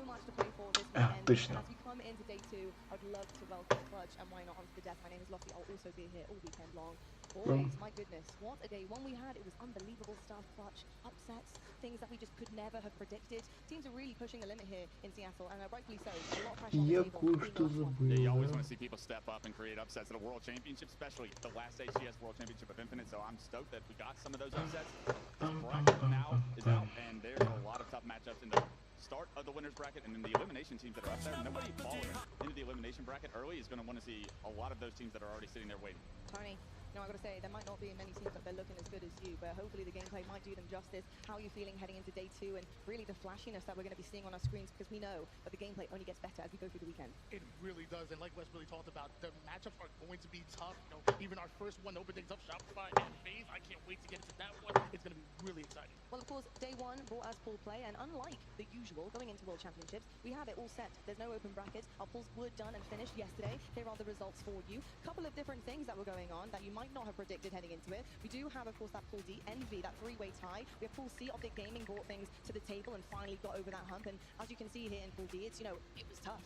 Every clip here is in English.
much to play for this weekend. Точно. As we come into day 2, I'd love to welcome Clutch and why not onto the desk. My name is Lofty. I'll also be here all weekend long. Boys, my goodness, what a day one we had. It was unbelievable stuff. Clutch, upsets, things that we just could never have predicted. Teams are really pushing the limit here in Seattle, and rightfully so. A lot of pressure on the Я table. кое-что Yeah, you always want to забыл. see people step up and create upsets at a world championship, especially the last HCS World Championship of Infinite. So I'm stoked that we got some of those upsets. This bracket now is out, and there's a lot of tough matchups in the start of the winners bracket, and then the elimination teams that are up there. Nobody falling into the elimination bracket early is going to want to see a lot of those teams that are already sitting there waiting. Tony, no, I got to say, there might not be many teams that they're looking as good as you, but hopefully the gameplay might do them justice. How are you feeling heading into day 2 and really the flashiness that we're going to be seeing on our screens, because we know that the gameplay only gets better as we go through the weekend. It really does, and like Wes really talked about, the matchups are going to be tough. You know, even our first one to open things up, Shopify and FaZe, I can't wait to get into that one. It's going to be really exciting. Well, of course, day 1 brought us pool play, and unlike the usual going into World Championships, we have it all set. There's no open brackets. Our pools were done and finished yesterday. Here are the results for you. Couple of different things that were going on that you might not have predicted heading into it. We do have, of course, that Pool D, Envy, that 3-way tie. We have Pool C, Optic Gaming brought things to the table and finally got over that hump. And as you can see here in Pool D, it's, you know, it was tough.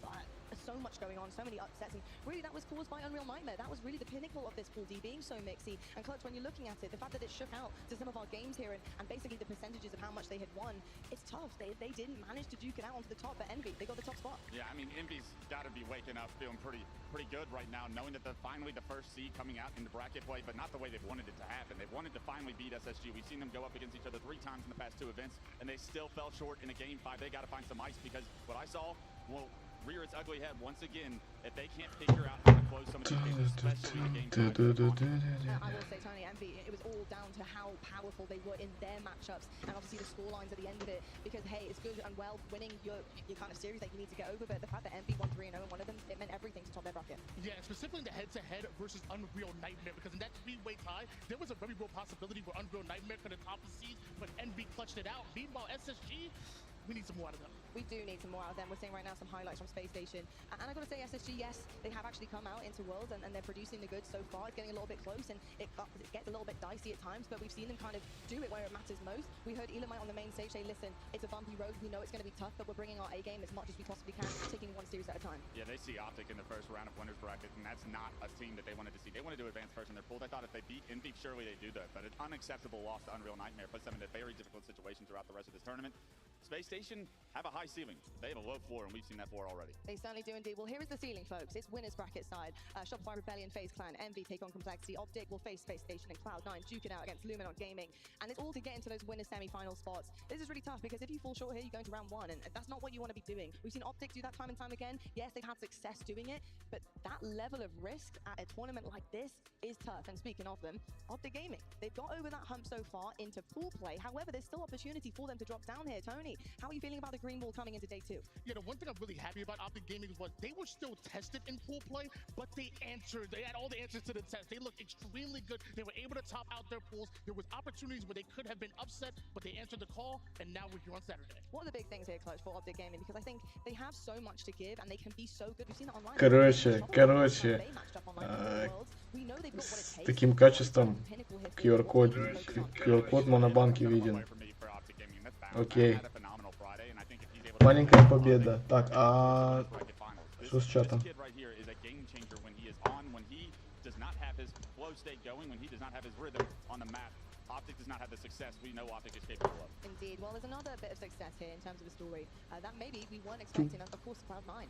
There's so much going on, so many upsets, and really that was caused by Unreal Nightmare. That was really the pinnacle of this Pool D being so mixy. And Clutch, when you're looking at it, the fact that it shook out to some of our games here and basically the percentages of how much they had won, it's tough. They didn't manage to duke it out onto the top, but Envy, they got the top spot. Yeah, I mean, Envy's got to be waking up feeling pretty good right now, knowing that they're finally the first seed coming out in the bracket play, but not the way they've wanted it to happen. They've wanted to finally beat SSG. We've seen them go up against each other 3 times in the past 2 events, and they still fell short in a game 5. They got to find some ice, because what I saw will rear its ugly head once again if they can't figure out how to close some of these games, especially the game. I will say, Tony, Envy, it was all down to how powerful they were in their matchups, and obviously the score lines at the end of it, because hey, it's good and well winning your kind of series that you need to get over, but the fact that Envy won 3-0 in one of them, it meant everything to top their bracket. Yeah, specifically the head-to-head versus Unreal Nightmare, because in that 3-way tie, there was a very real possibility where Unreal Nightmare could have topped the seed, but Envy clutched it out. Meanwhile, SSG, we need some more out of them. We do need some more out of them. We're seeing right now some highlights from Space Station. And I got to say, SSG, yes, they have actually come out into Worlds and they're producing the goods so far. It's getting a little bit close and it gets a little bit dicey at times, but we've seen them kind of do it where it matters most. We heard Elamite on the main stage say, listen, it's a bumpy road. We know it's going to be tough, but we're bringing our A game as much as we possibly can, taking one series at a time. Yeah, they see Optic in the first round of winners bracket, and that's not a team that they wanted to see. They wanted to advance first in their pool. They thought if they beat Envy, surely they do that, but an unacceptable loss to Unreal Nightmare puts them in a very difficult situation throughout the rest of this tournament. Space Station have a high ceiling. They have a low floor, and we've seen that floor already. They certainly do indeed. Well, here is the ceiling, folks. It's winners bracket side. Shopify Rebellion, FaZe Clan, Envy take on Complexity. Optic will face Space Station and Cloud9, duke it out against Luminon Gaming. And it's all to get into those winners semi-final spots. This is really tough because if you fall short here, you're going to round 1, and that's not what you want to be doing. We've seen Optic do that time and time again. Yes, they've had success doing it, but that level of risk at a tournament like this is tough. And speaking of them, Optic Gaming, they've got over that hump so far into pool play. However, there's still opportunity for them to drop down here. Tony, how are you feeling about the green wall coming into day 2? Yeah, the one thing I'm really happy about Optic Gaming was they were still tested in pool play, but they answered. They had all the answers to the test. They looked extremely good. They were able to top out their pools. There was opportunities where they could have been upset, but they answered the call, and now we're here on Saturday. What are the big things here, Clutch, for Optic Gaming? Because I think they have so much to give, and they can be so good. We've seen that online. Короче, с таким качеством QR-код монобанки виден. Окей. Маленькая победа. Так, а что с чатом? Optic does not have the success we know Optic is capable of. Indeed. Well, there's another bit of success here in terms of the story that maybe we weren't expecting. And of course, Cloud9.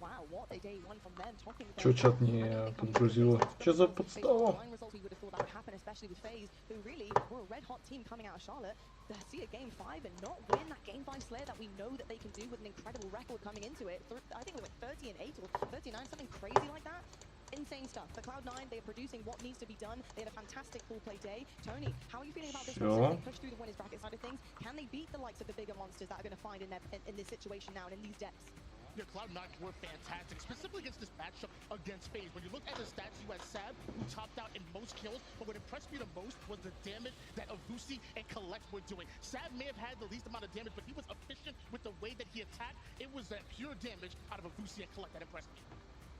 Wow, what a day one from them. Чё чат не подгрузило? Чё за подстава? Results we would have thought that would happen, especially with FaZe, who really were a red-hot team coming out of Charlotte. To see a game 5 and not win that game 5 Slayer that we know that they can do with an incredible record coming into it. I think it went 30-8 or 39, something crazy like that. Insane stuff. For Cloud9, they're producing what needs to be done. They had a fantastic full play day. Tony, how are you feeling about this? They push through the winners bracket side of things. Can they beat the likes of the bigger monsters that are going to find in this situation now and in these depths? Yeah, Cloud9 were fantastic, specifically against this matchup against FaZe. When you look at the stats, you had Sab, who topped out in most kills, but what impressed me the most was the damage that Avusi and Collect were doing. Sab may have had the least amount of damage, but he was efficient with the way that he attacked. It was that pure damage out of Avusi and Collect that impressed me.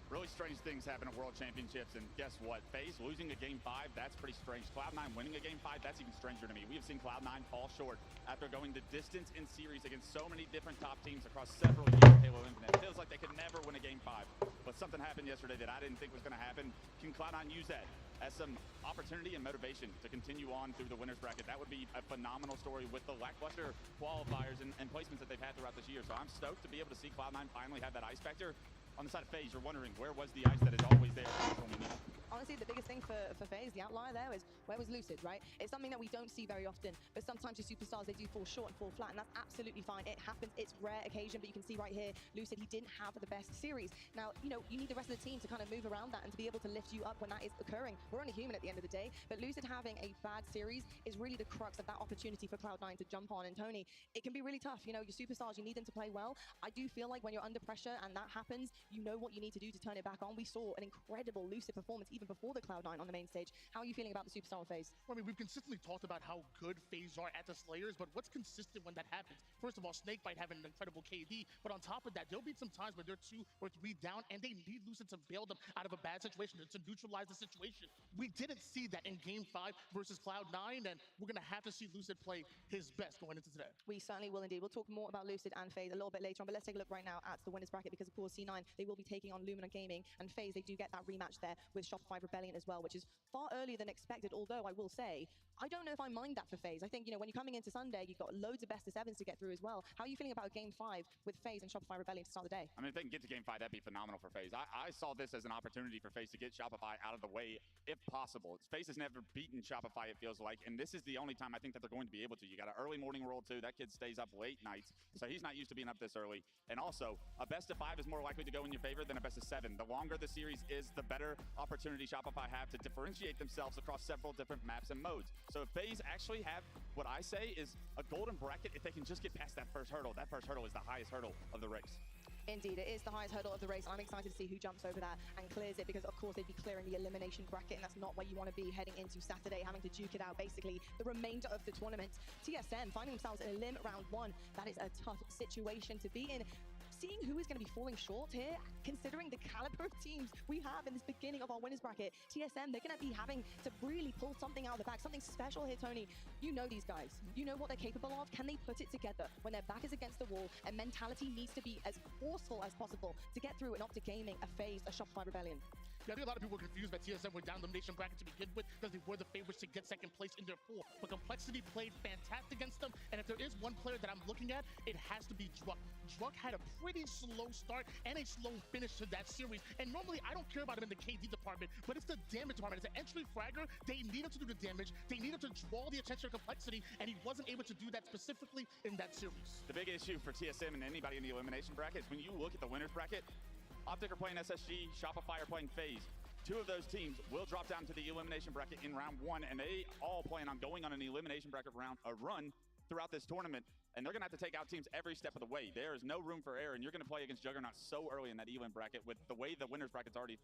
Really strange things happen at World Championships, and guess what? FaZe losing a Game 5, that's pretty strange. Cloud9 winning a Game 5, that's even stranger to me. We have seen Cloud9 fall short after going the distance in series against so many different top teams across several years of Halo Infinite. It feels like they could never win a Game 5, but something happened yesterday that I didn't think was going to happen. Can Cloud9 use that as some opportunity and motivation to continue on through the winners bracket? That would be a phenomenal story with the lackluster qualifiers and placements that they've had throughout this year. So I'm stoked to be able to see Cloud9 finally have that ice factor. On the side of FaZe, you're wondering, where was the ice that is always there when we need it? Honestly, the biggest thing for FaZe, the outlier there, is where was Lucid, right? It's something that we don't see very often, but sometimes your superstars, they do fall short and fall flat, and that's absolutely fine. It happens. It's rare occasion, but you can see right here, Lucid, he didn't have the best series. Now, you know, you need the rest of the team to kind of move around that and to be able to lift you up when that is occurring. We're only human at the end of the day, but Lucid having a bad series is really the crux of that opportunity for Cloud9 to jump on. And Tony, it can be really tough. You know, your superstars, you need them to play well. I do feel like when you're under pressure and that happens, you know what you need to do to turn it back on. We saw an incredible Lucid performance even before the Cloud9 on the main stage. How are you feeling about the superstar FaZe? Well, I mean, we've consistently talked about how good FaZe are at the Slayers, but what's consistent when that happens? First of all, Snake might have an incredible KD, but on top of that, there'll be some times where they're 2 or 3 down, and they need Lucid to bail them out of a bad situation, to neutralize the situation. We didn't see that in Game 5 versus Cloud9, and we're going to have to see Lucid play his best going into today. We certainly will indeed. We'll talk more about Lucid and FaZe a little bit later on, but let's take a look right now at the winners bracket, because of course C9, they will be taking on Lumina Gaming, and FaZe, they do get that rematch there with Shopify Rebellion as well, which is far earlier than expected, although I will say, I don't know if I mind that for FaZe. I think, you know, when you're coming into Sunday, you've got loads of best of sevens to get through as well. How are you feeling about Game 5 with FaZe and Shopify Rebellion to start the day? I mean, if they can get to Game 5, that'd be phenomenal for FaZe. I saw this as an opportunity for FaZe to get Shopify out of the way, if possible. FaZe has never beaten Shopify, it feels like, and this is the only time I think that they're going to be able to. You got an early morning roll, too. That kid stays up late nights, so he's not used to being up this early. And also, a best of 5 is more likely to go in your favor than a best of 7. The longer the series is, the better opportunity Shopify have to differentiate themselves across several different maps and modes. So if FaZe actually have what I say is a golden bracket, if they can just get past that first hurdle is the highest hurdle of the race. Indeed, it is the highest hurdle of the race. I'm excited to see who jumps over that and clears it, because of course they'd be clearing the elimination bracket, and that's not where you want to be heading into Saturday, having to duke it out basically the remainder of the tournament. TSM finding themselves in elim round 1. That is a tough situation to be in. Seeing who is going to be falling short here, considering the caliber of teams we have in this beginning of our winners bracket, TSM, they're going to be having to really pull something out of the bag, something special here, Tony. You know these guys. You know what they're capable of. Can they put it together when their back is against the wall, and mentality needs to be as forceful as possible to get through an Optic Gaming, a FaZe, a Shopify Rebellion? Yeah, I think a lot of people were confused that TSM were down the elimination bracket to begin with because they were the favorites to get second place in their pool. But Complexity played fantastic against them, and if there is one player that I'm looking at, it has to be Druk. Druk had a pretty slow start and a slow finish to that series, and normally I don't care about him in the KD department, but it's the damage department. As an entry fragger, they need him to do the damage, they need him to draw the attention of Complexity, and he wasn't able to do that specifically in that series. The big issue for TSM and anybody in the elimination bracket is when you look at the winners bracket, Optic are playing SSG, Shopify are playing FaZe. 2 of those teams will drop down to the elimination bracket in round 1, and they all plan on going on an elimination bracket run throughout this tournament, and they're going to have to take out teams every step of the way. There is no room for error, and you're going to play against Juggernaut so early in that elim bracket with the way the winners bracket's already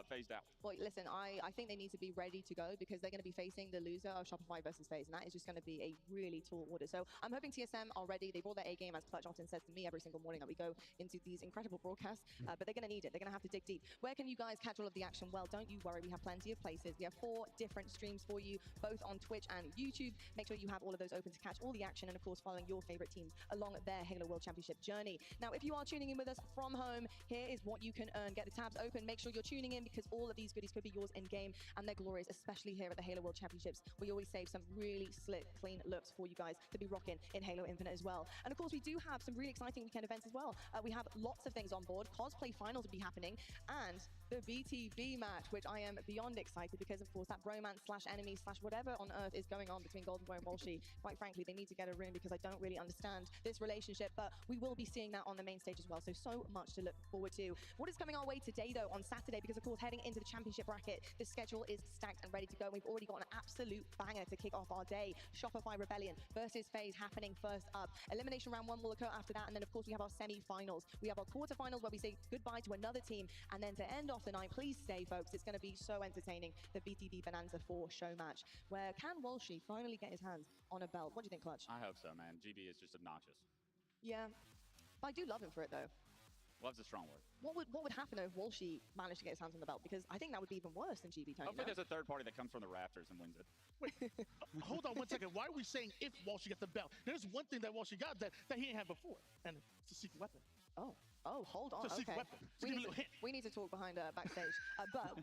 phased out. Well, listen, I think they need to be ready to go, because they're going to be facing the loser of Shopify versus FaZe, and that is just going to be a really tall order. So I'm hoping TSM are ready. They brought their A game, as Clutch often says to me every single morning that we go into these incredible broadcasts, but they're going to need it. They're going to have to dig deep. Where can you guys catch all of the action? Well, don't you worry. We have plenty of places. We have 4 different streams for you, both on Twitch and YouTube. Make sure you have all of those open to catch all the action, and of course, following your favorite teams along their Halo World Championship journey. Now, if you are tuning in with us from home, here is what you can earn. Get the tabs open. Make sure you're tuning in, because all of these goodies could be yours in game, and they're glorious, especially here at the Halo World Championships. We always save some really slick, clean looks for you guys to be rocking in Halo Infinite as well. And of course, we do have some really exciting weekend events as well. We have lots of things on board. Cosplay finals will be happening, and the BTB match, which I am beyond excited, because of course that bromance slash enemy slash whatever on earth is going on between Golden Boy and Walshy. Quite frankly, they need to get a room, because I don't really understand this relationship, but we will be seeing that on the main stage as well. So much to look forward to. What is coming our way today, though, on Saturday, because of course heading into the championship bracket, the schedule is stacked and ready to go. We've already got an absolute banger to kick off our day. Shopify Rebellion versus FaZe happening first up. Elimination round 1 will occur after that, and then of course we have our semi-finals. We have our quarterfinals where we say goodbye to another team, and then to end off the night, please stay, folks. It's going to be so entertaining. The BTB Bonanza 4 show match, where can Walshy finally get his hands on a belt? What do you think, Clutch? I hope so, man. GB is just obnoxious. Yeah, but I do love him for it, though. Love's a strong word. What would happen though if Walshy managed to get his hands on the belt? Because I think that would be even worse than GB, Tony. Hopefully there's a third party that comes from the Raptors and wins it. Wait, hold on one second. Why are we saying if Walshy gets the belt? There's one thing that Walshy got that he ain't had before, and it's a secret weapon. Oh, hold on. It's a secret Okay. weapon. So give me a little hint. We need to talk behind backstage.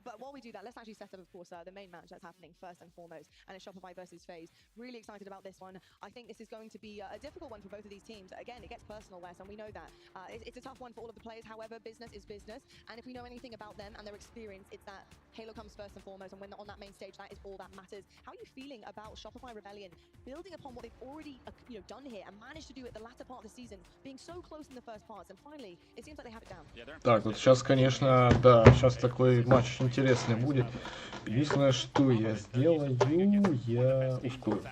But while we do that, let's actually set up, of course, the main match that's happening first and foremost, and it's Shopify versus FaZe. Really excited about this one. I think this is going to be a difficult one for both of these teams. Again, it gets personal, Wes, and we know that. It's a tough one for all of the players. However, business is business, and if we know anything about them and their experience, it's that Halo comes first and foremost, and when they're on that main stage, that is all that matters. How are you feeling about Shopify Rebellion building upon what they've already done here and managed to do it the latter part of the season, being so close in the first parts, and finally, it seems like they have it down. Так, вот сейчас, конечно, да, сейчас такой матч интересный будет. Единственное, что я сделаю, я ускорю.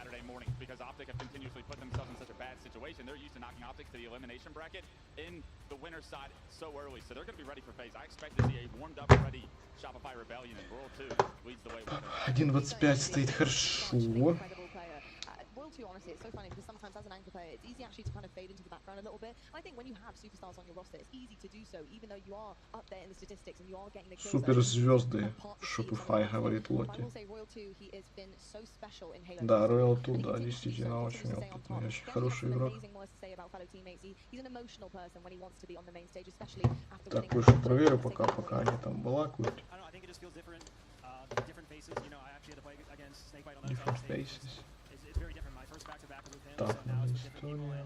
In the winner's side so early, so they're going to be ready for FaZe. I expect to see a warmed up, ready Shopify Rebellion, and World 2 leads the way. 1.25 стоит хорошо. World 2, honestly, it's so funny because sometimes as an anchor player, it's easy actually to kind of fade into the background a little bit. I think when you have superstars on your roster, it's easy to do so, even though you are up there in the statistics and you are getting the kills. Суперзвезды Shopify, говорит Лотти. Да, Royal 2, да, действительно очень опытный, очень хороший игрок. Так, кое-что проверю пока они там балакают. Different faces. Так, история.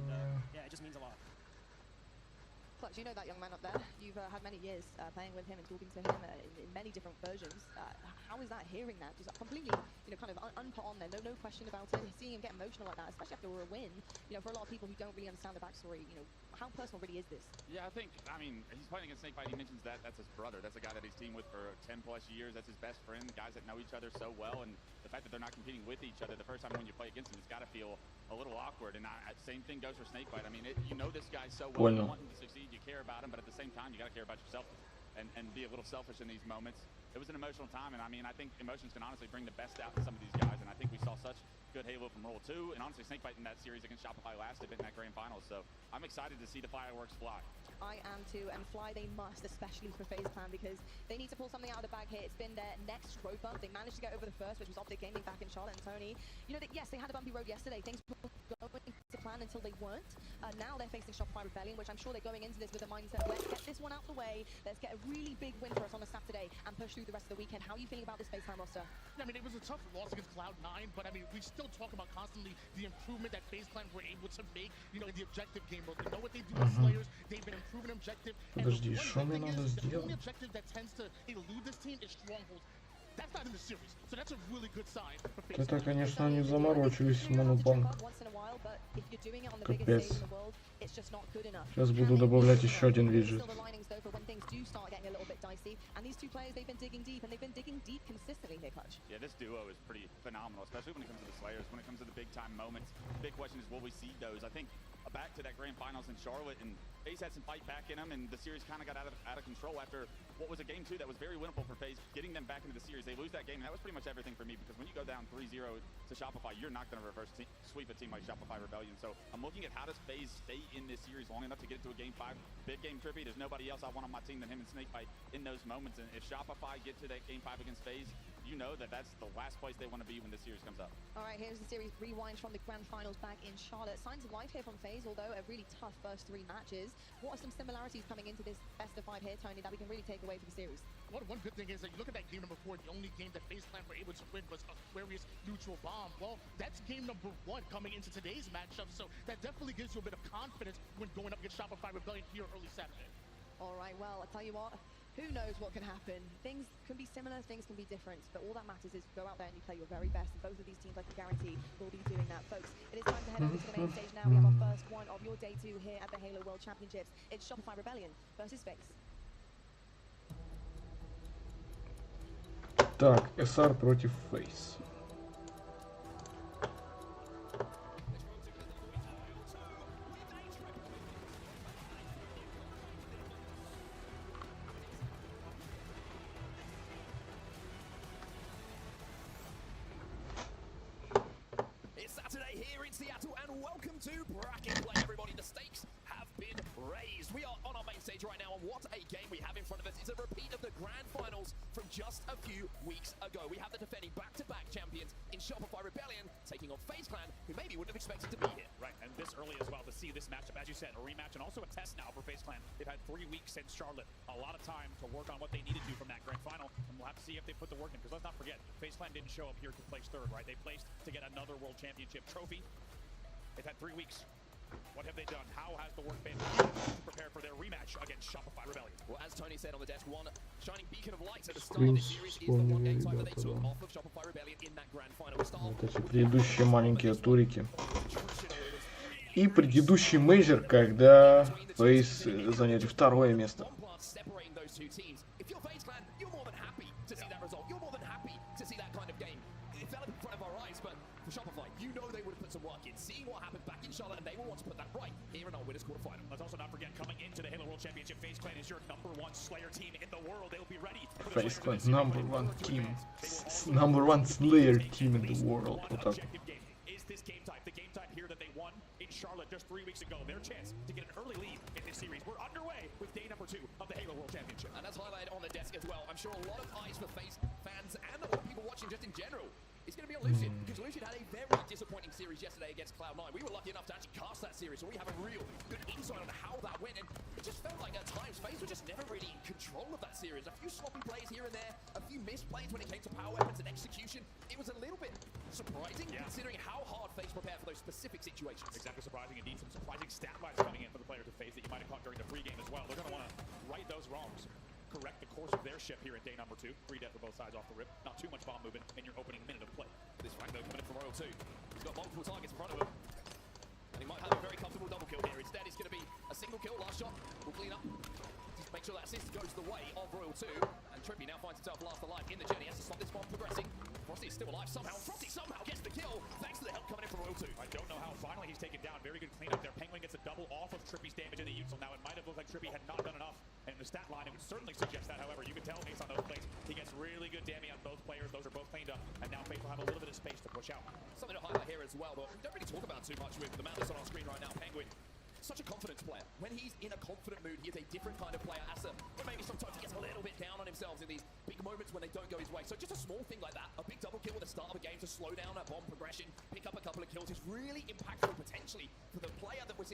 Clutch, you know that young man up there. You've had many years playing with him and talking to him in many different versions. How is that, hearing that? Just completely, kind of unput on there. No question about it. Seeing him get emotional like that, especially after a win, for a lot of people who don't really understand the backstory, how personal really is this? Yeah, I mean, he's playing against Snakebite. He mentions that's his brother. That's a guy that he's teamed with for 10 plus years. That's his best friend, guys that know each other so well. And the fact that they're not competing with each other, the first time when you play against him, it's got to feel a little awkward. And same thing goes for Snakebite. I mean, you know this guy so well. You want him to succeed. You care about him, but at the same time, you got to care about yourself and be a little selfish in these moments. It was an emotional time, and I mean, I think emotions can honestly bring the best out in some of these guys, and I think we saw such good Halo from Roll 2, and honestly, Snakebite in that series against Shopify last event in that grand finals, so I'm excited to see the fireworks fly. I am too, and fly they must, especially for FaZe Clan, because they need to pull something out of the bag here. It's been their next road bump. They managed to get over the first, which was Optic Gaming back in Charlotte and Tony. Yes, they had a bumpy road yesterday. Things were going to plan until they weren't. Now they're facing Shopify Rebellion, which I'm sure they're going into this with a mindset of, let's get this one out the way, let's get a really big win for us on a Saturday and push through the rest of the weekend. How are you feeling about this FaZe Clan roster? I mean, it was a tough loss against Cloud9, but I mean, we still talk about constantly the improvement that FaZe Clan were able to make, in the objective game mode. They know what they do with Slayers. They've been improving objective. Подожди, что мне надо сделать? The only objective that tends to elude this team is strongholds. That's not in the series, so that's a really good sign for FaZe. Это, конечно, они заморочились, Монобанк. Капец. Сейчас буду добавлять еще один виджет. Yeah, this duo is pretty phenomenal, especially when it comes to the Slayers, when it comes to the big-time moments. The big question is, will we see those? I think back to that grand finals in Charlotte, and FaZe had some fight back in them, and the series kind of got out of control after what was a game 2 that was very winnable for FaZe. Getting them back into the series, they lose that game, and that was pretty much everything for me, because when you go down 3-0 to Shopify, you're not going to reverse sweep a team like Shopify Rebellion. So I'm looking at how does FaZe stay in this series long enough to get it to a game 5. Big game trippy. There's nobody else I want on my team than him and Snakebite in those moments. And if Shopify get to that game 5 against FaZe, you know that that's the last place they want to be when the series comes up. All right, here's the series rewind from the grand finals back in Charlotte. Signs of life here from FaZe, although a really tough first 3 matches. What are some similarities coming into this best of 5 here, Tony, that we can really take away for the series? One good thing is that you look at that game number 4, the only game that FaZe Clan were able to win was Aquarius Neutral Bomb. Well, that's game number 1 coming into today's matchup, so that definitely gives you a bit of confidence when going up against Shopify Rebellion here early Saturday. All right, well, I'll tell you what. Who knows what can happen? Things can be similar, things can be different, but all that matters is go out there and you play your very best, and both of these teams, I can guarantee, will be doing that. Folks, it is time to head over to the main stage now. We have our first one of your day 2 here at the Halo World Championships. It's Shopify Rebellion versus FaZe. Так, SR против FaZe. It's Saturday here in Seattle, and welcome to Bracket Play, everybody. The stakes have been raised. We are on our main stage right now, and what a game we have in front of us. It's a repeat of the grand finals from just a few weeks ago. We have the defending back-to-back champions in Shopify Rebellion taking on FaZe Clan, who maybe wouldn't have expected to be here. Right, and this early as well to see this matchup, as you said, a rematch and also a test now for FaZe Clan. They've had 3 weeks since Charlotte, a lot of time to work on what they needed to do from that grand final, and we'll have to see if they put the work in, because let's not forget, FaZe Clan didn't show up here to place third, right? They placed to get another World Championship trophy. They've had 3 weeks. What have they done? How has the work been to prepare for their rematch against Shopify Rebellion? Well, as Tony said on the desk, one shining beacon of light at the start of the series is the one game time that they took off of Shopify Rebellion in that grand final. Вот эти предыдущие маленькие турики. И предыдущий мейджор, когда FaZe заняли 2-е место. Shopify, you know they would have put some work in, seeing what happened back in Charlotte, and they will want to put that right here in our winners quarterfinal. Let's also not forget, coming into the Halo World Championship, FaZe Clan is your #1 Slayer team in the world. They'll be ready. FaZe Clan #1 team, #1 Slayer team in the world. Вот так. Is this game type, the game type here that they won in Charlotte just 3 weeks ago, their chance to get an early lead in this series. We're underway with day #2 of the Halo World Championship. And that's highlighted on the desk as well. I'm sure a lot of eyes for FaZe fans and a lot of people watching just in general. It's going to be on Lucian, because Lucian had a very disappointing series yesterday against Cloud9. We were lucky enough to actually cast that series, so we have a real good insight on how that went, and it just felt like at times FaZe were just never really in control of that series. A few sloppy plays here and there, a few missed plays when it came to power weapons and execution. It was a little bit surprising, considering how hard FaZe prepared for those specific situations. Exactly, surprising indeed. Some surprising stat lines coming in for the players of FaZe that you might have caught during the pregame as well. They're going to want to right those wrongs. Correct the course of their ship here in day #2. 3 death for both sides off the rip. Not too much bomb movement in your opening minute of play. This Frank though coming in from Royal 2. He's got multiple targets in front of him. And he might have a very comfortable double kill here. Instead, it's going to be a single kill. Last shot will clean up. Just make sure that assist goes the way of Royal 2. And Trippy now finds himself last alive in the journey. He has to stop this bomb progressing. Frosty is still alive somehow. Frosty somehow gets the kill thanks to the help coming in from Royal 2. I don't know how finally he's taken down. Very good cleanup there. Penguin gets a double off of Trippy's damage in the util. Now it might have looked like Trippy had not done enough. And the stat line, it would certainly suggest that. However, you can tell based on those plays, he gets really good damage on both players. Those are both cleaned up. And now FaZe will have a little bit of space to push out. Something to highlight here as well, but we don't really talk about too much with the man that's on our screen right now, Penguin. Such a confidence player. When he's in a confident mood, he is a different kind of player. But maybe sometimes he gets a little bit down on himself in these big moments when they don't go his way. So just a small thing like that, a big double kill at the start of a game to slow down that bomb progression, pick up a couple of kills is really impactful potentially for the player that we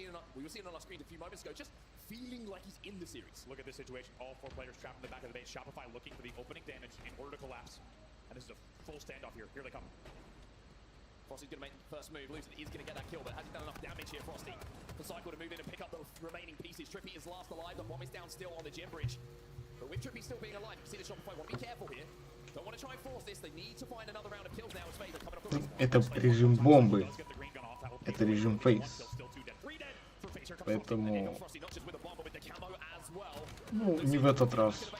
were seeing on our screen a few moments ago, just feeling like he's in the series. Look at this situation. All 4 players trapped in the back of the base. Shopify looking for the opening damage in order to collapse. And this is a full standoff here. Here they come. Frosty's going to make the first move. Lucian is going to get that kill, but has he done enough damage here, Frosty? The cycle to move in and pick up the remaining pieces. Trippy is last alive. The bomb is down still on the gem bridge. But with Trippy still being alive, you can see the Shopify want to be careful here. Don't want to try and force this. They need to find another round of kills now as FaZe are coming up the Это режим бомбы. Это режим FaZe. Поэтому... Ну, не в этот раз.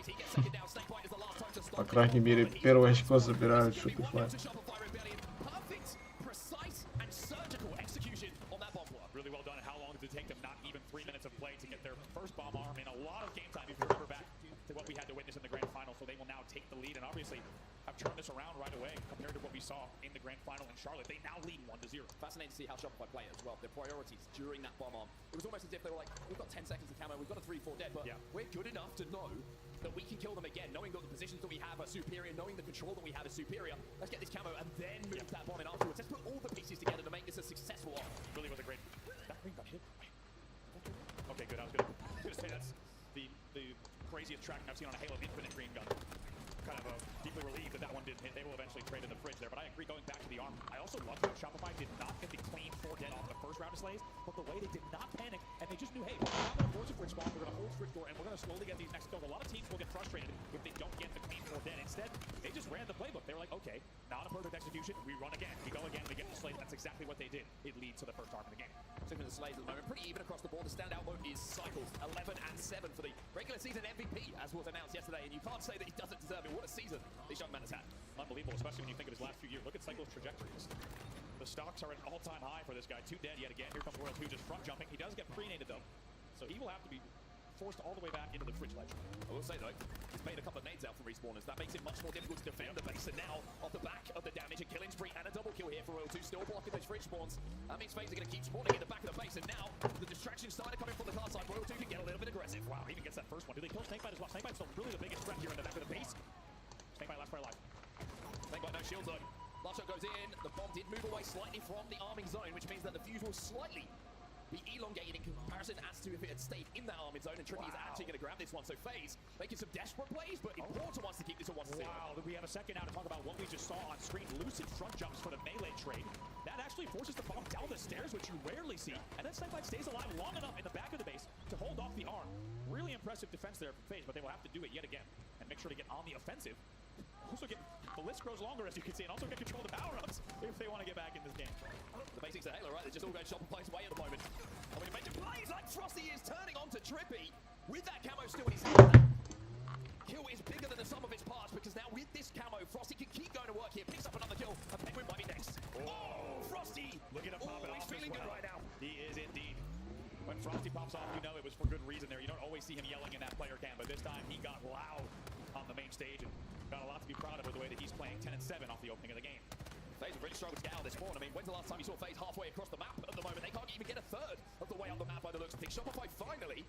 По крайней мере, первое очко забирают Shopify. Take them not even 3 minutes of play to get their first bomb arm in a lot of game time if you remember back to what we had to witness in the grand final. So they will now take the lead and obviously have turned this around right away compared to what we saw in the grand final in Charlotte. They now lead 1-0. Fascinating to see how Shopify play as well. Their priorities during that bomb arm. It was almost as if they were like, we've got 10 seconds of camo, we've got a 3-4 dead, but we're good enough to know that we can kill them again, knowing that the positions that we have are superior, knowing the control that we have is superior. Let's get this camo and then move that bomb in afterwards. Let's put all the pieces together to make this a successful arm. Really was a great... That ring got hit. Okay, good. I was gonna say that's the craziest tracking I've seen on a Halo Infinite green gun. Kind of deeply relieved that one didn't hit. They will eventually trade in the fridge there, but I agree going back to the arm. I also love that Shopify did not get the clean 4 dead off the first round of slays, but the way they did not panic, and they just knew, hey, we're not going to force a fridge spawn, we're going to hold fridge door, and we're going to slowly get these next kills. A lot of teams will get frustrated if they don't get the clean 4 dead. Instead, they just ran the playbook. They were like, okay, not a perfect execution, we run again, we go again, we get the slays. That's exactly what they did. It leads to the first arm in the game. Looking at the slays at the moment, pretty even across the board. The standout vote is Cycles, 11 and 7 for the regular season MVP, as was announced yesterday, and you can't say that he doesn't deserve it. What a season this young man has had. Unbelievable, especially when you think of his last few years. Look at Cycle's trajectories. The stocks are at an all-time high for this guy. 2 dead yet again. Here comes Royal 2 just front jumping. He does get pre-nated though, so he will have to be forced all the way back into the fridge ledge. I will say though, he's made a couple of nades out from respawners. That makes it much more difficult to defend the base. And now, off the back of the damage, a killing spree and a double kill here for Royal 2, still blocking those fridge spawns. That means FaZe are going to keep spawning in the back of the base. And now, the distraction started coming from the car side. Royal 2 can get a little bit aggressive. Wow, even gets that first one. Do they kill Snakebite as well? Snakebite's still really the biggest threat here in the back of the base. Snakebite last player alive. Snakebite no shield zone. Last shot goes in. The bomb did move away slightly from the arming zone, which means that the fuse will slightly be elongated in comparison as to if it had stayed in that arming zone. And Trippy is actually going to grab this one. So FaZe making some desperate plays, but important wants to keep this at 1-0. Wow, we have a second now to talk about what we just saw on screen. Lucid front jumps for the melee trade. That actually forces the bomb down the stairs, which you rarely see. And then Snakebite stays alive long enough in the back of the base to hold off the arm. Really impressive defense there from FaZe, but they will have to do it yet again and make sure to get on the offensive. Also get, the list grows longer as you can see, and also get control of the power-ups if they want to get back in this game. The basics are Halo, right? They're just all going Shopify's way at the moment. And when he makes plays like Frosty is turning on to Trippy with that camo still in his hand. Kill is bigger than the sum of his parts because now with this camo, Frosty can keep going to work here. Picks up another kill, and Penguin might be next. Oh, Frosty! Look at him popping off. He's feeling good right now. He is indeed. When Frosty pops off, you know it was for good reason there. You don't always see him yelling in that player cam, but this time he got loud on the main stage and got a lot to be proud of with the way that he's playing 10-7 off the opening of the game. FaZe have really struggled to get out of this spawn. I mean, when's the last time you saw FaZe halfway across the map at the moment? They can't even get a third of the way up the map by the looks of things. Shopify finally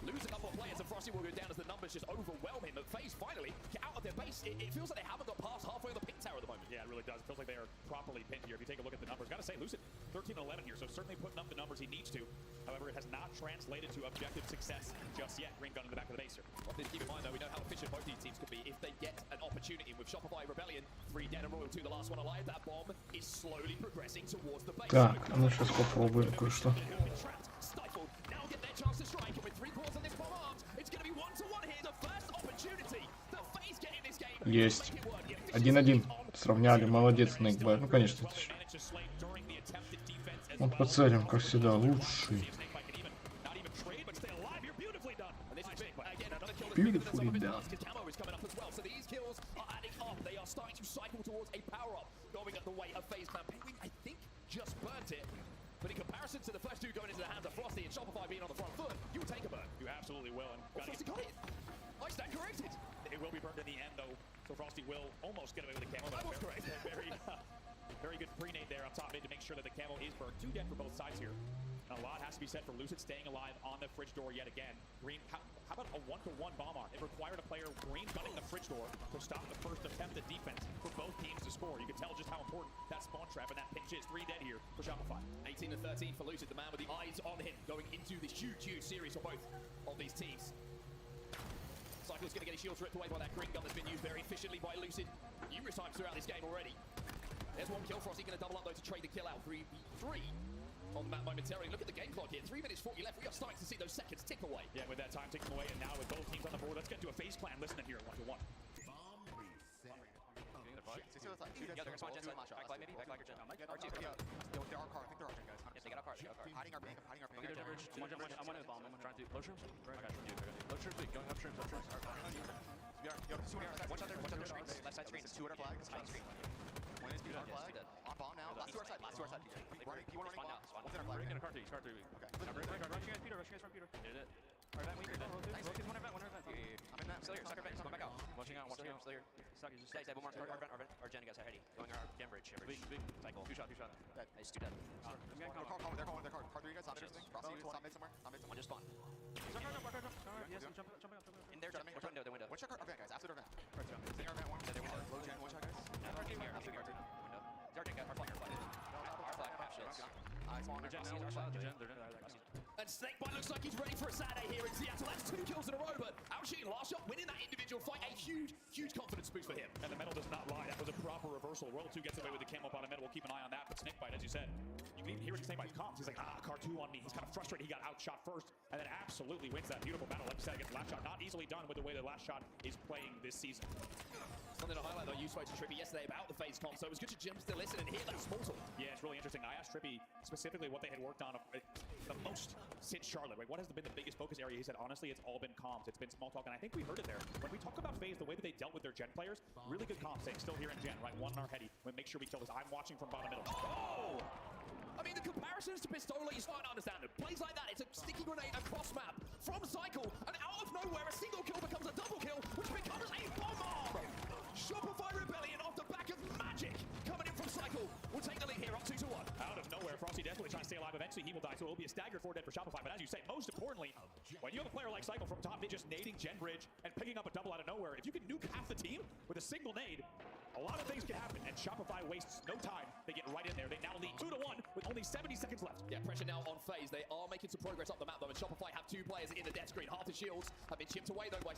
lose a couple of players and Frosty will go down as the numbers just overwhelm him. But FaZe finally get out of their base. It feels like they haven't got past halfway of the pink tower at the moment. Yeah, it really does. It feels like they are properly pinned here. If you take a look at the numbers, gotta say, Lucid 13-11 here, so certainly putting up the numbers he needs to. However, it has not translated to objective success just yet. Green gun in the back of the base here. Well, keep in mind though, we know how efficient both these teams could be if they get an opportunity. With Shopify Rebellion, 3 dead and Royal 2 the last one alive. That bomb is slowly progressing towards the base. Так, а ну сейчас попробуем кое-что. Stifled. Now get their chance to strike, and with 3 cores on this bomb arms, it's going to be 1-1 here. The first opportunity that FaZe get in this game. Есть. 1-1. Сравняли. Молодец, Snakebite. Ну, конечно, это еще. Вот по целям, как всегда, лучший. Beautifully done. So these kills are adding up. They are starting to cycle towards a power-up, going at the way of FaZe. Man, Penguin, I think, just burnt it. But in comparison to the first 2 going into the hands of Frosty and Shopify being on the front foot, you will take a burn. You absolutely will. And Frosty got it. I stand corrected. It will be burned in the end, though. So Frosty will almost get away with the camo. I was correct. Very good pre-nade there up top mid to make sure that the camo is burned. 2 dead for both sides here. And a lot has to be said for Lucid staying alive on the fridge door yet again. Green, how about a 1-to-1 bomb arm? It required a player green gunning the fridge door to stop the first attempt at defense for both teams to score. You can tell just how important that spawn trap and that pinch is. 3 dead here for Shopify. 18-13 for Lucid, the man with the eyes on him, going into this huge series for both of these teams. Cycle's going to get his shields ripped away by that green gun that's been used very efficiently by Lucid numerous times throughout this game already. There's 1 kill. Frosty going to double up though to trade the kill out. 3v3 on the map momentarily. Look at the game clock here. 3 minutes 40 left. We are starting to see those seconds tick away. Yeah, with that time ticking away, and now with both teams on the board, let's get to a FaZe clan listening here at 1-to-1. Yeah, they're gonna spawn gen side. Backlight maybe? Backlight or gen? R2. There are car. I think there are gen guys. Yep, they got our card. They got our card. Hiding our bank. I'm hiding our bank. I'm on his bomb. I'm trying to low shrooms. Low shrooms, big. Going up shrooms. Up shrooms. Watch out there. Watch out there. Left side screen. 2 at our flag. Side screen. One is our flag. On bomb now. Last to our side. Last to our side. Running. You want running bomb? What's in our flag? Bring in a car 3. Car 3. Okay. Rushing guys, Peter. Rushing guys from Peter. Did it. Alright, we rotate. One event. I'm in that. Still here. Sucker vent. Come back out. Watching out. Still here. Stuck. Just stay. One more. Our gen guys are ready. Going our gen bridge. Big. Cycle. 2 shot. Nice. 2 dead. They're calling. Car 3 guys. Stop shooting. Frosty, stop mid somewhere. One just spawned. Yes, jumping up. In their window. One check our event guys. Absolute event. Sing our event one. Low gen. One shot guys. Our team here. Window. Our gen guy. Our flag. Our flag. Half shields. I spawn. And Snakebite looks like he's ready for a Saturday here in Seattle. That's 2 kills in a row, but outsheeting last shot, winning that individual fight, a huge confidence boost for him. And the metal does not lie. That was a proper reversal. Royal 2 gets away with the camo bottom metal. We'll keep an eye on that. But Snakebite, as you said, you can even hear it in Snakebite's comms. He's like, car 2 on me. He's kind of frustrated. He got outshot first, and then absolutely wins that beautiful battle. Like you said, against last shot. Not easily done with the way the last shot is playing this season. Something to highlight though, you spoke to Trippy yesterday about the FaZe comp, so it was good to jump to listen and hear that small talk. Yeah, it's really interesting. I asked Trippy specifically what they had worked on the most since Charlotte. Right? What has been the biggest focus area? He said, honestly, it's all been comms. It's been small talk, and I think we heard it there. When we talk about FaZe, the way that they dealt with their gen players, really good comms. Saying still here in gen, right? 1 in our heady. We make sure we kill this. I'm watching from bottom middle. Oh! I mean, the comparisons to Pistola, you start to understand it. Plays like that, it's a sticky grenade across map from Cycle, and eventually he will die, so it will be a staggered 4 dead for Shopify. But as you say, most importantly, when you have a player like Cycle from top mid just nading Gen Bridge and picking up a double out of nowhere, if you can nuke half the team with a single nade, a lot of things can happen. And Shopify wastes no time. They get right in there. They now lead 2-1 with only 70 seconds left. Yeah, pressure now on FaZe. They are making some progress up the map though, and Shopify have 2 players in the death screen. Half the shields have been chipped away though by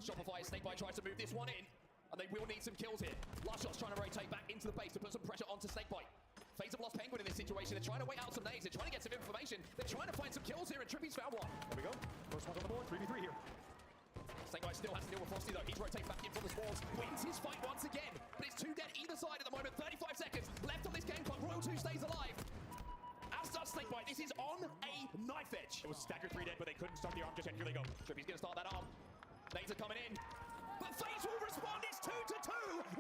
Shopify. Snakebite tries to move this one in, and they will need some kills here. Last shot's trying to rotate back into the base to put some pressure onto Snakebite. FaZe have lost Penguin in this situation. They're trying to wait out some nades. They're trying to get some information. They're trying to find some kills here, and Trippy's found one. There we go. First one's on the board. 3v3 here. Snakebite still has to deal with Frosty though. He's rotating back in from the spawns. Wins his fight once again, but it's 2 dead either side at the moment. 35 seconds left on this game clock. Royal 2 stays alive. As does Snakebite. This is on a knife edge. It was staggered 3 dead, but they couldn't start the arm just yet. Here they go. Trippy's gonna start that arm. Nades are coming in. But FaZe will respond. It's 2-2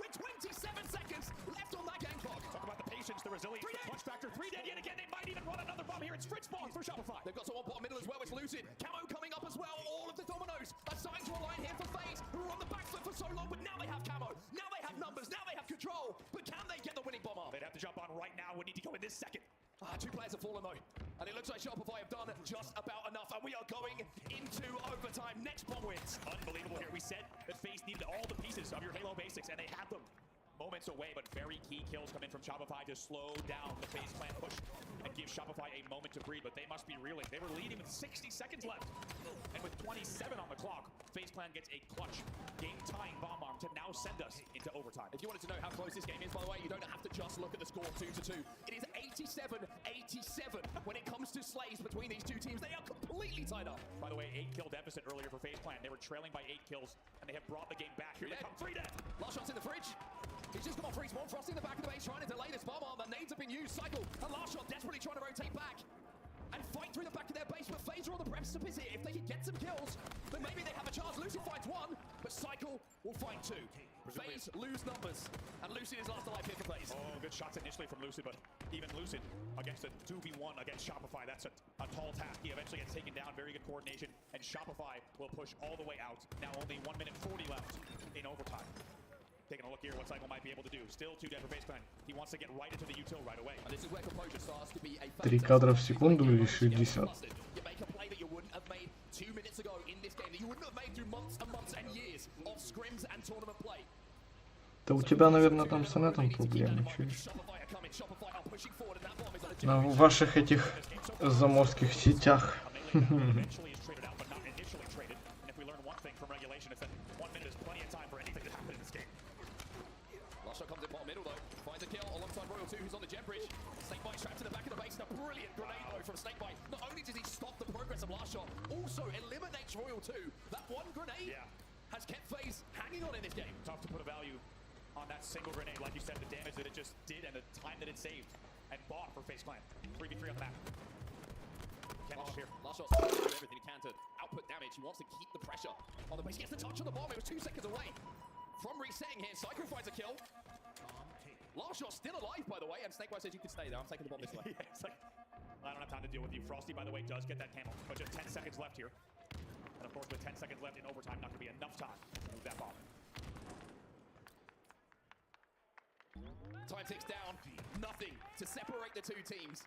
with 27 seconds left on that game clock. Talk about the patience, the resilience, the clutch factor. 3 dead yet again. They might even run another bomb here. It's Fritz Bond for Shopify. They've got someone bottom middle as well. It's Lucid. Camo coming up as well. All of the dominoes are starting to align here for FaZe, who were on the back foot for so long. But now they have Camo. Now they have numbers. Now they have control. But can they get the winning bomb off? They'd have to jump on right now. Would need to go in this second. 2 players have fallen though. And it looks like Shopify have done just about enough. And we are going into overtime. Next bomb wins. Unbelievable here. We said that FaZe needed all the pieces of your Halo basics, and they had them. Moments away, but very key kills come in from Shopify to slow down the FaZe clan push and give Shopify a moment to breathe, but they must be reeling. They were leading with 60 seconds left, and with 27 on the clock, FaZe clan gets a clutch game-tying bomb arm to now send us into overtime. If you wanted to know how close this game is, by the way, you don't have to just look at the score 2-2. It is 87-87 when it comes to slays between these 2 teams. They are completely tied up. By the way, 8-kill deficit earlier for FaZe clan. They were trailing by 8 kills, and they have brought the game back. Here they come, 3 dead. Last shot's in the fridge. He's just got free spawn. Frosty in the back of the base trying to delay this bomb arm. The nades have been used. Cycle, and last shot desperately trying to rotate back and fight through the back of their base. But FaZe are on the precipice here. If they can get some kills, then maybe they have a chance. Lucid finds 1, but Cycle will find 2. FaZe lose numbers, and Lucid is last alive here for FaZe. Oh, good shots initially from Lucid, but even Lucid against a 2v1 against Shopify, that's a tall task. He eventually gets taken down. Very good coordination, and Shopify will push all the way out. Now only 1 minute 40 left in overtime. Taking a look here, what Cycle might be able to do. Still 2 dead for FaZe clan. He wants to get right into the util right away. And this is where composure starts to be a 3 кадра в секунду или 60? You make a play that you wouldn't have made 2 minutes ago in this game, that you wouldn't have made through months and months and years of scrims and tournament play. Да у тебя, наверное, там с инетом проблемы, чуешь? На ваших этих заморских сетях. Shot comes in bottom middle though, finds a kill alongside Royal 2 who's on the Gen Bridge. Snakebite trapped in the back of the base, and a brilliant grenade though from Snakebite. Not only does he stop the progress of last shot, also eliminates Royal 2. That one grenade has kept FaZe hanging on in this game. Tough to put a value on that single grenade, like you said, the damage that it just did and the time that it saved and bought for FaZe clan. 3v3 on the map. Last shot's trying to do everything he can to output damage. He wants to keep the pressure on the base. He gets the touch on the bomb. It was 2 seconds away from resetting here. Cycle finds a kill. Last shot still alive, by the way, and Snakebite says you can stay there. I'm taking the bomb this way. It's like, I don't have time to deal with you. Frosty, by the way, does get that camel, but just 10 seconds left here. And of course, with 10 seconds left in overtime, not going to be enough time to move that bomb. Time ticks down. Nothing to separate the 2 teams.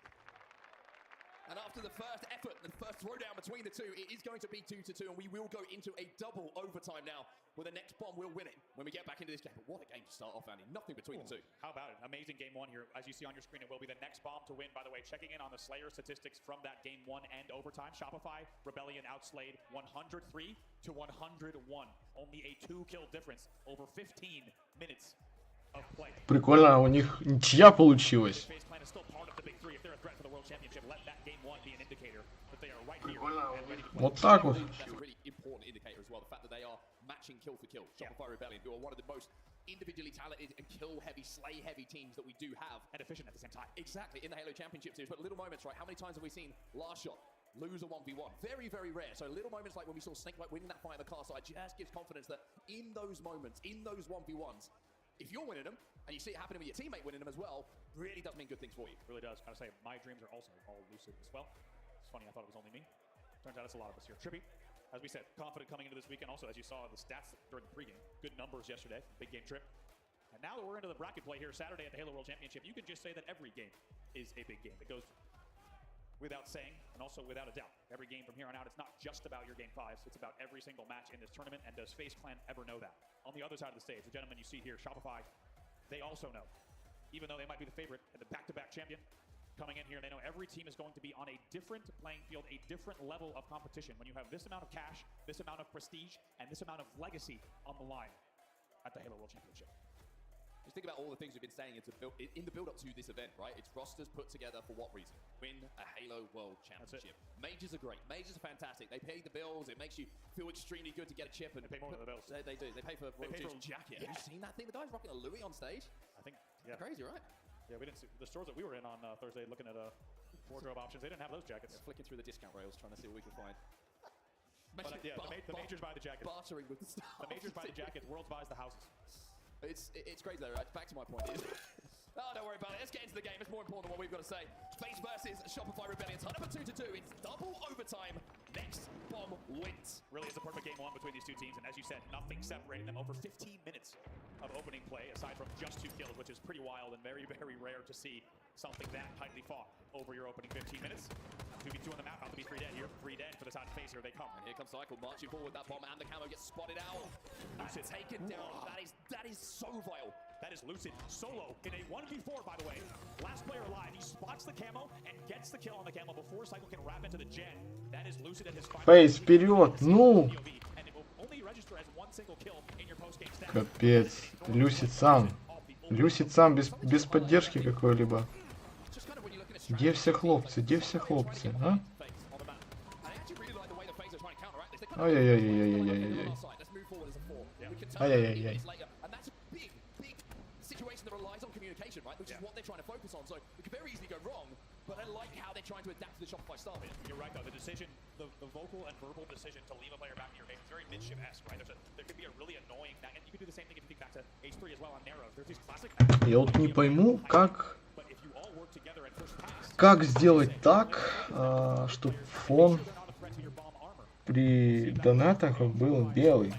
And after the first effort, the first throwdown between the 2, it is going to be 2-2, and we will go into a double overtime now, where the next bomb will win it when we get back into this game. But what a game to start off, Andy. Nothing between the 2. How about it? Amazing game 1 here. As you see on your screen, it will be the next bomb to win. By the way, checking in on the Slayer statistics from that game 1 and overtime. Shopify, Rebellion outslayed 103 to 101. Only a 2-kill difference over 15 minutes of play. Прикольно, у них ничья получилась. Вот так вот. Individually talented and kill-heavy, slay-heavy teams that we do have. And efficient at the same time. Exactly, in the Halo Championship Series. But little moments, right? How many times have we seen last shot lose a 1v1? Very, very rare. So little moments like when we saw Snakebite winning that fight in the car side just gives confidence that in those moments, in those 1v1s, if you're winning them, and you see it happening with your teammate winning them as well, really does mean good things for you. Really does. Gotta say, my dreams are also all lucid as well. It's funny, I thought it was only me. Turns out it's a lot of us here. Trippy, as we said, confident coming into this weekend. Also, as you saw in the stats during the pregame, good numbers yesterday, big game trip. And now that we're into the bracket play here Saturday at the Halo World Championship, you can just say that every game is a big game. It goes without saying, and also without a doubt. Every game from here on out, it's not just about your game fives, it's about every single match in this tournament, and does FaZe Clan ever know that? On the other side of the stage, the gentleman you see here, Shopify, they also know. Even though they might be the favorite and the back-to-back champion, coming in here, they know every team is going to be on a different playing field, a different level of competition. When you have this amount of cash, this amount of prestige, and this amount of legacy on the line at the Halo World Championship. Just think about all the things we've been saying in the build-up to this event, right? It's rosters put together for what reason? Win a Halo World Championship. Majors are great. Majors are fantastic. They pay the bills. It makes you feel extremely good to get a chip. And they pay more than the bills. They do. They pay for Royalty's jacket. Have you seen that thing? The guy's rocking a Louis on stage. I think, yeah. Crazy, right? Yeah, we didn't see the stores that we were in on Thursday looking at wardrobe options. They didn't have those jackets. Yeah, flicking through the discount rails, trying to see what we can find. But, yeah, the majors buy the jackets. Bartering with the stars. The majors buy the jackets. Worlds buys the houses. It's crazy though, right? Back to my point is... Oh, don't worry about it. Let's get into the game. It's more important than what we've got to say. FaZe versus Shopify Rebellion. Tie number 2-2. It's double overtime. Next bomb wins. Really is a perfect game one between these two teams. And as you said, nothing separating them. Over 15 minutes of opening play, aside from just 2 kills, which is pretty wild and very, very rare to see something that tightly fought over your opening 15 minutes. 2v2 on the map, about to be 3 dead here. 3 dead for the side of FaZe. Here they come. And here comes Cycle marching forward. That bomb and the camo gets spotted out. Lucid taken down. That is so vile. That is Lucid solo in a 1v4, by the way. Last player alive. He spots the camo and gets the kill on the camo before Cycle can wrap into the gen. That is Lucid at his final. FaZe, вперед! Ну! Капец. Люсид сам. Люсид сам без поддержки какой-либо. Где все хлопцы? Где все хлопцы? А? Ай-яй-яй-яй-яй-яй-яй. Ай-яй-яй-яй. Communication, right? Which is what they're trying to focus on. So it could very easily go wrong, but I like how they're trying to adapt to the Shopify style. You're right, though. The decision, the vocal and verbal decision to leave a player back in your base is very midship-esque, right? There could be a really annoying, and you could do the same thing if you think back to H3 as well on Narrows. There's these classic... Я вот не пойму, как сделать так, чтобы фон при донатах был белый.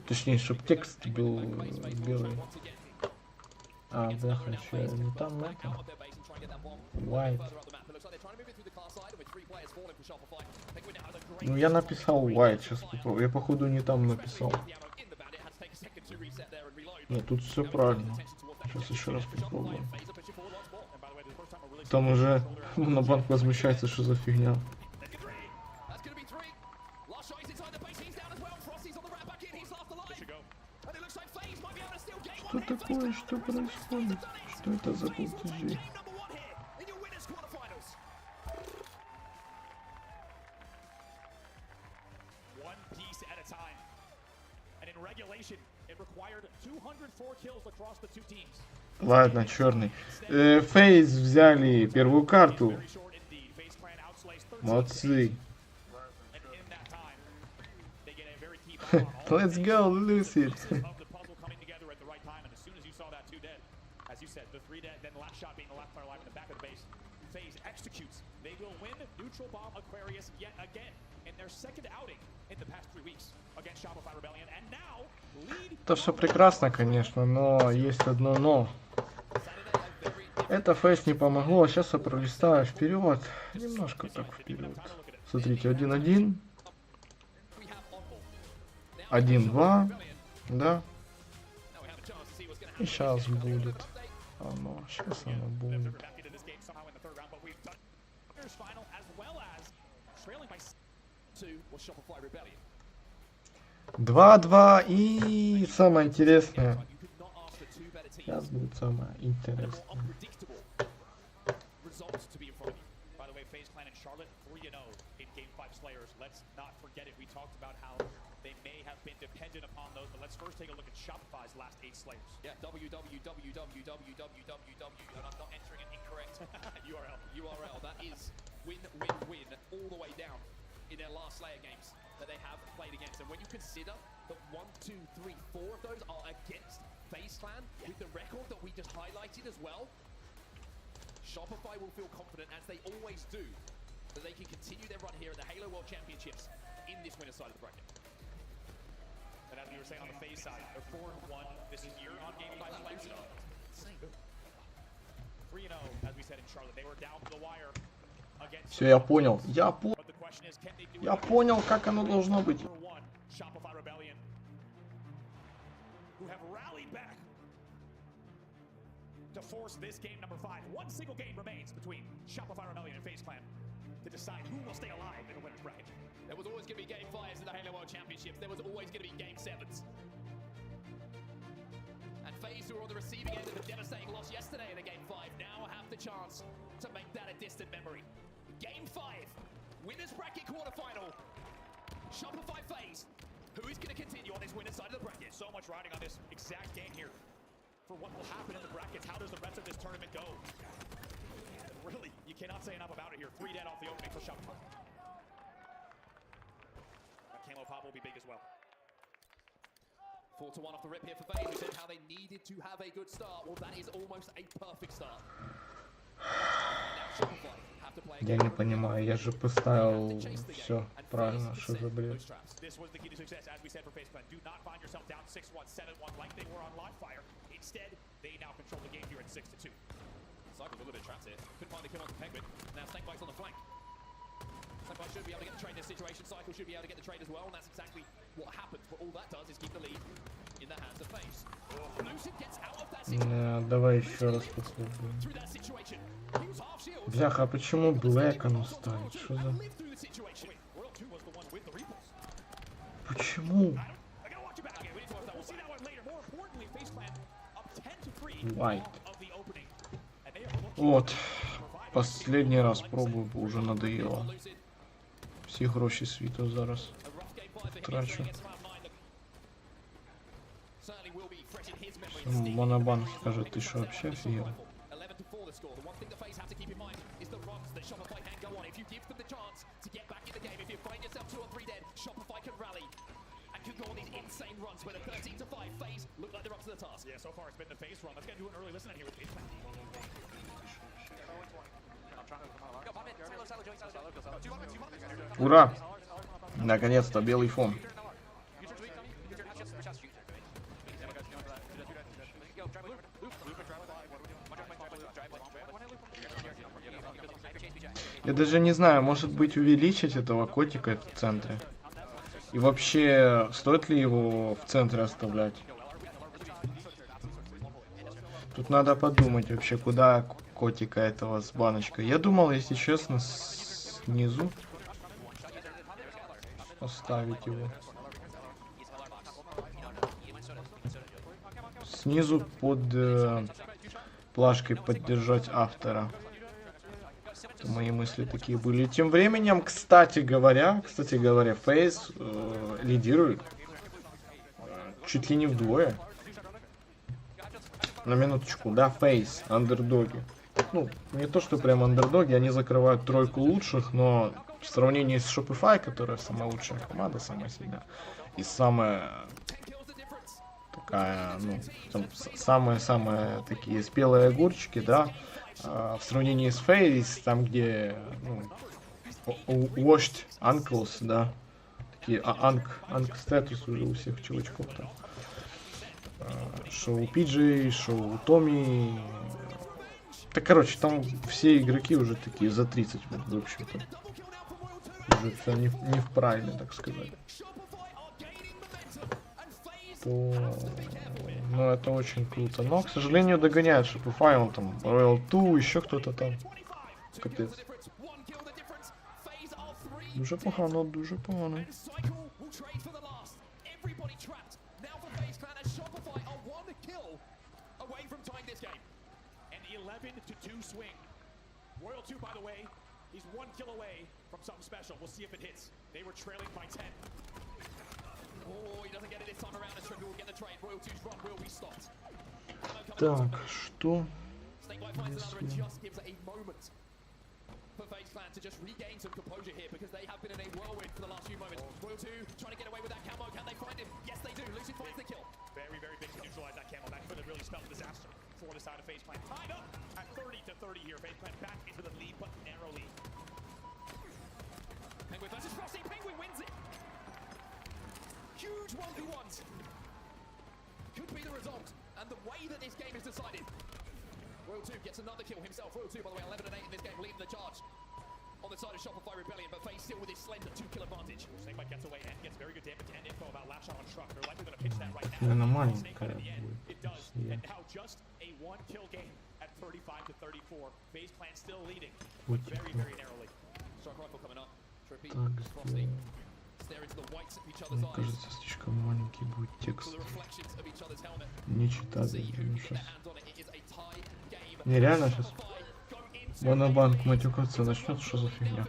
Точнее, чтобы текст был белый. А, да, хочу. Не там это. White. Ну, я написал white, сейчас попробую. Я, походу, не там написал. Нет, тут все правильно. Сейчас еще раз попробуем. Там уже на банк возмущается, что за фигня. Что такое? Что происходит? Что это за платежи? Ладно, черный. FaZe взяли первую карту. Молодцы. Let's go, Lucid. Это все прекрасно, конечно, но есть одно но. Это FaZe не помогло, сейчас я пролистаю вперед. Немножко так вперед. Смотрите, 1-1. 1-2. Да. И сейчас будет. Сейчас оно будет. 2-2 и самое интересное. Сейчас будет самое интересное. First, take a look at Shopify's last 8 Slayers. Yeah, www, and I'm not entering an incorrect URL. That is win all the way down in their last Slayer games that they have played against. And when you consider that 1, 2, 3, 4 of those are against FaZe Clan, with the record that we just highlighted as well, Shopify will feel confident, as they always do, that they can continue their run here at the Halo World Championships in this winner's side of the bracket. And as we were saying on the FaZe side, they're 4-1. This is year on game 5 Slayers. 3-0, as we said in Charlotte. They were down to the wire Все, я понял. Я понял, как оно должно быть. To force this game number 5. One single game remains between Shopify Rebellion and FaZe Clan to decide who will stay alive in the winner's bracket. There was always going to be game 5s in the Halo World Championships. There was always going to be game 7s. And FaZe, who were on the receiving end of a devastating loss yesterday in a game 5, now have the chance to make that a distant memory. Game 5, winners bracket quarterfinal. Shopify FaZe. Who is going to continue on this winner's side of the bracket? So much riding on this exact game here. For what will happen in the brackets, how does the rest of this tournament go? Really, you cannot say enough about it here. 3 dead off the opening for Shopify. Camo pop will be big as well. 4-1 off the rip here for FaZe, who said how they needed to have a good start. Well, that is almost a perfect start. Now Shopify have to play Я не понимаю, я же поставил все правильно, что за бред. This was the key to success, as we said, for FaZe Clan. Do not find yourself down 6-1, 7-1 like they were on live fire. Instead, they now control the game here at 6-2. Cycle's a little bit trapped here. Couldn't find the kill on the Penguin. Now Snakebite's on the flank. Snakebite should be able to get the trade in this situation. Cycle should be able to get the trade as well, and that's exactly what happens. But all that does is keep the lead in the hands of FaZe. Lucid gets out of that situation. Давай еще раз попробуем. Through that situation. He was half shield. Бляха, а почему Блэк оно ставит? Что за... Почему? White. Вот. Последний раз пробую, уже надоело. Всі гроші світу зараз трачу. Монобан скажет, ты что, вообще офигел? Yeah, so far it's been the FaZe run. Let's get into an early listen in here with FaZe Clan. Ура! Наконец-то белый фон. Я даже не знаю, может быть, увеличить этого котика в центре. И вообще, стоит ли его в центре оставлять? Тут надо подумать вообще, куда котика этого с баночкой. Я думал, если честно, снизу поставить его. Снизу под плашкой поддержать автора. Это мои мысли такие были. Тем временем, кстати говоря, FaZe лидирует чуть ли не вдвое. На минуточку, да, FaZe, андердоги. Ну, не то, что прям андердоги, они закрывают тройку лучших, но в сравнении с Shopify, которая самая лучшая команда, самая сильная, и самая такая, ну, самые-самые такие спелые огурчики, да, в сравнении с FaZe, там, где, ну, washed ankles, да, такие анк-статус уже у всех чувачков там. Шоу Пиджей, шоу Томми. Да, короче, там все игроки уже такие за 30, в общем-то. Уже все не в прайме, так сказать. То... Ну, это очень круто. Но, к сожалению, догоняет Shopify, он там Royal 2, еще кто-то там. Капец. Дуже погано, дуже погано. Swing. Royal 2, by the way, he's 1 kill away from something special. We'll see if it hits. They were trailing by 10. Oh, he doesn't get it this time around. The Triple will get the trade. Royal 2's run will be stopped. Так, что? Snakebite finds another and just gives it a moment for FaZe Clan to just regain some composure here because they have been in a whirlwind for the last few moments. Royal 2 trying to get away with that camo. Can they find him? Yes, they do. Lucid finds the kill. Very, very big to neutralize that camo. That could have really spelled disaster for the side of FaZe Clan. Tied up at 30-30 here. FaZe Clan back into the lead, but narrowly. Penguin versus Frosty. Penguin wins it. Huge 1v1s. Could be the result. And the way that this game is decided. Royal 2 gets another kill himself. Royal 2, by the way, 11-8 in this game, leading the charge. on the side of Shopify Rebellion, but FaZe still with his slender 2-kill advantage. Snakebite gets away and gets very good damage and info about last shot on truck. They're likely going to pitch that right now. Она маленькая Snakebite in the end, будет. it does. And now just a 1-kill game at 35-34. FaZe Clan still leading, but very, very narrowly. Strike rifle coming up. Trippy, Так, Frosty. Stare into the whites of each other's мне eyes. кажется, слишком маленький будет To текст. the reflections of each other's helmet. Не читать. See who can get Сейчас. their hands on it. It is a tie game. Нереально сейчас. Shopify go into Монобанк матюкаться начнет, что за фигня?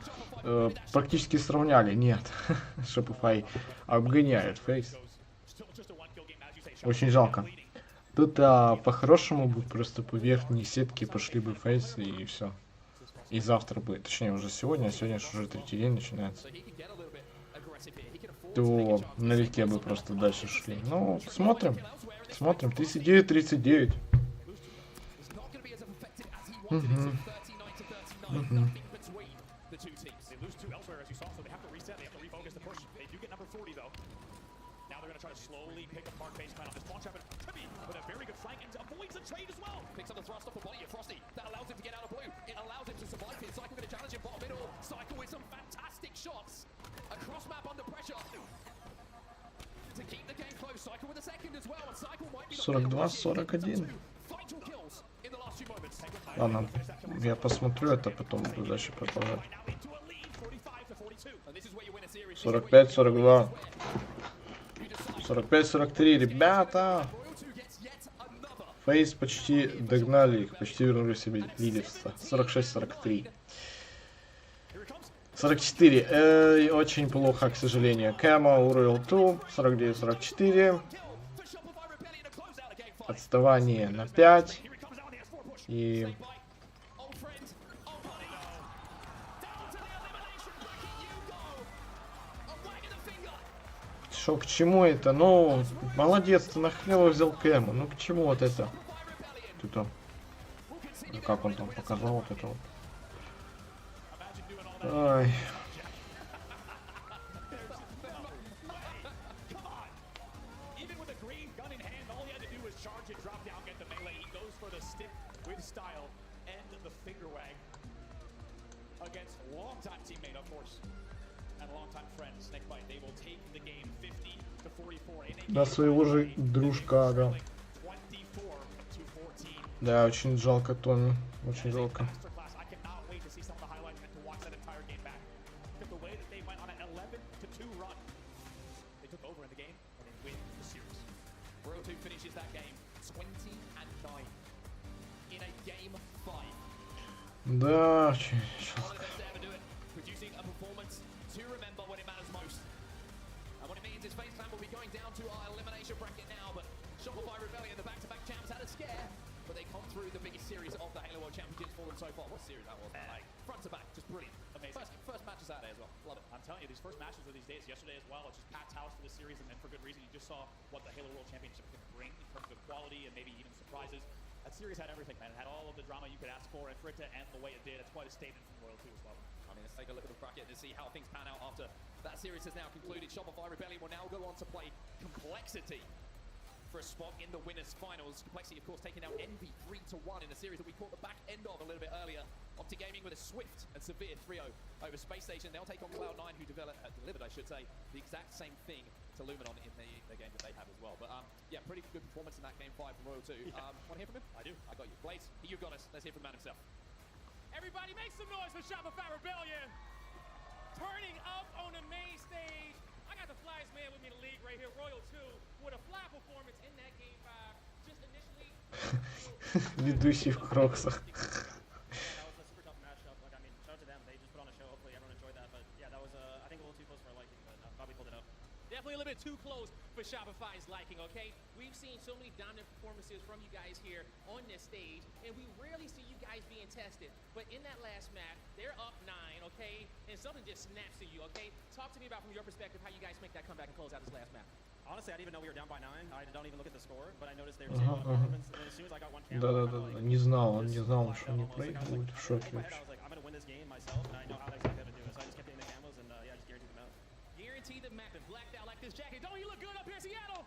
Практически сравняли, нет. Shopify обгоняет FaZe. Очень жалко. Тут по-хорошему бы просто по верхней сетке пошли бы FaZe и все. И завтра бы, точнее уже сегодня, а сегодня уже третий день начинается. То налегке бы просто дальше шли. Ну, смотрим. Смотрим. 39-39. They lose two elsewhere, as you saw, so they have to reset. They have to refocus the push. They do get number 40, though. Now they're going to try to slowly pick apart FaZe Clan on this spawn trap. And Trippy with a very good flank and avoids the trade as well. Picks up the thrust off the body of Frosty. That allows him to get out of blue. It allows him to survive here. Cycle going to challenge him bottom middle. Cycle with some fantastic shots. Across map under pressure. To keep the game close. Cycle with a second as well. And Cycle might be 42-41. vital kills in the last few moments. Ладно, я посмотрю это, потом буду дальше продолжать. And this is where you win a series. 45-42. 45-43, ребята! FaZe почти догнали их, почти вернули себе лидерство. 46-43. 44. Очень плохо, к сожалению. Кэма, Урел 2. 49-44. Отставание на 5. И... Шо, к чему это? Ну, молодец, ты нахлево взял Кэма. Ну, к чему вот это? Тут, как он там показал вот это вот. Ай. Against longtime teammate, of course, and longtime friend Snakebite, they will take the game 50-44 in a Да, своего же дружка, да. 24-14. Да, очень жалко Томми. Очень жалко. I cannot wait to see some of the highlights and to watch that entire game back. Because the way that they went on an 11-2 run, they took over in the game and they win the series. Royal 2 finishes that game 20-9 in a game 5. Да, очень жалко. Producing a performance to remember when it matters most. And what it means is FaZe Clan will be going down to our elimination bracket now, but Shopify Rebellion, the back-to-back champs, had a scare, but they come through the biggest series of the Halo World Championships for them so far. What series that was, man? Like, front to back, just brilliant. Amazing. First matches out there as well. Love it. I'm telling you, these first matches of these days, yesterday as well, it's just packed house for the series, and then for good reason. You just saw what the Halo World Championship can bring in terms of quality and maybe even surprises. That series had everything, man. It had all of the drama you could ask for, and for it to end the way it did, it's quite a statement from Royal 2 as well. I mean, let's take a look at the bracket to see how things pan out after that series has now concluded. Shopify Rebellion will now go on to play Complexity for a spot in the winners' finals. Complexity, of course, taking out Envy 3-1 in a series that we caught the back end of a little bit earlier. Opti Gaming with a swift and severe 3-0 over Space Station. They'll take on Cloud9, who delivered, I should say, the exact same thing to Luminon in the game that they have as well. But yeah, pretty good performance in that game 5 from Royal 2. Want to hear from him? I do. I got you. Blaze, you've got us. Let's hear from the man himself. Everybody make some noise for Shopify Rebellion. Turning up on the main stage. I got the flyest man with me in the league right here, Royal 2, with a fly performance in that game 5. Just initially. Ведущий в кроксах. That was a super tough matchup. Like, I mean, shout out to them. They just put on a show. Hopefully everyone enjoyed that. But yeah, that was, I think, a little too close for our liking, but probably pulled it up. Definitely a little bit too close for Shopify's liking, okay? We've seen so many dominant performances from you guys here on this stage, and we rarely see you guys being tested. But in that last match, they're up 9, okay? And something just snaps to you, okay? Talk to me about, from your perspective, how you guys make that comeback and close out this last match. Honestly, I didn't even know we were down by 9. I don't even look at the score, but I noticed they were taking one performance, and as soon as I got one camera, Да-да-да, не знал, он не знал, что они проигрывают, в шоке I вообще. was like, I'm gonna win this game myself, and I know how exactly how to do it. So I just kept hitting the cameras, and yeah, just guaranteed the map. Guarantee the map and blacked out like this jacket. Don't you look good up here, Seattle?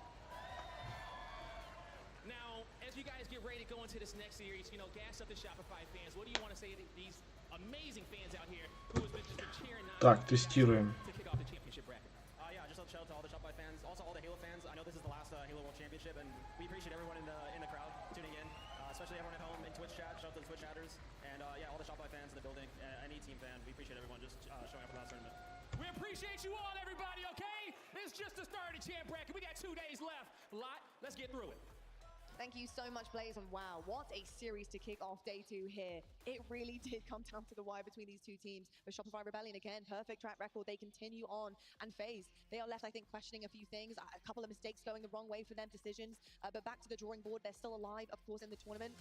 Now, as you guys get ready to go into this next series, you know, gas up the Shopify fans. What do you want to say to these amazing fans out here who has been just been cheering Так, тестируем. to kick off the championship bracket. Yeah, just a shout out to all the Shopify fans, also all the Halo fans. I know this is the last Halo World Championship, and we appreciate everyone in the crowd tuning in, especially everyone at home in Twitch chat. Shout out to the Twitch chatters, and yeah, all the Shopify fans in the building, any team fan. We appreciate everyone just showing up for the last tournament. We appreciate you all, everybody, okay? It's just the start of the champ bracket. We got 2 days left. Let's get through it. Thank you so much, Blaze, and wow, what a series to kick off day 2 here. It really did come down to the wire between these two teams. But Shopify Rebellion, again, perfect track record. They continue on, and FaZe, they are left, I think, questioning a few things. A couple of mistakes going the wrong way for them, decisions. But back to the drawing board, they're still alive, of course, in the tournament.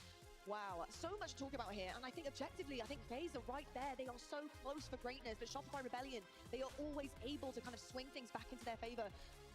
Wow, so much to talk about here. And I think objectively, I think FaZe are right there. They are so close for greatness. But Shopify Rebellion, they are always able to kind of swing things back into their favor.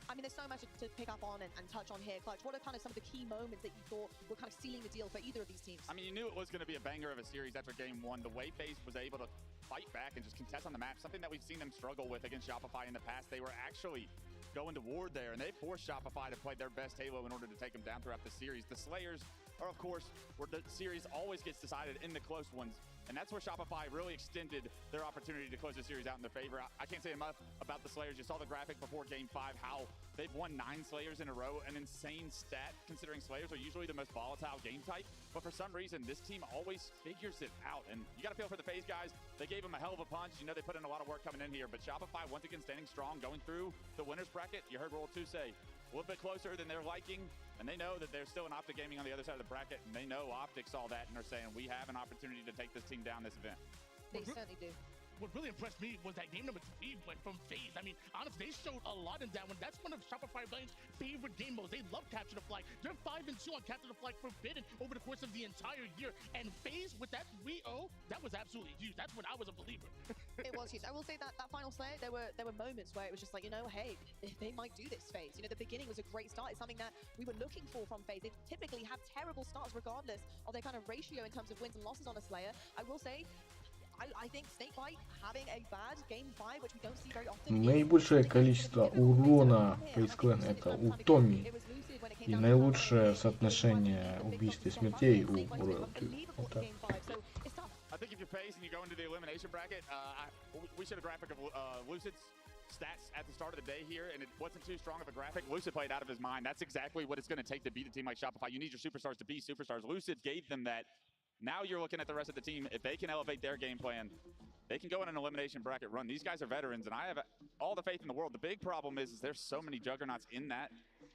I mean, there's so much to pick up on and touch on here. Clutch, what are kind of some of the key moments that you thought were kind of sealing the deal for either of these teams? I mean, you knew it was going to be a banger of a series after game 1. The way FaZe was able to fight back and just contest on the map, something that we've seen them struggle with against Shopify in the past. They were actually going to ward there, and they forced Shopify to play their best Halo in order to take them down throughout the series. The Slayers are, of course, where the series always gets decided in the close ones. And that's where Shopify really extended their opportunity to close the series out in their favor. I can't say enough about the Slayers. You saw the graphic before Game 5, how they've won 9 Slayers in a row. An insane stat, considering Slayers are usually the most volatile game type. But for some reason, this team always figures it out. And you got to feel for the FaZe guys. They gave them a hell of a punch. You know they put in a lot of work coming in here. But Shopify, once again, standing strong, going through the winner's bracket. You heard World 2 say, a little bit closer than they're liking, and they know that there's still an Optic Gaming on the other side of the bracket, and they know Optic saw that and are saying we have an opportunity to take this team down this event. They certainly do. What really impressed me was that game number 3 went from FaZe. I mean, honestly, they showed a lot in that one. That's one of Shopify Rebellion's favorite game modes. They love Capture the Flag. They're 5-2 on Capture the Flag Forbidden over the course of the entire year. And FaZe with that 3-0, that was absolutely huge. That's when I was a believer. It was huge. I will say that final Slayer, there were moments where it was just like, you know, hey, they might do this, FaZe. You know, the beginning was a great start. It's something that we were looking for from FaZe. They typically have terrible starts regardless of their kind of ratio in terms of wins and losses on a Slayer. I will say, I think Snakebite having a bad game 5, which we don't see very often. Наибольшее количество урона FaZe Clan это у Томми. И наилучшее соотношение убийств и смертей у Royal 2. Вот так. I think if you're FaZe and you go into the elimination bracket, we showed a graphic of Lucid's stats at the start of the day here, and it wasn't too strong of a graphic. Lucid played out of his mind. That's exactly what it's going to take to beat a team like Shopify. You need your superstars to be superstars. Lucid gave them that. Now you're looking at the rest of the team. If they can elevate their game plan, they can go in an elimination bracket run. These guys are veterans, and I have all the faith in the world. The big problem is there's so many juggernauts in that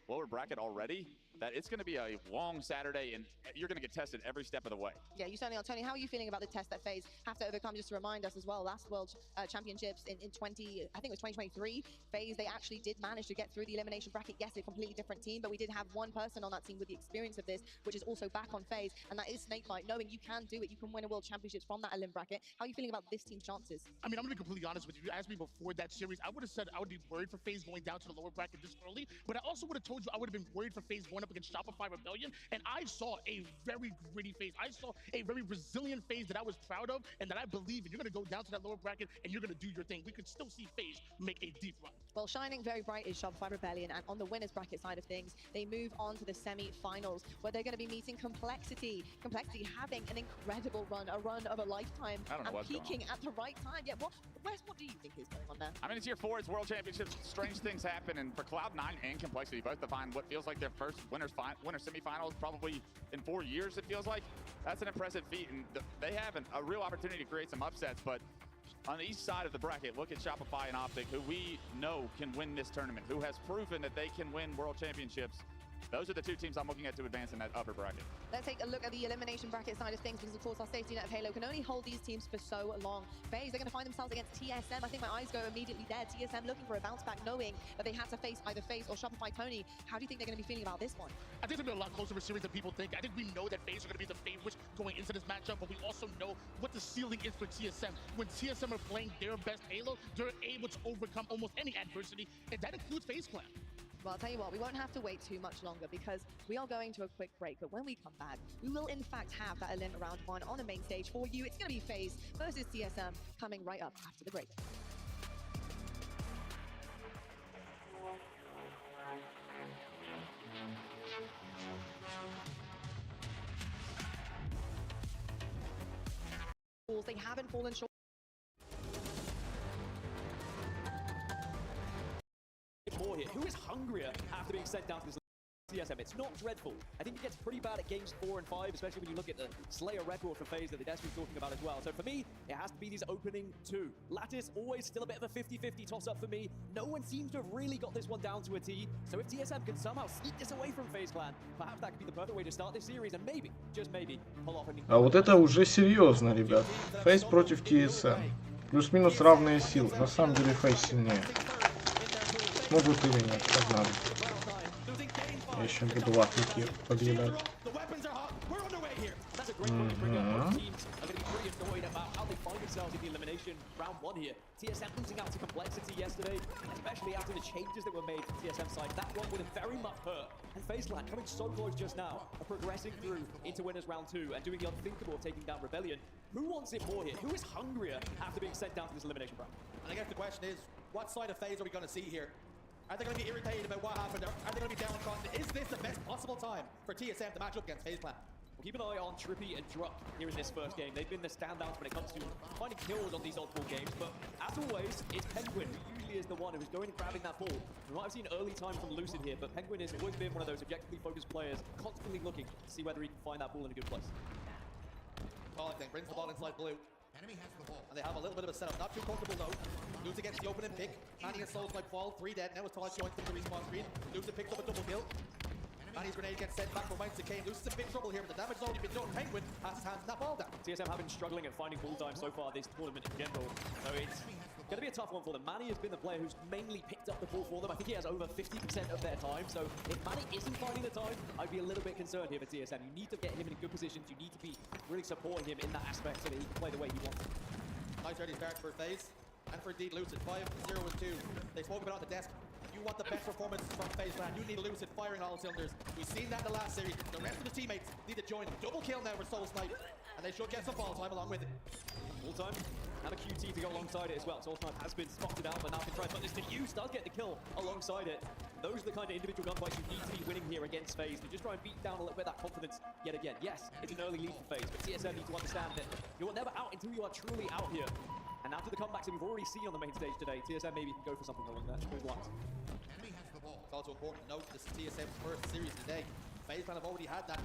lower bracket already that it's going to be a long Saturday, and you're going to get tested every step of the way. Yeah, you certainly are. Tony, how are you feeling about the test that FaZe have to overcome? Just to remind us as well, last World Championships in 20, I think it was 2023, FaZe, they actually did manage to get through the elimination bracket. Yes, a completely different team, but we did have one person on that team with the experience of this, which is also back on FaZe, and that is Snakebite. Knowing you can do it, you can win a World Championships from that elim bracket. How are you feeling about this team's chances? I mean, I'm going to be completely honest with you. You asked me before that series, I would have said I would be worried for FaZe going down to the lower bracket this early, but I also would have told you I would have been worried for FaZe going up against Shopify Rebellion, and I saw a very gritty FaZe. I saw a very resilient FaZe that I was proud of and that I believe in. You're going to go down to that lower bracket and you're going to do your thing. We could still see FaZe make a deep run. Well, shining very bright is Shopify Rebellion, and on the winners bracket side of things, they move on to the semi-finals, where they're going to be meeting Complexity. Complexity having an incredible run, a run of a lifetime, and peaking at the right time. Yeah, what do you think is going on there? I mean, it's year 4, it's World Championships. Strange things happen, and for Cloud9 and Complexity both define what feels like their first winner semifinals probably in 4 years, it feels like. That's an impressive feat, and they have a real opportunity to create some upsets, but on the east side of the bracket, look at Shopify and Optic, who we know can win this tournament, who has proven that they can win World Championships. Those are the two teams I'm looking at to advance in that upper bracket. Let's take a look at the elimination bracket side of things, because of course our safety net of Halo can only hold these teams for so long. FaZe, they're going to find themselves against TSM. I think my eyes go immediately there. TSM looking for a bounce back, knowing that they had to face either FaZe or Shopify Tony. How do you think they're going to be feeling about this one? I think it's going to be a lot closer of a series than people think. I think we know that FaZe are going to be the favorites going into this matchup, but we also know what the ceiling is for TSM. When TSM are playing their best Halo, they're able to overcome almost any adversity, and that includes FaZe Clan. Well, I'll tell you what, we won't have to wait too much longer, because we are going to a quick break. But when we come back, we will in fact have that elim round 1 on the main stage for you. It's going to be FaZe versus TSM coming right up after the break. pools. They haven't fallen short. More here. Who is hungrier after being sent down to this TSM? It's not dreadful. I think it gets pretty bad at games 4 and 5, especially when you look at the Slayer record for FaZe that the Desk was talking about as well. So for me, it has to be these opening 2. Lattice, always still a bit of a 50-50 toss-up for me. No one seems to have really got this one down to a T. So if TSM can somehow sneak this away from FaZe Clan, perhaps that could be the perfect way to start this series and maybe, just maybe, pull off. А вот это уже серьезно, ребят. FaZe против TSM. Плюс-минус равные силы. На самом деле FaZe сильнее. Смогут или нет, как Я еще буду лапники подъедать. TSM losing out to complexity yesterday, especially after the changes that were made from TSM side. That one would have very much hurt. And FaZe Clan coming so close just now, progressing through into winners round 2 and doing the unthinkable of taking down Rebellion. Who wants it more here? Who is hungrier after being sent down to this elimination round? And I guess the question is, what side of FaZe are we going to see here? Are they going to be irritated about what happened? Are they going to be downtrodden? Is this the best possible time for TSM to match up against FaZe Clan? We'll keep an eye on Trippy and Druck here in this first game. They've been the standouts when it comes to finding kills on these oddball games, but as always, it's Penguin who usually is the one who's going and grabbing that ball. We might have seen early time from Lucid here, but Penguin has always been one of those objectively focused players, constantly looking to see whether he can find that ball in a good place. Then brings the ball inside blue. Enemy has the ball. And they have a little bit of a setup. Not too comfortable though. Lucid gets the opening pick. Manny and Soul Snipe fall. 3 dead. Now it's Todd joins from the respawn screen. Lucid picks up a double kill. Manny's grenade gets sent back for Minds to Kane. Lucid's in big trouble here, but the damage has already been done. Penguin has his hands in that ball down. TSM have been struggling at finding ball time so far this tournament in general. So it's going to be a tough one for them. Manny has been the player who's mainly picked up the ball for them. I think he has over 50% of their time. So if Manny isn't finding the time, I'd be a little bit concerned here for TSM. You need to get him in good positions. You need to be really supporting him in that aspect so that he can play the way he wants. Nice early start for FaZe and for indeed Lucid. 5-0 and 2. They spoke about on the desk. You want the best performance from FaZe Clan. You need Lucid firing on all cylinders. We've seen that in the last series. The rest of the teammates need to join. Double kill now for Soul Snipe, and they should get some ball time along with it. Ball time and a QT to go alongside it as well. Soul Snipe has been spotted out, but now can try and put this to use. Does get the kill alongside it. Those are the kind of individual gunfights you need to be winning here against FaZe. To just try and beat down a little bit of that confidence yet again. Yes, it's an early lead for FaZe, but TSM need to understand that you're never out until you are truly out here. And after the comebacks that we've already seen on the main stage today, TSM maybe can go for something along that. Good luck. It's also important to note this is TSM's first series today. FaZe Clan have already had that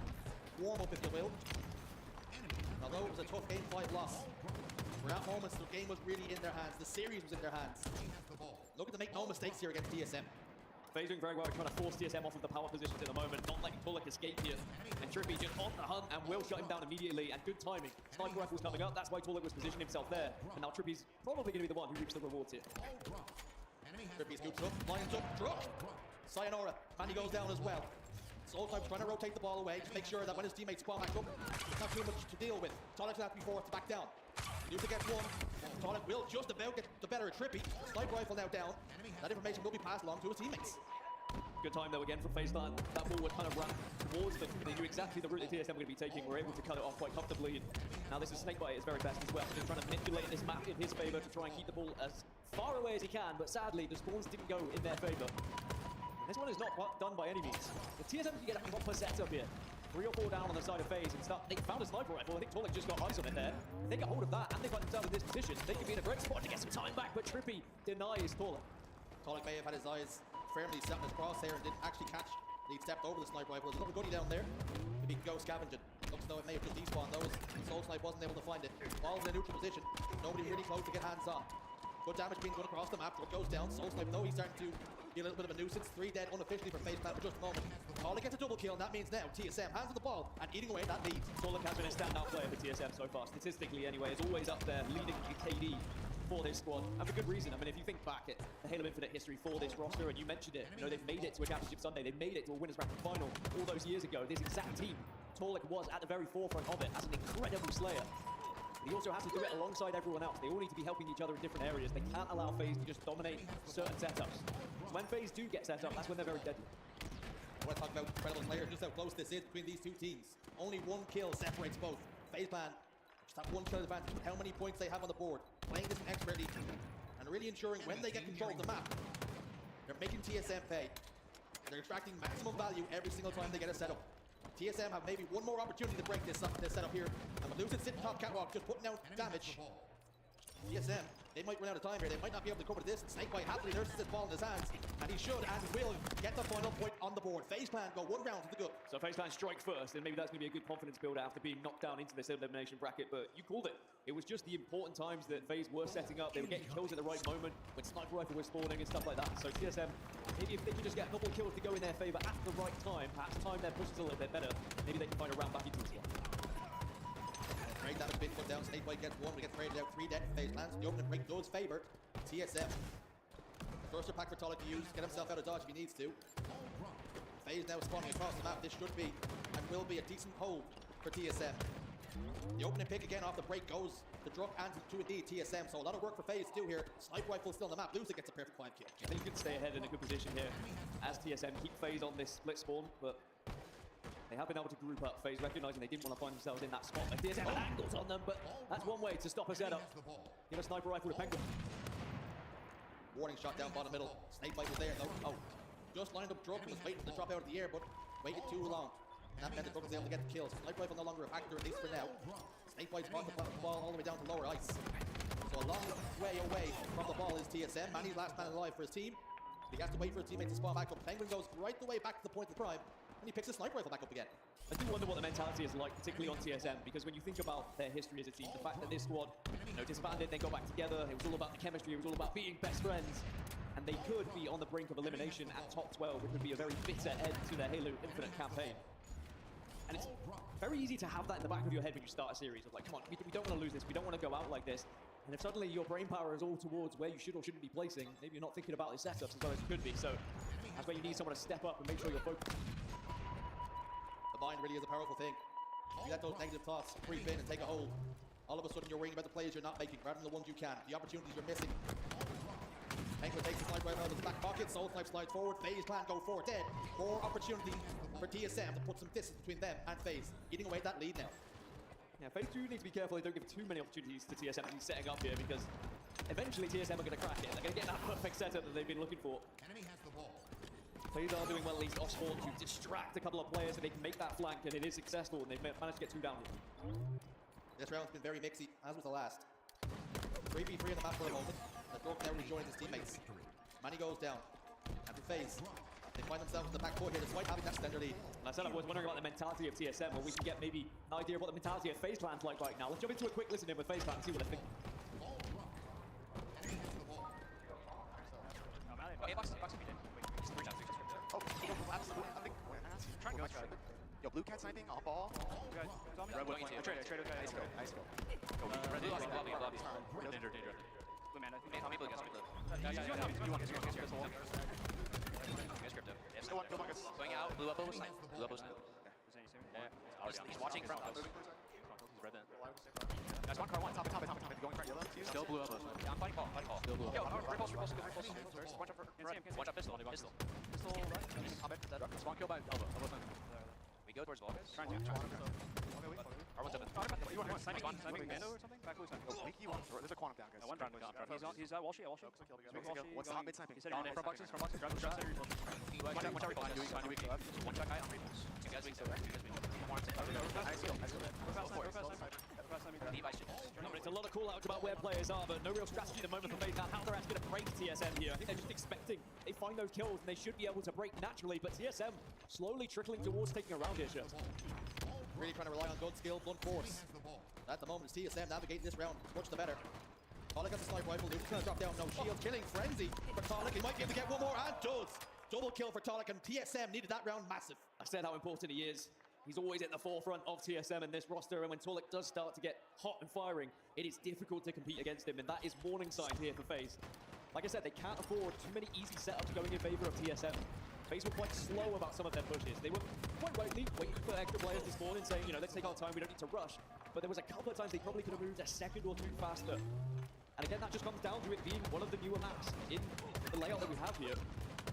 warm-up, if you will. Although it was a tough game 5 loss, for at moments the game was really in their hands. The series was in their hands. Looking to make no mistakes here against TSM. FaZe doing very well, trying to force TSM off of the power positions at the moment, not letting Bullock escape here. And Trippy just on the hunt and will shut him down immediately, and good timing. Sniper rifle's coming up, that's why Bullock was positioning himself there. And now Trippy's probably going to be the one who reaps the rewards here. Trippy scoops up, lines up, drop. Sayonara, Manny goes down as well. Soul Snipe's trying to rotate the ball away to make sure that when his teammates spawn back up, not too much to deal with. Tonic will have to be forced to back down. Lucid gets one. Tonic will just about get the better of Trippy. Sniper rifle now down. That information will be passed along to his teammates. Good time though again from FaZe Clan. That ball would kind of run towards them. They knew exactly the route that TSM were going to be taking. Were able to cut it off quite comfortably. Now this is Snakebite at his very best as well. Just trying to manipulate this map in his favor to try and keep the ball as far away as he can. But sadly, the spawns didn't go in their favor. This one is not done by any means. The TSM can get a proper setup here. 3 or 4 down on the side of FaZe and start. They found a sniper rifle. I think Bullock just got eyes on it there. If they get hold of that and they find themselves in this position, they could be in a great spot to get some time back. But Trippy denies Bullock. Tonic may have had his eyes firmly set on his crosshair and didn't actually catch. He stepped over the sniper rifle. There's another goodie down there. Maybe he can go scavenging. Looks though it may have just despawned those. Soul Snipe wasn't able to find it. Ball's in a neutral position. Nobody really close to get hands on. Good damage being done across the map. So it goes down. Soul Snipe though he's starting to be a little bit of a nuisance. 3 dead unofficially for FaZe Clan for just a moment. Tonic gets a double kill, and that means now TSM hands on the ball and eating away that lead. Bullock has been a standout player for TSM so far. Statistically anyway, is always up there leading the KD for this squad, and for good reason. I mean, if you think back at the Halo Infinite history for this roster, and you mentioned it, you know, they've made it to a Championship Sunday, they made it to a Winners Bracket final all those years ago. This exact team, Torlik was at the very forefront of it as an incredible slayer. But he also has to do it alongside everyone else. They all need to be helping each other in different areas. They can't allow FaZe to just dominate certain setups. When FaZe do get set up, that's when they're very deadly. I want to talk about incredible players, just how close this is between these two teams. Only 1 kill separates both. FaZe Clan just have 1 kill advantage with how many points they have on the board. Playing this expertly and really ensuring when they get control of the map, they're making TSM pay. They're extracting maximum value every single time they get a setup. TSM have maybe one more opportunity to break this setup here. And with Lucid sitting top catwalk, just putting out damage. TSM, they might run out of time here. They might not be able to cover the distance. Snakebite happily nurses this ball in his hands, and he should and will get the final point on the board. FaZe Clan go 1 round to the good. So FaZe Clan strike first, and maybe that's going to be a good confidence builder after being knocked down into this elimination bracket, but you called it. It was just the important times that FaZe were setting up. They were getting kills at the right moment, when sniper rifle was spawning and stuff like that. So TSM, maybe if they can just get a couple of kills to go in their favor at the right time, perhaps time their pushes a little bit better, maybe they can find a round back into this one. Trade that has been put down. Snakebite gets 1, but gets traded out 3 dead. FaZe lands. The opening break does favor TSM. First pack for Tolic to use, get himself out of dodge if he needs to. FaZe now spawning across the map. This should be and will be a decent hold for TSM. The opening pick again off the break goes to Druk and to indeed TSM. So a lot of work for FaZe to do here. Sniper rifle still on the map. Lucid gets a perfect 5 kill. I think you can stay ahead in a good position here as TSM keep FaZe on this split spawn, but they have been able to group up. FaZe recognizing they didn't want to find themselves in that spot. Like TSM had angles on them, but that's one way to stop a setup. Give a sniper rifle to Penguin. Warning shot down bottom middle. Snakebite was there though. Oh, just lined up Druk and was waiting to drop out of the air, but waited too long. That meant that Druk was able to get the kills. Sniper rifle no longer a factor, at least for now. Snakebite's brought the ball all the way down to lower ice. So a long way away from the ball is TSM. Manny's last man alive for his team. He has to wait for his teammates to spawn back up. Penguin goes right the way back to the point of prime, and he picks his sniper rifle back up again. I do wonder what the mentality is like, particularly on TSM, because when you think about their history as a team, the fact that this squad, disbanded, they got back together, it was all about the chemistry, it was all about being best friends, and they could be on the brink of elimination at top 12, which would be a very bitter end to their Halo Infinite campaign. And it's very easy to have that in the back of your head when you start a series of like, come on, we don't want to lose this, we don't want to go out like this. And if suddenly your brain power is all towards where you should or shouldn't be placing, maybe you're not thinking about the setups as well as you could be. So that's where you need someone to step up and make sure you're focused. The mind really is a powerful thing. You let those negative thoughts creep in and take a hold. All of a sudden you're worrying about the plays you're not making rather than the ones you can, the opportunities you're missing. Penguin takes the snipe right out of his back pocket. Soul Snipe slides forward. FaZe Clan go forward. Dead. More opportunity for TSM to put some distance between them and FaZe. Eating away that lead now. Yeah, FaZe do need to be careful they don't give too many opportunities to TSM to be setting up here, because eventually TSM are going to crack it. They're going to get that perfect setup that they've been looking for. Enemy has the ball. FaZe are doing well, at least off spawn, to distract a couple of players so they can make that flank, and it is successful, and they've managed to get 2 down here. This round's been very mixy, as was the last. 3v3 on the map for a moment. Druk now rejoins his teammates. Manny goes down. After FaZe, they find themselves in the back court here despite having that slender lead. And I said I was wondering about the mentality of TSM, where we can get maybe an idea of what the mentality of FaZe Clan's like right now. Let's jump into a quick listen in with FaZe Clan and see what they think. Hey, box if you did. Wait, just 3 times. Oh, absolutely. I think. Try and go. Yo, Blue Cat sniping on ball. Red one, I traded. Nice go. Nice go. Red lobby. Danger. Blue man, I mean, blue, guys, blue. You want to script this whole? Guys, crypto. Going out, blue up, blue snipe. Blue up, snipe. He's watching front. He's red then. That's one car, one. Top it. Going front yellow. Still blue up. Yeah, I'm fighting ball. Still blue up. Yo, repulse. Watch out, pistol. Top it. Spawn kill by elbow. We go towards Volgas. Try. R1's up. You want sniping Mando or something? Back blue sniping. There's a quantum down, guys. He's at Walshy. What's top mid sniping? He's hitting front boxes. Grab the shot. Watch out, repulse. One shot guy on repulse. You guys It's a lot of call-outs about where players are, but no real strategy at the moment for FaZe Clan. How they're actually going to break TSM here. I think they're just expecting they find those kills and they should be able to break naturally, but TSM slowly trickling towards taking a round here, Shirt. Really trying to rely on gun skill, blunt force. At the moment, it's TSM navigating this round much the better. Tolic has a sniper rifle. Luke's going to drop down. No shield. Killing frenzy for Tolic. He might be able to get one more, and does. Double kill for Tolic, and TSM needed that round massive. I said how important he is. He's always at the forefront of TSM in this roster, and when Tolic does start to get hot and firing, it is difficult to compete against him, and that is warning signs here for FaZe. Like I said, they can't afford too many easy setups going in favor of TSM. FaZe were quite slow about some of their pushes. They were quite rightly waiting for extra players this morning, saying, let's take our time, we don't need to rush. But there was a couple of times they probably could have moved a second or 2 faster. And again, that just comes down to it being one of the newer maps in the layout that we have here.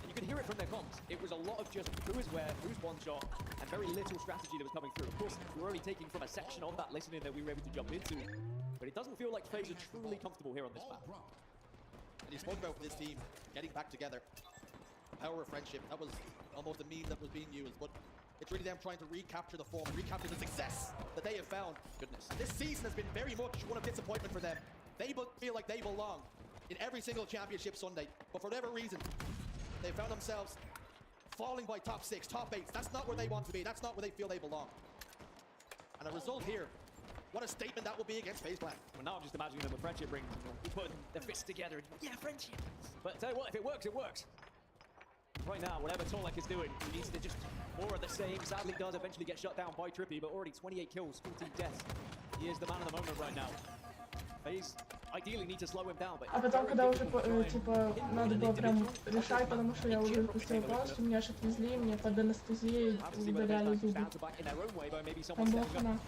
And you can hear it from their comms. It was a lot of just who is where, who's one shot, and very little strategy that was coming through. Of course, we're only taking from a section of that listening that we were able to jump into. But it doesn't feel like FaZe are truly comfortable here on this map. And he spoke about this team getting back together. The power of friendship. That was almost a meme that was being used. But It's really them trying to recapture the form, recapture the success that they have found. Goodness. And this season has been very much one of disappointment for them. They feel like they belong in every single championship Sunday, but for whatever reason, they found themselves falling by top 6, top 8. That's not where they want to be. That's not where they feel they belong. And a result here, what a statement that will be against FaZe Clan. Well, now I'm just imagining them with friendship rings, putting their fists together. Yeah, friendship. But I tell you what, if it works, it works. Right now, whatever Tolek is doing, he needs to just more of the same. Sadly, does eventually get shut down by Trippy, but already 28 kills, 14 deaths. He is the man of the moment right now. FaZe ideally need to slow him down, but... А потом, когда уже, типа, надо было прям решать, потому что я уже выпустила полностью, меня же отвезли, мне под анестезией удаляли зубы. Там была хана.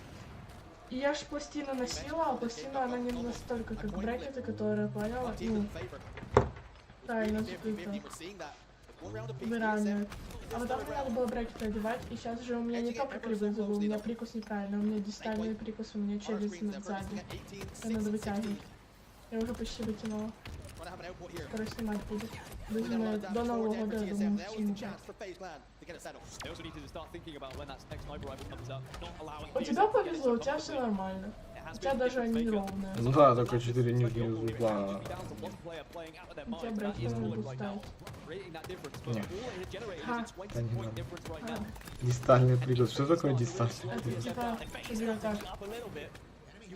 И я ж пластину носила, а пластина, она не настолько, как брекеты, которые, поняла, ну, правильно закрыта. Выравнивает. А потом мне надо было брекеты одевать, и сейчас же у меня не только кривые зубы, у меня прикус неправильный, у меня дистальный прикус, у меня челюсть сзади. Это надо вытягивать. Я уже почти вытянула. Скоро снимать будет. До Нового года, я думаю, сниму. У тебя повезло, у тебя все нормально. У тебя даже они ровные. Ну да, только 4 нижние зуба. У тебя брекеты надо будет ставить. Нет. Дистальный прикус. Что такое дистальный Это прикус? типа, вот так.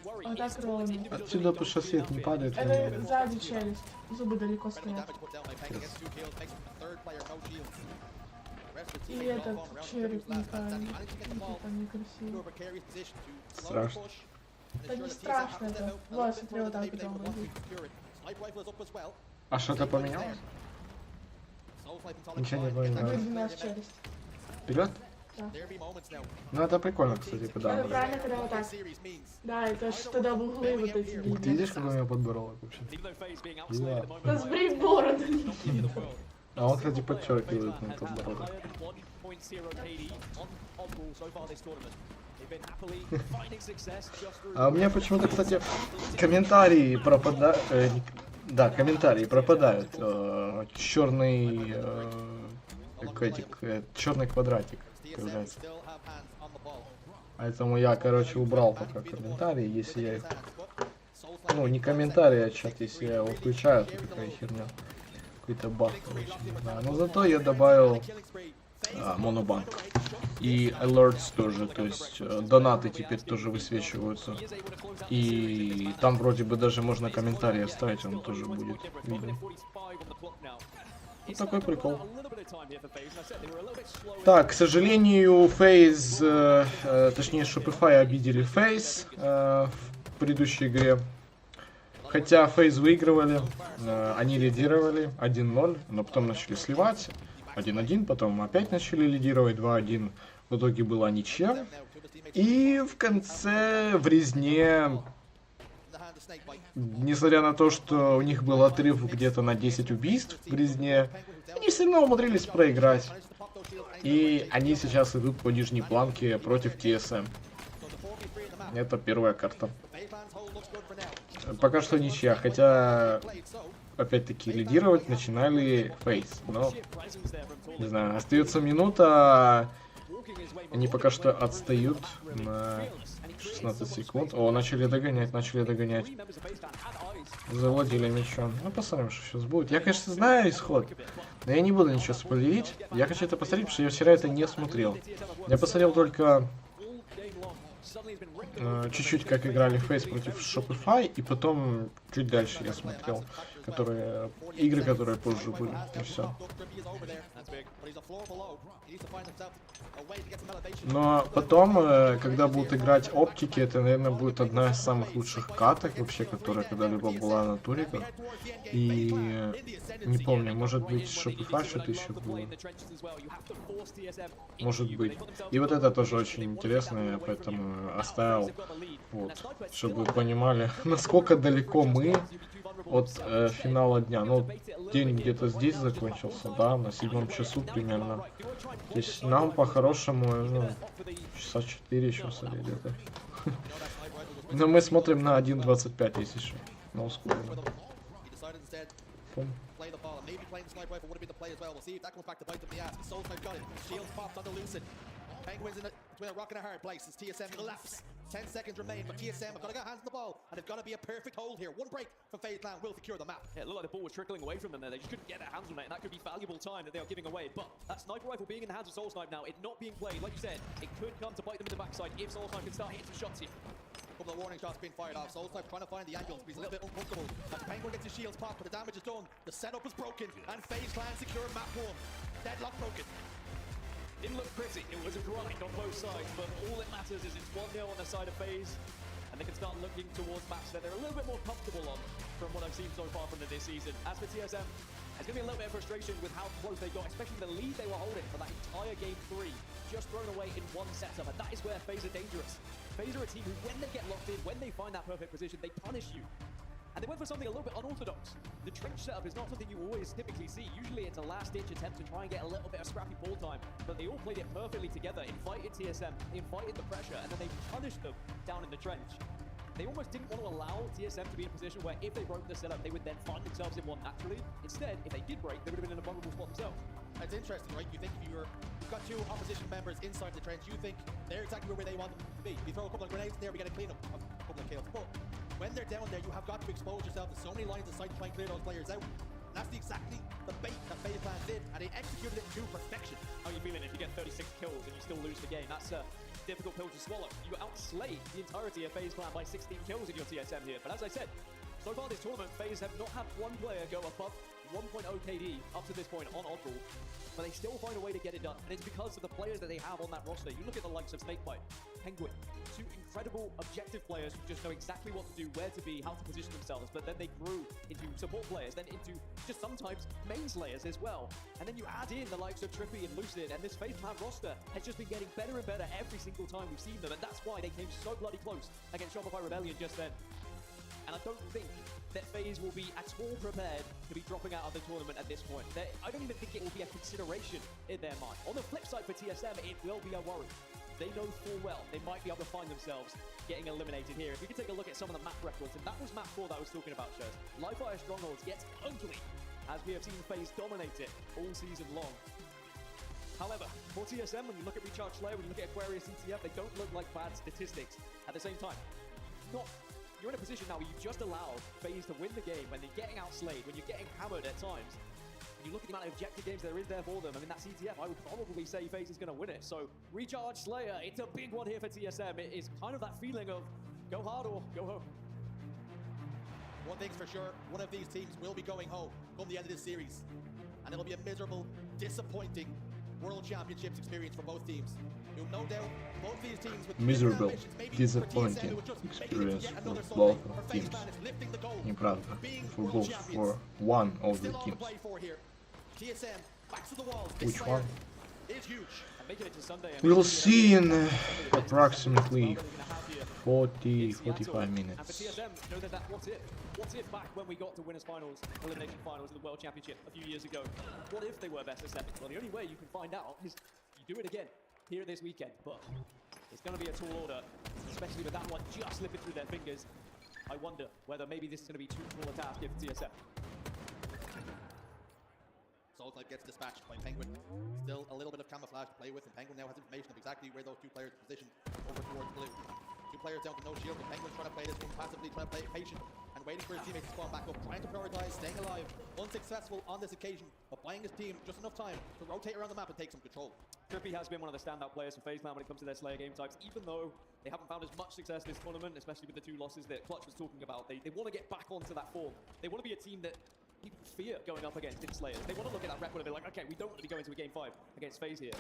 Вот так ровно. Отсюда по шоссе это не падает. Это сзади челюсть. Зубы далеко стоят. И этот череп неправильный. Это некрасиво. Страшно. Это не страшно, это. Вот, смотри, вот так потом будет. А что-то поменялось? Ничего не поменялось. Выдвинулась челюсть. Вперед? Да. Ну это прикольно, кстати, Это да. правильно, когда вот так. Да, это ж тогда в углы вот эти Ты видишь, какой у меня подбородок вообще? Да. Да сбрей бороду. А он, кстати, подчеркивает на подбородок. А у меня почему-то, кстати, комментарии пропадают. Да, комментарии пропадают. Черный черный квадратик появляется. Поэтому я, короче, убрал пока комментарии, если я их... Ну, не комментарии, а чат, если я его включаю, то такая херня. Какой-то баг, короче. Да. Но зато я добавил монобанк. И alerts тоже, то есть донаты теперь тоже высвечиваются. И там вроде бы даже можно комментарий оставить, он тоже будет виден. Вот такой прикол. Так, к сожалению, FaZe, точнее Shopify обидели FaZe в предыдущей игре. Хотя FaZe выигрывали, они лидировали 1-0, но потом начали сливать. 1-1, потом опять начали лидировать 2-1. В итоге была ничья. И в конце в резне, несмотря на то, что у них был отрыв где-то на 10 убийств в резне, они все равно умудрились проиграть. И они сейчас идут по нижней планке против TSM. Это первая карта. Пока что ничья, хотя опять-таки лидировать начинали FaZe. Но, не знаю, остается минута, они пока что отстают на 16 секунд. О, начали догонять. Завладели мячом. Ну, посмотрим, что сейчас будет. Я, конечно, знаю исход, но я не буду ничего спойлерить. Я хочу это посмотреть, потому что я вчера это не смотрел. Я посмотрел только чуть-чуть, как играли FaZe против Shopify, и потом чуть дальше я смотрел игры, которые позже были, и все. Но потом, когда будут играть оптики, это, наверное, будет одна из самых лучших каток вообще, которая когда-либо была на туриках. И не помню, может быть, Shopify что-то еще было. Может быть. И вот это тоже очень интересно, я поэтому оставил, вот, чтобы вы понимали, насколько далеко мы от финала дня. Ну, день где-то здесь закончился, да, на 7 часу примерно. То есть нам по-хорошему, ну, часа 4 еще где-то. Но мы смотрим на 1.25, если что, на ускоренном. Penguins between a rock and a hard place as TSM collapse. 10 seconds remain, but TSM have got to get hands on the ball, and they've got to be a perfect hold here. One break from FaZe Clan will secure the map. Yeah, it looked like the ball was trickling away from them there. They just couldn't get their hands on it, and that could be valuable time that they are giving away. But that sniper rifle being in the hands of Soul Snipe now, it not being played, like you said, it could come to bite them in the backside if Soul Snipe can start hitting some shots here. A couple of warning shots being fired off. Soul Snipe trying to find the angles, but he's a little bit uncomfortable. As Penguin gets his shields popped, but the damage is done. The setup is broken, and FaZe Clan secure map 1. Deadlock broken. Didn't look pretty. It was a grind on both sides, but all that matters is it's 1-0 on the side of FaZe, and they can start looking towards maps that they're a little bit more comfortable on from what I've seen so far from them this season. As for TSM, there's going to be a little bit of frustration with how close they got, especially the lead they were holding for that entire game 3, just thrown away in one setup, and that is where FaZe are dangerous. FaZe are a team who, when they get locked in, when they find that perfect position, they punish you. And they went for something a little bit unorthodox. The trench setup is not something you always typically see. Usually it's a last-ditch attempt to try and get a little bit of scrappy ball time, but they all played it perfectly together, invited TSM, invited the pressure, and then they punished them down in the trench. They almost didn't want to allow TSM to be in a position where if they broke the setup, they would then find themselves in one naturally. Instead, if they did break, they would have been in a vulnerable spot themselves. It's interesting, right? You think if you've got 2 opposition members inside the trench, you think they're exactly where they want them to be. You throw a couple of grenades in there, we get a cleanup, a couple of kills. But when they're down there, you have got to expose yourself to so many lines of sight to try and clear those players out. And that's exactly the bait that FaZe Clan did, and they executed it to perfection. How are you feeling if you get 36 kills and you still lose the game? That's a difficult pill to swallow. You outslayed the entirety of FaZe Clan by 16 kills in your TSM here. But as I said, so far this tournament, FaZe have not had one player go above 1.0 KD up to this point on oddball, but they still find a way to get it done. And it's because of the players that they have on that roster. You look at the likes of Snakebite, Penguin, 2 incredible objective players who just know exactly what to do, where to be, how to position themselves, but then they grew into support players, then into just sometimes main slayers as well. And then you add in the likes of Trippy and Lucid, and this FaZe Clan roster has just been getting better and better every single time we've seen them, and that's why they came so bloody close against Shopify Rebellion just then. And I don't think that FaZe will be at all prepared to be dropping out of the tournament at this point. I don't even think it will be a consideration in their mind. On the flip side for TSM, it will be a worry. They know full well they might be able to find themselves getting eliminated here. If we could take a look at some of the map records, and that was map 4 that I was talking about, shows. Livefire Strongholds gets ugly, as we have seen FaZe dominate it all season long. However, for TSM, when you look at Recharge Slayer, when you look at Aquarius CTF, they don't look like bad statistics. At the same time, you're in a position now where you just allowed FaZe to win the game when they're getting outslayed, when you're getting hammered at times. And you look at the amount of objective games there is there for them. I mean, that CTF, I would probably say FaZe is going to win it. So, Recharge Slayer, it's a big one here for TSM. It is kind of that feeling of go hard or go home. One thing's for sure, one of these teams will be going home come the end of this series. And it'll be a miserable, disappointing World Championships experience for both teams. You'll no doubt both these teams with Miserable, disappointing experience for both of teams. Неправда. For one of the teams. Which one? We'll see in approximately 40-45 minutes. TSM know that what if back when we got to winners finals, elimination finals in the World Championship a few years ago, what if they were best of 7? Well, the only way you can find out is you do it again here this weekend, but it's going to be a tall order, especially with that one just slipping through their fingers. I wonder whether maybe this is going to be too tall a task for TSM. Soulsnipe gets dispatched by Penguin. Still a little bit of camouflage to play with, and Penguin now has information of exactly where those 2 players are positioned over towards blue. 2 players down to no shield, but Penguin's trying to play this one passively, trying to play it patient, and waiting for his teammates to spawn back up, trying to prioritize staying alive. Unsuccessful on this occasion, but buying his team just enough time to rotate around the map and take some control. Trippy has been one of the standout players for FaZe Clan when it comes to their Slayer game types, even though they haven't found as much success this tournament, especially with the 2 losses that Clutch was talking about. They want to get back onto that form. They want to be a team that people fear going up against in Slayers. They want to look at that record and be like, okay, we don't want to be going to a game 5 against FaZe here.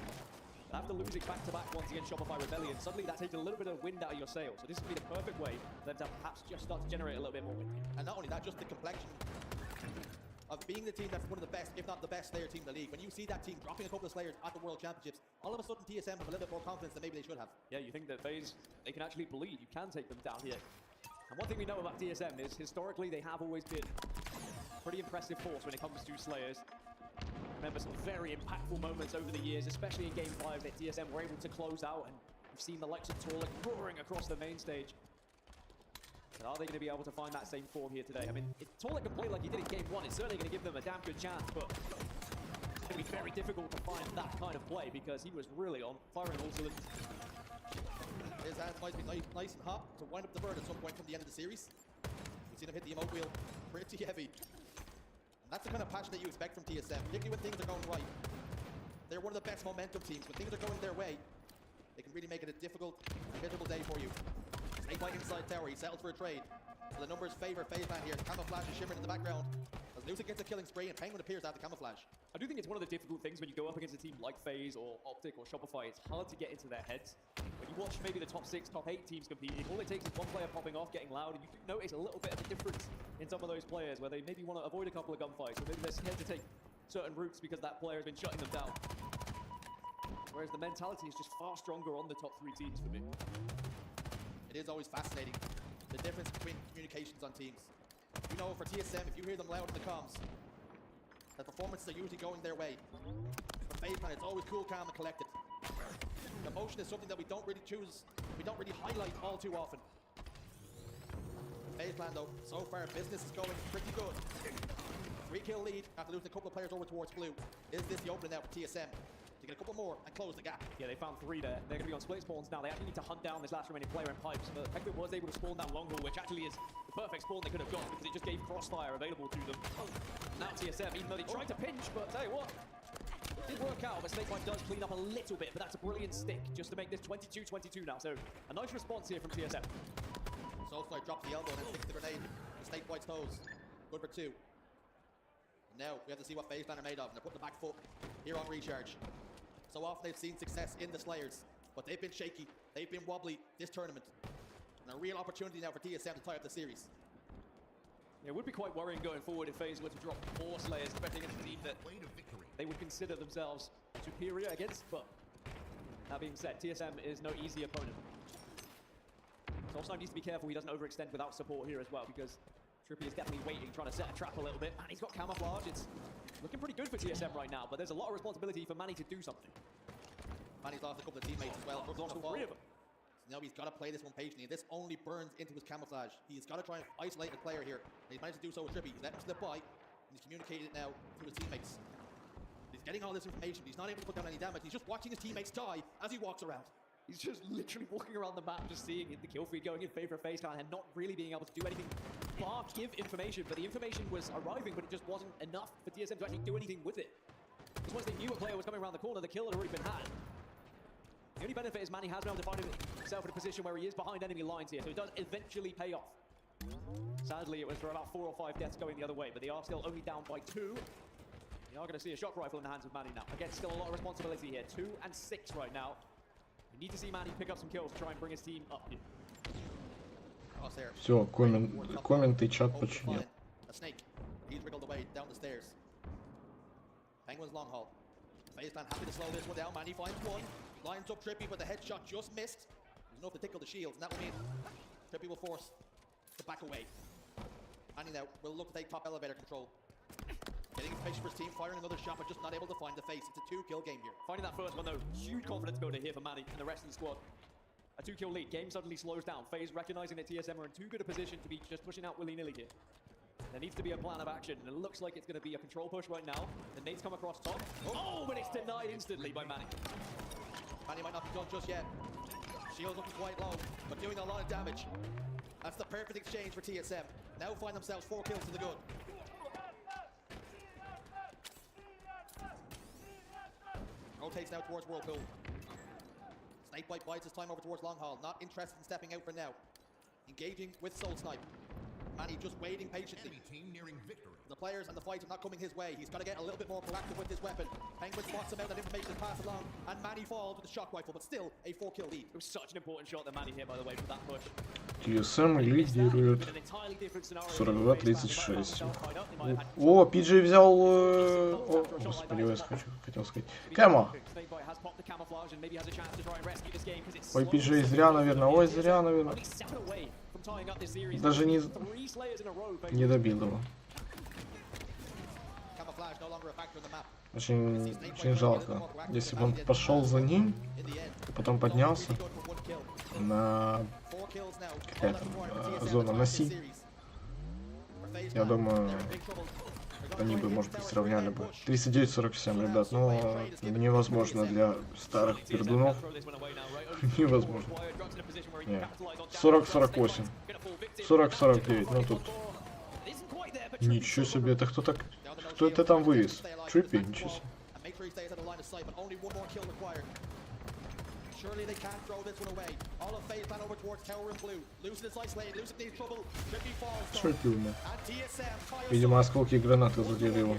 But after losing back-to-back once against Shopify Rebellion, suddenly that takes a little bit of wind out of your sails. So this would be the perfect way for them to perhaps just start to generate a little bit more wind. And not only that, just the complexion of being the team that's one of the best, if not the best Slayer team in the league. When you see that team dropping a couple of Slayers at the World Championships, all of a sudden TSM have a little bit more confidence than maybe they should have. Yeah, you think that FaZe, they can actually bleed. You can take them down here. And one thing we know about TSM is historically they have always been a pretty impressive force when it comes to Slayers. Remember some very impactful moments over the years, especially in Game 5 that TSM were able to close out, and we've seen the likes of Torlik roaring across the main stage. But are they going to be able to find that same form here today? I mean, if Torlik can play like he did in Game 1, it's certainly going to give them a damn good chance, but it's going to be very difficult to find that kind of play because he was really on firing all cylinders. His hands might be nice and hot to wind up the bird at some point from the end of the series. We've seen him hit the emote wheel pretty heavy. And that's the kind of passion that you expect from TSM, particularly when things are going right. They're one of the best momentum teams. When things are going their way, they can really make it a difficult, miserable day for you. Snake White inside tower, he settles for a trade. So the numbers favor FaZe here. Camouflage is shimmering in the background. As Lucid gets a killing spree and Penguin appears to have the camouflage. I do think it's one of the difficult things when you go up against a team like FaZe or Optic or Shopify. It's hard to get into their heads. When you watch maybe the top 6, top 8 teams competing, all it takes is one player popping off, getting loud, and you can notice a little bit of a difference in some of those players where they maybe want to avoid a couple of gunfights, or maybe they're scared to take certain routes because that player has been shutting them down. Whereas the mentality is just far stronger on the top 3 teams for me. It is always fascinating, the difference between communications on teams. You know, for TSM, if you hear them loud in the comms, the performances are usually going their way. For FaZe, it's always cool, calm, and collected. Emotion is something that we don't really highlight all too often. FaZe though, so far business is going pretty good. 3-kill lead after losing a couple of players over towards blue. Is this the opening now for TSM? To get a couple more and close the gap. Yeah, they found 3 there. They're going to be on split spawns now. They actually need to hunt down this last remaining player in pipes. But Penguin was able to spawn down long haul, which actually is the perfect spawn they could have got because it just gave crossfire available to them. Now TSM, even though they tried to pinch, but tell you what, it did work out. But Snake White does clean up a little bit, but that's a brilliant stick just to make this 22-22 now. So a nice response here from TSM. Soulfly drops the elbow and then sticks the grenade to Snake White's toes. Good for 2. And now we have to see what FaZe are made of. And they're putting the back foot here on recharge. So often they've seen success in the Slayers, but they've been shaky, they've been wobbly this tournament. And a real opportunity now for TSM to tie up the series. Yeah, it would be quite worrying going forward if FaZe were to drop more Slayers, especially against a team that they would consider themselves superior against. But that being said, TSM is no easy opponent. So also needs to be careful he doesn't overextend without support here as well, because Trippy is definitely waiting, trying to set a trap a little bit. And he's got camouflage. It's looking pretty good for TSM right now, but there's a lot of responsibility for Manny to do something. Manny's lost a couple of teammates as well. Lost all 3 of them. So now he's got to play this one patiently. This only burns into his camouflage. He's got to try and isolate the player here. And he's managed to do so with Trippy. He's let him slip by, and he's communicated it now to his teammates. He's getting all this information. He's not able to put down any damage. He's just watching his teammates die as he walks around. He's just literally walking around the map, just seeing the kill feed going in favor of FaZe and not really being able to do anything bar give information. But the information was arriving, but it just wasn't enough for TSM to actually do anything with it. Because once they knew a player was coming around the corner, the kill had already been had. The only benefit is Manny has been able to find himself in a position where he is behind enemy lines here, so it does eventually pay off. Sadly, it was for about 4 or 5 deaths going the other way, but they are still only down by 2. We are going to see a shock rifle in the hands of Manny now. Again, still a lot of responsibility here. 2 and 6 right now. We need to see Manny pick up some kills to try and bring his team up here. Все, комменты, чат починил. A snake. He's wriggled away down the stairs. Penguin's long haul. FaZe happy to slow this one down. Manny finds one. Lines up Trippy, but the headshot just missed. There's enough to tickle the shields, and that will mean Trippy will force to back away. Manny now will look to take top elevator control. Getting impatient for his team, firing another shot, but just not able to find the face. It's a 2-kill game here. Finding that first one, though, huge confidence builder here for Manny and the rest of the squad. A 2-kill lead. Game suddenly slows down. FaZe recognizing that TSM are in too good a position to be just pushing out willy-nilly here. There needs to be a plan of action, and it looks like it's going to be a control push right now. The nades come across top. Oh, but it's denied instantly by Manny. Manny might not be done just yet. Shields looking quite low, but doing a lot of damage. That's the perfect exchange for TSM. Now find themselves 4 kills to the good. Rotates now towards Whirlpool. Snakebite bides his time over towards Long Haul. Not interested in stepping out for now. Engaging with Soul Snipe. Manny just waiting patiently. Team nearing victory. The players and the fight are not coming his way. He's got to get a little bit more proactive with his weapon. Penguin spots him out, that information is passed along, and Manny falls with a shock rifle, but still a 4-kill lead. It was such an important shot that Manny hit, by the way, for that push. TSM лидирует 42-36. О, PJ взял... О, господи, я хотел сказать. Кэмо! Ой, PJ зря, наверное. Ой, зря, наверное. Даже не добил его. Очень жалко. Если бы он пошел за ним, и потом поднялся на какая-то зона на Си, я думаю, они бы, может быть, сравняли бы. 39-47, ребят, ну, невозможно для старых пердунов. Невозможно. Не. 40-48. 40-49, ну тут... Ничего себе, это кто так... Кто это там вывез? Триппи, ничего себе. Surely they can't throw this one away. All of FaZe plan over towards tower in blue. Lucid is isolated. Lucid needs trouble. Trippy falls. Триппи у меня. And TSM. Видимо, осколки гранаты задели его.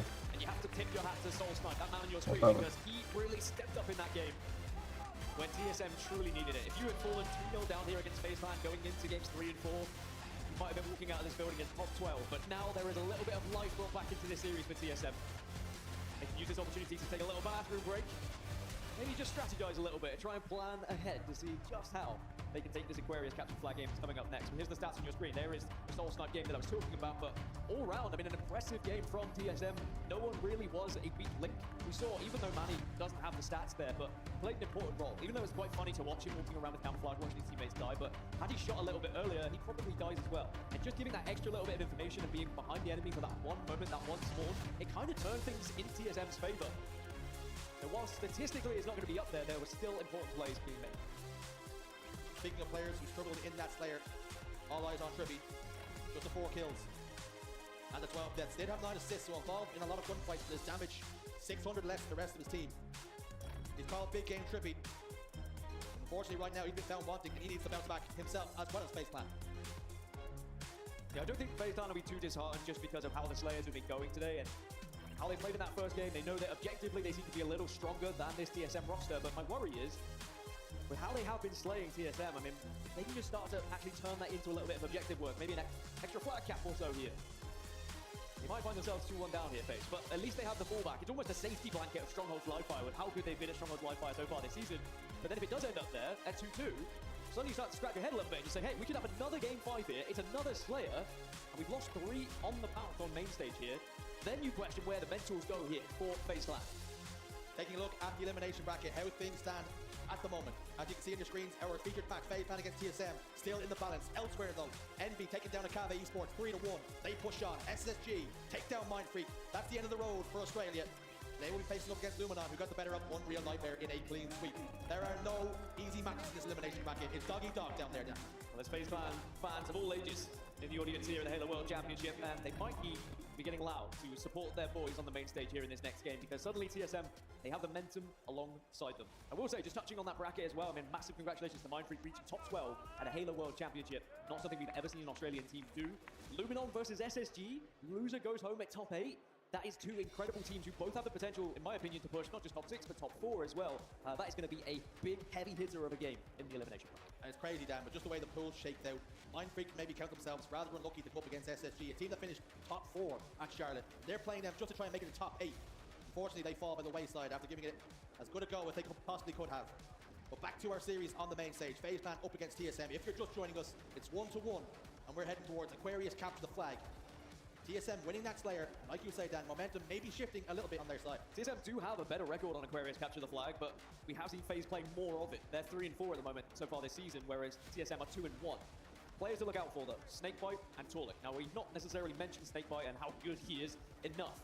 Вот так вот. When TSM truly needed it. If you had fallen 2-0 down here against FaZe going into games 3 and 4, you might have been walking out of this building as top 12. But now there is a little bit of life brought back into this series for TSM. They can use this opportunity to take a little bathroom break. Maybe just strategize a little bit, try and plan ahead to see just how they can take this Aquarius capture flag game that's coming up next. But here's the stats on your screen. There is the Soul Snipe game that I was talking about, but all round, I mean, an impressive game from TSM. No one really was a weak link. We saw, even though Manny doesn't have the stats there, but played an important role. Even though it's quite funny to watch him walking around with camouflage, watching his teammates die, but had he shot a little bit earlier, he probably dies as well. And just giving that extra little bit of information and being behind the enemy for that one moment, that one spawn, it kind of turned things in TSM's favor. So while statistically it's not going to be up there, there were still important plays being made. Speaking of players who struggled in that Slayer, all eyes on Trippy. Just the 4 kills and the 12 deaths. Did have 9 assists, so involved in a lot of gunfights. His damage 600 less than the rest of his team. He's called Big Game Trippy. Unfortunately, right now he's been found wanting, and he needs to bounce back himself as well as FaZe Clan. Yeah, I don't think FaZe Clan will be too disheartened just because of how the Slayers have been going today and how they played in that first game. They know that objectively they seem to be a little stronger than this TSM roster, but my worry is, with how they have been slaying TSM, I mean, they can just start to actually turn that into a little bit of objective work, maybe an extra flag cap or so here. They might find themselves 2-1 down here, FaZe, but at least they have the fallback. It's almost a safety blanket of Stronghold's live fire with how good they've been at Stronghold's live fire so far this season. But then if it does end up there at 2-2, suddenly you start to scratch your head a little bit and you say, hey, we could have another game 5 here. It's another Slayer, and we've lost 3 on the bounce on main stage here. Then you question where the mentals go here for FaZe Clan. Taking a look at the elimination bracket, how things stand at the moment. As you can see on your screens, our featured pack, FaZe Clan against TSM, still in the balance. Elsewhere though, Envy taking down Akave Esports 3-1. They push on. SSG take down Mindfreak. That's the end of the road for Australia. They will be facing up against Luminon, who got the better of one real nightmare in a clean sweep. There are no easy matches in this elimination bracket. It's dog eat dog down there, Dan. Well, there's FaZe Clan fans of all ages in the audience here at the Halo World Championship, and they might be getting loud to support their boys on the main stage here in this next game, because suddenly TSM, they have the momentum alongside them. I will say, just touching on that bracket as well, I mean, massive congratulations to Mindfreak reaching top 12 at a Halo World Championship. Not something we've ever seen an Australian team do. Luminon versus SSG, loser goes home at top 8. That is 2 incredible teams who both have the potential, in my opinion, to push not just top 6, but top 4 as well. That is going to be a big, heavy hitter of a game in the elimination round. And it's crazy, Dan, but just the way the pool shaked out, Mindfreak maybe count themselves rather unlucky to come up against SSG, a team that finished top 4 at Charlotte. They're playing them just to try and make it the top 8. Unfortunately, they fall by the wayside after giving it as good a go as they possibly could have. But back to our series on the main stage. FaZe Clan up against TSM. If you're just joining us, it's 1-1, and we're heading towards Aquarius capture the flag. TSM winning that Slayer, like you say, Dan, momentum may be shifting a little bit on their side. TSM do have a better record on Aquarius capture the flag, but we have seen FaZe play more of it. They're 3-4 at the moment so far this season, whereas TSM are 2-1. Players to look out for though, Snakebite and Torlik. Now we've not necessarily mentioned Snakebite and how good he is enough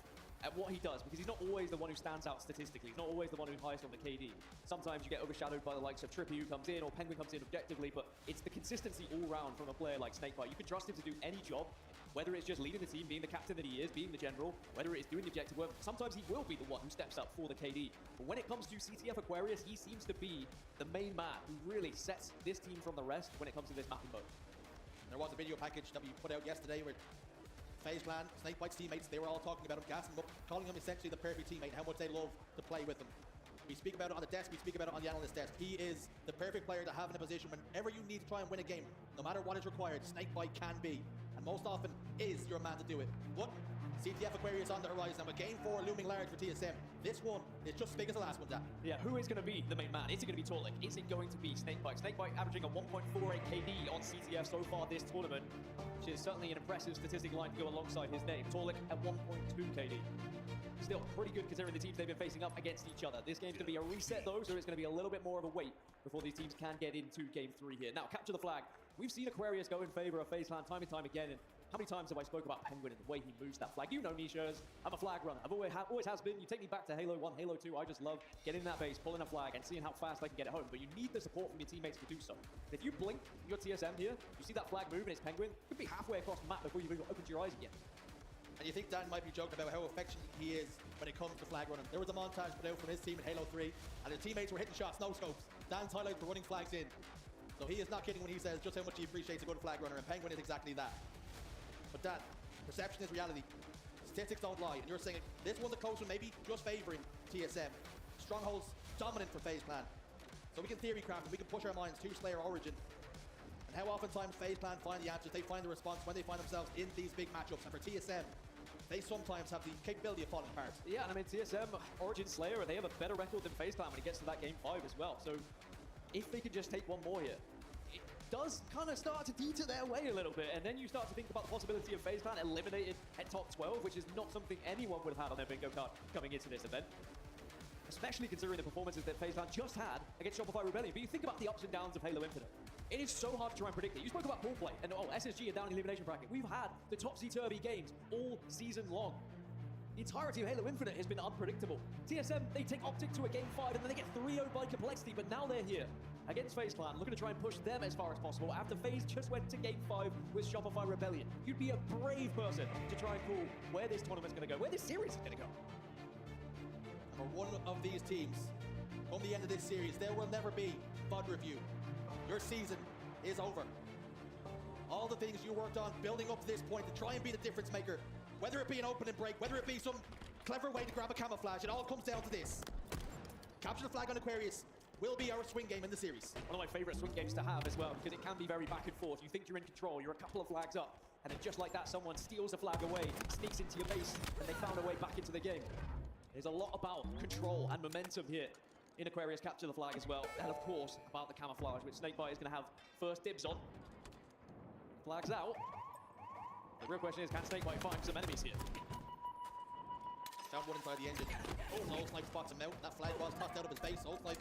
at what he does, because he's not always the one who stands out statistically. He's not always the one who's highest on the KD. Sometimes you get overshadowed by the likes of Trippy who comes in, or Penguin comes in objectively, but it's the consistency all round from a player like Snakebite. You can trust him to do any job, whether it's just leading the team, being the captain that he is, being the general, whether it's doing the objective work. Sometimes he will be the one who steps up for the KD. But when it comes to CTF Aquarius, he seems to be the main man who really sets this team from the rest when it comes to this mapping mode. There was a video package that we put out yesterday where FaZe Clan, Snakebite's teammates, they were all talking about him, gassing him up, calling him essentially the perfect teammate, how much they love to play with him. We speak about it on the desk, we speak about it on the analyst desk. He is the perfect player to have in a position whenever you need to try and win a game. No matter what is required, Snakebite can be, and most often is your man to do it. But CTF Aquarius on the horizon, with game 4 looming large for TSM. This one is just as big as the last one, Dan. Yeah, who is going to be the main man? Is it going to be Torlik? Is it going to be Snakebite? Snakebite averaging a 1.48 KD on CTF so far this tournament, which is certainly an impressive statistic line to go alongside his name. Torlik at 1.2 KD. Still pretty good considering the teams they've been facing up against each other. This game's going to be a reset though, so it's going to be a little bit more of a wait before these teams can get into game 3 here. Now, capture the flag. We've seen Aquarius go in favor of FaZe Clan time and time again, and How many times have I spoke about Penguin and the way he moves that flag? You know me, Shurs. I'm a flag runner. I've always has been. You take me back to Halo 1, Halo 2. I just love getting in that base, pulling a flag, and seeing how fast I can get it home. But you need the support from your teammates to do so. If you blink your TSM here, you see that flag move and it's Penguin, you could be halfway across the map before you've even opened your eyes again. And you think Dan might be joking about how affectionate he is when it comes to flag running. There was a montage put out from his team in Halo 3, and their teammates were hitting shots, no scopes. Dan's highlights for running flags in. So he is not kidding when he says just how much he appreciates a good flag runner, and Penguin is exactly that. But Dan, perception is reality. Statistics don't lie, and you're saying this one, the close one, maybe just favoring TSM. Stronghold's dominant for FaZe Clan. So we can theory craft and we can push our minds to Slayer Origin. And how oftentimes FaZe Clan find the answers, they find the response when they find themselves in these big matchups. And for TSM, they sometimes have the capability of falling apart. Yeah, and I mean, TSM, Origin Slayer, they have a better record than FaZe Clan when it gets to that game 5 as well. So if they could just take one more here, it does kind of start to teeter their way a little bit. And then you start to think about the possibility of FaZe Clan eliminated at top 12, which is not something anyone would have had on their bingo card coming into this event. Especially considering the performances that FaZe Clan just had against Shopify Rebellion. But you think about the ups and downs of Halo Infinite. It is so hard to try and predict it. You spoke about pool play, and SSG are down in the elimination bracket. We've had the topsy-turvy games all season long. The entirety of Halo Infinite has been unpredictable. TSM, they take Optic to a game 5, and then they get 3-0 by Complexity, but now they're here against FaZe Clan, looking to try and push them as far as possible after FaZe just went to game 5 with Shopify Rebellion. You'd be a brave person to try and call where this tournament's going to go, where this series is going to go. For one of these teams, come the end of this series, there will never be VOD review. Your season is over. All the things you worked on building up to this point to try and be the difference maker, whether it be an opening break, whether it be some clever way to grab a camouflage, it all comes down to this. Capture the flag on Aquarius will be our swing game in the series. One of my favorite swing games to have as well, because it can be very back and forth. You think you're in control, you're a couple of flags up, and then just like that, someone steals the flag away, sneaks into your base, and they found a way back into the game. There's a lot about control and momentum here in Aquarius capture the flag as well. And of course, about the camouflage, which Snakebite is going to have first dibs on. Flags out. The real question is, can Snakebite find some enemies here? Found one inside the engine. Soul Snipe spots him out. That flag was tossed out of his base. Soul Snipe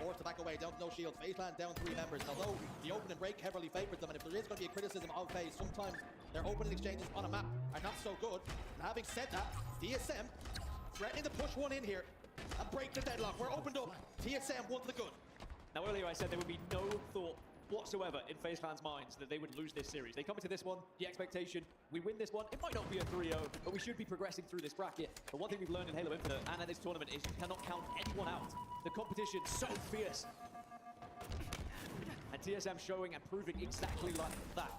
forced to back away, down to no shields. FaZe Clan down 3 members. And although the opening break heavily favored them, and if there is going to be a criticism of FaZe, sometimes their opening exchanges on a map are not so good. And having said that, TSM threatening to push one in here and break the deadlock. We're opened up. TSM won the good. Now earlier I said there would be no thought whatsoever in FaZe Clan's minds that they would lose this series. They come into this one, the expectation, we win this one. It might not be a 3-0, but we should be progressing through this bracket. But one thing we've learned in Halo Infinite and at this tournament is you cannot count anyone out. The competition's so fierce. And TSM showing and proving exactly like that.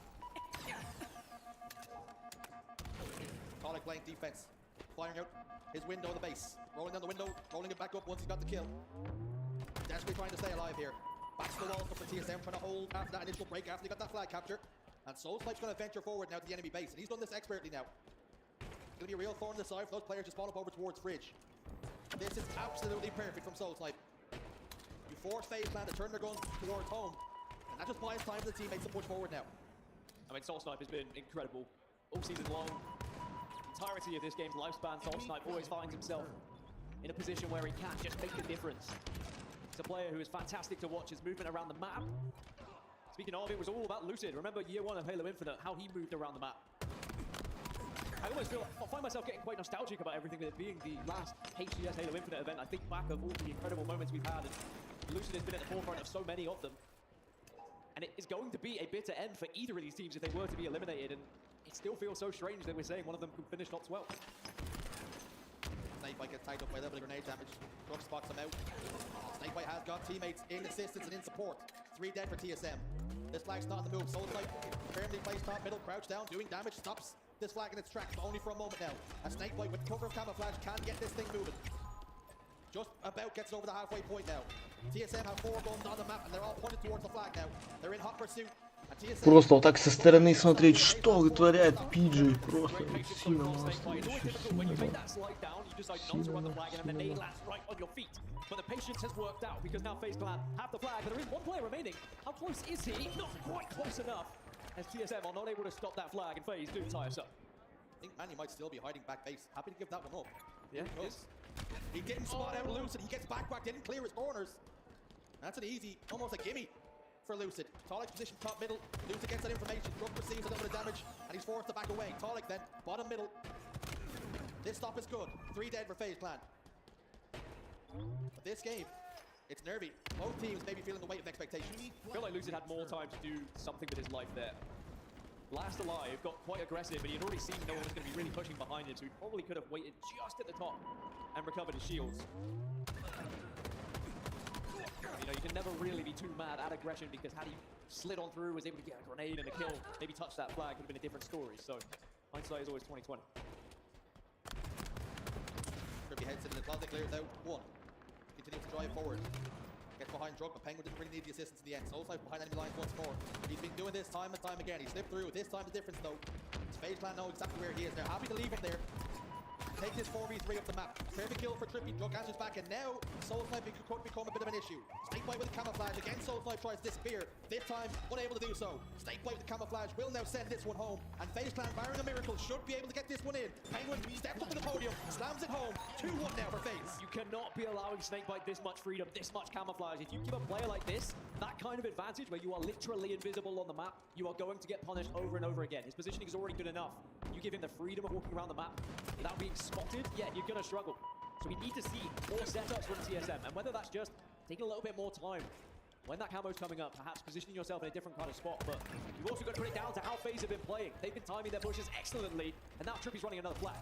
Colic playing defense. Firing out his window in the base. Rolling down the window, rolling it back up once he's got the kill. Desperately trying to stay alive here. Back to the wall for TSM, trying to hold after that initial break, after he got that flag capture. And Soul Snipe's going to venture forward now to the enemy base, and he's done this expertly now. It's going to be a real thorn in the side for those players to spawn up over towards Fridge. This is absolutely perfect from Soul Snipe. You force FaZe Clan to turn their guns towards home, and that just buys time for the teammates to push forward now. I mean, Soul Snipe has been incredible all season long. Entirety of this game's lifespan, Soul Snipe always finds himself in a position where he can just make the difference. It's a player who is fantastic to watch his movement around the map. Speaking of, it was all about Lucid. Remember year 1 of Halo Infinite, how he moved around the map. I find myself getting quite nostalgic about everything that being the last HCS Halo Infinite event. I think back of all the incredible moments we've had, and Lucid has been at the forefront of so many of them. And it is going to be a bitter end for either of these teams if they were to be eliminated, and it still feels so strange that we're saying one of them could finish top 12. Snakebite gets tied up by a little bit of grenade damage. Truck spots him out. Snakebite has got teammates in assistance and in support. 3 dead for TSM. This flag's not on the move. Soul Snipe firmly placed top middle, crouch down, doing damage, stops this flag in its tracks, but only for a moment now. And Snakebite with cover of camouflage can get this thing moving. Just about gets over the halfway point now. TSM have 4 guns on the map, and they're all pointed towards the flag now. They're in hot pursuit. Просто вот так со стороны смотреть, что вытворяет PG, просто сильно настроить. But the patience has worked out because now FaZe Clan have the flag, but there is one player remaining. How close is he? Not quite close enough. As TSM are not able to stop that flag, and FaZe do tie us up. I think Manny might still be hiding back base. Happy to give that one up. Yeah, he didn't spot out Lucid. He gets back, didn't clear his corners. That's an easy, almost a gimme. for Lucid. Tolik position top middle. Lucid gets that information. Druk receives a little bit of damage, and he's forced to back away. Tolik then, bottom middle. This stop is good. 3 dead for FaZe Clan. But this game, it's nervy. Both teams may be feeling the weight of expectations. I feel like Lucid had more time to do something with his life there. Last Alive got quite aggressive, but he had already seen no one was going to be really pushing behind him, so he probably could have waited just at the top and recovered his shields. You know, you can never really be too mad at aggression, because had he slid on through, was able to get a grenade and a kill, maybe touch that flag, could have been a different story. So hindsight is always 20/20. Kirby heads into the closet, clears out 1. Continues to drive forward. Gets behind Druk, but Penguin didn't really need the assistance in the end. Soulside behind enemy lines once more. He's been doing this time and time again. He slipped through. This time the difference though. FaZe Clan know exactly where he is. They're happy to leave him there. Take this 4v3 up the map. Perfect kill for Trippy. Druk answers back, and now Soulside could become a bit of an issue. Snakebite with the camouflage. Again, Soulside tries to disappear. This time, unable to do so. Snakebite with the camouflage will now send this one home. And FaZe Clan, barring a miracle, should be able to get this one in. Penguin steps up to the podium, slams it home. 2-1 now for FaZe. You cannot be allowing Snakebite this much freedom, this much camouflage. If you give a player like this that kind of advantage, where you are literally invisible on the map, you are going to get punished over and over again. His positioning is already good enough. You give him the freedom of walking around the map without being spotted, yeah, you're going to struggle. So we need to see more setups from TSM, and whether that's just taking a little bit more time when that camo's coming up, perhaps positioning yourself in a different kind of spot. But you've also got to put it down to how FaZe have been playing. They've been timing their pushes excellently, and now Trippy's running another flag.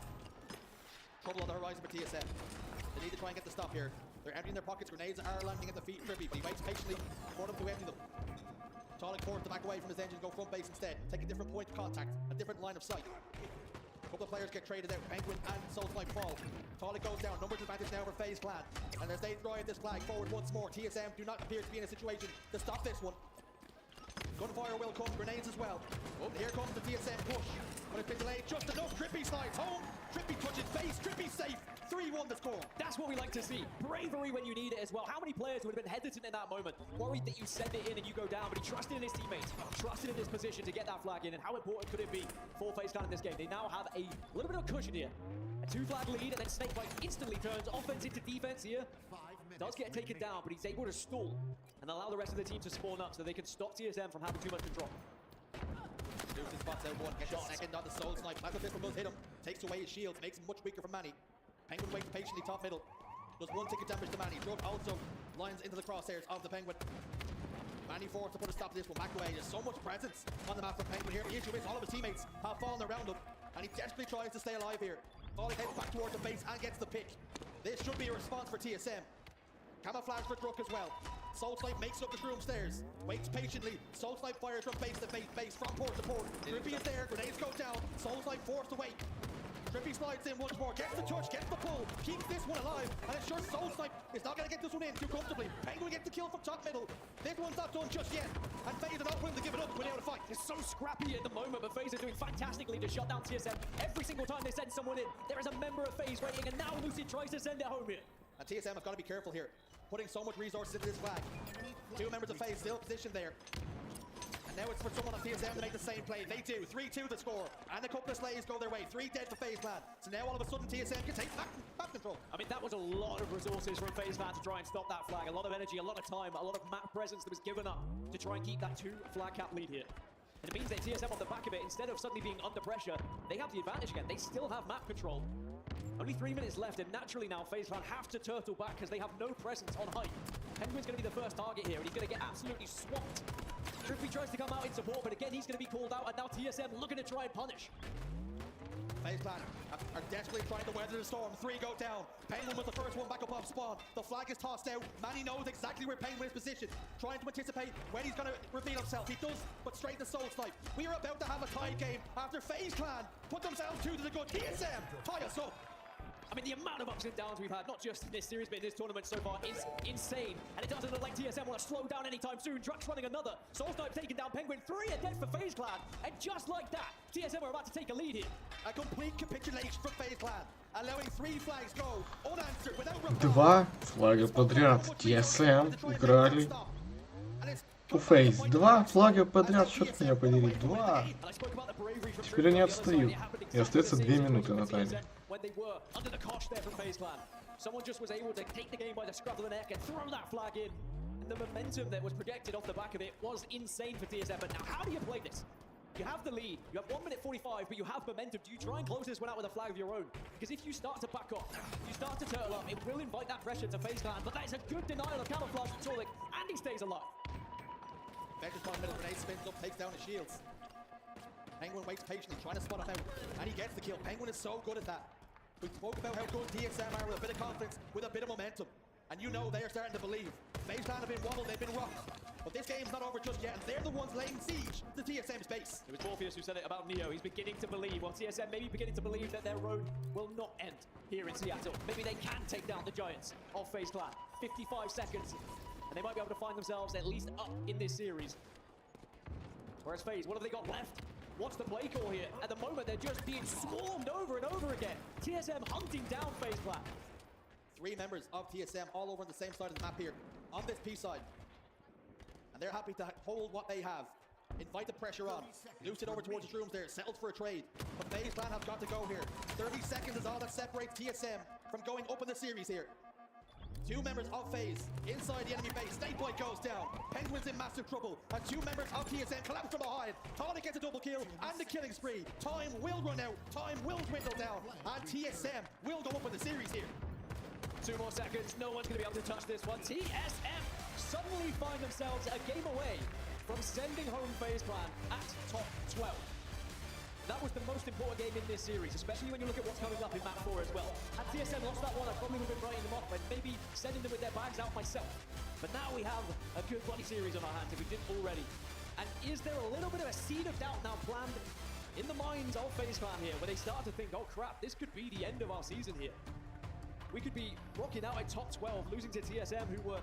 Trouble on the horizon for TSM. They need to try and get the stop here. They're emptying their pockets. Grenades are landing at the feet of Trippy, but he waits patiently for them to empty them. Tolik forced to back away from his engine, go front base instead. Take a different point of contact, a different line of sight. A couple of players get traded out. Penguin and Soulside fall. Tolik goes down. Numbers advantage now for FaZe Clan. And as they drive this flag forward once more, TSM do not appear to be in a situation to stop this one. Gunfire will come. Grenades as well. Oh, here comes the TSM push. But it's been delayed just enough. Trippy slides home. Trippy touches face. Trippy safe. 3-1 the score. That's what we like to see. Bravery when you need it as well. How many players would have been hesitant in that moment, worried that you send it in and you go down, but he trusted in his teammates, trusted in this position to get that flag in, and how important could it be for FaZe Clan in this game? They now have a little bit of cushion here. A 2-flag lead, and then Snakebite instantly turns offense into defense here. Does get taken down, but he's able to stall and allow the rest of the team to spawn up so they can stop TSM from having too much control. Lucid spots out 1, gets a second on the Soul Snipe. That's what this one does hit him. Takes away his shields, makes him much weaker for Manny. Penguin waits patiently top middle. Does 1 ticket damage to Manny. Druk also lines into the crosshairs of the Penguin. Manny forced to put a stop to this one. Back away. There's so much presence on the map for Penguin here. The issue is all of his teammates have fallen around him, and he desperately tries to stay alive here. Falling heads back towards the base and gets the pick. This should be a response for TSM. Camouflage for Druk as well. Soul Snipe makes it up the room stairs. Waits patiently. Soul Snipe fires from base to base, from port to port. Trippy is there. Grenades go down. Soul Snipe forced to wait. Trippy slides in once more. Gets the touch. Gets the pull. Keeps this one alive. And it's sure Soul Snipe is not going to get this one in too comfortably. Penguin gets the kill from top middle. This one's not done just yet. And FaZe are not willing to give it up when they want to fight. It's so scrappy at the moment, but FaZe are doing fantastically to shut down TSM. Every single time they send someone in, there is a member of FaZe waiting, and now Lucid tries to send it home here. And TSM have got to be careful here, putting so much resources into this flag. 2 members of FaZe still positioned there. And now it's for someone on TSM to make the same play. They do. 3-2 the score. And a couple of slays go their way. 3 dead for FaZe Clan. So now all of a sudden TSM can take back control. I mean, that was a lot of resources from FaZe Clan to try and stop that flag. A lot of energy, a lot of time, a lot of map presence that was given up to try and keep that 2 flag cap lead here. And it means that TSM on the back of it, instead of suddenly being under pressure, they have the advantage again. They still have map control. Only 3 minutes left, and naturally now FaZe Clan have to turtle back because they have no presence on height. Penguin's going to be the first target here, and he's going to get absolutely swamped. Trippy tries to come out in support, but again, he's going to be called out, and now TSM looking to try and punish. FaZe Clan are desperately trying to weather the storm. 3 go down. Penguin was the first one back up off spawn. The flag is tossed out. Manny knows exactly where Penguin is positioned, trying to anticipate when he's going to reveal himself. He does, but straight to Soul Snipe. We are about to have a tie game after FaZe Clan put themselves 2 to the good. TSM tie us up. I mean, the amount of ups and downs we've had, not just in this series, but in this tournament so far, is insane. And it doesn't look like TSM want to slow down anytime soon. Druk's running another. Soul Snipe taking down Penguin. 3 are dead for FaZe Clan. And just like that, TSM are about to take a lead here. A complete capitulation from FaZe Clan, allowing 3 flags go unanswered without reply. 2 флага подряд TSM играли. У FaZe 2 флага подряд, черт меня подери, 2. Теперь они отстают. И остается 2 минуты на тайме. When they were under the cosh there from FaZe Clan. Someone just was able to take the game by the scruff of the neck and throw that flag in. the momentum that was projected off the back of it was insane for TSM. But now, how do you play this? You have the lead, you have 1 minute 45, but you have momentum. Do you try and close this one out with a flag of your own? Because if you start to back off, you start to turtle up, it will invite that pressure to FaZe Clan, but that is a good denial of camouflage from Torlik, and he stays alive. Vector's on middle, grenade spins up, takes down his shields. Penguin waits patiently, trying to spot him out, and he gets the kill. Penguin is so good at that. We spoke about how good TSM are with a bit of confidence, with a bit of momentum. And you know they are starting to believe. FaZe Clan have been wobbled, they've been rocked. But this game's not over just yet, and they're the ones laying siege to TSM's base. It was Morpheus who said it about Neo. He's beginning to believe, while TSM may be beginning to believe that their road will not end here in Seattle. Maybe they can take down the Giants of FaZe Clan. 55 seconds, and they might be able to find themselves at least up in this series. Whereas FaZe, what have they got left? What's the play call here? At the moment, they're just being swarmed over and over again. TSM hunting down FaZe Clan. 3 members of TSM all over on the same side of the map here, on this P side. And they're happy to hold what they have. Invite the pressure on. Loose it over towards the rooms there, settled for a trade. But FaZe Clan have got to go here. 30 seconds is all that separates TSM from going up in the series here. 2 members of FaZe inside the enemy base. Snakeboy goes down. Penguin's in massive trouble. And 2 members of TSM collapse from behind. Tonic gets a double kill and the killing spree. Time will run out. Time will dwindle down. And TSM will go up in the series here. 2 more seconds. No one's going to be able to touch this one. TSM suddenly find themselves a game away from sending home FaZe Clan at top 12. That was the most important game in this series, especially when you look at what's coming up in map 4 as well. Had TSM lost that one, I probably would have been writing them off and maybe sending them with their bags out myself. But now we have a good bloody series on our hands if we didn't already. And is there a little bit of a seed of doubt now planned in the minds of FaZe Clan here, where they start to think, oh crap, this could be the end of our season here. We could be rocking out at top 12, losing to TSM, who were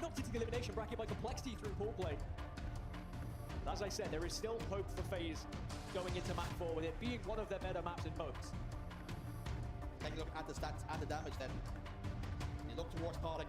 knocked into the elimination bracket by complexity through pool play. As I said, there is still hope for FaZe going into map 4, with it being one of their better maps in modes. Take a look at the stats and the damage then. You look towards Tonic.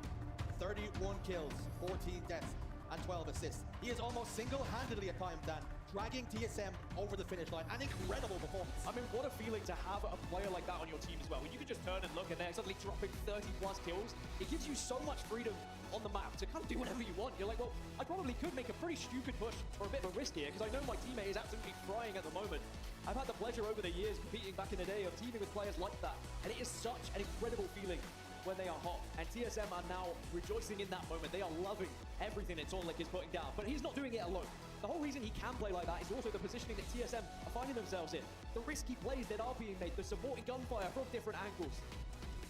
31 kills, 14 deaths, and 12 assists. He is almost single-handedly at times, Dan, dragging TSM over the finish line. An incredible performance. I mean, what a feeling to have a player like that on your team as well. When you can just turn and look and they're suddenly dropping 30+ kills, it gives you so much freedom on the map to kind of do whatever you want. You're like, well, I probably could make a pretty stupid push or a bit of a risk here because I know my teammate is absolutely frying at the moment. I've had the pleasure over the years competing back in the day of teaming with players like that, and it is such an incredible feeling when they are hot. And TSM are now rejoicing in that moment. They are loving everything that Torlik is putting down, but he's not doing it alone. The whole reason he can play like that is also the positioning that TSM are finding themselves in. The risky plays that are being made, the supporting gunfire from different angles.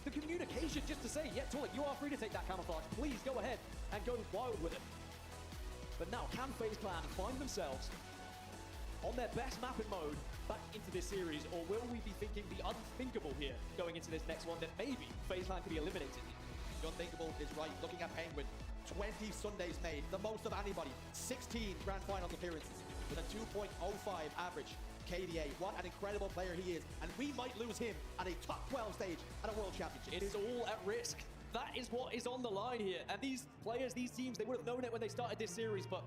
The communication just to say, yeah, Torlik, you are free to take that camouflage. Please go ahead and go wild with it. But now, can FaZe Clan find themselves on their best map and mode back into this series, or will we be thinking the unthinkable here going into this next one, that maybe FaZe Clan could be eliminated? The unthinkable is right. Looking at Penguin, 20 Sundays made, the most of anybody. 16 Grand Finals appearances with a 2.05 average KDA. What an incredible player he is, and we might lose him at a top 12 stage at a World Championship. It is all at risk. That is what is on the line here, and these players, these teams, they would have known it when they started this series, but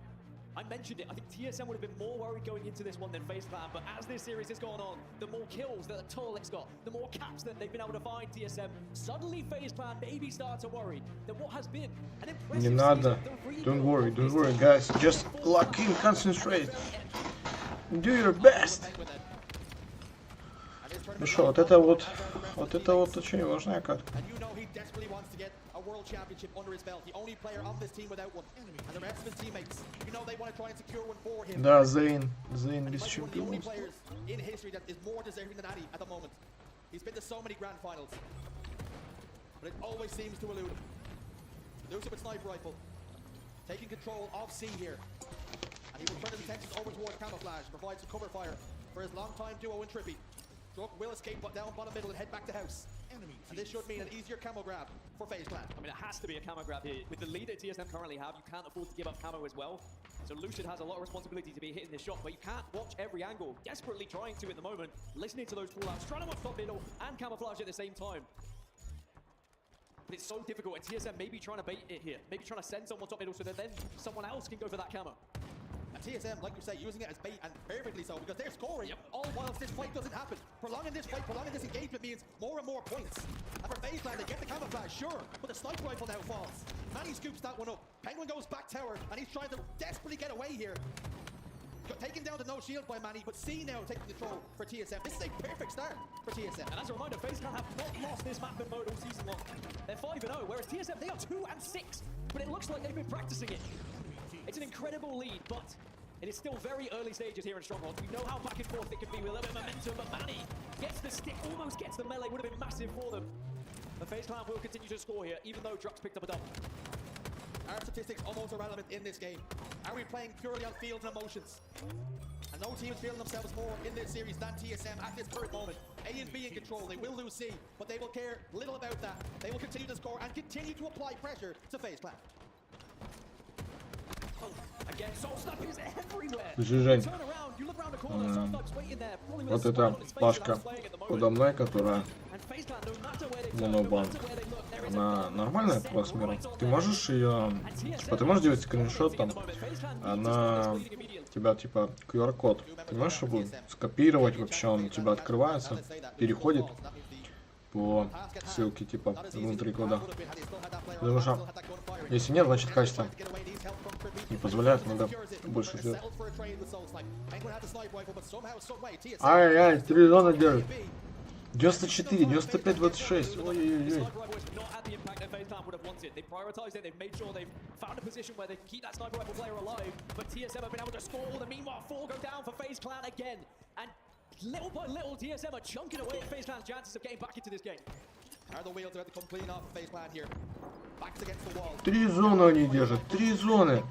I mentioned it, I think TSM would have been more worried going into this one than FaZe Clan, but as this series has gone on, the more kills that Torlik's got, the more caps that they've been able to find TSM, suddenly FaZe Clan maybe start to worry that what has been an impressive Не надо. Don't worry, guys. Just lock in, concentrate. Do your best. Ну что, вот это вот очень важная карта. World Championship under his belt, the only player on this team without one, and the rest of his teammates, you know, they want to try and secure one for him. Да, Зейн без чемпионства. One of the only players in history that is more deserving than Addy at the moment. He's been to so many grand finals, but it always seems to elude him. Loses with sniper rifle, taking control of C here, and he will turn his attention over towards camouflage, provide some cover fire for his longtime duo in Trippy. Druk will escape down bottom middle and head back to house. And this should mean an easier camo grab for FaZe Clan. I mean, it has to be a camo grab here. With the lead that TSM currently have, you can't afford to give up camo as well. So Lucian has a lot of responsibility to be hitting this shot, but you can't watch every angle. Desperately trying to at the moment, listening to those call-outs, trying to watch top middle and camouflage at the same time. But it's so difficult, and TSM may be trying to bait it here. Maybe trying to send someone top middle so that then someone else can go for that camo. TSM, like you say, using it as bait, and perfectly so, because they're scoring all whilst this fight doesn't happen. Prolonging this fight, prolonging this engagement means more and more points. And for Baseline, they get the camouflage, sure, but the sniper rifle now falls. Manny scoops that one up. Penguin goes back tower, and he's trying to desperately get away here. Taken down to no shield by Manny, but C now taking control for TSM. This is a perfect start for TSM. And as a reminder, FaZe Clan have not lost this map in mode all season long. They're 5-0, whereas TSM, they are 2-6. But it looks like they've been practicing it. It's an incredible lead, but it is still very early stages here in Stronghold. We know how back and forth it can be with a little bit of momentum, but Manny gets the stick, almost gets the melee, would have been massive for them. The FaZe Clan will continue to score here, even though Drux picked up a double. Our statistics almost irrelevant in this game. Are we playing purely on field and emotions? And no team is feeling themselves more in this series than TSM at this current moment. A and B in control, they will lose C, but they will care little about that. They will continue to score and continue to apply pressure to FaZe Clan. Again, Soul Snipe is everywhere. Жень, Turn around, you look around the corner, Soul Snipe's waiting there, probably with вот a эта smile on his face пашка as playing at the moment. подо мной, которая And FaZe Clan, no matter where they turn, no монобан, matter where they look, there is она a нормальная по размеру? Ты можешь ее, типа, ты можешь делать скриншот там, она тебя типа QR-код, ты можешь его скопировать вообще, он у тебя открывается, переходит по ссылке типа внутри кода. Потому что если нет, значит качество не позволяет, надо больше сделать. Ай-яй, 3 зоны держит. 94, 95, 26. Ой-ой-ой. Little by little, TSM are chunking away at FaZe Clan's chances of getting back into this game. Are the wheels about to come clean off FaZe Clan here? Backs against the wall. 3 зоны они держат, 3 зоны.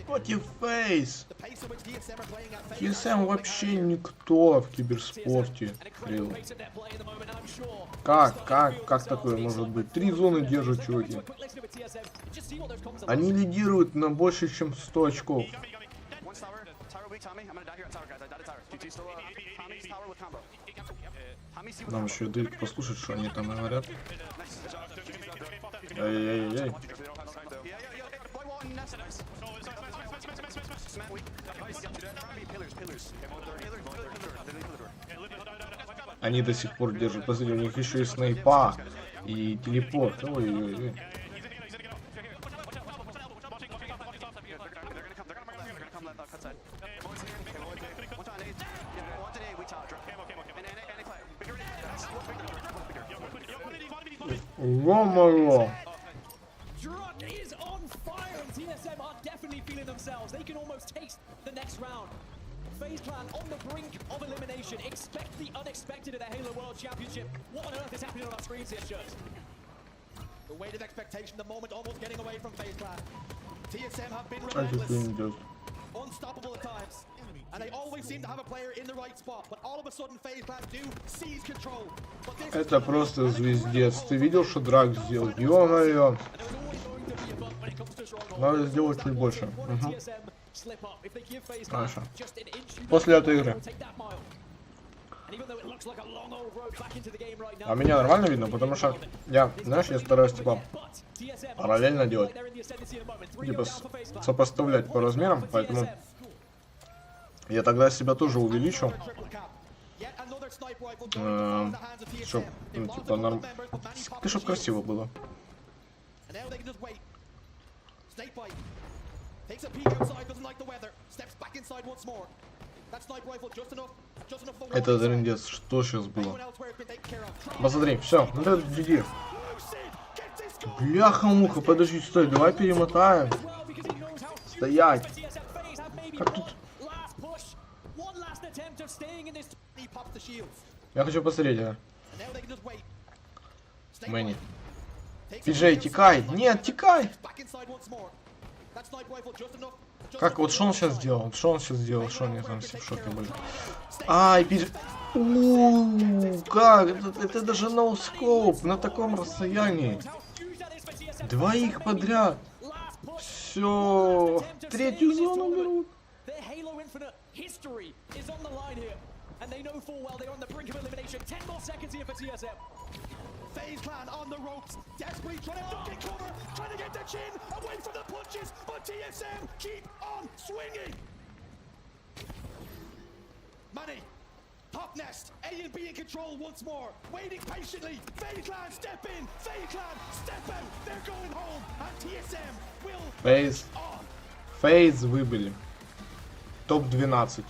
Против FaZe. TSM вообще никто в киберспорте. Как такое может быть? 3 зоны держат, чуваки. Они лидируют на больше, чем 100 очков. Нам еще дают послушать, что они там говорят. Ай-яй-яй. Они до сих пор держат. Посмотри, у них еще и снайпа, и телепорт. Ой-ой-ой. Ё-моё! Drug is on fire, and TSM are definitely feeling themselves. They can almost taste the next round. FaZe Clan on the brink of elimination. Expect the unexpected at the Halo World Championship. What on earth is happening on our screens here, Shirts? The weighted expectation, the moment almost getting away from FaZe Clan. TSM have been relentless, unstoppable at times, and they always seem to have a player in the right spot. But all of a sudden, FaZe Clan do seize control. Это просто звездец. Ты видел, что Драк сделал? Ё-моё! Надо сделать чуть больше. Угу. Хорошо. После этой игры. А меня нормально видно, потому что я, знаешь, я стараюсь типа параллельно делать, типа сопоставлять по размерам, поэтому я тогда себя тоже увеличу, чтоб, ну, типа, чтоб красиво было. Это трындец, что сейчас было? Посмотри, все, ну это GG. Бляха-муха, подожди, стой, давай перемотаем. Стоять. Как тут? Я хочу посмотреть, а. Мэнни. Пиджей, текай! Нет, текай! Как, вот что он сейчас сделал? Что он сейчас сделал? Что они там все в шоке были? Ай, пиджей. Как? Это даже ноускоп на таком расстоянии. Двоих подряд. Все. Третью зону берут. FaZe Clan on the ropes, desperately trying to duck and cover, trying to get the chin away from the punches, but TSM keep on swinging. Manny, top nest, A and B in control once more, waiting patiently. FaZe Clan step in, FaZe Clan step out. They're going home, and TSM will FaZe. FaZe выбыли. Топ-12.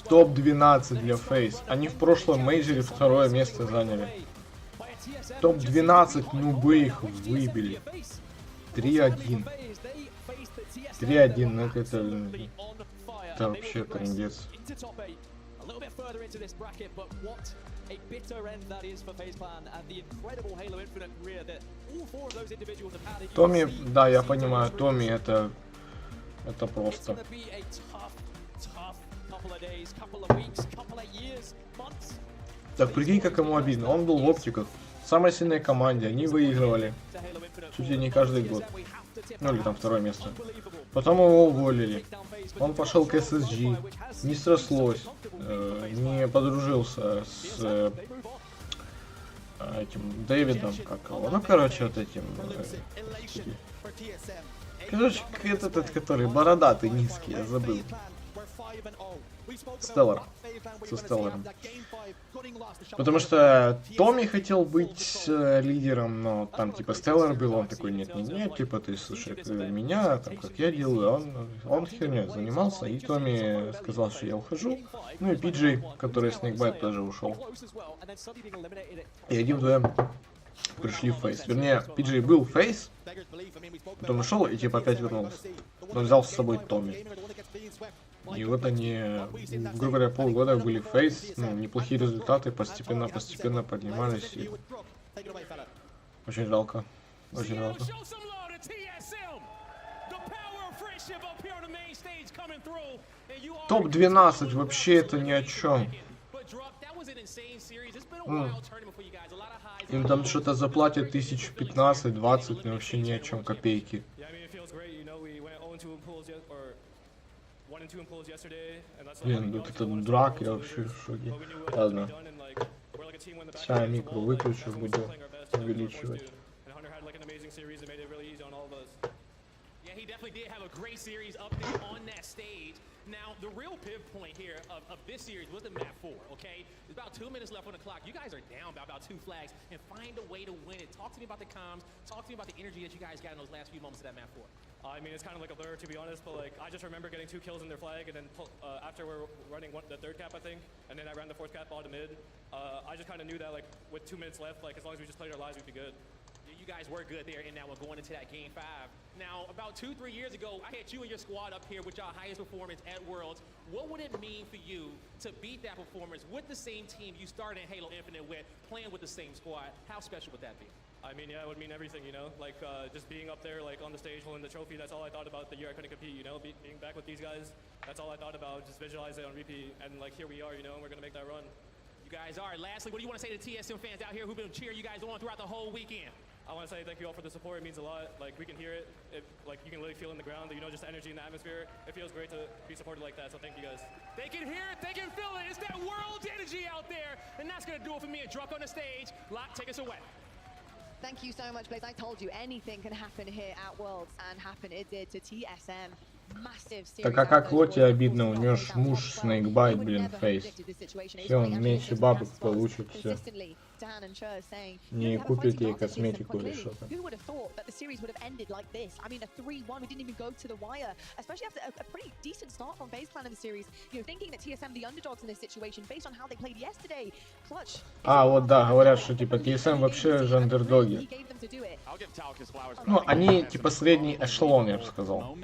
Топ-12 для FaZe. Они в прошлом мейджоре второе место заняли. Топ-12, нубы их выбили. 3-1. 3-1, ну это вообще трындец. Томми, да, я понимаю, Томми это просто. Так, прикинь, как ему обидно. Он был в оптиках, в самой сильной команде, они выигрывали чуть ли не каждый год. Ну или там второе место. Потом его уволили. Он пошел к SSG, не срослось, не подружился с этим Дэвидом, как его. Ну, короче, вот этим. Короче, этот, который бородатый, низкий, я забыл. Стеллар. Со Стелларом. Потому что Томми хотел быть лидером, но там типа Стеллар был, он такой, нет, типа ты слушай, меня, там как я делаю, он херней занимался, и Томми сказал, что я ухожу. Ну и Пиджей, который Снейкбайт тоже ушел. И один вдвоем пришли в Фейс. Вернее, Пиджей был в Фейс, потом ушел и типа опять вернулся. Он взял с собой Томми. И вот они, грубо говоря, полгода были в Фейс, ну, неплохие результаты, постепенно поднимались. И... Очень жалко, очень жалко. Топ-12 вообще это ни о чем. Им там что-то заплатят 1015-20, но вообще ни о чем, копейки. Блин, вот этот драк, я вообще в шоке. Ладно. Сейчас я микро выключу, буду увеличивать. Now, the real pivot point here of this series was the map 4, okay? There's about 2 minutes left on the clock. You guys are down by about 2 flags, and find a way to win it. Talk to me about the comms. Talk to me about the energy that you guys got in those last few moments of that map 4. I mean, it's kind of like a blur, to be honest, but like, I just remember getting 2 kills in their flag, and then after we're running the 3rd cap, I think, and then I ran the 4th cap bottom mid. I just kind of knew that, like, with 2 minutes left, like, as long as we just played our lives, we'd be good. You guys were good there in that one going into that game 5. Now, about 2-3 years ago, I had you and your squad up here with your highest performance at Worlds. What would it mean for you to beat that performance with the same team you started in Halo Infinite with, playing with the same squad? How special would that be? I mean, yeah, it would mean everything, you know? Like, just being up there, like, on the stage holding the trophy, that's all I thought about the year I couldn't compete, you know? Being back with these guys, that's all I thought about, just visualize it on repeat, and, like, here we are, you know, and we're gonna make that run. You guys are. Lastly, what do you want to say to TSM fans out here who've been cheering you guys on throughout the whole weekend? I want to say thank you all for the support. It means a lot. Like, we can hear it. Like, you can really feel in the ground, you know, just the energy in the atmosphere. It feels great to be supported like that, so thank you guys. They can hear it, they can feel it. It's that world energy out there. And that's going to do it for me and Druk on the stage. Locke, take us away. Thank you so much, Blaze. I told you, anything can happen here at Worlds, and happen it did to TSM. Так а как Лоте обидно, у нее ж муж Снейкбайт, блин, Фейс. Все, он меньше бабок получит, все. Не купит ей косметику или что-то. А, вот да, говорят, что типа TSM вообще же андердоги. Ну, они типа средний эшелон, я бы сказал.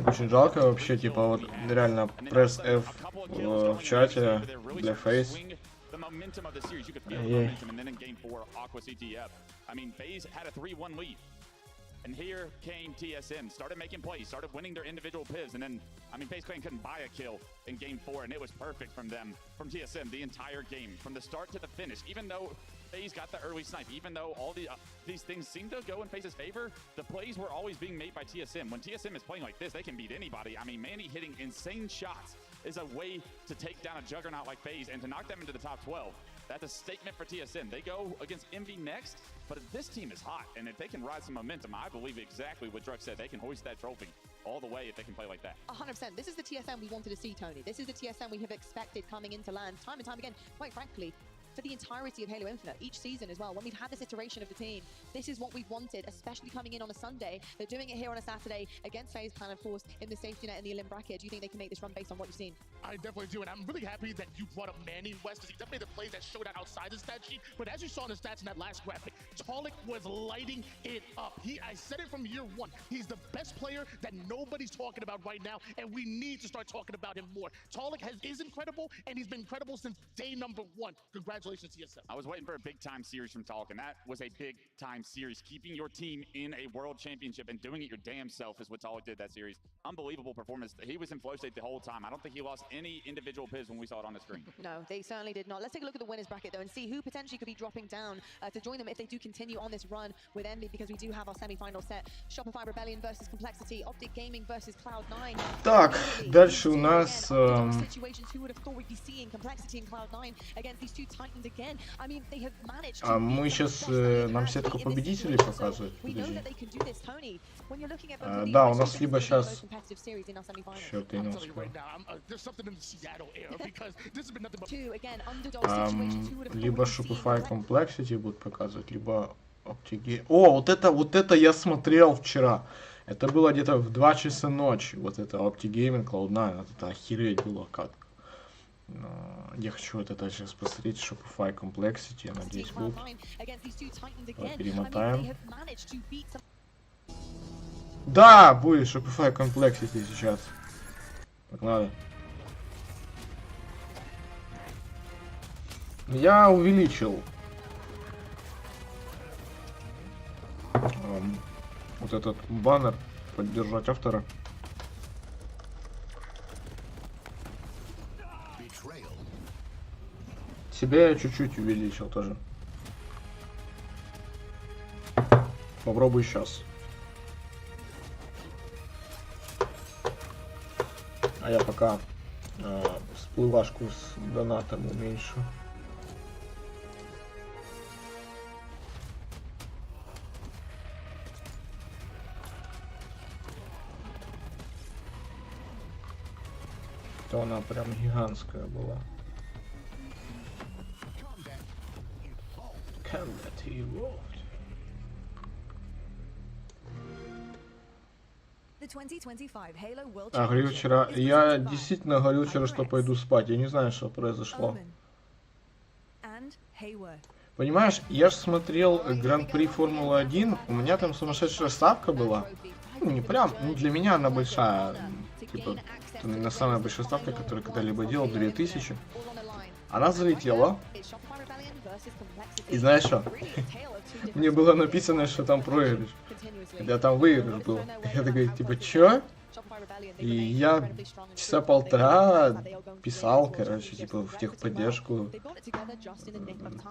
Очень жалко вообще, типа вот реально пресс F в чате для Фейс. And here came TSM, started making plays, started winning their individual pivs, and then, I mean, FaZe Clan couldn't buy a kill in game 4, and it was perfect from them, from TSM, the entire game, from the start to the finish. Even though FaZe got the early snipe, even though all these things seem to go in FaZe's favor, the plays were always being made by TSM. When TSM is playing like this, they can beat anybody. I mean, Manny hitting insane shots is a way to take down a juggernaut like FaZe and to knock them into the top 12. That's a statement for TSM. They go against Envy next, but this team is hot, and if they can ride some momentum, I believe exactly what Druk said. They can hoist that trophy all the way if they can play like that. 100%. This is the TSM we wanted to see, Tony. This is the TSM we have expected coming into LAN time and time again, quite frankly, for the entirety of Halo Infinite, each season as well. When we've had this iteration of the team, this is what we've wanted, especially coming in on a Sunday. They're doing it here on a Saturday against FaZe Clan, of course, in the safety net in the Elim bracket. Do you think they can make this run based on what you've seen? I definitely do, and I'm really happy that you brought up Manny West, because he definitely the plays that showed out outside the stat sheet. But as you saw in the stats in that last graphic, Talik was lighting it up. I said it from year one. He's the best player that nobody's talking about right now, and we need to start talking about him more. Talik is incredible, and he's been incredible since day number 1. Congratulations, TSM. I was waiting for a big-time series from Talik, and that was a big-time series. Keeping your team in a world championship and doing it your damn self is what Talik did that series. Unbelievable performance. He was in flow state the whole time. I don't think he lost any individual pivs when we saw it on the screen. No, they certainly did not. Let's take a look at the winners bracket, though, and see who potentially could be dropping down to join them if they do continue on this run with Envy, because we do have our semi-final set. Shopify Rebellion versus Complexity, Optic Gaming versus Cloud9. Так, дальше у нас... мы сейчас... нам сетку победителей показывают. Да, у нас либо сейчас... Черт, я не успел. Либо Shopify Complexity будут показывать, либо Optic Gaming. О, вот это я смотрел вчера. Это было где-то в 2 часа ночи. Вот это Optic Gaming, Cloud9. Вот это охереть было как. Я хочу вот это сейчас посмотреть. Shopify Complexity, я надеюсь, будет. Перемотаем. Да, будет Shopify Complexity сейчас. Так надо. Я увеличил вот этот баннер, поддержать автора. Себя я чуть-чуть увеличил тоже. Попробуй сейчас. А я пока всплывашку с донатом уменьшу. То она прям гигантская была. Combat Evolved. А, говорю вчера, я действительно говорил вчера, что пойду спать. Я не знаю, что произошло. Понимаешь, я же смотрел Гран-при Формулы-1, у меня там сумасшедшая ставка была. Ну, не прям, ну, для меня она большая. Типа, на самая большая ставка, которую когда-либо делал, 2000. Она залетела. И знаешь что? Мне было написано, что там проигрыш. Хотя там выигрыш был. Я такой, типа, чё? И я часа полтора писал, короче, типа, в техподдержку.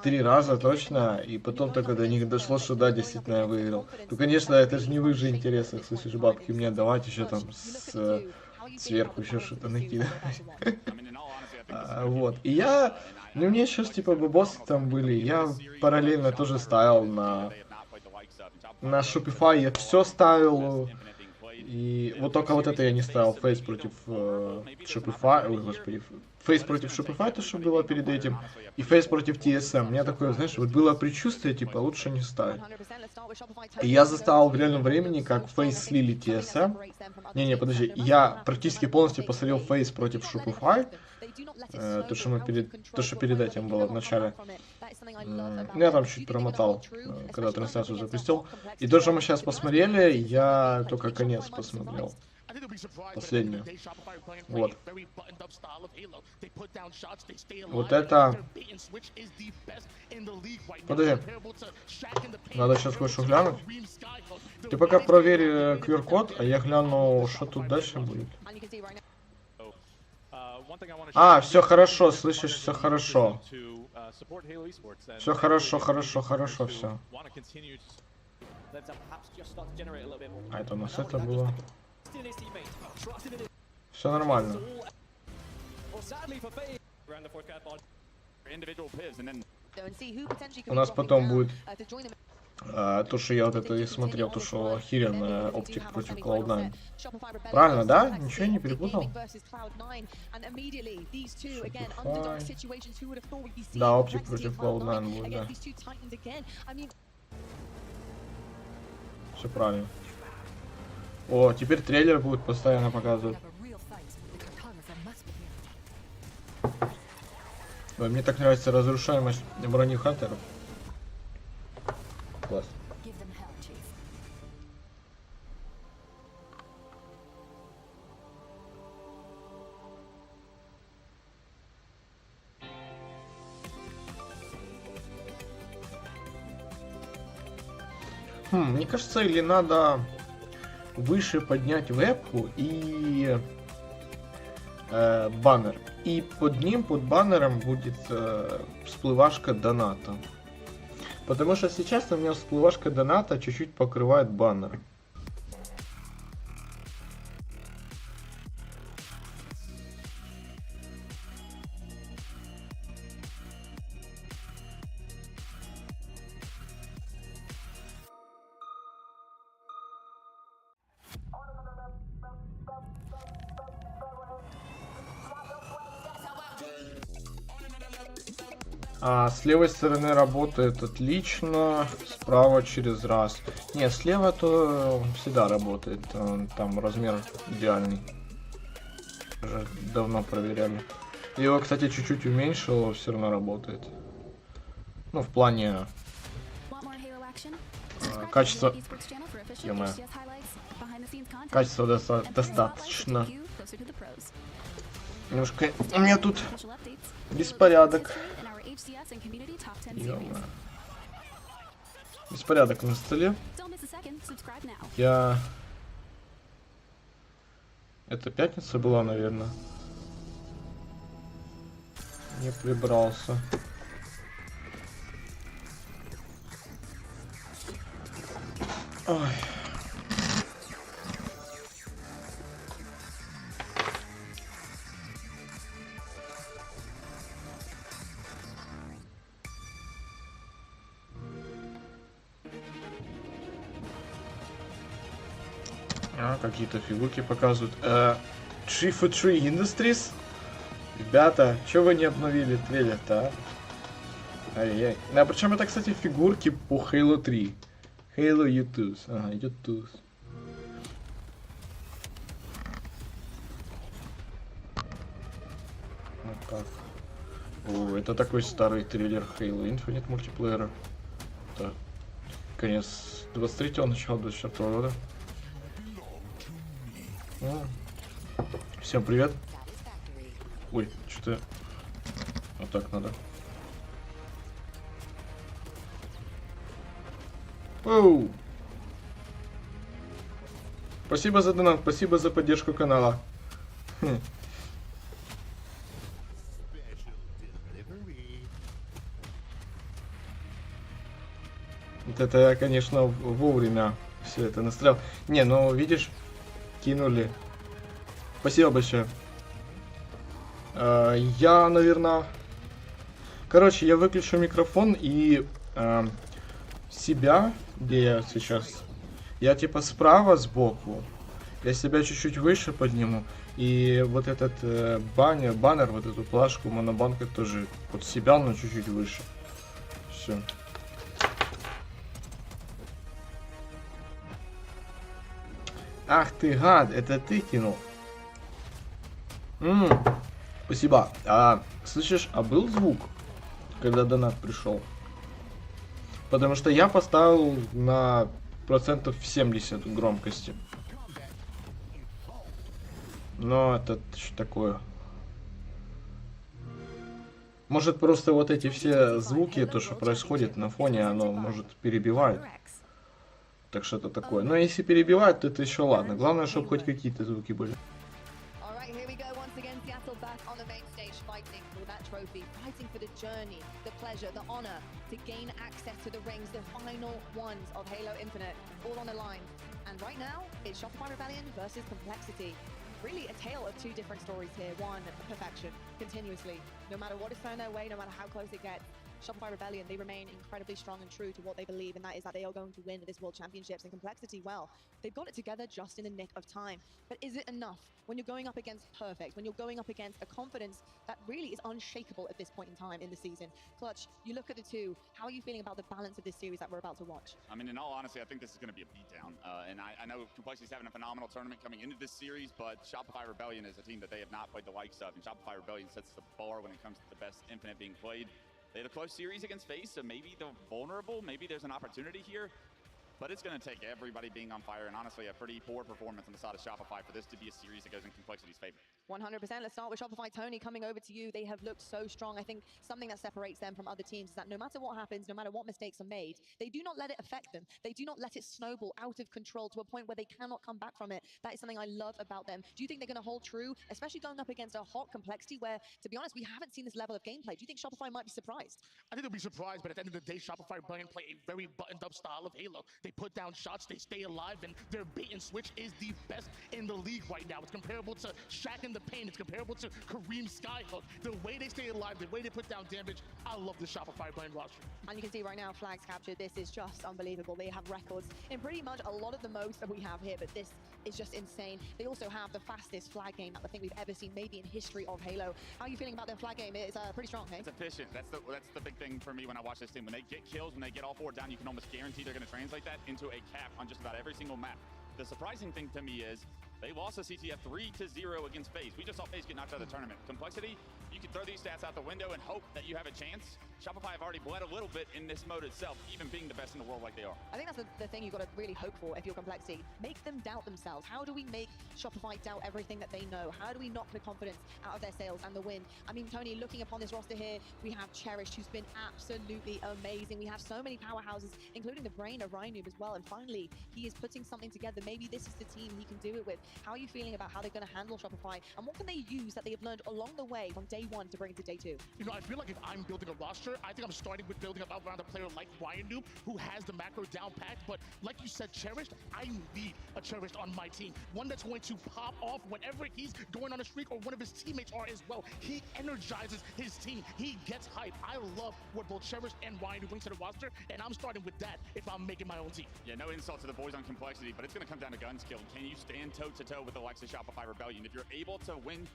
3 раза точно. И потом только до них дошло, что да, действительно я выиграл. Ну, конечно, это же не в их же интересах, слышишь, бабки мне отдавать, еще там сверху еще что-то накидывать. Вот. И я... Ну, у меня сейчас, типа, бабосы там были. Я параллельно тоже ставил на Shopify. Я все ставил. И вот только вот это я не ставил. FaZe против Shopify. Ой, господи. FaZe против Shopify, то, что было перед этим. И FaZe против TSM. У меня такое, знаешь, вот было предчувствие, типа, лучше не ставить. И я заставил в реальном времени, как FaZe слили TSM. Не, подожди. Я практически полностью посмотрел FaZe против Shopify. То, что перед этим было в начале. Я там чуть промотал, когда трансляцию запустил. И то, что мы сейчас посмотрели, я только конец посмотрел. Последнюю. Вот. Вот это... Подожди. Надо сейчас кое-что глянуть. Ты пока проверь QR-код, а я гляну, что тут дальше будет. А, все хорошо, слышишь, все хорошо. Все хорошо, хорошо, хорошо, все. А это у нас это было. Все нормально. У нас потом будет то, что я вот это и смотрел, то, что охеренная оптик против Cloud9. Правильно, да? Ничего я не перепутал? Да, оптик против Cloud9 будет, да. Все правильно. О, теперь трейлер будет постоянно показывать. Ой, мне так нравится разрушаемость брони хантеров. Класс. Мне кажется, или надо выше поднять вебку и баннер. И под ним, под баннером будет всплывашка доната. Потому что сейчас у меня всплывашка доната чуть-чуть покрывает баннер. А с левой стороны работает отлично, справа через раз. Нет, слева то всегда работает, там размер идеальный. Уже давно проверяли. Его, кстати, чуть-чуть уменьшил, все равно работает. Ну, в плане качества. Качество достаточно. Немножко у меня тут беспорядок. Ё-моё. Беспорядок на столе. Я... Это пятница была, наверное. Не прибрался. Ой. Какие-то фигурки показывают. 343 Industries? Ребята, что вы не обновили трейлер-то, а? Ай-яй. А причем это, кстати, фигурки по Halo 3. Halo YouTube. Ага, YouTube. Вот так. О, это такой старый трейлер Halo Infinite мультиплеера. Это конец 23-го, начало 24-го года. Всем привет. Ой, что-то вот так надо. Оу. Спасибо за донат, спасибо за поддержку канала. Вот это я, конечно, вовремя все это настроил. Не, ну видишь, кинули. Спасибо большое. Я, наверное... Короче, я выключу микрофон и себя, где я сейчас, я типа справа сбоку, я себя чуть-чуть выше подниму. И вот этот баннер, вот эту плашку монобанка тоже под себя, но чуть-чуть выше. Все. Ах ты гад, это ты кинул. Спасибо. Слышишь, а был звук, когда донат пришел? Потому что я поставил на процентов 70 громкости. Но это что такое? Может, просто вот эти все звуки, то, что происходит на фоне, оно может перебивать. Так что это такое. Но если перебивать, то это еще ладно. Главное, чтобы хоть какие-то звуки были. Fighting for the journey, the pleasure, the honor to gain access to the rings, the final ones of Halo Infinite, all on the line. And right now, it's Shopify Rebellion versus Complexity. Really a tale of two different stories here. One, perfection, continuously. No matter what is thrown their way, no matter how close it gets, Shopify Rebellion, they remain incredibly strong and true to what they believe, and that is that they are going to win this World Championships. And Complexity, well, they've got it together just in the nick of time. But is it enough when you're going up against perfect, when you're going up against a confidence that really is unshakable at this point in time in the season? Clutch, you look at the two, how are you feeling about the balance of this series that we're about to watch? I mean, in all honesty, I think this is going to be a beatdown. And I know Complexity's having a phenomenal tournament coming into this series, but Shopify Rebellion is a team that they have not played the likes of. And Shopify Rebellion sets the bar when it comes to the best Infinite being played. They had a close series against FaZe, so maybe they're vulnerable. Maybe there's an opportunity here. But it's going to take everybody being on fire, and honestly, a pretty poor performance on the side of Shopify for this to be a series that goes in Complexity's favor. 100%. Let's start with Shopify. Tony, coming over to you. They have looked so strong. I think something that separates them from other teams is that no matter what happens, no matter what mistakes are made, they do not let it affect them. They do not let it snowball out of control to a point where they cannot come back from it. That is something I love about them. Do you think they're going to hold true, especially going up against a hot Complexity where, to be honest, we haven't seen this level of gameplay? Do you think Shopify might be surprised? I think they'll be surprised, but at the end of the day, Shopify Rebellion play a very buttoned-up style of Halo. They put down shots, they stay alive, and their bait and switch is the best in the league right now. It's comparable to Shaq in the Paint. It's comparable to Kareem Skyhook. The way they stay alive, the way they put down damage, I love the Shopify Rebellion roster. And you can see right now, flags captured. This is just unbelievable. They have records in pretty much a lot of the modes that we have here, but this is just insane. They also have the fastest flag game that I think we've ever seen, maybe in history of Halo. How are you feeling about their flag game? It's pretty strong, hey? It's efficient. That's the big thing for me when I watch this team. When they get kills, when they get all four down, you can almost guarantee they're going to translate that into a cap on just about every single map. The surprising thing to me is they lost a CTF 3-0 against FaZe. We just saw FaZe get knocked out of the tournament. Complexity, you can throw these stats out the window and hope that you have a chance. Shopify have already bled a little bit in this mode itself, even being the best in the world like they are. I think that's the thing you've got to really hope for if you're Complexity. Make them doubt themselves. How do we make Shopify doubt everything that they know? How do we knock the confidence out of their sails and the win? I mean, Tony, looking upon this roster here, we have Cherished, who's been absolutely amazing. We have so many powerhouses, including the brain of Rhinoob as well. And finally, he is putting something together. Maybe this is the team he can do it with. How are you feeling about how they're going to handle Shopify? And what can they use that they have learned along the way from day one to bring to day two? You know, I feel like if I'm building a roster, I think I'm starting with building up around a player like Rhinoob, who has the macro down packed. But like you said, Cherished, I need a Cherished on my team. One that's going to pop off whenever he's going on a streak, or one of his teammates are as well. He energizes his team. He gets hype. I love what both Cherished and Rhinoob bring to the roster, and I'm starting with that if I'm making my own team. Yeah, no insult to the boys on Complexity, but it's going to come down to gun skill. Can you stand toe-to-toe with the likes of Shopify Rebellion? If you're able to win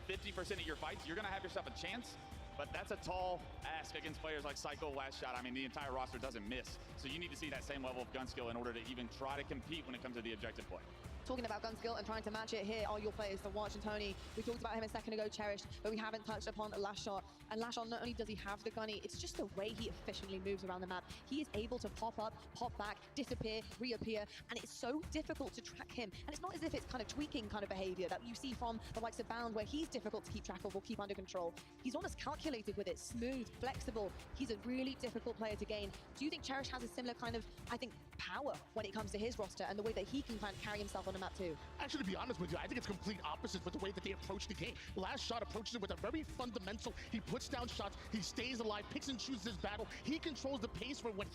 50% of your fights, you're going to have yourself a chance. But that's a tall ask against players like Psycho, Last Shot. I mean, the entire roster doesn't miss. So you need to see that same level of gun skill in order to even try to compete when it comes to the objective play. Talking about gun skill and trying to match it, here are your players to watch. And Tony, we talked about him a second ago, Cherished, but we haven't touched upon Last Shot. And Last Shot, not only does he have the gunny, it's just the way he efficiently moves around the map. He is able to pop up, pop back, disappear, reappear, and it's so difficult to track him. And it's not as if it's kind of tweaking kind of behavior that you see from the likes of Bound, where he's difficult to keep track of or keep under control. He's almost calculated with it, smooth, flexible. He's a really difficult player to gain. Do you think Cherish has a similar kind of, I think, power when it comes to his roster and the way that he can kind of carry himself on the map too? Actually, to be honest with you, I think it's complete opposite with the way that they approach the game. Last Shot approaches it with a very fundamental. He puts down shots, he stays alive, picks and chooses his battle. He controls the pace for when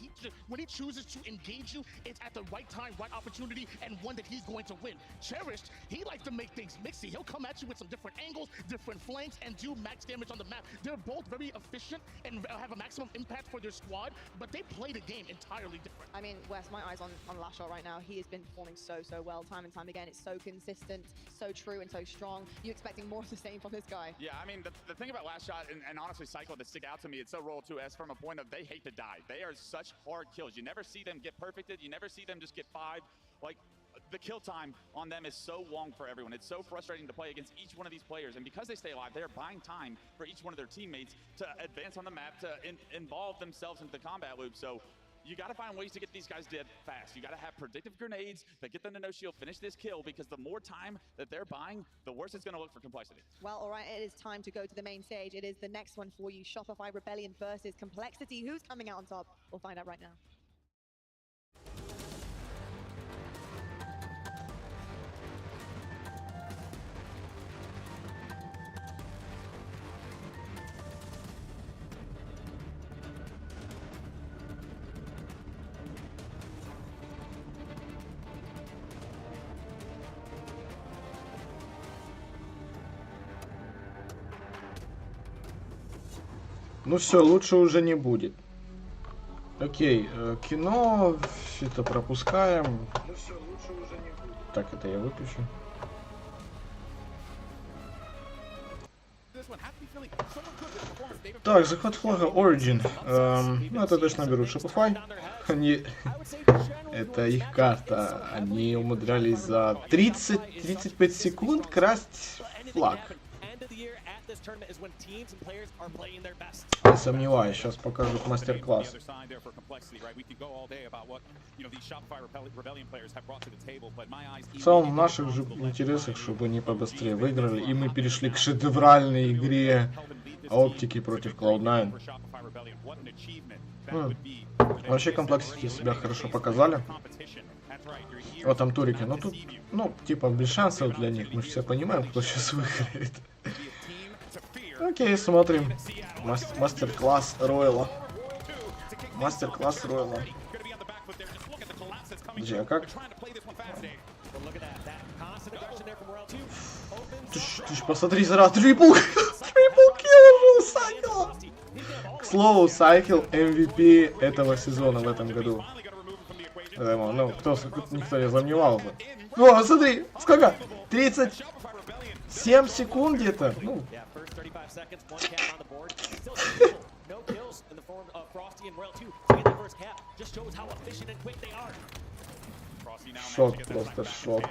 he chooses to engage you, it's at the right time, right opportunity, and one that he's going to win. Cherished, he likes to make things mixy. He'll come at you with some different angles, different flanks, and do max damage on the map. They're both very efficient and have a maximum impact for their squad, but they play the game entirely different. I mean, Wes, my eyes on Last Shot right now. He has been performing so well, time and time again. It's so consistent, so true, and so strong. You expecting more of the same from this guy? Yeah, I mean, the thing about Last Shot, and honestly, Cycle, that stick out to me, it's so Roll 2S from a point of they hate to die. They are such hard kills. You never see them get perfected. You never see them just get 5. Like, the kill time on them is so long for everyone. It's so frustrating to play against each one of these players, and because they stay alive, they're buying time for each one of their teammates to advance on the map, to involve themselves into the combat loop. So You got to find ways to get these guys dead fast. You got to have predictive grenades that get them to no shield, finish this kill, because the more time that they're buying, the worse it's going to look for Complexity. Well, all right, it is time to go to the main stage. It is the next one for you, Shopify Rebellion versus Complexity. Who's coming out on top? We'll find out right now. Ну все, лучше уже не будет. Окей, кино, это пропускаем. Ну все, лучше уже не будет. Так, это я выключу. Так, захват флага Origin. Ну, это точно берут Shopify. Они... Это их карта. Они умудрялись за 30-35 секунд красть флаг. Не сомневаюсь, сейчас покажут мастер-класс. В целом в наших же интересах, чтобы они побыстрее выиграли, и мы перешли к шедевральной игре Оптики против Cloud9. Вообще Complexity себя хорошо показали в этом турике, но тут, ну, типа, без шансов для них, мы все понимаем, кто сейчас выиграет. Окей, смотрим. Мастер-класс Ройла. Мастер-класс Ройла. Подожди, а как? Ты ж посмотри, зара, трипл килл Сайкл. К слову, Сайкл MVP этого сезона в этом году. Ну, никто не сомневался. О, смотри, сколько? 37 секунд где-то. Ну. Шок, просто шок.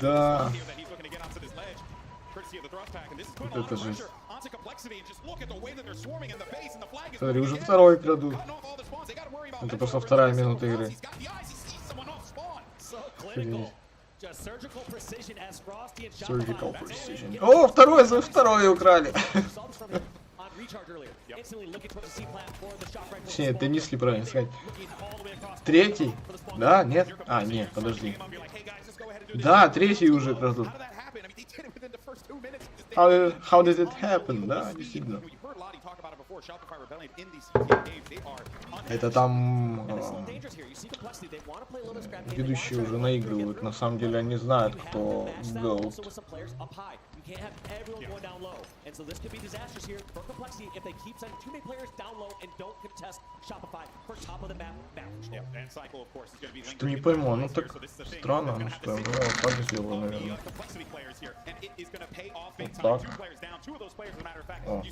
Да. Это жесть. Смотри, уже второй крадут. Это просто вторая минута игры. Surgical precision. О, второй украли. Точнее, Денис ли правильно сказать? Третий? Да? Нет? А, нет, подожди. Да, третий уже крадут. How did it happen? Да, действительно. Это там ведущие уже наигрывают. На самом деле они знают, кто Gold. Can't have everyone going down low. And so this could be disastrous here for Complexity if they keep sending too many players down low and don't contest Shopify for top of the map control. And Cycle, of course, is going to be что не пойму, ну так странно, ну что, ну вот так сделано, наверное. Вот так. О.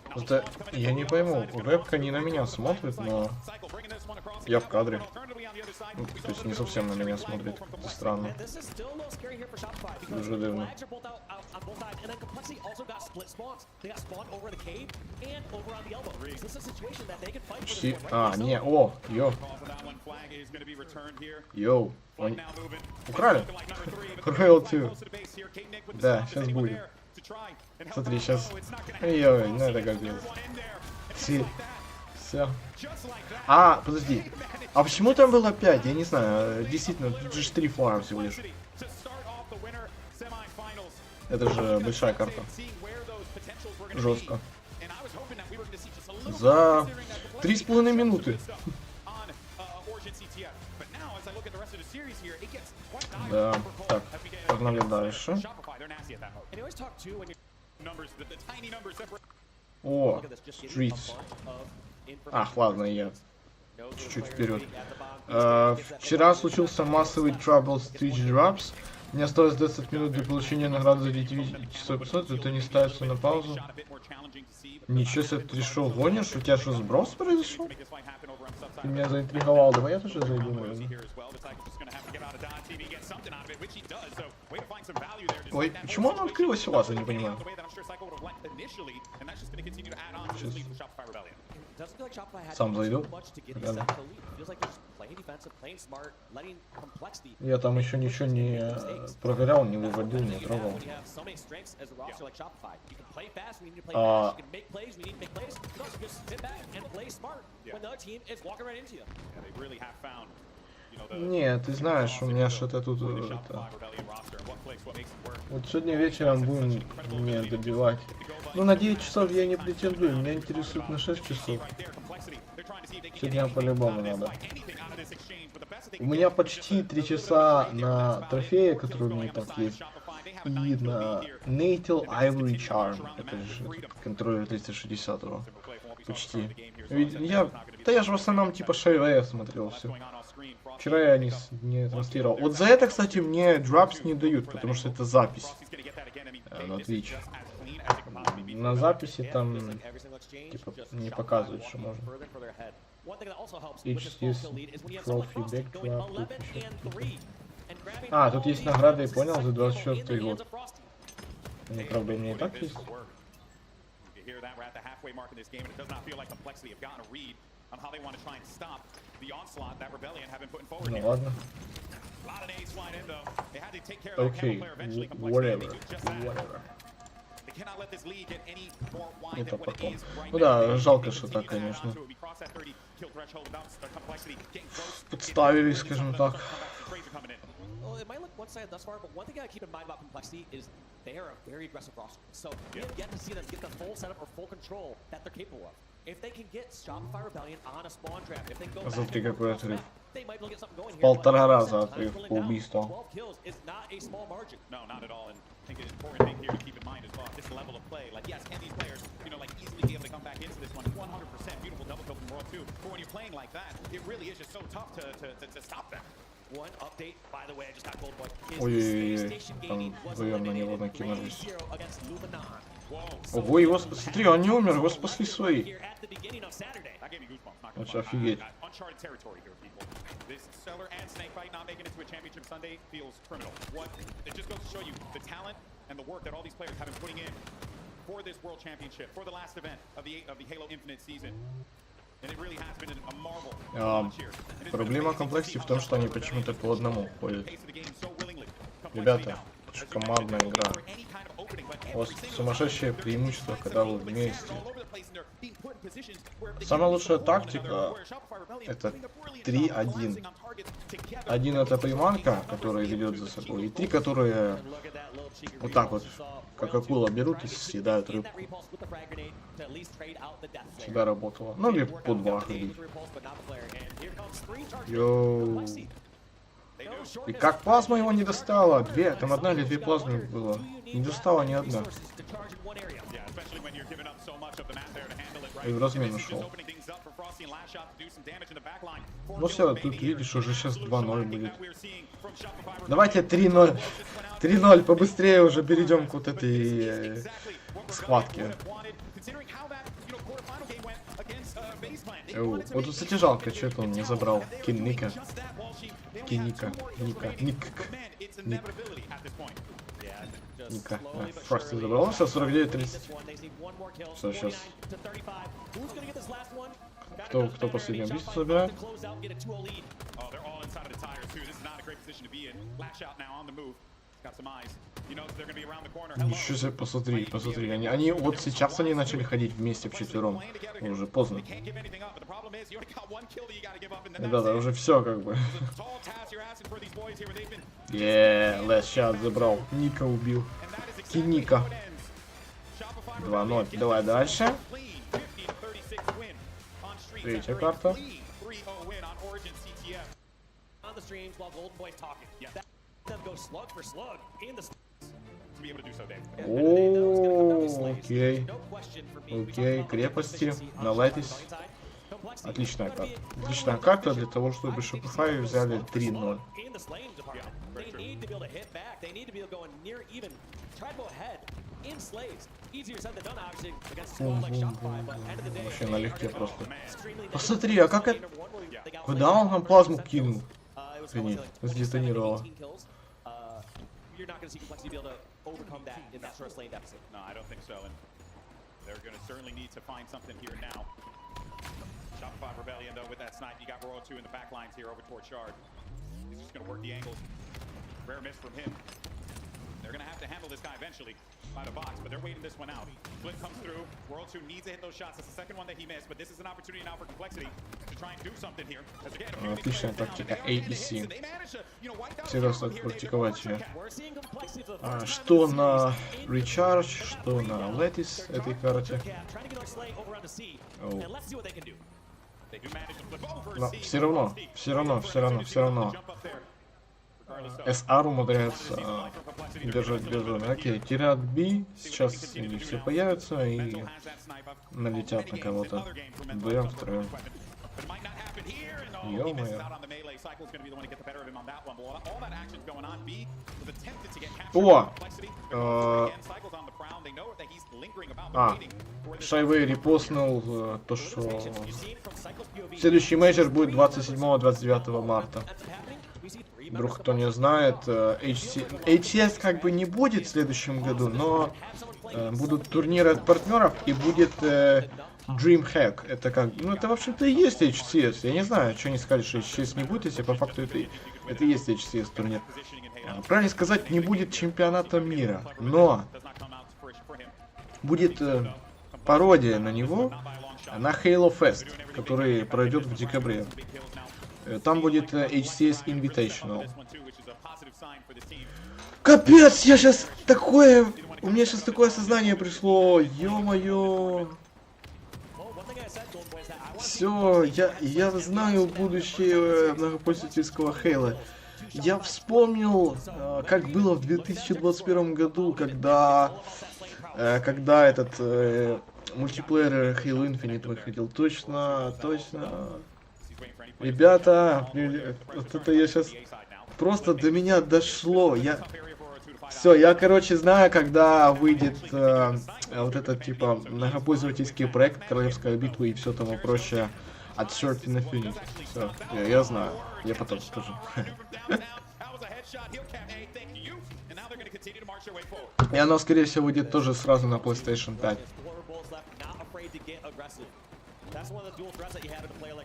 Просто я не пойму, вебка не на меня смотрит, но я в кадре. Ну, то есть не совсем на меня смотрит, это странно. Уже давно. Почти... А, не, о, йо. Йоу. Он... Украли? Royal 2. Да, сейчас будет. Смотри, сейчас. Ой, ну это как делать. Все. А, подожди. А почему там было 5? Я не знаю. Действительно, тут же 3 флага всего лишь. Это же большая карта. Жестко. За 3,5 минуты. Да, так, погнали дальше. О, Streets. Ах, ладно, я чуть-чуть вперед. Вчера случился массовый Trouble Stitch Drops. Мне осталось 20 минут для получения награды за 9 часов 500, это не ставится на паузу. Ничего себе, ты что, гонишь? У тебя что, сброс произошел? Ты меня заинтриговал, давай я тоже зайду, наверное. Ой, почему она открылась у вас, я не понимаю. Сам зайду. Я там еще ничего не проверял, не выводил, не трогал. Нет, ты знаешь, у меня что-то тут... Это... Вот сегодня вечером будем мне добивать. Ну, на 9 часов я не претендую, меня интересует на 6 часов. Сегодня по-любому надо. У меня почти 3 часа на трофее, который у меня там есть. И на Natal Ivory Charm. Это же контроллер 360-го. Почти. Ведь я же в основном типа шейвея смотрел все. Вчера я не транслировал. Вот за это, кстати, мне драпс не дают, потому что это запись на Twitch. На записи там типа не показывают, что можно. HCS Trophy Backdrop. А, тут есть награды, я понял, за 24 год. Они, правда, у меня и так есть. Ну ладно. Окей, whatever. Это потом. Ну да, жалко, что так, конечно. Подставили, скажем так. Well, it might look one-sided thus far, but one thing I gotta keep in mind about Complexity is they are a very aggressive roster. So we have yet to see them get the full setup or full control that they're capable of. If they can get Shopify Rebellion on a spawn trap, if they go back Смотри, какой отрыв. they might be able to get something going here. Полтора раза отрыв по убийству. 12 kills is not a small margin. No, not at all. And I think an important thing here to keep in mind as well, this level of play. Like, yes, can these players, like easily be able to come back into this one? 100% beautiful double kill from World 2. But when you're playing like that, it really is just so tough to stop them. One update, by the way, I just got told, but Ой-ой-ой, там вдвоем на него накинулись. Ого, его, смотри, он не умер, его спасли свои. Вообще офигеть. Проблема комплексии в том, что они почему-то по одному ходят. Ребята, это же командная игра. У вас сумасшедшее преимущество, когда вы вместе. Самая лучшая тактика это 3-1. 1 это приманка, которая ведет за собой, и 3, которые вот так вот, как акула, берут и съедают рыбку. Всегда работало. Ну или по 2 ходить. Йоу. И как плазма его не достала? 2, там 1 или 2 плазмы было. Не достала ни одна. И в размен ушел. Ну все, тут видишь, уже сейчас 2-0 будет. Давайте 3-0. 3-0, побыстрее уже перейдем к вот этой схватке. Вот, кстати, жалко, что это он не забрал. Ника. Просто забрал. Сейчас 49-30. Все, сейчас. Кто последний убийство забирает? Ничего себе, посмотри. Они вот сейчас они начали ходить вместе вчетвером. Уже поздно. Да, уже все как бы. Last shot забрал. Ника убил. Ника. 2-0. Давай дальше. Третья карта. Окей, крепости, наладись. Отличная карта. Отличная карта для того, чтобы Shopify взяли 3-0. They need to be able to hit back. They need to be able to go near even. Try to go ahead in slaves. Easier said than done, obviously, against a squad like Shopify, but end of the day. Вообще налегке просто. Посмотри, а как это... Куда он там плазму кинул? Извини, сдетонировало. You're not going to see complexity be able to overcome that in that first lane deficit. No, I don't think so. And they're going to certainly need to find something here now. Shopify Rebellion, though, with that snipe. You got Royal 2 in the back lines here over towards Shard. He's just going to work the angles. Rare miss from him. They're going to have to handle this guy eventually by the box, but they're waiting this one out. Flip comes through. World 2 needs to hit those shots. That's the second one that he missed, but this is an opportunity now for complexity to try and do something here. Отличная тактика A и C. Всегда стоит практиковать ее. Что на Recharge, что на Lattice этой карте. Но все равно. SR умудряется держать без зоны. Окей, теряют B, сейчас они все появятся и налетят на кого-то. Вдвоем, втроем. Ё-моё. О! Шайвей репостнул то, что следующий мейджор будет 27-29 марта. Вдруг кто не знает, HCS как бы не будет в следующем году, но будут турниры от партнеров и будет DreamHack. Это как, ну это в общем-то и есть HCS. Я не знаю, что они сказали, что HCS не будет, если по факту это и есть HCS турнир. Правильно сказать, не будет чемпионата мира, но будет пародия на него на Halo Fest, который пройдет в декабре. Там будет HCS Invitational. Капец, я сейчас такое... У меня сейчас такое осознание пришло. Ё-моё. Все, я знаю будущее многопользовательского Halo. Я вспомнил, как было в 2021 году, когда этот мультиплеер Halo Infinite выходил. Точно. Ребята, вот это я сейчас... Просто до меня дошло. Все, я, короче, знаю, когда выйдет вот этот, типа, многопользовательский проект, Королевская битва и все тому прочее от Certain Infinity. Все, я знаю. Я потом скажу. И оно, скорее всего, выйдет тоже сразу на PlayStation 5.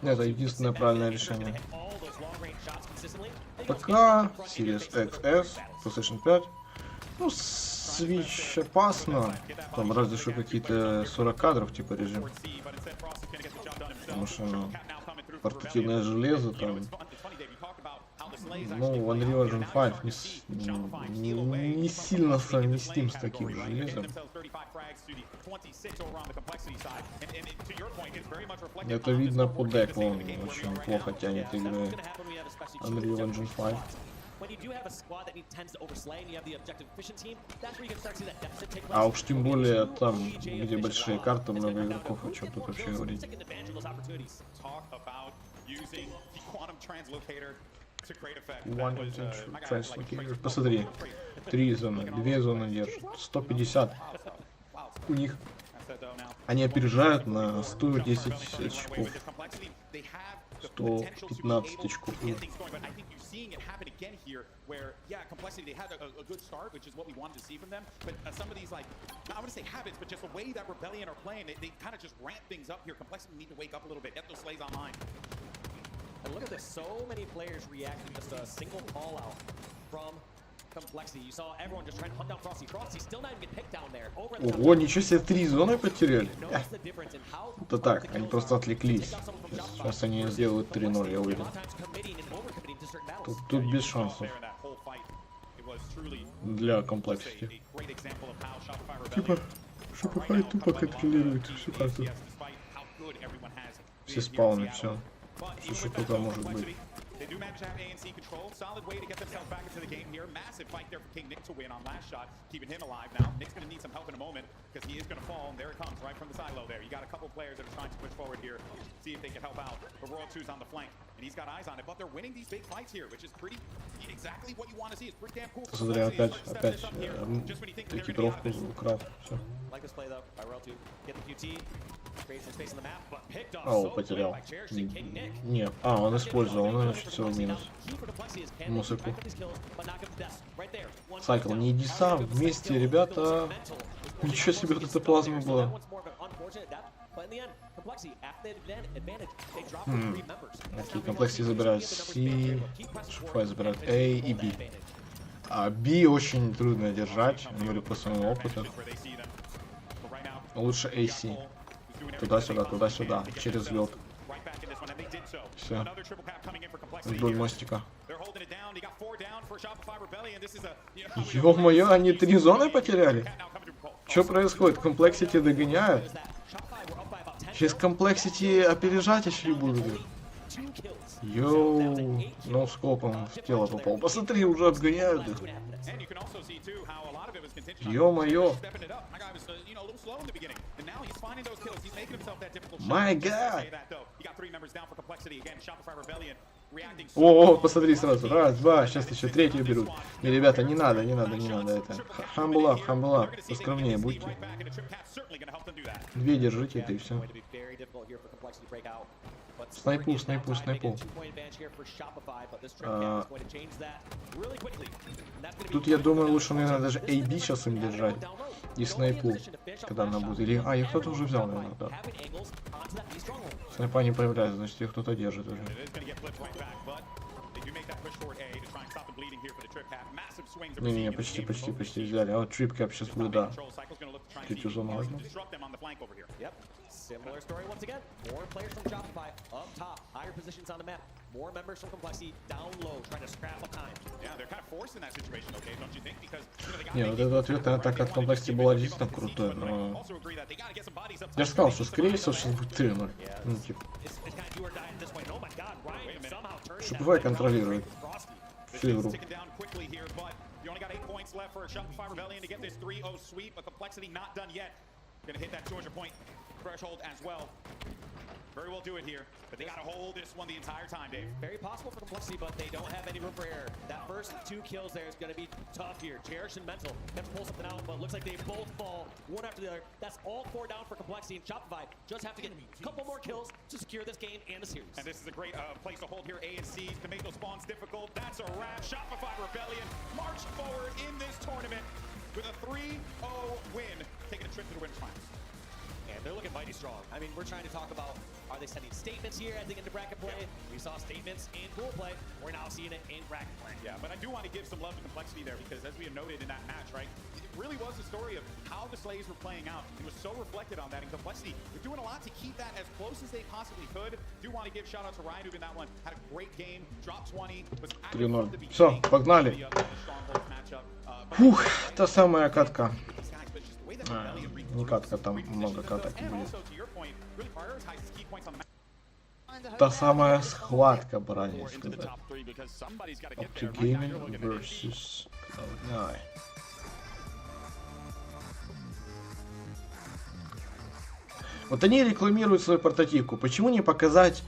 Это единственное правильное решение. Пока Series XS, PlayStation 5. Ну, Switch опасно. Там разве что какие-то 40 кадров типа режим. Потому что портативное железо там. Ну, Unreal Engine 5 не сильно совместим с таким железом. Это видно по деку, он очень плохо тянет игры Unreal Engine 5. А уж тем более там, где большие карты, много игроков, о чем тут вообще говорить. Посмотри, 3 зоны, 2 зоны держат, 150. У них они опережают на 110 очков, 115 очков. Seeing it happen again here, where complexity, they had a good start, which is what we wanted to see from them. But some of these, like, I want to say habits, but just the way that Rebellion are playing, they kind of just ramp things up here. Complexity need to wake up a little bit, get those slays online. And look at this, so many players reacting to just a single call out from complexity. You saw everyone just trying to hunt down Frosty. Frosty still not even picked down there. Ого, ничего себе, 3 зоны потеряли. Это так, они просто отвлеклись. Сейчас они сделают 3-0, я уверен. Тут без шансов. Для комплексити. Типа, Shopify тупо контролирует всю карту. Все спауны, все. Все, что только может быть. They do manage to have ANC control. Solid way to get themselves back into the game here. Massive fight there for King Nick to win on last shot, keeping him alive now. Nick's going to need some help in a moment because he is going to fall, and there it comes right from the silo there. You got a couple players that are trying to push forward here, see if they can help out. But Royal 2's on the flank. Смотри, опять экипировку украл. Все. О, потерял. Не, он использовал, он значит все в минус. Музыку. Сайкл, не иди сам, вместе, ребята. Ничего себе, вот эта плазма была. Окей, комплексе забирают C, Шифай забирают A и B. А B очень трудно держать, говорю по своему опыту. Лучше AC. Туда-сюда, через взлет. Все. Вдоль мостика. Ё-моё, они 3 зоны потеряли? Что происходит? Комплексити догоняют? Сейчас комплексити опережать еще будут. Йоу, ну скопом в тело попал. Посмотри, уже обгоняют их. Ё-моё. Май гад. О, посмотри сразу. Раз, два, сейчас еще третью берут. И, ребята, не надо это. Хамбла, поскромнее будьте. 2 держите, это и все. Снайпу. Тут, я думаю, лучше, наверное, даже AB сейчас им держать. И снайпу, когда она будет. Или... А, их кто-то уже взял, наверное, да. Снайпа не появляется, значит, их кто-то держит уже. Не, почти взяли. А вот трипкап сейчас будет, да. Третью зону возьму. Similar story once again. More players from Shopify up top, higher positions on the map. More members from Complexity down low, trying to scrap up time. Yeah, they're kind of forced in that situation, okay? Don't you think? Because не, вот эта ответная атака от Complexity была действительно крутой, но... Я же сказал, что скорее всего сейчас будет 3-0. Ну, типа... Shopify контролирует всю игру. Gonna hit that 200 point threshold as well. Very well do it here, but they gotta hold this one the entire time, Dave. Very possible for Complexity, but they don't have any room for error. That first 2 kills there is gonna be tough here. Cherish and Mental have to pull something out, but looks like they both fall one after the other. That's all 4 down for Complexity, and Shopify just have to get a couple more kills to secure this game and the series. And this is a great place to hold here. A and C to make those spawns difficult. That's a wrap. Shopify Rebellion march forward in this tournament with a 3-0 win, taking a trip to the winner's finals. And they're looking mighty strong. I mean, we're trying to talk about, are they sending statements here as they get into bracket play? We saw statements in pool play. We're now seeing it in bracket play. Yeah, but I do want to give some love to Complexity there because as we have noted in that match, right, it really was a story of how the Slaves were playing out. It was so reflected on that, and Complexity, they're doing a lot to keep that as close as they possibly could. Do want to give shout out to Ryan who in that one had a great game, dropped 20, was active from the beginning. Все, погнали. Фух, та самая катка. Не катка, там много каток будет. Та самая схватка, правильно сказать. Up to Gaming versus Cloud9. Вот они рекламируют свою портативку. Почему не показать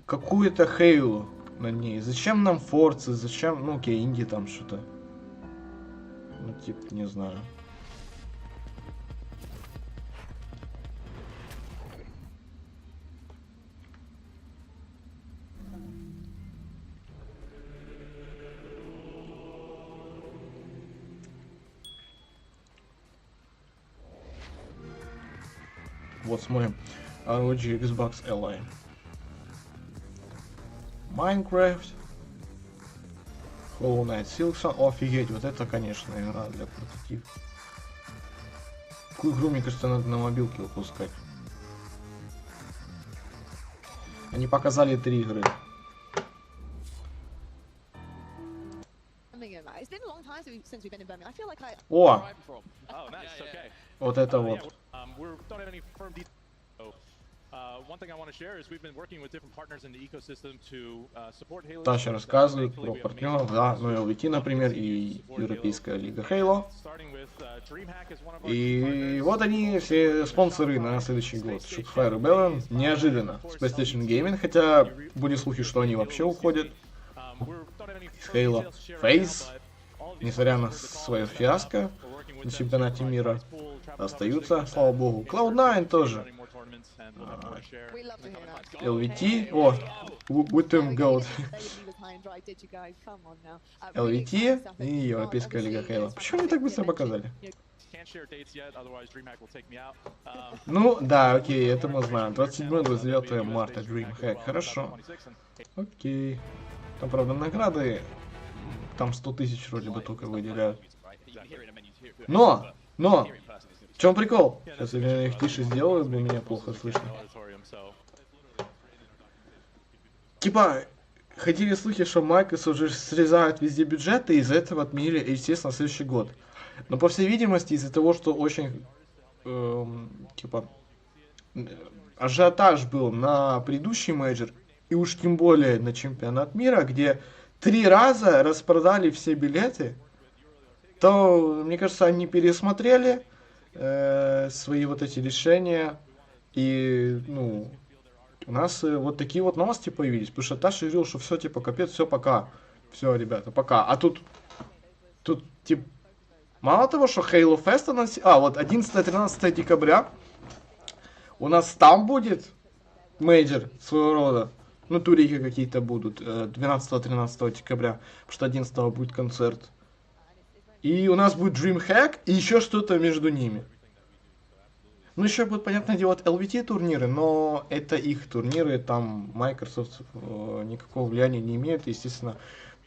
какую-то Хейлу на ней? Зачем нам Форцы? Зачем, ну окей, инди там что-то. Ну типа, не знаю. Вот смотрим. ROG Xbox Ally. Minecraft. Hollow Knight Silksong. О, офигеть, вот это, конечно, игра для портатив. Такую игру, мне кажется, надо на мобилке выпускать. Они показали 3 игры. О! Вот это вот. Таша рассказывает про партнеров, да, ну LVT, например, и Европейская лига Halo. И вот они, все спонсоры на следующий год. Shockfire и Bellon, неожиданно, с PlayStation Gaming, хотя были слухи, что они вообще уходят из Halo. FaZe, несмотря на свое фиаско на чемпионате мира, остаются, слава богу. Cloud9 тоже. LVT, о, будем gold. LVT и Европейская лига Halo. Почему они так быстро показали? Ну, да, окей, это мы знаем. 27-29 марта DreamHack, хорошо. Окей. Там, правда, награды, там 100 тысяч вроде бы только выделяют. Но, в чем прикол? Сейчас я их тише сделаю, бы меня плохо слышно. Типа, ходили слухи, что Microsoft уже срезает везде бюджеты, и из-за этого отменили HCS на следующий год. Но, по всей видимости, из-за того, что очень, типа, ажиотаж был на предыдущий мейджор, и уж тем более на чемпионат мира, где 3 раза распродали все билеты, то, мне кажется, они пересмотрели свои вот эти решения, и, ну, у нас вот такие вот новости появились, потому что Таша говорил, что все, типа, капец, все, пока, все, ребята, пока, а тут, типа, мало того, что Halo Fest анонсировали, вот 11-13 декабря у нас там будет мейджор своего рода, ну, турики какие-то будут, 12-13 декабря, потому что 11 будет концерт. И у нас будет DreamHack и еще что-то между ними. Ну, еще будут, понятное дело, LVT турниры, но это их турниры, там Microsoft никакого влияния не имеет, и, естественно,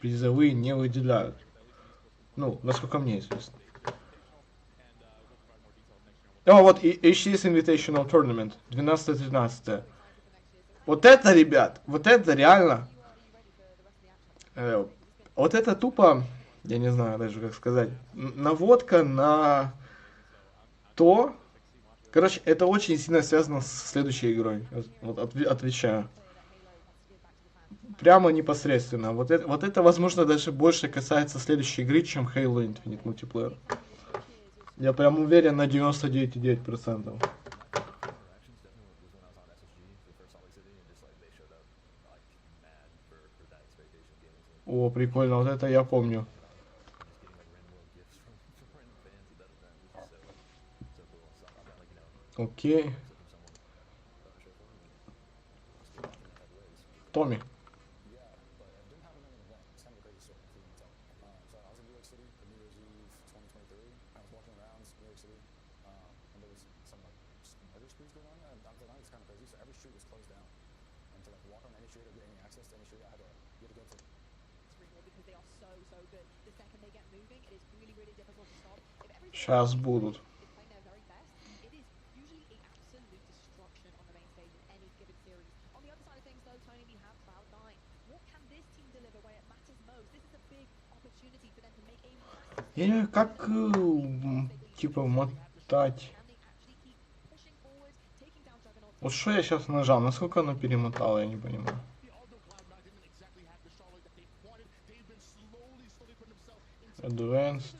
призовые не выделяют. Ну, насколько мне известно. О, вот и HCS Invitational Tournament, 12-13. Вот это, ребят, вот это реально, вот это тупо, я не знаю даже как сказать, наводка на то, короче, это очень сильно связано с следующей игрой, вот отвечаю, прямо непосредственно, вот это возможно даже больше касается следующей игры, чем Halo Infinite Multiplayer, я прям уверен на 99,9%. О, прикольно, вот это я помню. Окей. Томми. Сейчас будут. Я не знаю, как, типа, мотать. Вот что я сейчас нажал, насколько оно перемотало, я не понимаю. Advanced.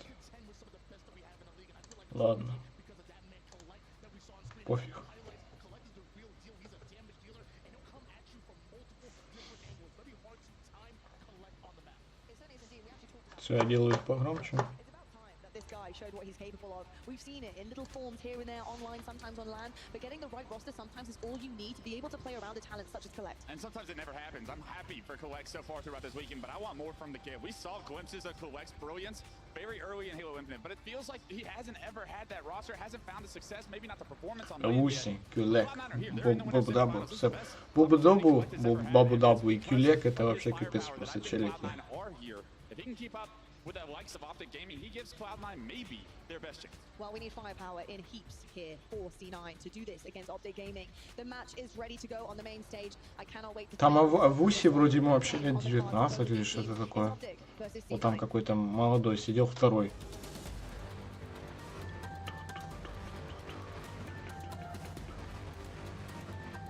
Ладно. Пофиг. Все, я делаю их погромче. Showed what he's capable of. We've seen it in little forms here and there, online, sometimes on LAN, but getting the right roster sometimes is all you need to be able to play around a talent such as Collect. And sometimes it never happens. I'm happy for Collect so far throughout this weekend, but I want more from the kid. We saw glimpses of Collect's brilliance very early in Halo Infinite, but it feels like he hasn't ever had that roster, hasn't found the success, maybe not the performance on Луси, Кюлек, Бобу-Дабу, Бобу-Дабу и Кюлек это вообще капец просто челики. With the likes of Optic Gaming, he gives Cloud9 maybe their best chance. Well, we need firepower in heaps here for C9 to do this against Optic Gaming. The match is ready to go on the main stage. I cannot wait to... Там Авуси вроде ему вообще лет 19 или что-то такое. Вот там какой-то молодой сидел, второй.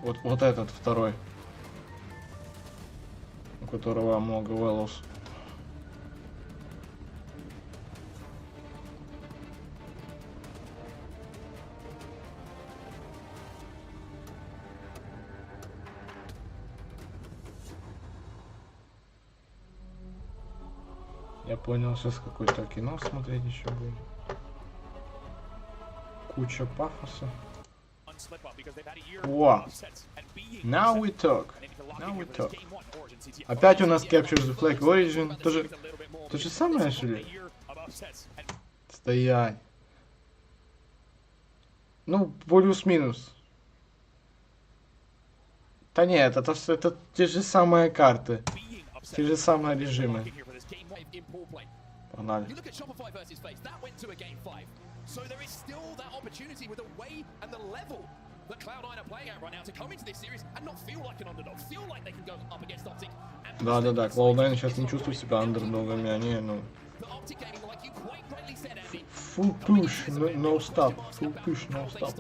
Вот этот второй. У которого много волос. Я понял, сейчас какое-то кино смотреть еще будет. Куча пафоса. Wow. Now we talk. Now we talk. Опять у нас Capture the Flag Origin. То же самое, что ли? Стоять. Ну, плюс-минус. Да нет, это те же самые карты. Те же самые режимы. Погнали. So there is still that opportunity with the way and the level that Cloud9 are playing at right now to come into this series and not feel like an underdog, feel like they can go up against Optic. Да, Cloud9 сейчас не чувствует себя андердогами, они, ну... Full push, no stop. Full push, no stop.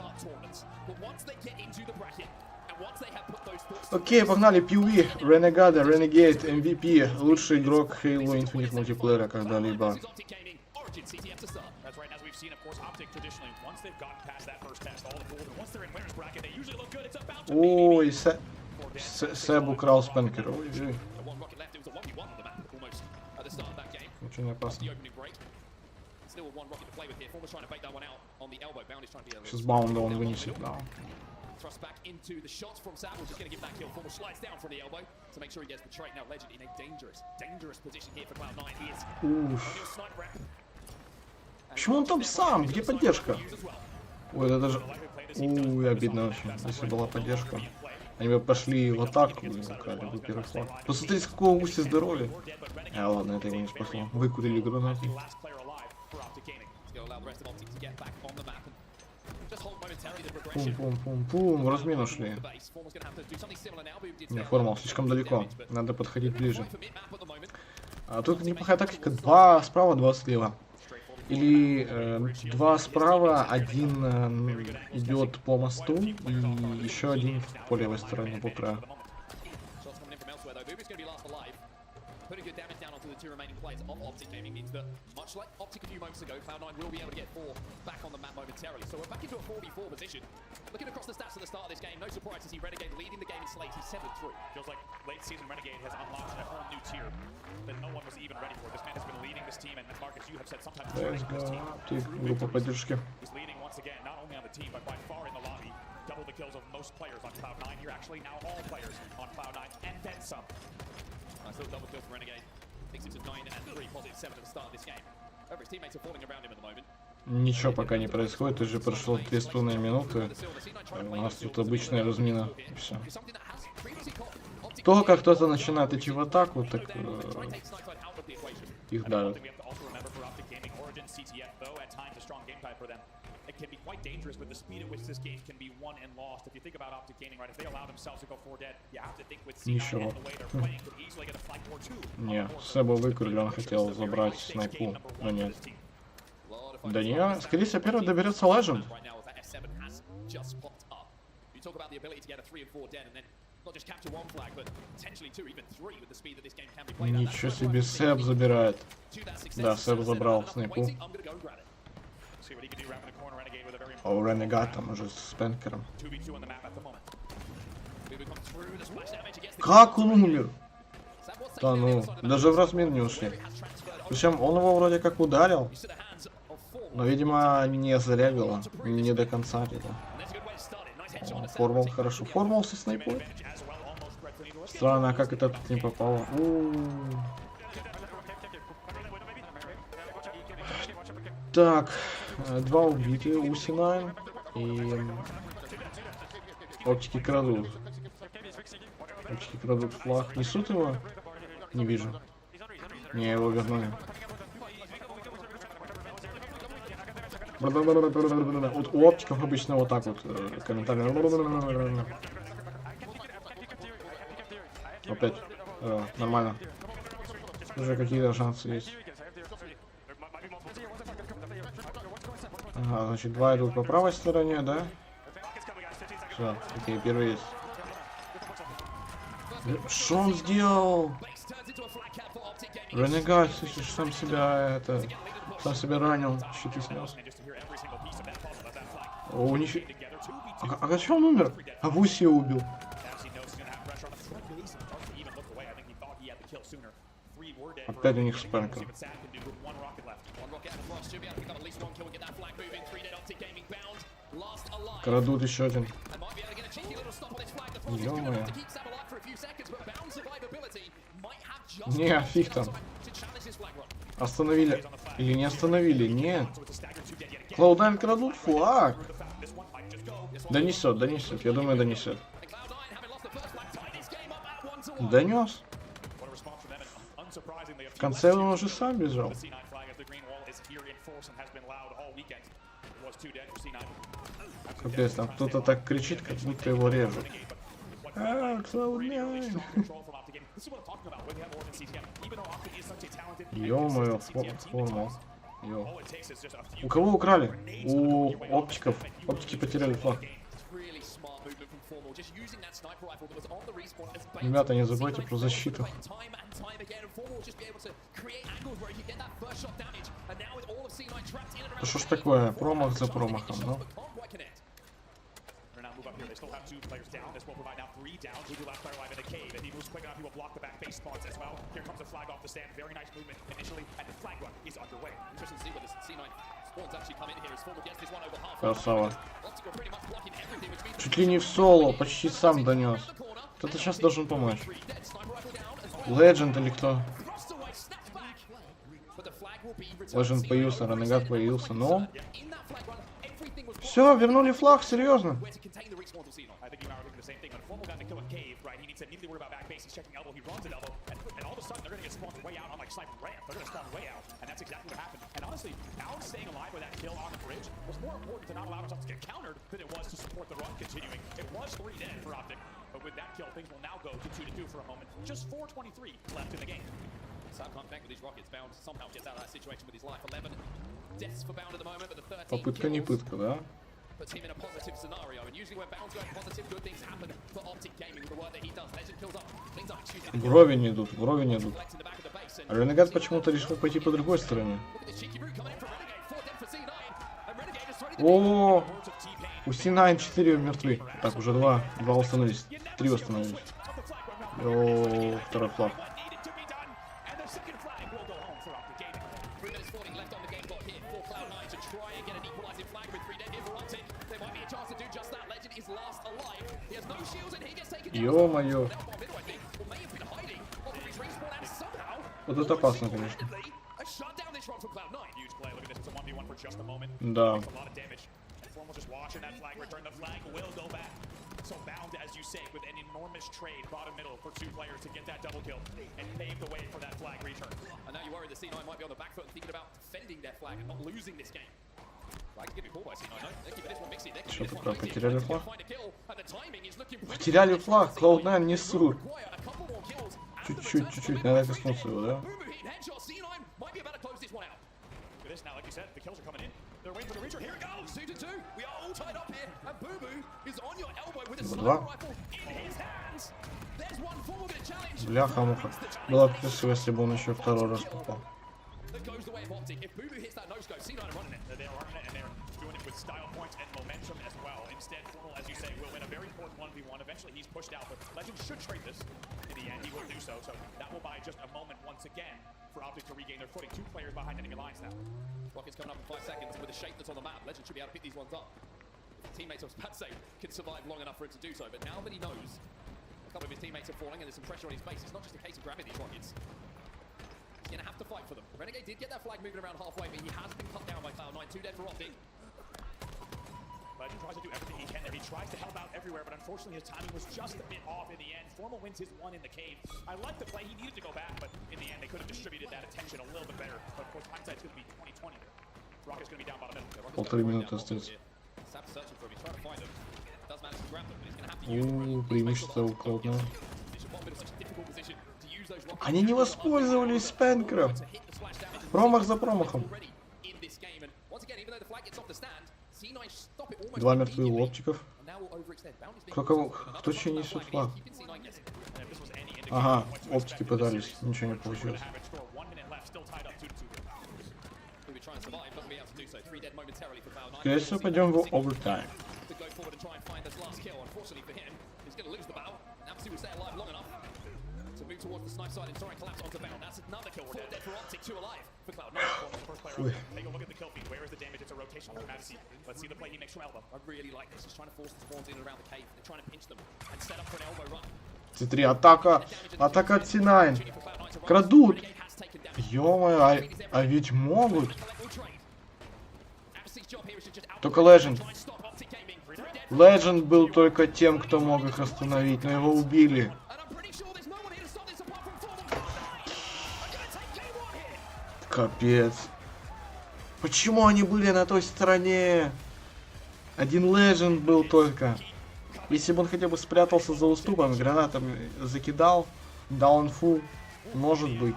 Окей, погнали, PUE, Renegade, Renegade, MVP, лучший игрок Halo Infinite мультиплеера когда-либо. Ой, Себ украл Спенкера. Ой-ой. Очень опасно. Сейчас баунда он вынесет, да. Thrust back into the shots from Savage, just going to give that kill. Formal slides down from the elbow to make sure he gets the trade. Now Legend in a dangerous position here for Cloud9. He is on your sniper ramp. Почему он там сам? Где поддержка? Ой, это даже... Ой, обидно очень. Если была поддержка. Они бы пошли в атаку и украли бы первый флаг. Посмотрите, с какого устья здоровья. Ладно, это его не спасло. Выкурили гранаты. Пум-пум-пум-пум. В размин ушли. Не, формал слишком далеко. Надо подходить ближе. А тут неплохая тактика. 2 справа, 2 слева. Или 2 справа, один идет по мосту, и еще один по левой стороне, по краю. Putting good damage down onto the 2 remaining players of Optic Gaming means that, much like Optic a few moments ago, Cloud9 will be able to get 4 back on the map momentarily. So we're back into a 4v4 position. Looking across the stats at the start of this game, no surprise to see Renegade leading the game in Slate. He's 7-3. Feels like late season Renegade has unlocked a whole new tier that no one was even ready for. This man has been leading this team, and as Marcus, you have said sometimes this team. Группа поддержки. He's leading once again, not only on the team, but by far in the lobby. Double the kills of most players on Cloud9 here. Actually, now all players on Cloud9, and then some. Nice little double kill for Renegade. Takes him to 9 and 3, positive 7 at the start of this game. However, his teammates are falling around him at the moment. Ничего пока не происходит, уже прошло 3,5 минуты. У нас тут обычная размина, и все. Только как кто-то начинает идти в атаку, так их давят. It can be quite dangerous with the speed at which this game can be won and lost. If you think about Optic Gaming, right, if they allow themselves to go 4 dead, you have to think with C9 and the way they're playing, could easily get a flag or 2. Не, Себа выкурили, он хотел забрать снайпу, но нет. Да не, скорее всего, первый доберется Legend. Ничего себе, Себ забирает. Да, Себ забрал снайпу. О, Ренегат там уже с Спенкером. Как он умер? Да ну, даже в размин не ушли. Причем он его вроде как ударил, но, видимо, не зарягало, не до конца где-то. Формул хорошо. Формул со снайпой. Странно, а как это тут не попало? Так, 2 убиты, Усинайн и Оптики крадут. Оптики крадут флаг. Несут его? Не вижу. Не, его вернули. Вот у оптиков обычно вот так вот комментарии. Опять. Нормально. Уже какие-то шансы есть. Ага, значит, 2 идут по правой стороне, да? Все, окей, первый есть. Что он сделал? Ренегат, слышишь, сам себя ранил, щиты снес. О, нифига. А что он умер? А Вуси убил. Опять у них спанка. Крадут еще один. Ё-моё. Не, фиг там. Остановили. Или не остановили? Нет. Cloud9 крадут флаг. Донесет, донесет. Я думаю, донесет. Донес. В конце он уже сам бежал. Капец, там кто-то так кричит, как будто его режут. Cloud9. Ё-моё, форму. У кого украли? У оптиков. Оптики потеряли флаг. Ребята, не забывайте про защиту. Что ж такое? Промах за промахом, ну? Красава. Чуть ли не в соло, почти сам донес. Кто-то сейчас должен помочь. Legend или кто? Legend появился, Ренегат появился, но... Все, вернули флаг, серьезно. Попытка не пытка, да? Вровень идут, вровень идут. А Ренегат почему-то решил пойти по другой стороне. О, у C9 4 мертвы. Так, уже два восстановились. 3 восстановились. О, второй флаг. Ё-моё. Вот это опасно, конечно. Да. Что такое? Потеряли флаг? Потеряли флаг, Cloud9 несут. Чуть-чуть, надо коснуться его, да? Два. Бляха-муха. Было бы красиво, если бы он еще второй раз попал. Rockets coming up in 5 seconds with a shape that's on the map. Legend should be able to pick these ones up. Teammates of Spatsay can survive long enough for him to do so, but now that he knows a couple of his teammates are falling and there's some pressure on his face, it's not just a case of grabbing these Rockets. He's going to have to fight for them. Renegade did get that flag moving around halfway, but he has been cut down by Cloud9. 2 dead for Optic. Legend tries to do everything he can there. He tries to help out everywhere, but unfortunately his timing was just a bit off in the end. Formal wins his one in the cave. I like the play. He needed to go back, but in the end they could have distributed that attention a little bit better. But of course hindsight's going to be 20/20 there. Rocket's going to be down bottom middle. Полторы минуты остается. Преимущество у Cloud9. Они не воспользовались спэнкером. Промах за промахом. Два мертвых лобчиков. Кто чей несет флаг? Ага, оптики пытались, ничего не получилось. Скорее всего, пойдем в овертайм. Towards the snipe side and try and collapse onto Bell. That's another kill. 4 dead for Optic, 2 alive for Cloud9. Take a look at the kill feed. Where is the damage? It's a rotation from Madison. Let's see the play he makes from elbow. I really like this. He's trying to force the spawns in and around the cave. They're trying to pinch them and set up for an elbow run. C3, атака. Атака от C9. Крадут. Ё-моё, а ведь могут. Только Legend. Legend был только тем, кто мог их остановить, но его убили. Капец. Почему они были на той стороне? Один Legend был только. Если бы он хотя бы спрятался за уступом, гранатами закидал, дал инфу, может быть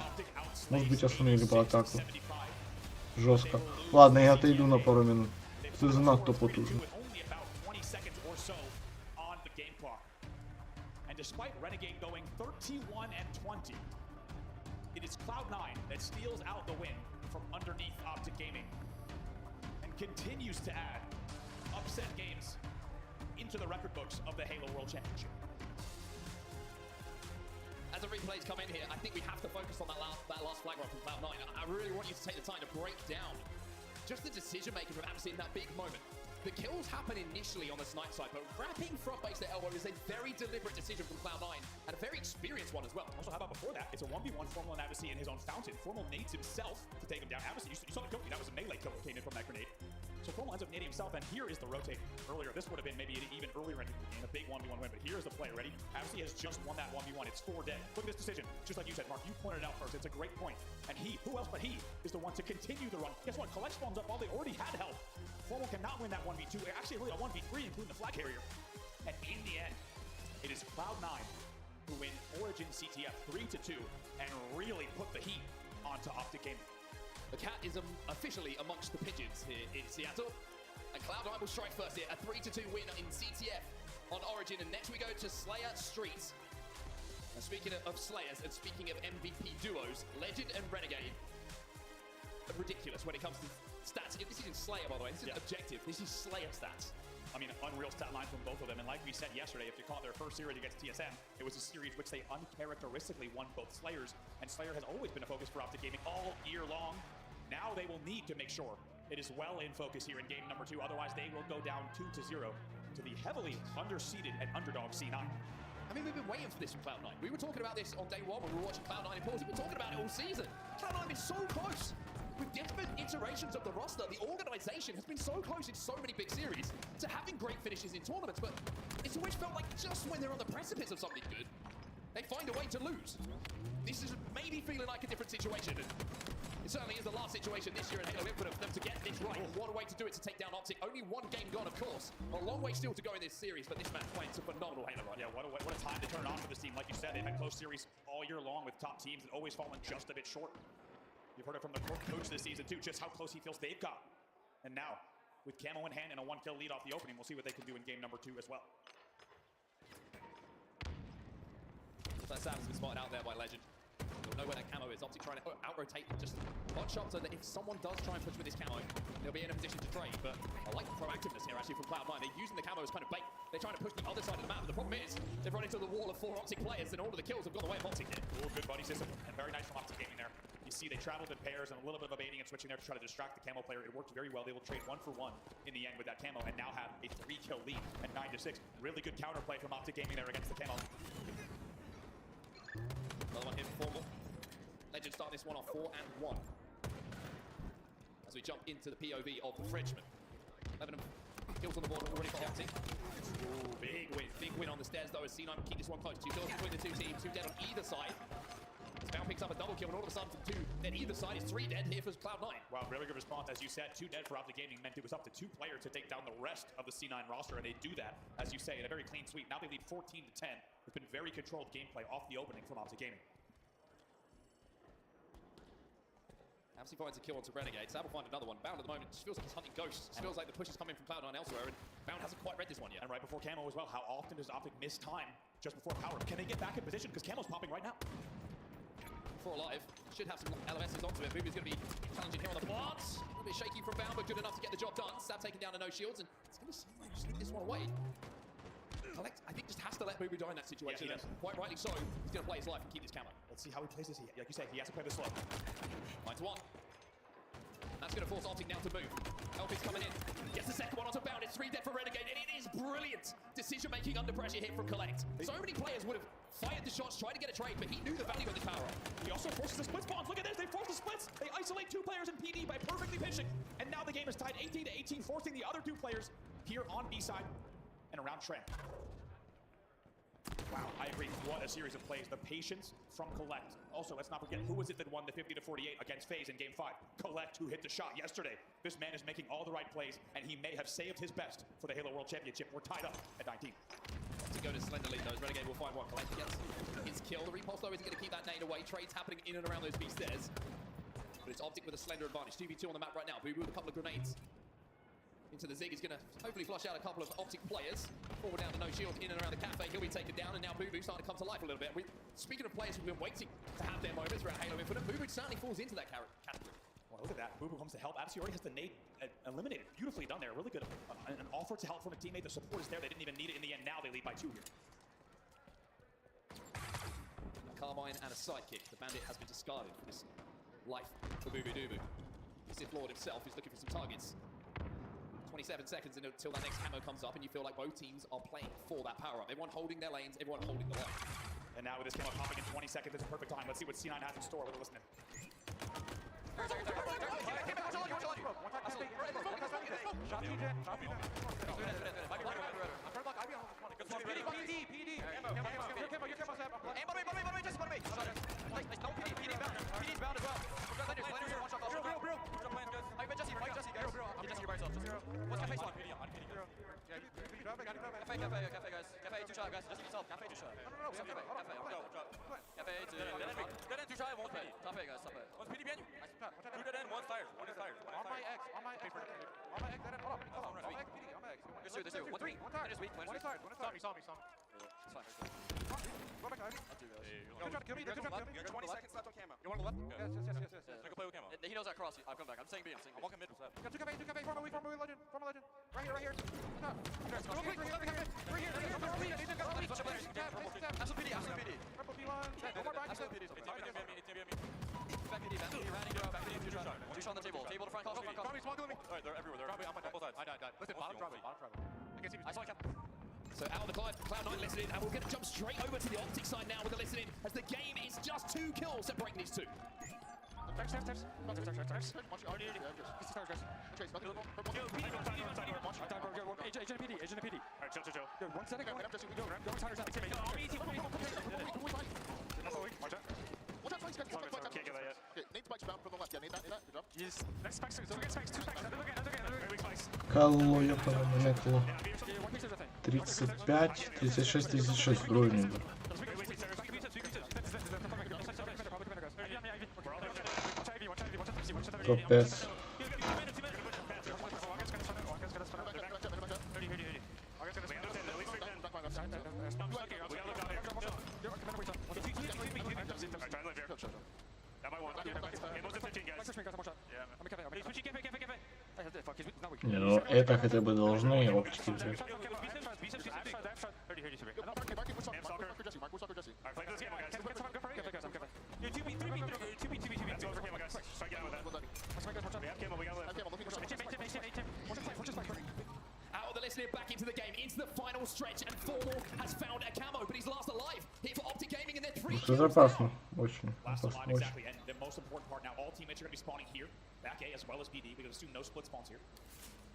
остановили бы атаку. Жестко. Ладно, я отойду на пару минут. Ты занадто потужно. It is Cloud9 that steals out the win from underneath Optic Gaming and continues to add upset games into the record books of the Halo World Championship. As the replays come in here, I think we have to focus on that last flag rock from Cloud9. I really want you to take the time to break down just the decision making from Amnesty in that big moment. The kills happen initially on the snipe side, but wrapping front base to elbow is a very deliberate decision from Cloud9, and a very experienced one as well. Also, how about before that? It's a 1v1 Formal and Advocacy in his own fountain. Formal nades himself to take him down. Advocacy, you saw the kill. That was a melee kill that came in from that grenade. So Formal ends up nading himself, and here is the rotate earlier. This would have been maybe even earlier in a big 1v1 win, but here's the play. Ready? Advocacy has just won that 1v1. It's 4 dead. Look at this decision. Just like you said, Mark, you pointed it out first. It's a great point. And he, who else but he, is the one to continue the run. Guess what? Collect spawns up while they already had help. Formal cannot win that 1v2. Actually, really a 1v3, including the flag carrier. And in the end, it is Cloud9 who win Origin CTF 3-2 and really put the heat onto Optic Gaming. The cat is officially amongst the pigeons here in Seattle. And Cloud9 will strike first here. A 3-2 win in CTF on Origin. And next we go to Slayer Streets. Now, speaking of Slayers and speaking of MVP duos, Legend and Renegade. Ridiculous when it comes to stats. This isn't Slayer, by the way. This is objective. This is Slayer stats. I mean, unreal stat line from both of them. And like we said yesterday, if you caught their first series against TSM, it was a series which they uncharacteristically won both Slayers. And Slayer has always been a focus for Optic Gaming all year long. Now they will need to make sure it is well in focus here in game number 2. Otherwise, they will go down 2-0 to the heavily underseeded and underdog C9. I mean, we've been waiting for this from Cloud9. We were talking about this on day 1 when we were watching Cloud9 in pause. We've been talking about it all season. Cloud9 is so close. With different iterations of the roster, the organization has been so close in so many big series to having great finishes in tournaments, but it's always felt like just when they're on the precipice of something good, they find a way to lose. This is maybe feeling like a different situation. It certainly is the last situation this year in Halo Infinite for them to get this right. What a way to do it to take down Optic. Only one game gone, of course. A long way still to go in this series, but this man playing some phenomenal Halo run. Yeah, what a time to turn it on for this team. Like you said, they've had close series all year long with top teams and always fallen just a bit short. You've heard it from the coach this season, too, just how close he feels they've got. And now, with camo in hand and a 1-kill lead off the opening, we'll see what they can do in game number 2 as well. That Sam's been spotted out there by Legend. They'll know where that camo is. Optic trying to out-rotate, just one shot so that if someone does try and push with this camo, they'll be in a position to trade. But I like the proactiveness here, actually, from Cloud9. They're using the camo as kind of bait. They're trying to push the other side of the map, but the problem is they've run into the wall of 4 Optic players, and all of the kills have gone the way of Optic here. Ooh, good buddy system, and very nice from Optic Gaming there. You see they traveled in pairs and a little bit of a baiting and switching there to try to distract the camo player. It worked very well. They will trade 1 for 1 in the end with that camo and now have a 3-kill lead at 9-6. Really good counterplay from Optic Gaming there against the camo. Another one here for Formal. Legend start this one off 4-1. As we jump into the POV of the Frenchman. 11 kills on the board already for Optic. Ooh, big win. Big win on the stairs though as C9 keep this one close. 2 kills between the 2 teams, 2 dead on either side. Bound picks up a double kill, and all of a sudden from 2 dead either side is 3 dead here for Cloud9. Wow, really good response. As you said, 2 dead for Optic Gaming meant it was up to 2 players to take down the rest of the C9 roster, and they do that, as you say, in a very clean sweep. Now they lead 14-10. It's been very controlled gameplay off the opening from Optic Gaming. Absolutely finds a kill onto Renegade. Sab will find another one. Bound at the moment just feels like he's hunting ghosts. Just feels like the push is coming from Cloud9 elsewhere, and Bound hasn't quite read this one yet. And right before Camo as well, how often does Optic miss time just before power? Can they get back in position? Because Camo's popping right now. For alive, should have some LMSs onto it. Bubu's going to be challenging here on the plants. A little bit shaky from Bound, but good enough to get the job done. Sab taking down to no shields, and it's going to seem like slip this one away. Collect, I think, just has to let Bubu die in that situation. Yeah, quite rightly so. He's going to play his life and keep this camo. Let's see how he plays this. Like you say, he has to play this slow. 9-1. That's going to force Optic now to move. LP's coming in. Gets the second one onto Bound. It's 3 dead for Renegade, and it is brilliant decision-making under pressure here from Collect. So many players would have fired the shots, tried to get a trade, but he knew the value of the power up. He also forces the split spawns. Look at this. They force the splits. They isolate 2 players in PD by perfectly pitching. And now the game is tied 18-18, forcing the other 2 players here on B side and around Trent. Wow, I agree. What a series of plays. The patience from Collect. Also, let's not forget, who was it that won the 50-48 against FaZe in Game 5? Collect, who hit the shot yesterday. This man is making all the right plays, and he may have saved his best for the Halo World Championship. We're tied up at 19. To go to Slender Lead, though, Renegade will find what Collect gets his kill. The repulse, though, isn't going to keep that nade away. Trades happening in and around those B stairs. But it's Optic with a Slender advantage. 2v2 on the map right now. Bubu with a couple of grenades. Into the Zig is going to hopefully flush out a couple of Optic players. Forward down to no shield, in and around the cafe. He'll be taken down, and now Bubu starting to come to life a little bit. Speaking of players who've been waiting to have their moments throughout Halo Infinite, Bubu certainly falls into that category. Well, look at that. Bubu comes to help. Absolutely already has the nade eliminated. Beautifully done there. Really good. An offer to help from a teammate. The support is there. They didn't even need it in the end. Now they lead by 2 here. A Carbine and a sidekick. The Bandit has been discarded for this life for Bubu Dubu. Sith Lord himself is looking for some targets. 27 seconds until that next camo comes up, and you feel like both teams are playing for that power-up. Everyone holding their lanes, everyone holding the line. And now with this camo popping in 20 seconds, it's a perfect time. Let's see what C9 has in store with a listening. Cafe, guys. Cafe, 2 shot, guys. Just give yourself. Cafe, 2 shot. Cafe, Cafe, dead end, 2 shot, 1 play. Top A, guys, top A. One's PD behind you. 2 dead end, 1 fires. 1 is fires. On my X, dead end, hold up. On my X, PD, on my X. There's 2. 1 3. 1 is weak, 1 is fire. Saw me. It's fine. Go back, guys. They're trying to kill me. 20 seconds left on camo. You want to go left? Yes. I can play with camo. He knows that cross. I'll come back. I'm saying B. I'm walking mid. Got 2 cafe, form a legend. Right here. Absolute PD. Purple P1. One more back. Absolute PD. Back PD. Back PD. 2 shot. 2 shot on the table. Table to front. Alright, they're everywhere. They're on both sides. I died. Listen, bottom driving. I can see me. I saw a cap. So out of the Cloud9 listening, and we're going to jump straight over to the Optic side now with the listening, as the game is just 2 kills separating these 2. Калло, я по-моему, 35, 36 вроде. Капец. Не, ну это хотя бы должны оптики взять. Out of the listening, back into the game, into the final stretch, and Formal has found a camo, but he's last alive here for Optic Gaming, and they're 3 kills. Безопасно, очень. Last line, exactly, and the most important part now, all teammates are going to be spawning here, back A as well as BD, because assume no split spawns here.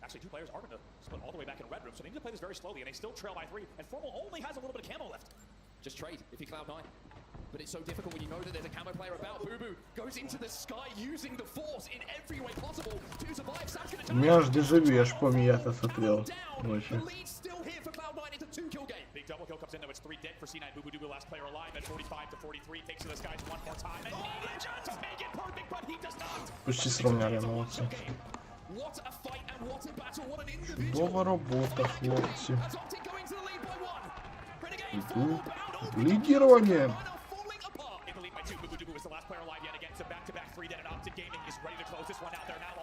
Actually, 2 players are going to split all the way back in red room, so they need to play this very slowly, and they still trail by 3, and Formal only has a little bit of camo left. Just trade if you're Cloud9. But it's so difficult when you know that there's a camo player about. Bubu goes into the sky using the force in every way possible to survive. Sam's gonna У меня аж дежавю, я ж помню, я это смотрел. the lead still here for Cloud9. It's a 2-kill game. Big double kill comes comes in, though. It's 3 dead for C9. Boo Boo Doo, last player alive at 45-43. Takes to the skies one more time. And to make it perfect, but he does not. Почти сравняли, молодцы. What a fight and what a battle, what an Чудова робота, хлопці. Лидирование.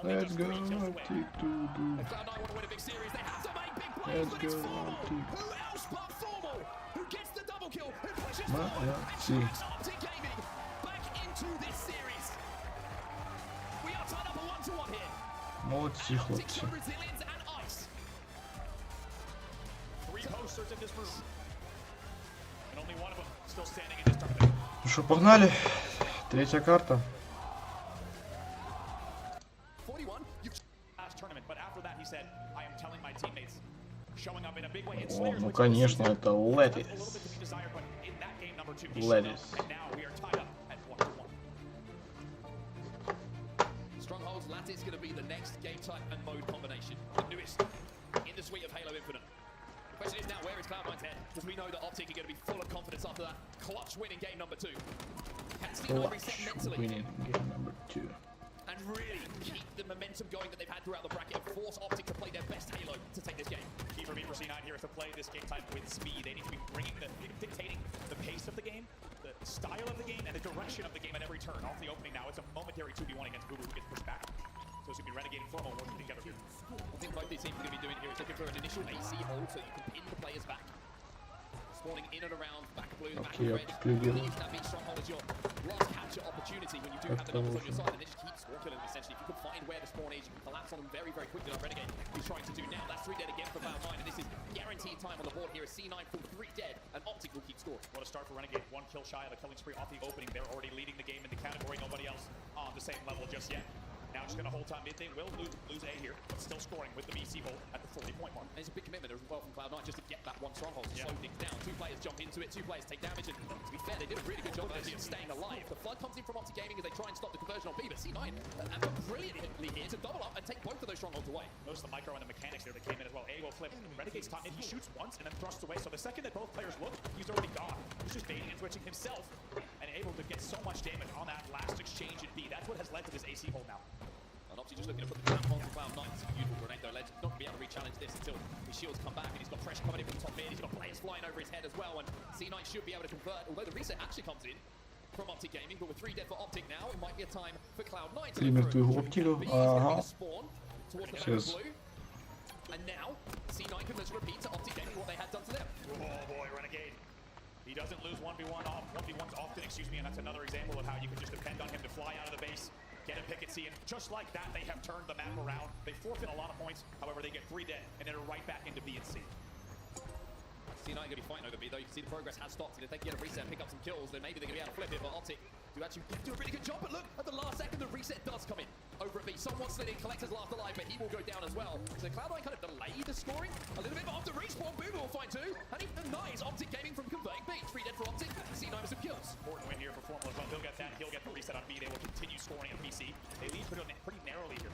Let's go, Optic. Let's go, Optic. Молодцы. Молодцы, хлопцы. Ну что, погнали. Третья карта. О, ну конечно, это Летис. Летис. Strongholds Lat is going to be the next game type and mode combination. The newest in the suite of Halo Infinite. The question is now, where is Cloud9's head? Because we know that Optic are going to be full of confidence after that clutch win in game number 2. Can C9 reset mentally? Winning game number 2. And really keep the momentum going that they've had throughout the bracket and force Optic to play their best Halo to take this game. Key for me for C9 here is to play this game type with speed. They need to be dictating the pace of the game, the style of the game, and the direction of the game at every turn. Off the opening now, it's a momentary 2v1 against Boo Boo, who gets pushed back. So it's going to be Renegade and Formal working together here. I think both these teams are going to be doing here is looking for an initial AC hold so you can pin the players back. Spawning in and around back blue, back red. Use that big stronghold as your last capture opportunity when you do have the numbers on your side, and then just keep score killing them essentially. If you can find where the spawn is, you can collapse on them very, very quickly like Renegade who's trying to do now. That's 3 dead again for Cloud9, and this is guaranteed time on the board here as C9 from 3 dead, and Optic will keep scoring. What a start for Renegade. 1 kill shy of a killing spree off the opening. They're already leading the game in the category. Nobody else on the same level just yet. Now just going to hold time mid. They will lose A here, but still scoring with the BC Bolt at the 40-point mark. And it's a big commitment as well from Cloud9 just to get that one stronghold, to slow things down. 2 players jump into it, 2 players take damage, and to be fair, they did a really good job actually of staying alive. The flood comes in from Optic Gaming as they try and stop the conversion on B, but C9 have done brilliantly here to double up and take both of those strongholds away. Notice the micro and the mechanics there that came in as well. A will flip. Renegade's top mid, he shoots once and then thrusts away, so the second that both players look, he's already gone. He's just baiting and switching himself and able to get so much damage on that last exchange in B. That's what has led to this AC hold now. And obviously just looking to put the clamp onto Cloud9. It's a beautiful grenade though. Legend not going to be able to re-challenge this until his shields come back, and he's got pressure coming in from the top mid. He's got players flying over his head as well, and C9 should be able to convert, although the reset actually comes in from Optic Gaming, but with 3 dead for Optic now, it might be a time for Cloud9 to spawn towards the back of blue. And now, C9 can just repeat to Optic Gaming what they had done to them. Oh boy, Renegade. He doesn't lose 1v1s often, excuse me, and that's another example of how you can just depend on him to fly out of the base, get a picket C, and just like that, they have turned the map around. They forfeit a lot of points, however, they get 3 dead, and then are right back into B and C. C9 going to be fighting over B, though. You can see the progress has stopped, and if they can get a reset and pick up some kills, then maybe they're going to be able to flip it, but Optic do actually do a really good job. But look, at the last second, the reset does come in over at B. Someone slid in, Collector's last alive, but he will go down as well. So Cloud9 kind of delayed the scoring a little bit, but after respawn, Boo Boo will find 2, and he denies Optic Gaming from converting B. 3 dead for Optic, C9 with some kills. Important win here for Formal as well. He'll get that, he'll get the reset on B. They will continue scoring at BC. They lead pretty narrowly here.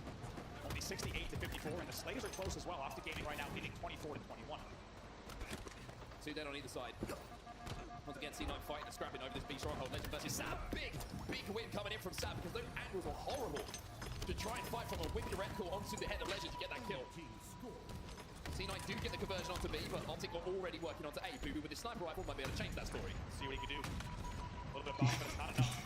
Only 68-54, and the Slayers are close as well. Optic Gaming right now leading 24-21. 2 dead on either side. Once again, C9 fighting and scrapping over this B stronghold. Legend versus Sam. Big win coming in from Sam because those angles were horrible to try and fight from a wicked reticle onto the head of Legend to get that kill. C9 do get the conversion onto B, but Optic were already working onto A. Boo Boo with his sniper rifle might be able to change that story. See what he can do. A little bit bomb, but it's not enough.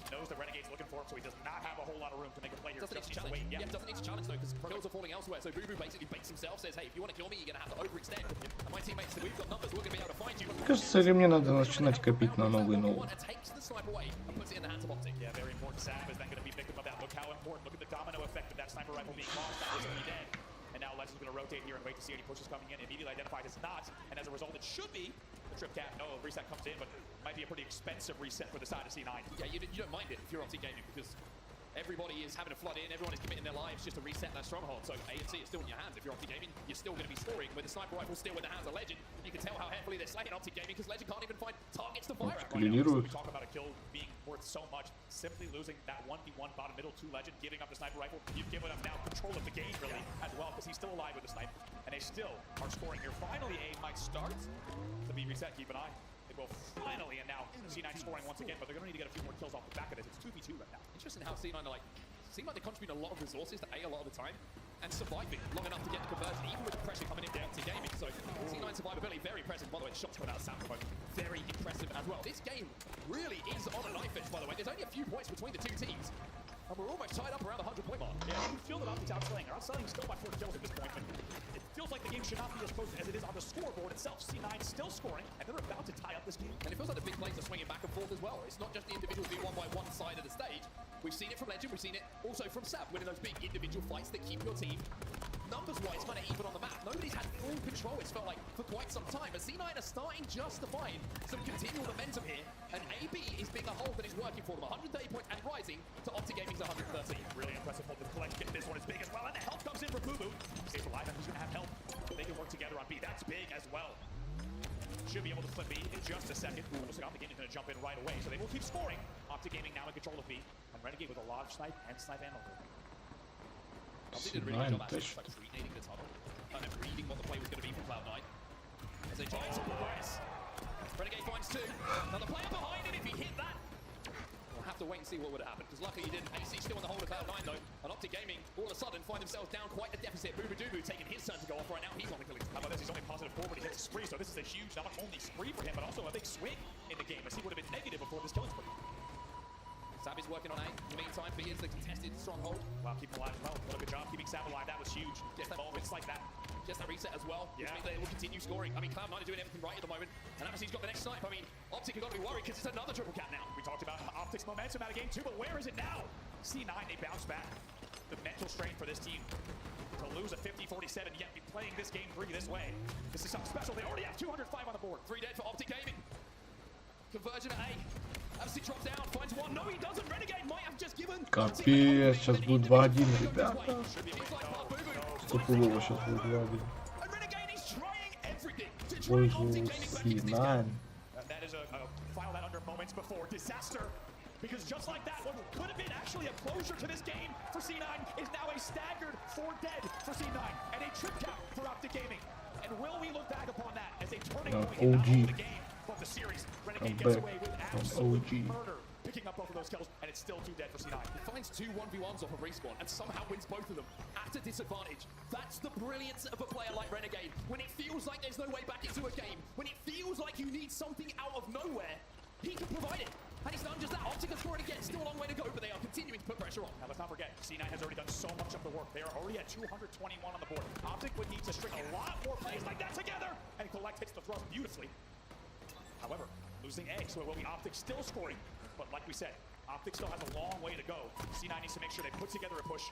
Knows the Renegade's looking for him, so he does not have a whole lot of room to make a play here. Doesn't need to challenge. Yeah, doesn't need to challenge though, because kills are falling elsewhere. So Boo Boo basically baits himself, says, hey, if you want to kill me, you're going to have to overextend. And my teammates said, we've got numbers, we're going to be able to find you. Кажется, или мне надо начинать копить на новый ноут. Takes the sniper away and puts it in the hands of Optic. Yeah, very important. Sam is then going to be victim of that. Look how important. Look at the domino effect of that sniper rifle being lost. That was only dead. And now Legend's going to rotate here and wait to see any pushes coming in. Immediately identified as not, and as a result, it should be the trip cap. No, reset comes in, but it might be a pretty expensive reset for the side of C9. Yeah, you don't mind it if you're Optic Gaming because Everybody is having to flood in. Everyone is committing their lives just to reset that stronghold. So ANC is still in your hands. If you're Optic Gaming, you're still going to be scoring with the sniper rifle still in the hands of Legend. You can tell how heavily they're slaying Optic Gaming because Legend can't even find targets to fire at right now. We talk about a kill being worth so much. Simply losing that 1v1 bottom middle to Legend, giving up the sniper rifle. You've given up now control of the game really as well because he's still alive with the sniper. And they still are scoring here. Finally, A might start to be reset. Keep an eye. They will finally, and now C9 scoring once again, but they're going to need to get a few more kills off the back of this. It's 2v2 right now. Interesting how C9 are seem like they contribute a lot of resources to A a lot of the time and surviving long enough to get the conversion, even with the pressure coming in down to gaming. So C9 survivability very impressive. By the way, shots coming out of Sampo, very impressive as well. This game really is on a knife edge, by the way. There's only a few points between the two teams, and we're almost tied up around the 100-point mark. Yeah, you feel that Optic's outselling. They're outselling still by 4 kills at this point. It feels like the game should not be as close as it is on the scoreboard itself. C9 still scoring, and they're about to tie up this game. And it feels like the big plays are swinging back and forth as well. It's not just the individuals being won by one side of the stage. We've seen it from Legend, we've seen it also from Sab, winning those big individual fights that keep your team numbers-wise kind of even on the map. Nobody's had full control, it's felt like, for quite some time. But C9 are starting just to find some continual momentum here, and AB is being a hold that is working for them. 130 points and rising to Optic Gaming's 130. Really impressive hold with Collect. This one is big as well, and the help comes in for Boo Boo. Stays alive, and he's going to have help. They can work together on B. That's big as well. Should be able to flip B in just a second. Looks like Optic Gaming is going to jump in right away, so they will keep scoring. Optic Gaming now in control of B, and Renegade with a lot of snipe and snipe ammo. Optic did a really good job actually, like reading the tunnel, kind of reading what the play was going to be from Cloud9. As they try to progress. Renegade finds 2. Now the player behind it, if he hit that, we'll have to wait and see what would have happened, because luckily he didn't. AC still in the hold of Cloud9 though, and Optic Gaming all of a sudden find themselves down quite a deficit. Boo Boo Doo taking his turn to go off right now. He's on the killing. How about this? He's only +4 when he hits a spree, so this is a huge, not only spree for him, but also a big swing in the game, as he would have been negative before this killing spree. Sab is working on A. In the meantime, B is the contested stronghold. Wow, keep him alive as well. What a good job keeping Sab alive. That was huge. Just that moments like that. Just that reset as well. Yeah. Which means they will continue scoring. I mean, Cloud9 are doing everything right at the moment. And obviously he's got the next snipe. I mean, Optic have got to be worried because it's another triple cap now. We talked about Optic's momentum out of game 2, but where is it now? C9, they bounce back. The mental strain for this team to lose a 50-47, yet be playing this game 3 this way. This is something special. They already have 205 on the board. 3 dead for Optic Gaming. Conversion at A. Absolutely drops down, finds 1. No, he doesn't. Renegade might have just given. Капец, сейчас будет 2-1, ребята. Стопудово сейчас будет 2-1. C9. That is a file that under moments before disaster. Because just like that, what could have been actually a closure to this game for C9 is now a staggered 4 dead for C9 and a trip cap for Optic Gaming. And will we look back upon that as a turning point in not only the game, but the series? Renegade gets away with absolute murder, picking up both of those kills, and it's still 2 dead for C9. He finds 2 1v1s off of respawn and somehow wins both of them at a disadvantage. That's the brilliance of a player like Renegade. When it feels like there's no way back into a game, when it feels like you need something out of nowhere, he can provide it. And he's done just that. Optic has scored again. Still a long way to go, but they are continuing to put pressure on. Now let's not forget, C9 has already done so much of the work. They are already at 221 on the board. Optic would need to string a lot more plays like that together, and Collect hits the thrust beautifully. However, losing A, so it will be Optic still scoring. But like we said, Optic still has a long way to go. C9 needs to make sure they put together a push,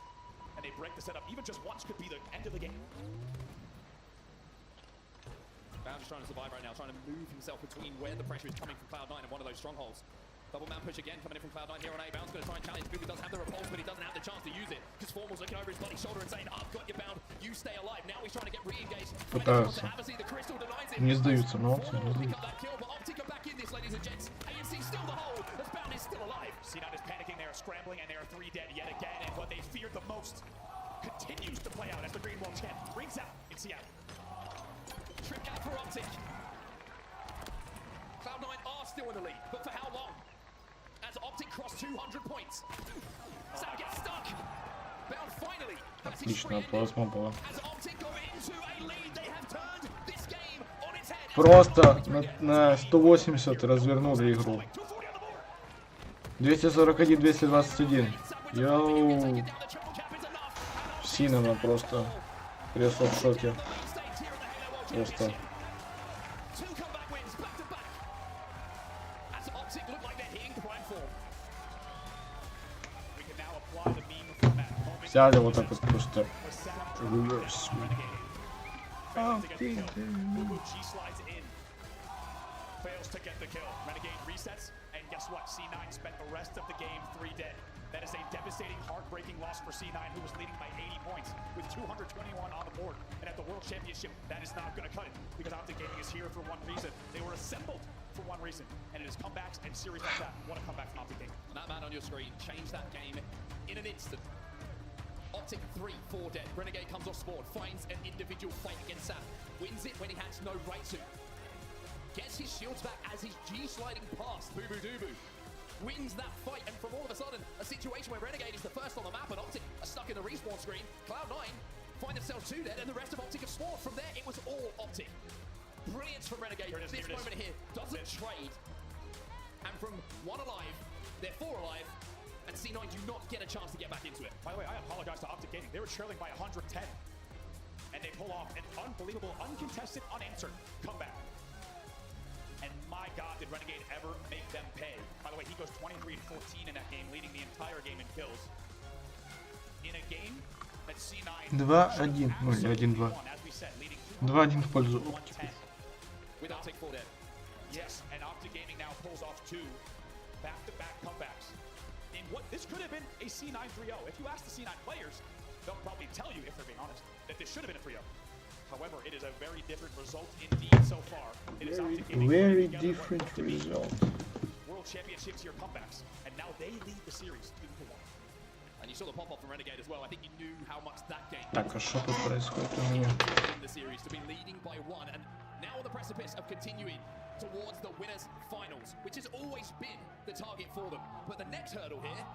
and they break the setup. Even just once could be the end of the game. Bound is trying to survive right now, trying to move himself between where the pressure is coming from Cloud9 and one of those strongholds. Double man push again coming in from Cloud9 here on A. Bound's going to try and challenge. Boo Boo does have the repulse, but he doesn't have the chance to use it. Because Formal's looking over his bloody shoulder and saying, I've got you, Bound, you stay alive. Now he's trying to get re-engaged. Пытаются. Не сдаются, но Optic не сдаются. Optic are back in this, ladies and gents. ANC still the hold, as Bound is still alive. C9 is panicking, they are scrambling, and they are 3 dead yet again. And what they feared the most continues to play out as the Green Wall 10 rings out in Seattle. Trip out for Optic. Cloud9 are still in the lead, but for how long? As Optic cross 200 points. Sam gets stuck. Bound finally. Отлично, плазма была. As Optic go into a lead, they have turned this game on its head. Просто на 180 развернули игру. 241-221. Йоу. Синема просто. Кресло в шоке. Просто. Взяли вот так вот просто. Reverse. Fails to get the kill. Renegade resets and And guess what? C9 spent the rest of the game 3 dead. That is a devastating, heartbreaking loss for C9, who was leading by 80 points with 221 on the board. And at the World Championship, that is not going to cut it, because Optic Gaming is here for one reason. They were assembled for one reason, and it is comebacks and series like that. What a comeback from Optic Gaming. And that man on your screen changed that game in an instant. Optic 3-4 dead. Renegade comes off spawn, finds an individual fight against Sap, wins it when he has no right to. Gets his shields back as he's G-sliding past Boo Boo Doo Boo. Wins that fight, and from all of a sudden, a situation where Renegade is the first on the map and Optic are stuck in the respawn screen. Cloud9 find themselves 2 dead, and the rest of Optic have spawned. From there, it was all Optic. Brilliance from Renegade. This moment here doesn't trade. And from 1 alive, they're 4 alive, and C9 do not get a chance to get back into it. By the way, I apologize to Optic Gaming. They were trailing by 110. And they pull off an unbelievable, uncontested, unanswered comeback. And my God, did Renegade ever make them pay. By the way, he goes 23-14 in that game, leading the entire game in kills. In a game that C9... 2-1, ну или 1-2. 2-1 в пользу Оптики. With Optic 4 dead. Yes, and Optic Gaming now pulls off 2 back-to-back comebacks. In what this could have been a C9 3-0. If you ask the C9 players, they'll probably tell you, if they're being honest, that this should have been a 3-0. However, it is a very different result indeed so far. It is Very different result. World Championships here comebacks, and now they lead the series 2-1. And you saw the pop-off from Renegade as well. I think you knew how much that game Так, а что тут происходит у меня? in the series to be leading by 1, and now on the precipice of continuing towards the winners finals, which has always been the target for them. But the next hurdle here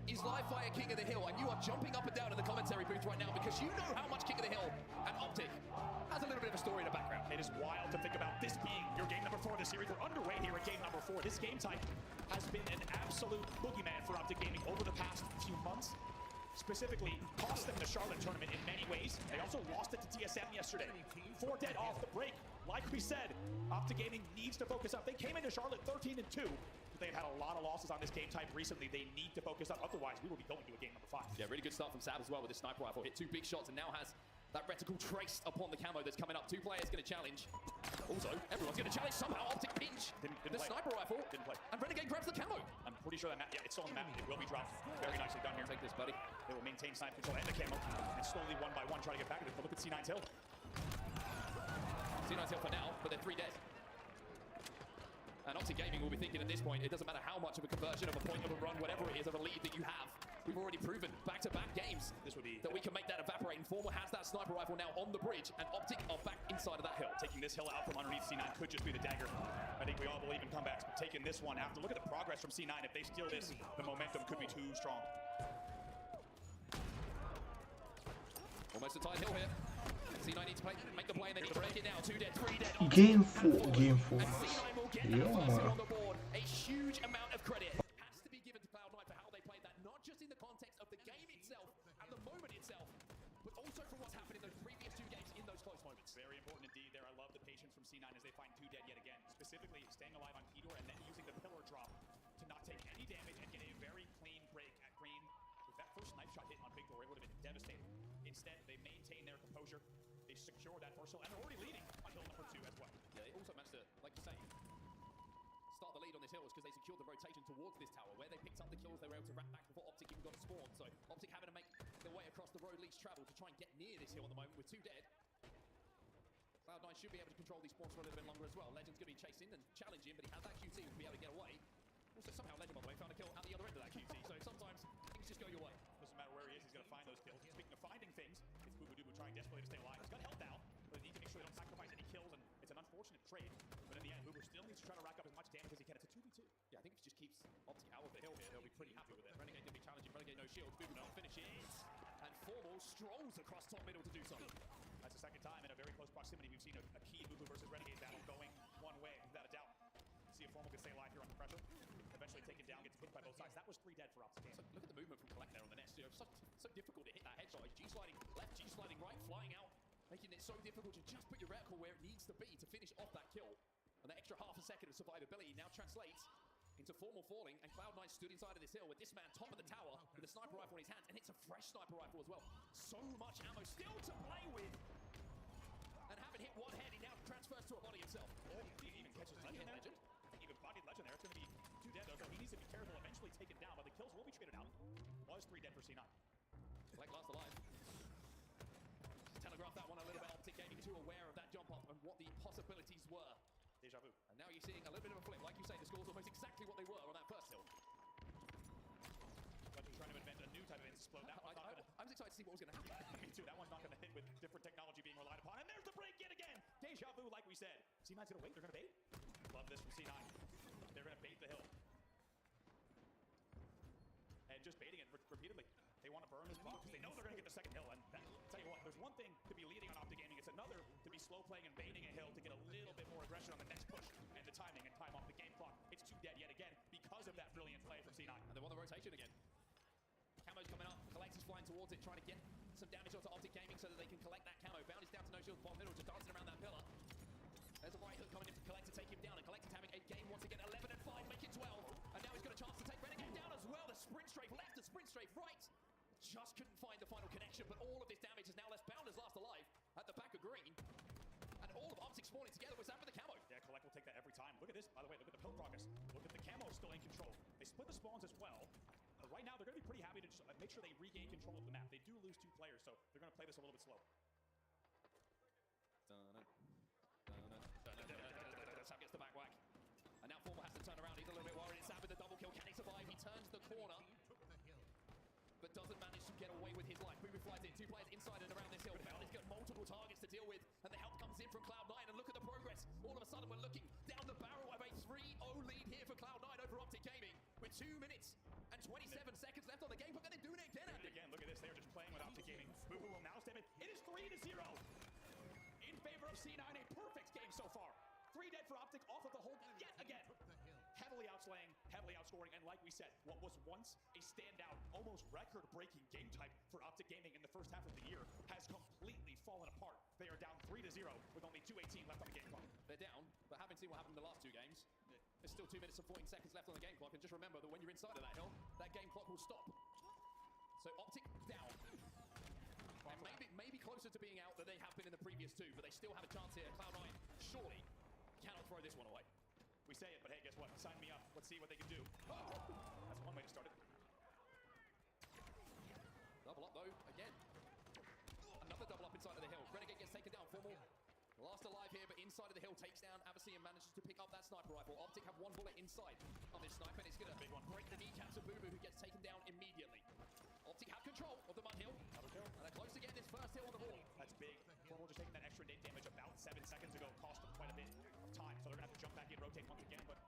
is live fire King of the Hill, and you are jumping up and down in the commentary booth right now because you know how much King of the Hill and Optic has a little bit of a story in the background. It is wild to think about this being your game number 4 of the series. We're underway here at game number 4. This game type has been an absolute boogeyman for Optic Gaming over the past few months. Specifically, cost them the Charlotte tournament in many ways. They also lost it to TSM yesterday. 4 dead off the break. Like we said, Optic Gaming needs to focus up. They came into Charlotte 13-2. They've had a lot of losses on this game type recently. They need to focus up. Otherwise, we will be going to a game number 5. Yeah, really good start from Sab as well with his sniper rifle. Hit 2 big shots and now has that reticle traced upon the camo that's coming up. 2 players going to challenge. Also, everyone's going to challenge somehow. Optic pinch. The sniper rifle. Didn't play. And Renegade grabs the camo. I'm pretty sure that map, yeah, it's still on the map. It will be dropped. Very nicely done here. Take this, buddy. They will maintain sniper control and the camo, and slowly 1 by 1 try to get back at it. But look at C9's Hill. C9's Hill for now, but they're 3 dead. And Optic Gaming will be thinking at this point, it doesn't matter how much of a conversion, of a point of a run, whatever it is, of a lead that you have. We've already proven back-to-back games that we can make that evaporate. And Formal has that sniper rifle now on the bridge, and Optic are back inside of that hill. Taking this hill out from underneath C9 could just be the dagger. I think we all believe in comebacks, but taking this one after, look at the progress from C9. If they steal this, the momentum could be too strong. Almost a tight hill here. C9 needs to make the play, and they need to break it now. 2 dead, 3 dead. Game 4. And C9 will get that first on the board. A huge amount of credit has to be given to Cloud9 for how they played that, not just in the context of the game itself and the moment itself, but also for what's happened in those previous 2 games in those close moments. Very important indeed there. I love the patience from C9 as they find 2 dead yet again. Specifically, staying alive on Pedor and then using the pillar drop to not take any damage and get a very clean break at green. With that first knife shot hit on Victor, it would have been devastating. Instead, they maintain their composure. They secure that first hill, and they're already leading on hill number 2 as well. Yeah, they also managed to, like you say, start the lead on this hill because they secured the rotation towards this tower. Where they picked up the kills, they were able to wrap back before Optic even got spawned. So Optic having to make their way across the road least travel to try and get near this hill at the moment with 2 dead. Cloud9 should be able to control these spawns for a little bit longer as well. Legend's going to be chasing and challenging, but he has that QT to be able to get away. Also, somehow Legend, by the way, found a kill at the other end of that QT. So sometimes things just go your way. Doesn't matter where he is, he's going to find those kills. Speaking of finding things, it's Boo Boo Doo Boo trying desperately to stay alive. He's got health now, but they need to make sure they don't sacrifice any kills, and it's an unfortunate trade. But in the end, Boo Boo still needs to try to rack up as much damage as he can. It's a 2v2. Yeah, I think if he just keeps Optic out of the hill here, they'll be pretty happy with it. Renegade going to be challenging. Renegade no shield. Boo Boo finishes. And Formal strolls across top middle to do so. That's the second time in a very close proximity we've seen a key Boo Boo versus Renegade battle going one way, without a doubt. See if Formal can stay alive here under pressure. Eventually taken down, gets hit by both sides. That was 3 dead for Optic Gaming. So look at the movement from Collect there on the nest. You know, so difficult to hit that headshot. He's G-sliding left, G-sliding right, flying out, making it so difficult to just put your reticle where it needs to be to finish off that kill. And that extra half a second of survivability now translates into Formal falling, and Cloud9 stood inside of this hill with this man top of the tower with a sniper rifle in his hands, and it's a fresh sniper rifle as well. So much ammo still to play with. And having hit 1 head, he now transfers to a body himself. He even catches Legend. Even bodied Legend there. It's going to be 2 dead. so he needs to be careful, eventually taken down, but the kills will be traded out. Was 3 dead for C9. Collect last alive. Telegraph that one a little bit. Optic Gaming too aware of that jump up and what the possibilities were. Deja vu. And now you're seeing a little bit of a flip. Like you say, the scores almost exactly what they were on that first hill. But they're trying to invent a new type of explode. That one's not gonna... I was excited to see what was going to happen. Me too. That one's not going to hit with different technology being relied upon. And there's the break yet again. Deja vu, like we said. C9's going to wait. They're going to bait. Love this from C9. They're going to bait the hill. And just baiting it repeatedly. They want to burn this box because they know they're going to get the second hill. And that, tell you what, there's one thing to be leading on Optic Gaming. It's another to be slow playing and baiting a hill to get a little bit more aggression on the next push and the timing and time off the game clock. It's 2 dead yet again because of that brilliant play from C9. And they want the rotation again. Camo's coming up. Collect is flying towards it, trying to get some damage onto Optic Gaming so that they can collect that camo. Bound is down to no shield, bottom middle, just dancing around that pillar. There's a right hook coming in to Collect to take him down, and Collect is having a game once again. 11 and 5, make it 12. And now he's got a chance to take Renegade down as well. The sprint strafe left, the sprint strafe right. Just couldn't find the final connection, but all of this damage has now left Bound as last alive at the back of green. And all of Optic spawning together was that for the camo. Yeah, Collect will take that every time. Look at this, by the way, look at the pill progress. Look at the camo still in control. They split the spawns as well. But right now, they're going to be pretty happy to just make sure they regain control of the map. They do lose 2 players, so they're going to play this a little bit slow. Sam gets the back whack. And now Formal has to turn around. He's a little bit worried. Sam with the double kill. Can he survive? He turns the corner, but doesn't manage to get away with his life. Booby flies in. 2 players inside and around this hill. Bound has got multiple targets to deal with, and the help comes in from Cloud9. And look at the progress. All of a sudden, we're looking down the barrel of a 3-0 lead here for Cloud9 over Optic Gaming with 2 minutes and 27 seconds left on the game. But they're doing it again, Andy. Again, look at this. They're just playing with Optic Gaming. Boo will now step in. It is 3-0 in favor of C9. A perfect game so far. 3 dead for Optic off of the hold yet again. Heavily outslaying, heavily outscoring, and like we said, what was once a standout, almost record-breaking game type for Optic Gaming in the first half of the year has completely fallen apart. They are down 3-0 with only 2:18 left on the game clock. They're down, but having seen what happened in the last 2 games, there's still 2 minutes and 14 seconds left on the game clock, and just remember that when you're inside of that hill, that game clock will stop. So Optic down. And maybe closer to being out than they have been in the previous 2, but they still have a chance here. Cloud9 surely cannot throw this one away. We say it, but hey, guess what? Sign me up. Let's see what they can do. Oh, that's one way to start it. Double up, though, again. Another double up inside of the hill. Renegade gets taken down. Formal last alive here, but inside of the hill takes down Abbasia and manages to pick up that sniper rifle. Optic have 1 bullet inside on this sniper, and it's going to break the kneecaps of Boo Boo, who gets taken down immediately. Optic have control of the mud hill, and they're close to getting this first hill on the board. That's big. Formal just taking that extra nade damage about 7 seconds ago, cost them quite a bit of time, so they're going to have to jump back in, rotate once again, but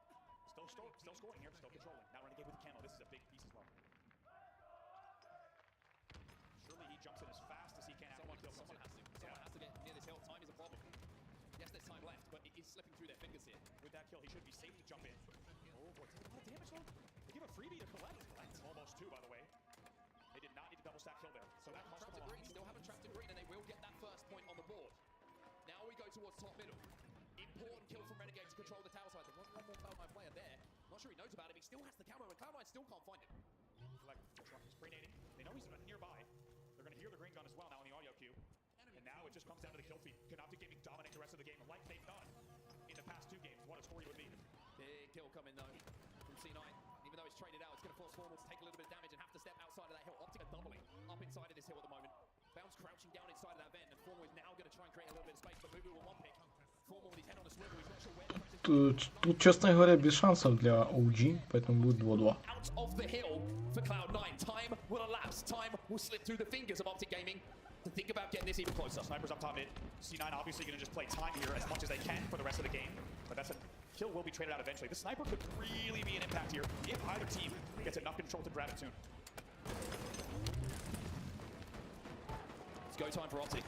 still scoring here, still controlling. Now Renegade with the camo. This is a big piece as well. Surely he jumps in as fast as he can. Someone has to get near this hill. Time is a problem. Yes, there's time left, but it is slipping through their fingers here. With that kill, he should be safe to jump in. Oh boy, take a lot of damage though. They give a freebie to Collect. Almost 2, by the way. They did not need to double stack kill there. So that cost them a lot. Still have a trapped in green, and they will get that first point on the board. Now we go towards top middle. Important kill from Renegade to control the tower side. There was one more Cloud9 player there. Not sure he knows about it, but he still has the camo, and Cloud9 still can't find it. Collect spray-nading. They know he's nearby. They're going to hear the green gun as well now on the audio cue. And now it just comes down to the kill feed. Can Optic Gaming dominate the rest of the game like they've done in the past 2 games? What a story it would be. Big kill coming though from C9. Even though it's traded out, it's going to force Formal to take a little bit of damage and have to step outside of that hill. Optic are doubling up inside of this hill at the moment. Bounce crouching down inside of that vent, and Formal is now going to try and create a little bit of space, but Boo Boo will 1 pick. Formal with his head on the swivel, he's not sure where the pressure is. Тут, честно говоря, без шансов для OG, поэтому будет 2-2. Out of the hill for Cloud9. Time will elapse. Time will slip through the fingers of Optic Gaming to think about getting this even closer. Snipers up top mid. C9 obviously going to just play time here as much as they can for the rest of the game. But that's a kill will be traded out eventually. The sniper could really be an impact here if either team gets enough control to grab it soon. It's go time for Optic.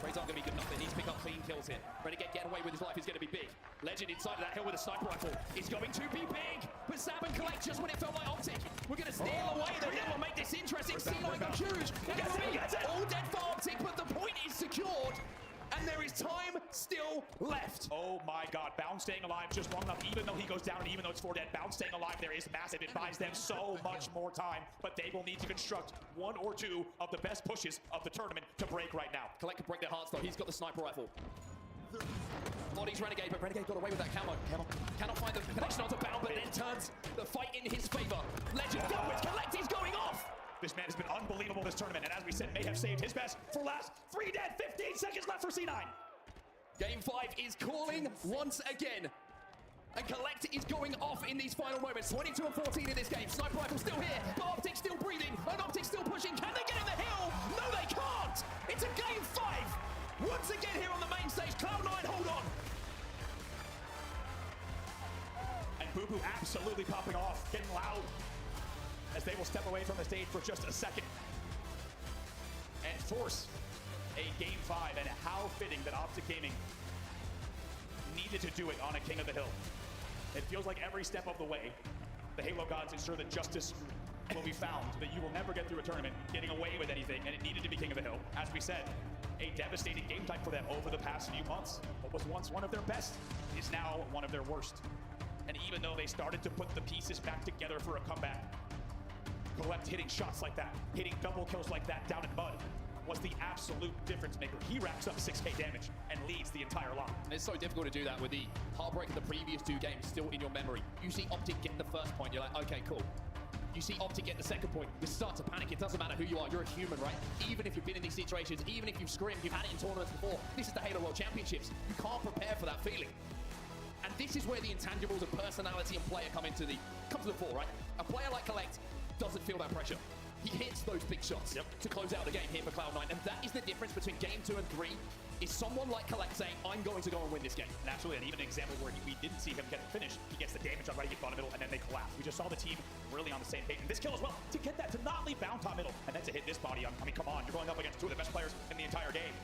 Trades aren't going to be good enough. They need to pick up clean kills here. Renegade getting away with his life is going to be big. Legend inside of that hill with a sniper rifle is going to be big. But Sam and Collect just when it felt like Optic. We're going to steal away. The hill will make this interesting. C9 goes huge. All dead for Optic, but the point is secured. And there is time still left. Oh my god, Bound staying alive just long enough, even though he goes down and even though it's 4 dead, Bound staying alive there is massive. It buys them so much more time, but they will need to construct 1 or 2 of the best pushes of the tournament to break right now. Collect can break their hearts though, he's got the sniper rifle. Bodies Renegade, but Renegade got away with that camo. Cannot find the connection onto Bound, but it then turns the fight in his favor. Legend forwards, Collect is going off! This man has been unbelievable this tournament, and as we said, may have saved his best for last. 3 dead, 15 seconds left for C9. Game 5 is calling once again. And Collect is going off in these final moments. 22 and 14 in this game. Sniper Rifle still here, but Optic still breathing, and Optic still pushing. Can they get in the hill? No, they can't! It's a game 5! Once again here on the main stage, Cloud9, hold on! And Boo Boo absolutely popping off, getting loud, as they will step away from the stage for just a second. And force a game 5, and how fitting that Optic Gaming needed to do it on a King of the Hill. It feels like every step of the way, the Halo gods ensure that justice will be found, that you will never get through a tournament getting away with anything, and it needed to be King of the Hill. As we said, a devastating game type for them over the past few months. What was once one of their best is now one of their worst. And even though they started to put the pieces back together for a comeback, Collect hitting shots like that, hitting double kills like that down in mud, was the absolute difference maker. He racks up 6k damage and leads the entire line. And it's so difficult to do that with the heartbreak of the previous 2 games still in your memory. You see Optic get the first point, you're like, okay, cool. You see Optic get the second point, you start to panic. It doesn't matter who you are, you're a human, right? Even if you've been in these situations, even if you've scrimmed, you've had it in tournaments before, this is the Halo World Championships. You can't prepare for that feeling. And this is where the intangibles of personality and player come to the fore, right? A player like Collect doesn't feel that pressure. He hits those big shots to close out the game here for Cloud9, and that is the difference between game 2 and 3, is someone like Collect saying, I'm going to go and win this game. And actually, and even an example where we didn't see him get the finish, he gets the damage on right, he gets middle, and then they collapse. We just saw the team really on the same page. And this kill as well, to get that, to not leave Bound top middle, and then to hit this body on, I mean, come on, you're going up against 2 of the best players in the entire game.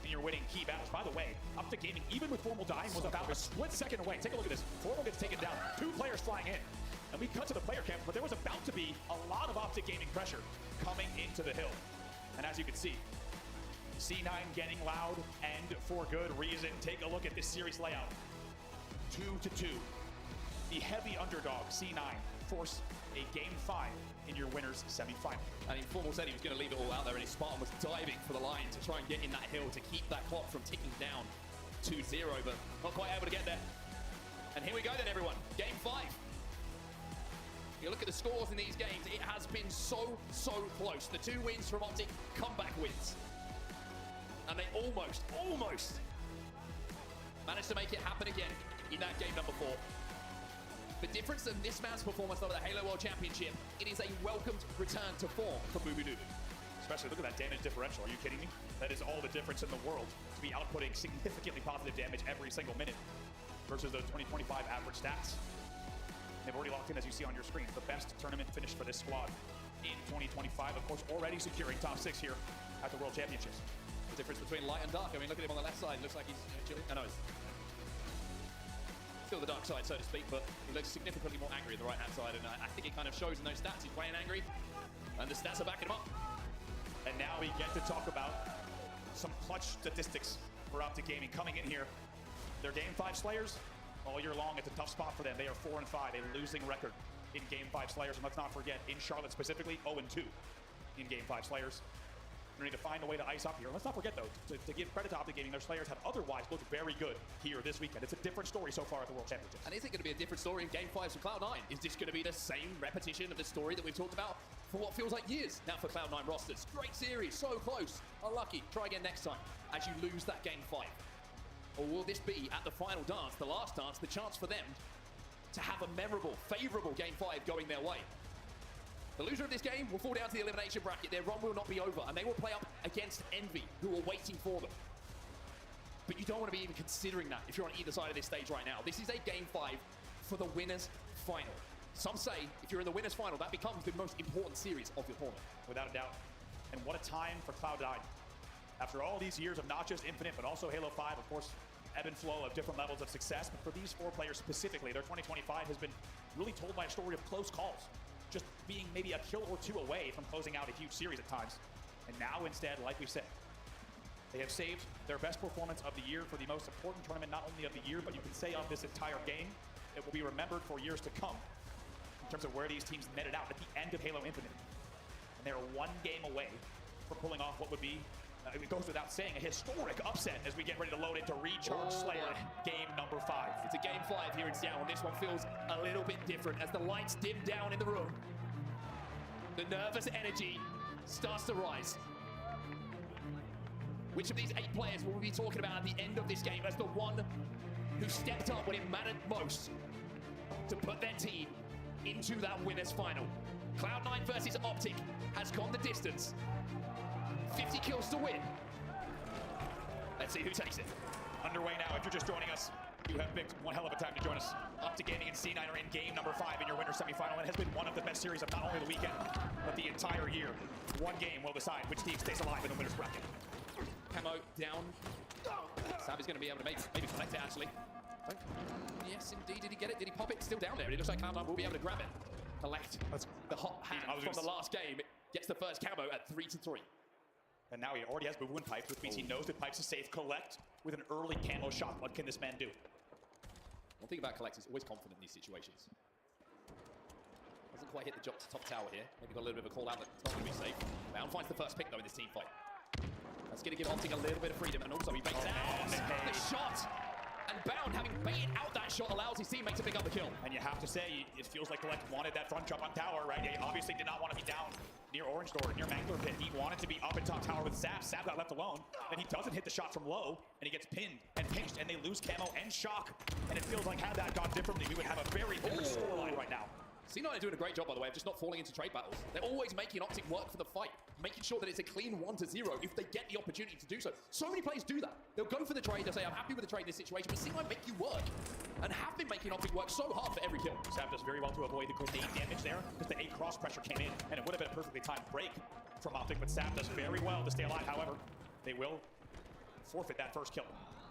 And you're winning key battles. By the way, Optic Gaming, even with Formal dying, was about a split second away. Take a look at this. Formal gets taken down, 2 players flying in. And we cut to the player camp, but there was about to be a lot of Optic Gaming pressure coming into the hill. And as you can see, C9 getting loud, and for good reason. Take a look at this series layout. 2-2. The heavy underdog, C9, force a game 5 in your winner's semi-final. And Informal said he was going to leave it all out there, and his Spartan was diving for the line to try and get in that hill to keep that clock from ticking down 2-0, but not quite able to get there. And here we go then, everyone. Game 5. You look at the scores in these games, it has been so close. The 2 wins from Optic, comeback wins. And they almost managed to make it happen again in that game number 4. The difference in this man's performance over the Halo World Championship, it is a welcomed return to form for Boo Boo Doo. Especially, look at that damage differential. Are you kidding me? That is all the difference in the world to be outputting significantly positive damage every single minute versus those 2025 average stats. They've already locked in, as you see on your screen, the best tournament finish for this squad in 2025. Of course, already securing top 6 here at the World Championships. The difference between light and dark. I mean, look at him on the left side. Looks like he's chilling. I know it's still the dark side, so to speak, but he looks significantly more angry on the right-hand side, and I think it kind of shows in those stats. He's playing angry, and the stats are backing him up. And now we get to talk about some clutch statistics for Optic Gaming coming in here. Their Game 5 Slayers, all year long, it's a tough spot for them. They are 4-5, a losing record in Game 5 Slayers. And let's not forget, in Charlotte specifically, 0-2 in Game 5 Slayers. We need to find a way to ice up here. Let's not forget, though, to give credit to Optic Gaming, their Slayers have otherwise looked very good here this weekend. It's a different story so far at the World Championships. And is it going to be a different story in Game 5s for Cloud9? Is this going to be the same repetition of the story that we've talked about for what feels like years now for Cloud9 rosters? Great series, so close, unlucky. Try again next time as you lose that Game 5. Or will this be, at the final dance, the last dance, the chance for them to have a memorable, favorable Game 5 going their way? The loser of this game will fall down to the elimination bracket. Their run will not be over, and they will play up against Envy, who are waiting for them. But you don't want to be even considering that if you're on either side of this stage right now. This is a Game 5 for the winner's final. Some say if you're in the winner's final, that becomes the most important series of your tournament. Without a doubt. And what a time for Cloud9. After all these years of not just Infinite, but also Halo 5, of course, ebb and flow of different levels of success. But for these 4 players specifically, their 2025 has been really told by a story of close calls. Just being maybe a kill or 2 away from closing out a huge series at times. And now instead, like we said, they have saved their best performance of the year for the most important tournament, not only of the year, but you can say of this entire game. It will be remembered for years to come in terms of where these teams netted out at the end of Halo Infinite. And they are 1 game away from pulling off what would be It goes without saying, a historic upset as we get ready to load into Recharge Slayer game number 5. It's a game 5 here in Seattle, and this one feels a little bit different as the lights dim down in the room. The nervous energy starts to rise. Which of these 8 players will we be talking about at the end of this game as the one who stepped up when it mattered most to put their team into that winner's final? Cloud9 versus Optic has gone the distance. 50 kills to win. Let's see who takes it. Underway now. If you're just joining us, you have picked one hell of a time to join us. Optic Gaming and C9 are in game number 5 in your winner semifinal. It has been one of the best series of not only the weekend, but the entire year. One game will decide which team stays alive in the winner's bracket. Camo down. Sav is going to be able to maybe collect it, actually. Yes, indeed. Did he get it? Did he pop it? Still down there. It looks like Cloud9 will be able to grab it. Collect the hot hand from the last game. Gets the first camo at 3-3. And now he already has movement pipes, which means he knows that pipes is safe. Collect with an early camo shot. What can this man do? One thing about Collect is always confident in these situations. Doesn't quite hit the top tower here. Maybe got a little bit of a call out that it's not going to be safe. Bound finds the first pick though in this team fight. That's going to give Optic a little bit of freedom, and also he baits out the shot. And Bound, having baited out that shot, allows his teammate to pick up the kill. And you have to say, it feels like Collect wanted that front jump on tower, right? He obviously did not want to be down near Orange Door, near Mangler Pit. He wanted to be up in top tower with Zap. Zap got left alone, and he doesn't hit the shot from low, and he gets pinned and pinched, and they lose camo and shock. And it feels like had that gone differently, we would have a very different scoreline right now. C9 are doing a great job, by the way, of just not falling into trade battles. They're always making Optic work for the fight, making sure that it's a clean 1-0 if they get the opportunity to do so. So many players do that. They'll go for the trade, they'll say, I'm happy with the trade in this situation, but C9 make you work, and have been making Optic work so hard for every kill. Zap does very well to avoid the grenade damage there, because the A cross pressure came in, and it would have been a perfectly timed break from Optic, but Zap does very well to stay alive. However, they will forfeit that first kill.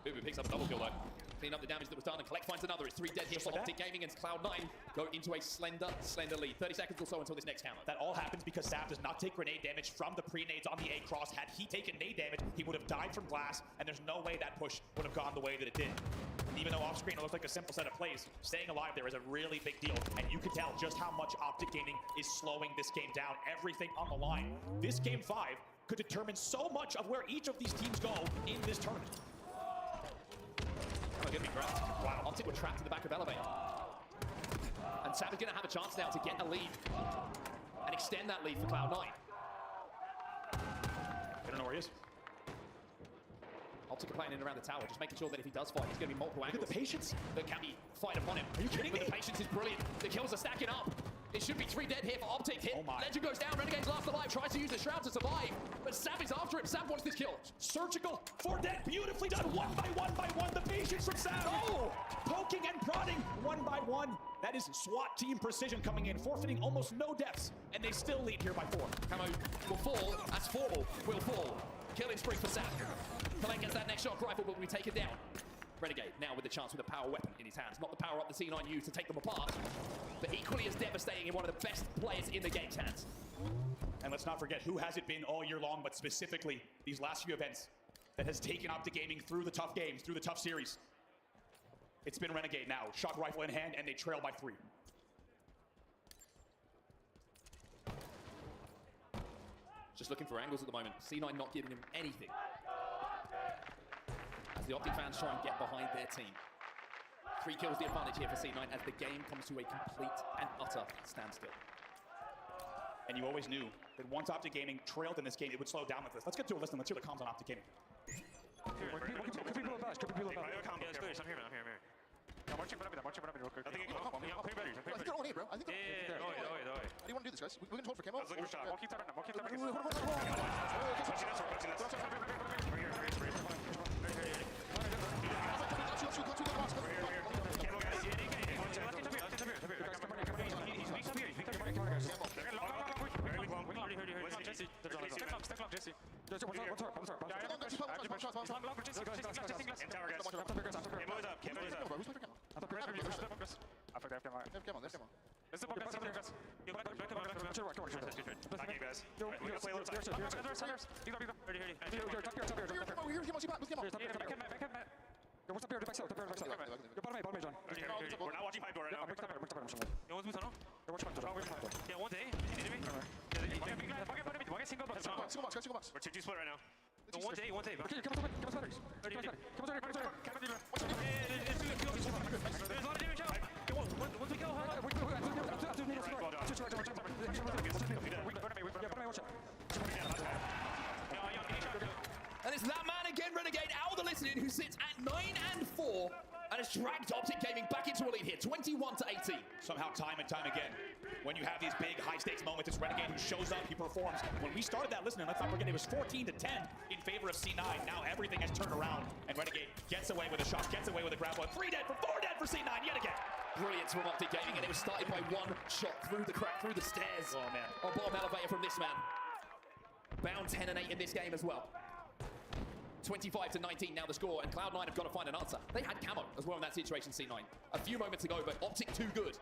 Bubu picks up a double kill though. Clean up the damage that was done, and Collect finds another. It's 3 dead here for Optic Gaming against Cloud9. Go into a slender lead. 30 seconds or so until this next camo. That all happens because Zap does not take grenade damage from the pre-nades on the A-cross. Had he taken nade damage, he would have died from glass, and there's no way that push would have gone the way that it did. Even though off-screen it looks like a simple set of plays, staying alive there is a really big deal, and you can tell just how much Optic Gaming is slowing this game down. Everything on the line. This game 5 could determine so much of where each of these teams go in this tournament. Oh, gonna be grabbed. Wow, Optic were trapped in the back of elevator. And Zap is gonna have a chance now to get a lead and extend that lead for Cloud9. I don't know where he is. Optic are playing in around the tower, just making sure that if he does fight, there's gonna be multiple angles. Look at the patience that can be fight upon him. Are you kidding me? The patience is brilliant. The kills are stacking up. It should be 3 dead here for Optic. Oh my. Legend goes down, Renegade's last alive, tries to use the Shroud to survive, but Zap is after him. Zap wants this kill. Surgical for dead, beautifully done, one by one. The patience from Zap. Oh, poking and prodding, 1 by 1. That is SWAT team precision coming in, forfeiting almost no deaths, and they still lead here by 4. Camo will fall, as Formal will fall. Killing spree for Zap. Collect gets that next shot rifle, but we take it down. Renegade now with the chance with a power weapon in his hands. Not the power up the C9 used to take them apart, but equally as devastating in one of the best players in the game's hands. And let's not forget who has it been all year long, but specifically these last few events that has taken Optic Gaming through the tough games, through the tough series. It's been Renegade now, shock rifle in hand, and they trail by 3. Just looking for angles at the moment. C9 not giving him anything. As the Optic fans try and get behind their team. 3 kills the advantage here for C9 as the game comes to a complete and utter standstill. And you always knew that once Optic Gaming trailed in this game, it would slow down with this. Let's get to a listen. Let's hear the comms on Optic Gaming. I'm marching rapid real quick. I think they're on A, bro. I think they're on A. How do you want to do this, guys? We can hold for camo? We'll keep that right now. We'll keep that right now. What's up here? Back side. You're bottom A, John. We're not watching pipe door right now. Yeah, one day. Single box. We're 2G split right now. And it's that man again, Renegade, out of the listening, who sits at 9-4 and has dragged Optic Gaming back into a lead here, 21-18. Somehow, time and time again, when you have these big, high-stakes moments, it's Renegade who shows up, he performs. When we started that listening, let's not forget it was 14-10 in favor of C9. Now everything has turned around, and Renegade gets away with a shot, gets away with a grab one. 3 dead for 4 dead for C9 yet again. Brilliance from Optic Gaming, and it was started by one shot through the crack, through the stairs. Oh, man. On bottom elevator from this man. Bound 10-8 in this game as well. 25-19 now the score, and Cloud9 have got to find an answer. They had camo as well in that situation, C9. A few moments ago, but Optic too good.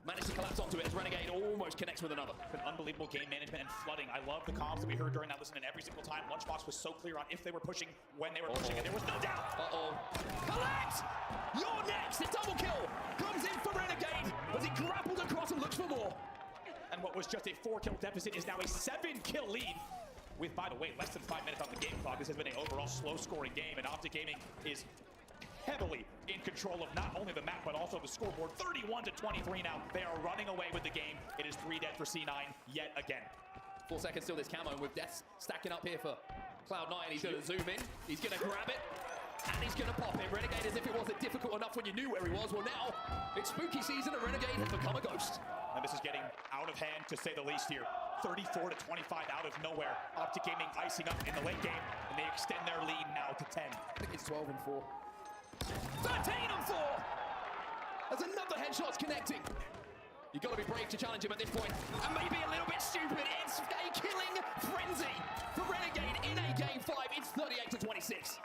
Managed to collapse onto it as Renegade almost connects with another. An unbelievable game management and flooding. I love the comms that we heard during that listening every single time. Lunchbox was so clear on if they were pushing, when they were pushing, and there was no doubt. Collect! You're next! A double kill comes in for Renegade as he grapples across and looks for more. And what was just a 4-kill deficit is now a 7-kill lead. With, by the way, less than 5 minutes on the game clock. This has been an overall slow-scoring game, and Optic Gaming is heavily in control of not only the map, but also the scoreboard. 31-23 now. They are running away with the game. It is 3 dead for C9 yet again. 4 seconds still this camo, and with deaths stacking up here for Cloud9. He's going to zoom in, he's going to grab it, and he's going to pop it. Renegade, as if it wasn't difficult enough when you knew where he was. Well, now it's spooky season, and Renegade has become a ghost. And this is getting out of hand, to say the least here. 34-25 out of nowhere. Optic Gaming icing up in the late game, and they extend their lead now to 10. I think it's 12-4. 13-4! As another headshot's connecting. You've got to be brave to challenge him at this point. And maybe a little bit stupid. It's a killing frenzy for Renegade in a game 5. It's 38-26.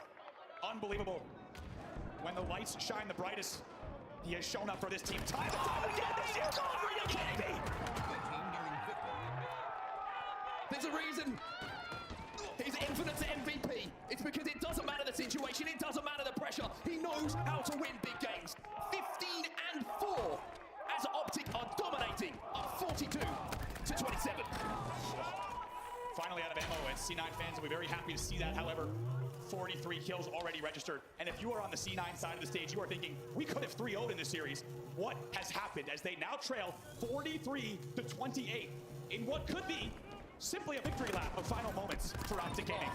Unbelievable. When the lights shine the brightest, he has shown up for this team time and time again this year. Are you kidding me? There's a reason he's infinite to MVP. It's because it doesn't matter the situation, it doesn't matter the pressure. He knows how to win big games. 15-4 as Optic are dominating, up 42-27. Finally out of ammo, and C9 fans will be very happy to see that. However, 43 kills already registered. And if you are on the C9 side of the stage, you are thinking, we could have 3-0'd in this series. What has happened as they now trail 43-28 in what could be simply a victory lap of final moments for Optic Gaming.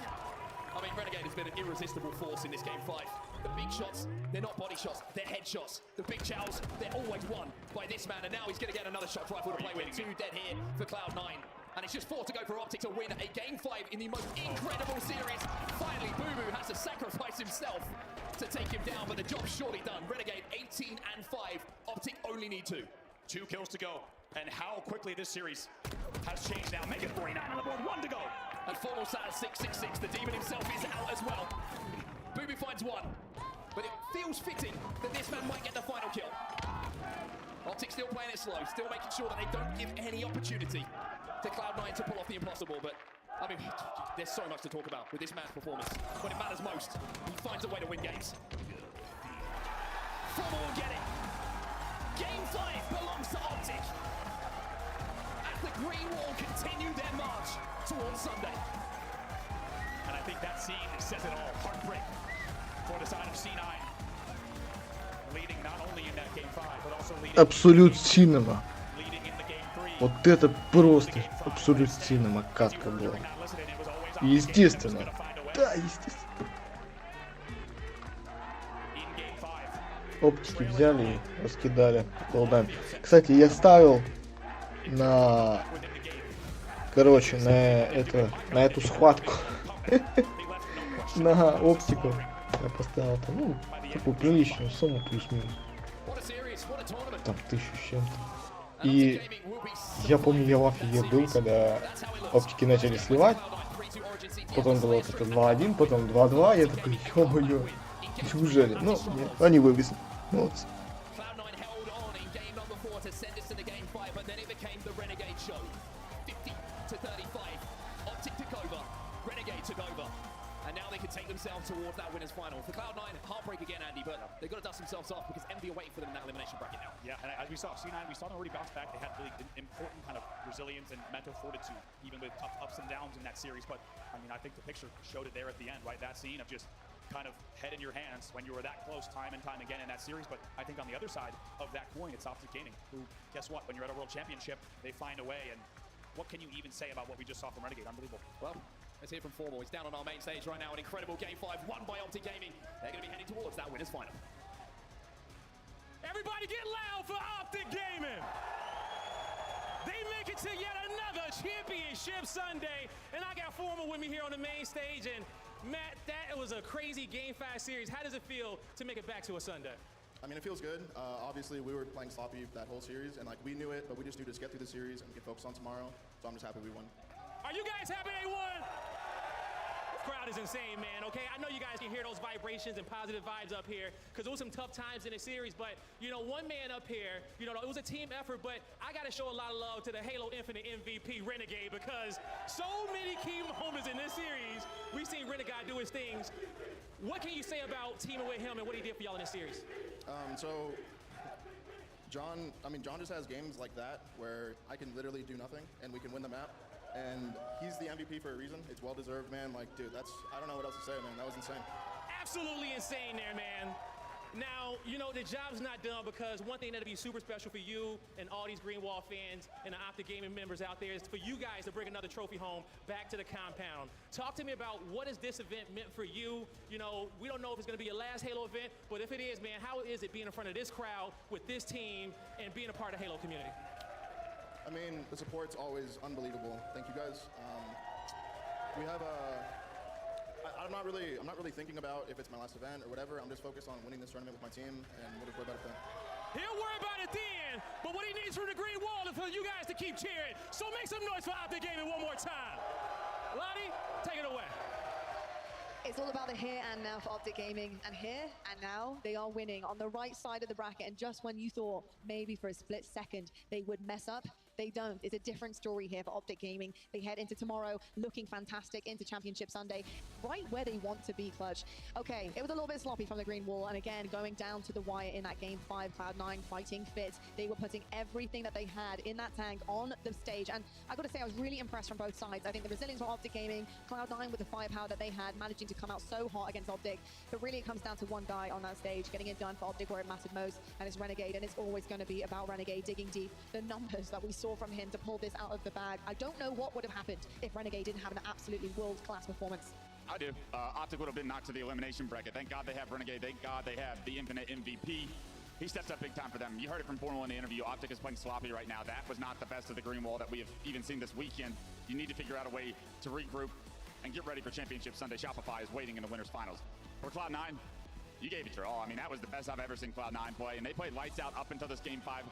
I mean, Renegade has been an irresistible force in this game 5. The big shots, they're not body shots, they're head shots. The big chows, they're always won by this man, and now he's going to get another shot rifle to play with. 2 dead here for Cloud9. And it's just 4 to go for Optic to win a game 5 in the most incredible series. Finally, Boo Boo has to sacrifice himself to take him down, but the job's surely done. Renegade 18-5, Optic only need 2. 2 kills to go. And how quickly this series has changed now. Make it 49 on the board, 1 to go. And Formal Sat 666, the demon himself is out as well. Boo Boo finds 1, but it feels fitting that this man might get the final kill. Optic still playing it slow, still making sure that they don't give any opportunity to Cloud9 to pull off the impossible, but I mean, there's so much to talk about with this man's performance. When it matters most, he finds a way to win games. Formal will get it. Game 5 belongs to Optic. As the Green Wall continue their march towards Sunday. And I think that scene says it all. Heartbreak for the side of C9. Leading not only in that game 5, but also leading Абсолют Cinema. leading in the game 3. Вот это просто Абсолют Cinema катка была. Естественно. Да, естественно. Оптики взяли и раскидали Cloud9. Кстати, я ставил на... Короче, на эту схватку. На оптику. Я поставил там, ну, такую приличную сумму, плюс-минус. Там 1000 с чем-то. И я помню, я в офиге был, когда оптики начали сливать. Потом было вот это 2-1, потом 2-2. Я такой, ё-моё, неужели? Ну, нет, они вывезли. Молодцы. they can take themselves towards that winners final. For Cloud9, heartbreak again, Andy, but they've got to dust themselves off because Envy are waiting for them in that elimination bracket now. Yeah, and as we saw, C9, we saw them already bounce back. They had really important kind of resilience and mental fortitude, even with tough ups and downs in that series. But, I mean, I think the picture showed it there at the end, right? That scene of just kind of head in your hands when you were that close time and time again in that series. But I think on the other side of that coin, it's Optic Gaming, who, guess what? When you're at a World Championship, they find a way. And what can you even say about what we just saw from Renegade? Unbelievable. Well, let's hear from Formal. He's down on our main stage right now. An incredible Game 5 won by Optic Gaming. They're going to be heading towards that winners final. Everybody get loud for Optic Gaming. They make it to yet another championship Sunday. And I got Formal with me here on the main stage. And Matt, that was a crazy Game 5 series. How does it feel to make it back to a Sunday? I mean, it feels good. Obviously, we were playing sloppy that whole series, and like we knew it, but we just knew to just get through the series and get focused on tomorrow. So I'm just happy we won. Are you guys happy they won? This crowd is insane, man, okay? I know you guys can hear those vibrations and positive vibes up here because there was some tough times in the series, but, you know, one man up here, you know, it was a team effort, but I got to show a lot of love to the Halo Infinite MVP, Renegade, because so many key moments in this series, we've seen Renegade do his things. What can you say about teaming with him and what he did for y'all in this series? So John just has games like that where I can literally do nothing and we can win the map. And he's the MVP for a reason. It's well-deserved, man. Like, dude, I don't know what else to say, man. That was insane. Absolutely insane there, man. Now, you know, the job's not done because one thing that'll be super special for you and all these Green Wall fans and the Optic Gaming members out there is for you guys to bring another trophy home back to the compound. Talk to me about what has this event meant for you. You know, we don't know if it's going to be your last Halo event, but if it is, man, how is it being in front of this crowd with this team and being a part of the Halo community? I mean, the support's always unbelievable. Thank you guys. We have I'm not really thinking about if it's my last event or whatever. I'm just focused on winning this tournament with my team, and we'll just worry about it then. He'll worry about it then, but what he needs from the Green Wall is for you guys to keep cheering. So make some noise for Optic Gaming one more time. Lottie, take it away. It's all about the here and now for Optic Gaming, and here and now they are winning on the right side of the bracket. And just when you thought maybe for a split second they would mess up, they don't. It's a different story here for Optic Gaming. They head into tomorrow looking fantastic into Championship Sunday, right where they want to be, Clutch. Okay, it was a little bit sloppy from the Green Wall, and again, going down to the wire in that Game 5, Cloud9 fighting fit. They were putting everything that they had in that tank on the stage, and I gotta say, I was really impressed from both sides. I think the resilience from Optic Gaming, Cloud9 with the firepower that they had, managing to come out so hot against Optic, but really it comes down to one guy on that stage, getting it done for Optic where it mattered most, and it's Renegade, and it's always gonna be about Renegade digging deep. The numbers that we saw from him to pull this out of the bag. I don't know what would have happened if Renegade didn't have an absolutely world-class performance. I do. Optic would have been knocked to the elimination bracket. Thank God they have Renegade. Thank God they have the Infinite MVP. He steps up big time for them. You heard it from Formal in the interview. Optic is playing sloppy right now. That was not the best of the Green Wall that we have even seen this weekend. You need to figure out a way to regroup and get ready for Championship Sunday. Shopify is waiting in the winners finals. For Cloud9, you gave it your all. I mean, that was the best I've ever seen Cloud9 play, and they played lights out up until this Game 5.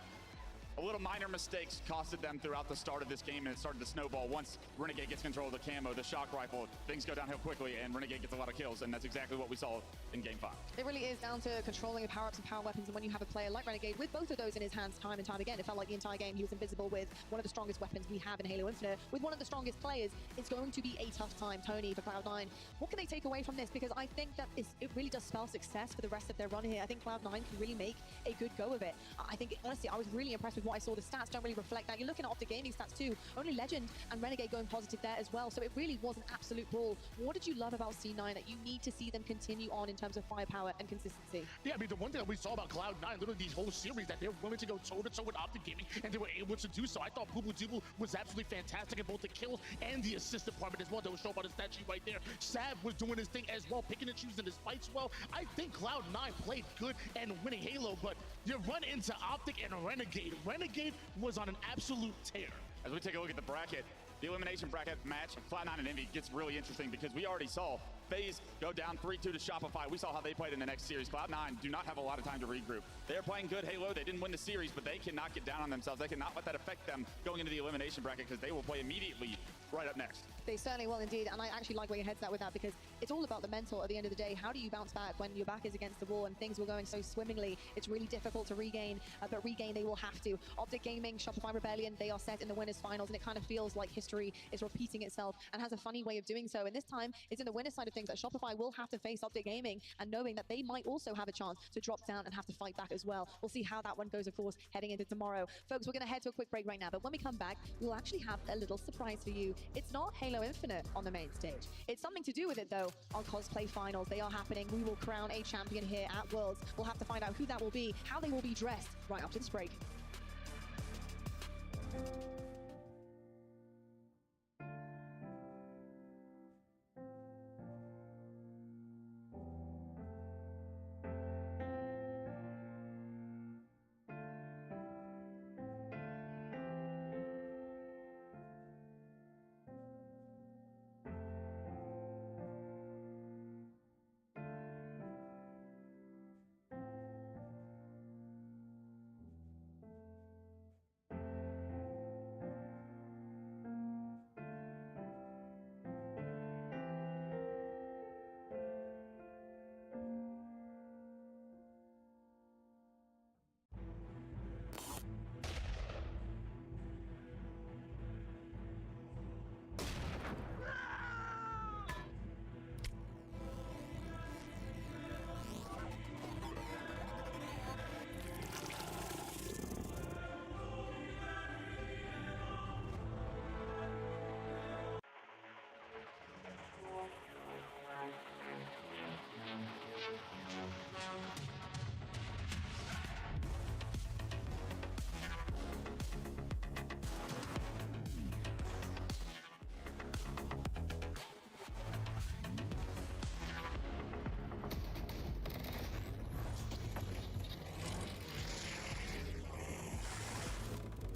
A little minor mistakes costed them throughout the start of this game, and it started to snowball. Once Renegade gets control of the camo, the shock rifle, things go downhill quickly, and Renegade gets a lot of kills, and that's exactly what we saw in Game 5. It really is down to controlling the power-ups and power weapons, and when you have a player like Renegade with both of those in his hands time and time again, it felt like the entire game he was invisible with one of the strongest weapons we have in Halo Infinite, with one of the strongest players. It's going to be a tough time, Tony, for Cloud9. What can they take away from this? Because I think that it really does spell success for the rest of their run here. I think Cloud9 can really make a good go of it. I think, honestly, I was really impressed with what I saw. The stats don't really reflect that. You're looking at Optic Gaming stats too. Only Legend and Renegade going positive there as well. So it really was an absolute brawl. What did you love about C9 that you need to see them continue on in terms of firepower and consistency? Yeah, I mean, the one thing that we saw about Cloud9, literally these whole series, that they're willing to go toe-to-toe with Optic Gaming, and they were able to do so. I thought Boo Boo was absolutely fantastic in both the kills and the assist department as well. That was shown by the stat sheet right there. Sav was doing his thing as well, picking and choosing his fights well. I think Cloud9 played good and winning Halo, but you run into Optic and Renegade. Renegade was on an absolute tear. As we take a look at the bracket, the elimination bracket match, Cloud9 and Envy gets really interesting because we already saw FaZe go down 3-2 to Shopify. We saw how they played in the next series. Cloud9 do not have a lot of time to regroup. They're playing good Halo. They didn't win the series, but they cannot get down on themselves. They cannot let that affect them going into the elimination bracket because they will play immediately right up next. They certainly will indeed, and I actually like where your head's at with that, because it's all about the mental at the end of the day. How do you bounce back when your back is against the wall and things were going so swimmingly? It's really difficult to regain, but regain they will have to. Optic Gaming, Shopify Rebellion, they are set in the winners finals, and it kind of feels like history is repeating itself and has a funny way of doing so. And this time, it's in the winners side of things that Shopify will have to face Optic Gaming, and knowing that they might also have a chance to drop down and have to fight back as well. We'll see how that one goes, of course, heading into tomorrow. Folks, we're going to head to a quick break right now, but when we come back, we'll actually have a little surprise for you. It's not Halo Infinite on the main stage. It's something to do with it, though. Our cosplay finals, they are happening. We will crown a champion here at Worlds. We'll have to find out who that will be, how they will be dressed right after this break.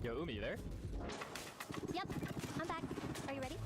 Yo, Umi, you there? Yep, I'm back. Are you ready?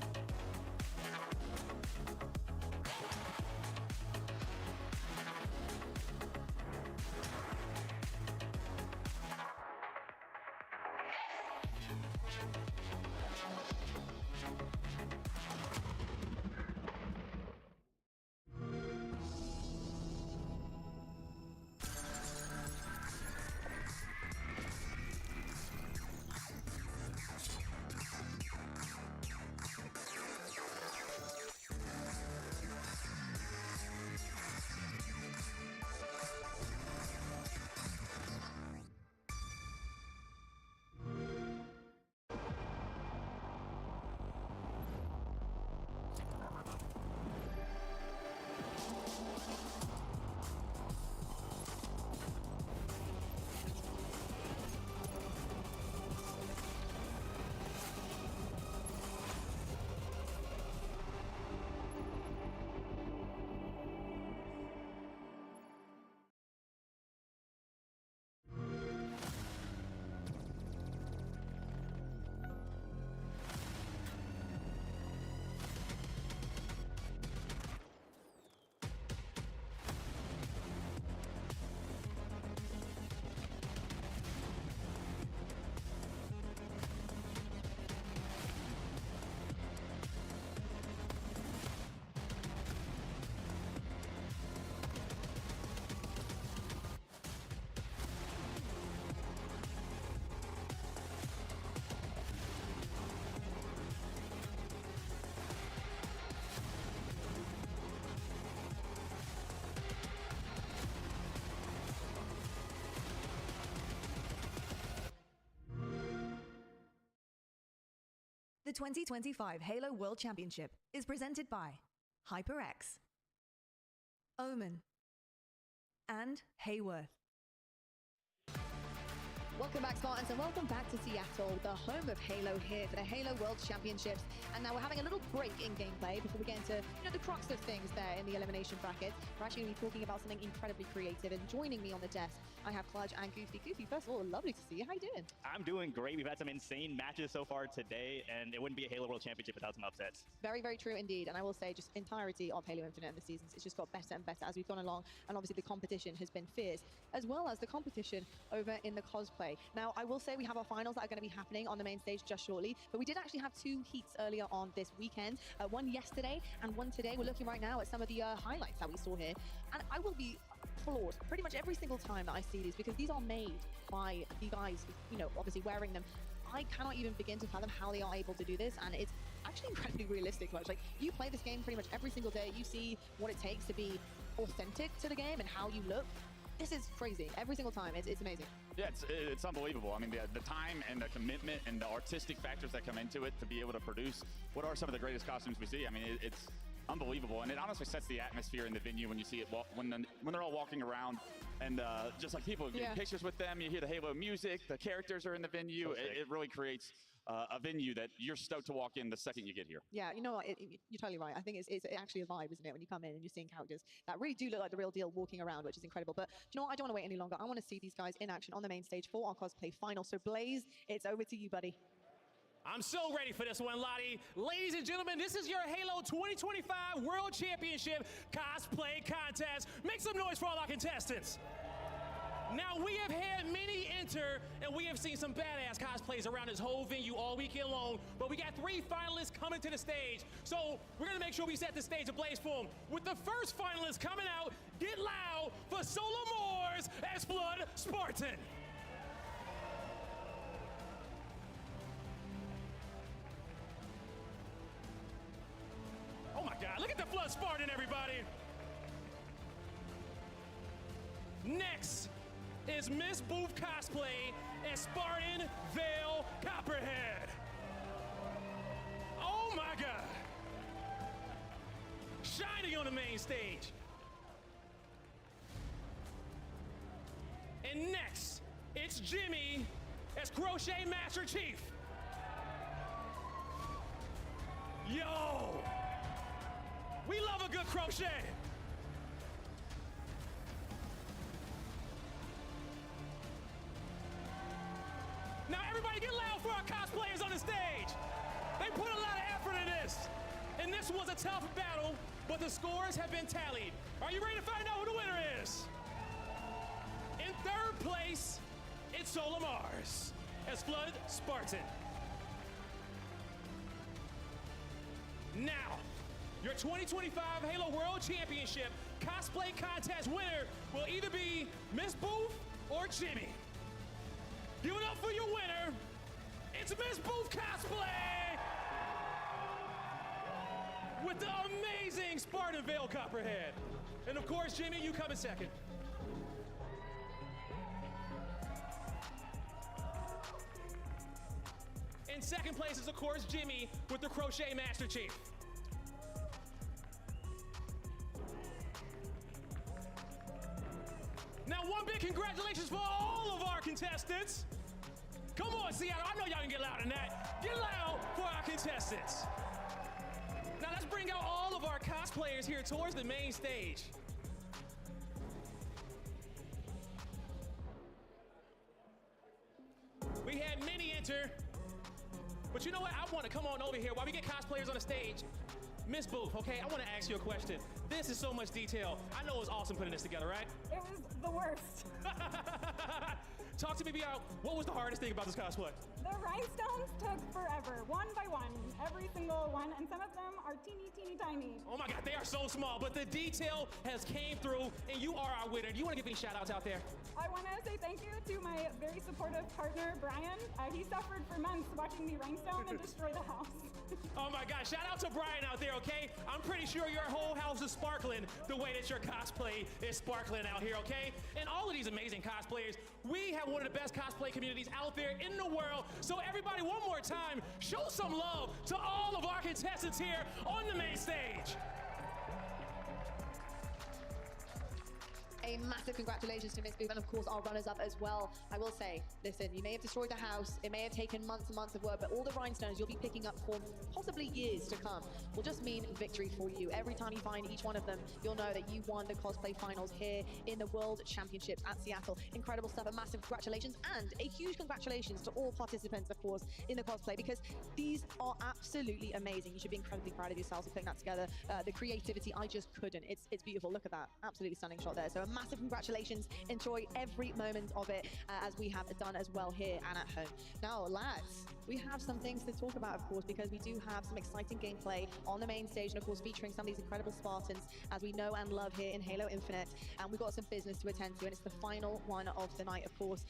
The 2025 Halo World Championship is presented by HyperX, Omen, and Hayworth. Welcome back, Spartans, and welcome back to Seattle, the home of Halo, here for the Halo World Championships. And now we're having a little break in gameplay before we get into the crux of things there in the elimination brackets. We're actually going to be talking about something incredibly creative, and joining me on the desk, I have Clutch and Goofy. Goofy, first of all, lovely to see you. How you doing? I'm doing great. We've had some insane matches so far today, and it wouldn't be a Halo World Championship without some upsets. Very, very true indeed. And I will say, just entirety of Halo Infinite in the seasons, it's just got better and better as we've gone along. And obviously the competition has been fierce, as well as the competition over in the cosplay. cosplay. Now, I will say we have our finals that are going to be happening on the main stage just shortly, but we did actually have 2 heats earlier on this weekend, one yesterday and one today. We're looking right now at some of the highlights that we saw here, and I will be floored pretty much every single time that I see these, because these are made by the guys, you know, obviously wearing them. I cannot even begin to fathom how they are able to do this, and it's actually incredibly realistic. Like, you play this game pretty much every single day, you see what it takes to be authentic to the game and how you look. This is crazy every single time. It's amazing. Yeah, it's unbelievable. I mean, the time and the commitment and the artistic factors that come into it to be able to produce what are some of the greatest costumes we see. I mean, it's unbelievable, and it honestly sets the atmosphere in the venue when you see it when they're all walking around, and just like people get pictures with them, you hear the Halo music, the characters are in the venue. It really creates a venue that you're stoked to walk in the second you get here. Yeah, you know what, you're totally right. I think it's actually a vibe, isn't it, when you come in and you're seeing characters that really do look like the real deal walking around, which is incredible. But you know what, I don't want to wait any longer. I want to see these guys in action on the main stage for our cosplay final. So Blaze, it's over to you, buddy. I'm so ready for this one, Lottie. Ladies and gentlemen, this is your Halo 2025 World Championship Cosplay Contest. Make some noise for all our contestants. Now, we have had many enter, and we have seen some badass cosplays around this whole venue all weekend long, but we got 3 finalists coming to the stage. So we're gonna make sure we set the stage ablaze for them. With the first finalist coming out, get loud for Solomor's as Flood Spartan. Oh my God, look at the Flood Spartan, everybody. Next is Miss Booth Cosplay as Spartan Veil Copperhead. Oh my God. Shining on the main stage. And next, it's Jimmy as Crochet Master Chief. Yo, we love a good crochet. Now everybody get loud for our cosplayers on the stage. They put a lot of effort in this. And this was a tough battle, but the scores have been tallied. Are you ready to find out who the winner is? In 3rd place, it's Solomars as Flood Spartan. Now, your 2025 Halo World Championship Cosplay Contest winner will either be Miss Booth or Jimmy. Give it up for your winner. It's Miss Booth Cosplay with the amazing Spartan Veil Copperhead. And of course, Jimmy, you come in second. In second place is, of course, Jimmy with the Crochet Master Chief. Now, one big congratulations for all of our contestants. Come on, Seattle, I know y'all can get louder than that. Get loud for our contestants. Now let's bring out all of our cosplayers here towards the main stage. We had many enter, but you know what? I want to come on over here while we get cosplayers on the stage. Miss Booth, okay, I want to ask you a question. This is so much detail. I know it was awesome putting this together, right? It was the worst. Talk to me about what was the hardest thing about this cosplay? The rhinestones took forever, one by one, every single one, and some of them are teeny, teeny, tiny. Oh my God, they are so small, but the detail has came through, and you are our winner. Do you want to give any shout outs out there? I want to say thank you to my very supportive partner, Brian. He suffered for months watching me rhinestone and destroy the house. Oh my God, shout out to Brian out there, okay? I'm pretty sure your whole house is sparkling the way that your cosplay is sparkling out here, okay? And all of these amazing cosplayers, we have one of the best cosplay communities out there in the world. So everybody, one more time, show some love to all of our contestants here on the main stage. A massive congratulations to Miss Booth and of course our runners-up as well. I will say, listen, you may have destroyed the house, it may have taken months and months of work, but all the rhinestones you'll be picking up for possibly years to come will just mean victory for you. Every time you find each one of them, you'll know that you won the cosplay finals here in the World Championships at Seattle. Incredible stuff, a massive congratulations and a huge congratulations to all participants, of course, in the cosplay, because these are absolutely amazing. You should be incredibly proud of yourselves for putting that together. The creativity, I just couldn't. It's beautiful. Look at that. Absolutely stunning shot there. So a massive congratulations. Enjoy every moment of it, as we have done as well here and at home. Now, lads, we have some things to talk about, of course, because we do have some exciting gameplay on the main stage, and of course featuring some of these incredible Spartans, as we know and love here in Halo Infinite. And we've got some business to attend to, and it's the final one of the night, of course.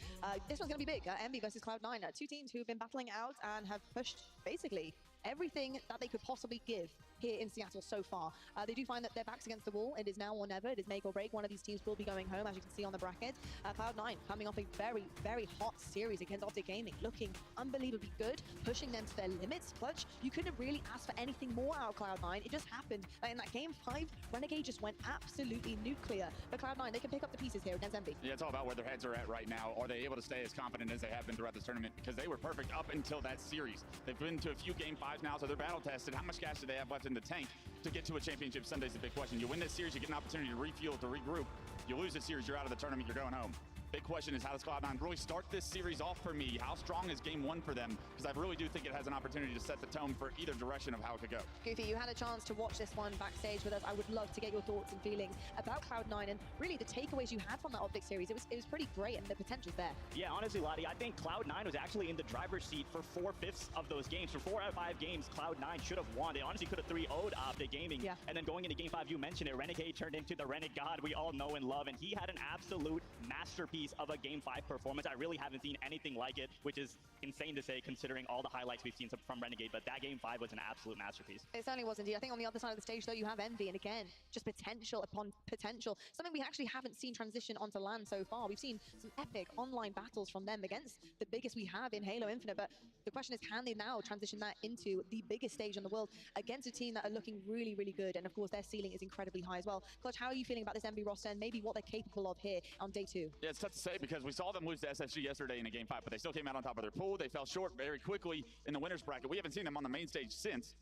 This one's going to be big. Envy versus Cloud9, two teams who have been battling out and have pushed basically everything that they could possibly give here in Seattle so far. They do find that their back's against the wall. It is now or never. It is make or break. One of these teams will be going home, as you can see on the bracket. Cloud9 coming off a very, very hot series against Optic Gaming, looking unbelievably good, pushing them to their limits. Clutch, you couldn't really ask for anything more out of Cloud9. It just happened that in that game 5, Renegade just went absolutely nuclear. But Cloud9, they can pick up the pieces here against Envy. Yeah, it's all about where their heads are at right now. Are they able to stay as confident as they have been throughout this tournament? Because they were perfect up until that series. They've been to a few game 5s now, so they're battle tested. How much gas do they have left in the tank to get to a championship Sunday is the big question. You win this series, you get an opportunity to refuel, to regroup. You lose this series, you're out of the tournament, you're going home. Big question is, how does Cloud9 really start this series off for me? How strong is game 1 for them? Because I really do think it has an opportunity to set the tone for either direction of how it could go. Goofy, you had a chance to watch this one backstage with us. I would love to get your thoughts and feelings about Cloud9 and really the takeaways you had from that Optic series. It was pretty great, and the potential's there. Yeah, honestly, Lottie, I think Cloud9 was actually in the driver's seat for 4/5 of those games. For 4 out of 5 games, Cloud9 should have won. They honestly could have 3-0'd Optic Gaming. Yeah. And then going into game 5, you mentioned it, Renegade turned into the Renegade we all know and love, and he had an absolute masterpiece of a game 5 performance. I really haven't seen anything like it, which is insane to say considering all the highlights we've seen from Renegade, but that game 5 was an absolute masterpiece. It certainly was indeed. I think on the other side of the stage, though, you have Envy, and again, just potential upon potential. Something we actually haven't seen transition onto LAN so far. We've seen some epic online battles from them against the biggest we have in Halo Infinite, but the question is, can they now transition that into the biggest stage in the world against a team that are looking really, really good, and of course their ceiling is incredibly high as well. Clutch, how are you feeling about this Envy roster and maybe what they're capable of here on day 2? Yeah, it's tough to say because we saw them lose to SSG yesterday in a game 5, but they still came out on top of their pool. They fell short very quickly in the winners bracket. We haven't seen them on the main stage since,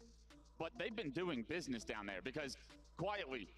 but they've been doing business down there because quietly,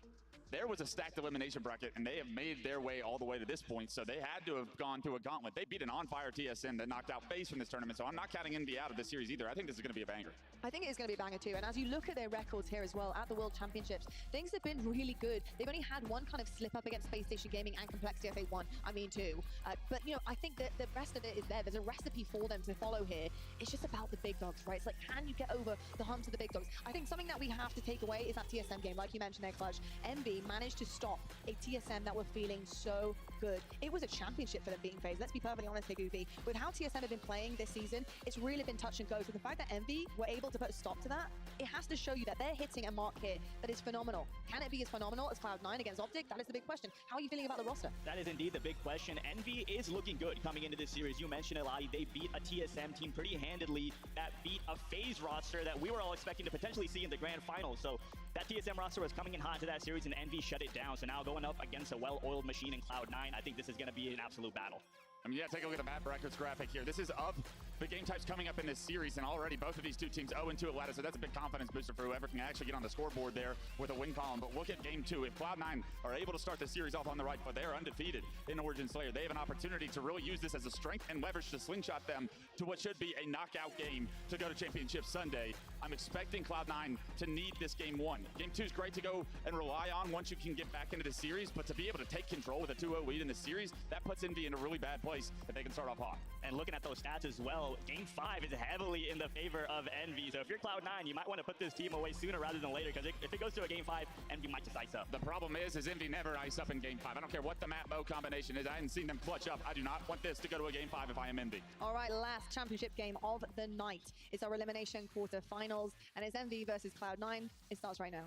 there was a stacked elimination bracket, and they have made their way all the way to this point, so they had to have gone through a gauntlet. They beat an on-fire TSM that knocked out FaZe from this tournament, so I'm not counting Envy out of this series either. I think this is going to be a banger. I think it is going to be a banger too, and as you look at their records here as well at the World Championships, things have been really good. They've only had one kind of slip up against Space Station Gaming and Complexity FA1, I mean too. But, you know, I think that the rest of it is there. There's a recipe for them to follow here. It's just about the big dogs, right? It's like, can you get over the humps of the big dogs? I think something that we have to take away is that TSM game, like you mentioned there, Clutch. Envy managed to stop a TSM that were feeling so good. It was a championship for them being FaZe. Let's be perfectly honest here, Goofy. With how TSM have been playing this season, it's really been touch and go. So the fact that Envy were able to put a stop to that, it has to show you that they're hitting a mark here that is phenomenal. Can it be as phenomenal as Cloud9 against Optic? That is the big question. How are you feeling about the roster? That is indeed the big question. Envy is looking good coming into this series. You mentioned it, Lottie. They beat a TSM team pretty handedly that beat a FaZe roster that we were all expecting to potentially see in the grand final. So that TSM roster was coming in hot to that series, and Envy shut it down. So now going up against a well-oiled machine in Cloud9, I think this is going to be an absolute battle. I mean, yeah, take a look at the map brackets graphic here. This is of the game types coming up in this series, and already both of these two teams 0-2 at ladder, so that's a big confidence booster for whoever can actually get on the scoreboard there with a win column. But look at game 2. If Cloud9 are able to start the series off on the right foot, they are undefeated in Origin Slayer. They have an opportunity to really use this as a strength and leverage to slingshot them to what should be a knockout game to go to Championship Sunday. I'm expecting Cloud9 to need this game 1. Game 2 is great to go and rely on once you can get back into the series, but to be able to take control with a 2-0 lead in the series, that puts Envy in a really bad place if they can start off hot. And looking at those stats as well, game 5 is heavily in the favor of Envy. So if you're Cloud9, you might want to put this team away sooner rather than later, because if it goes to a game 5, Envy might just ice up. The problem is Envy never ice up in game 5. I don't care what the map mode combination is. I haven't seen them clutch up. I do not want this to go to a game 5 if I am Envy. All right, last championship game of the night. It's our elimination quarterfinals, and it's Envy versus Cloud9. It starts right now.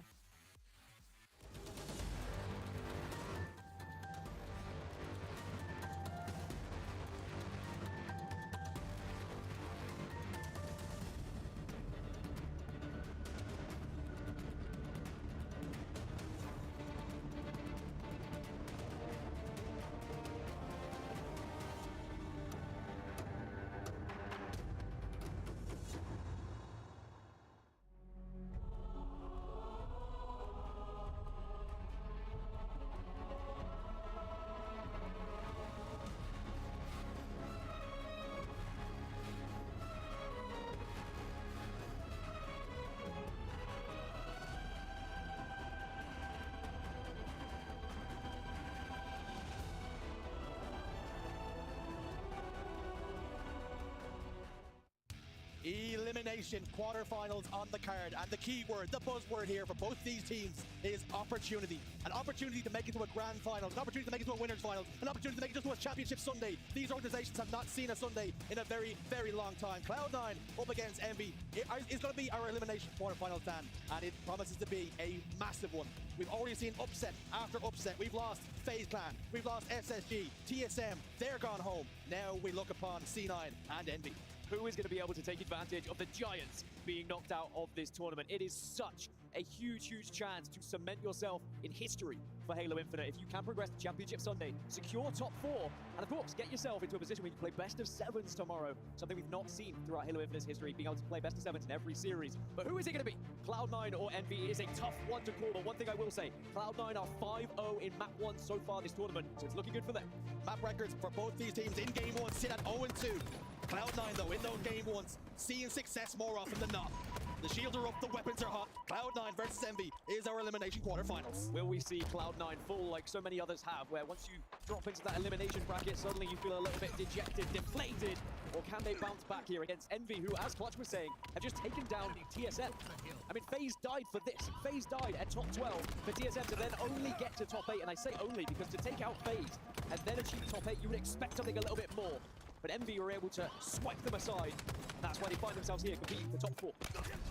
elimination quarterfinals on the card, and the key word, the buzzword here for both these teams is opportunity. An opportunity to make it to a grand final, an opportunity to make it to a winners final, an opportunity to make it just to a championship Sunday. These organizations have not seen a Sunday in a very, very long time. Cloud9 up against Envy. It is going to be our elimination quarterfinals, Dan, and it promises to be a massive one. We've already seen upset after upset. We've lost FaZe Clan, we've lost SSG, TSM, they're gone home. Now we look upon C9 and Envy. Who is going to be able to take advantage of the Giants being knocked out of this tournament? It is such a huge, huge chance to cement yourself in history for Halo Infinite. If you can progress to Championship Sunday, secure top 4, and of course, get yourself into a position where you can play best of 7s tomorrow. Something we've not seen throughout Halo Infinite's history, being able to play best of 7s in every series. But who is it going to be? Cloud9 or Envy? It is a tough one to call, but one thing I will say, Cloud9 are 5-0 in map 1 so far this tournament, so it's looking good for them. Map records for both these teams in game 1 sit at 0-2. Cloud9 though, in those game 1s, seeing success more often than not. The shields are up, the weapons are hot. Cloud9 versus Envy is our elimination quarterfinals. Will we see Cloud9 fall like so many others have, where once you drop into that elimination bracket, suddenly you feel a little bit dejected, deflated? Or can they bounce back here against Envy, who, as Clutch was saying, have just taken down TSM? I mean, FaZe died for this. FaZe died at top 12 for TSM to then only get to top 8. And I say only because to take out FaZe and then achieve top 8, you would expect something a little bit more. But Envy were able to swipe them aside. That's why they find themselves here competing for top 4.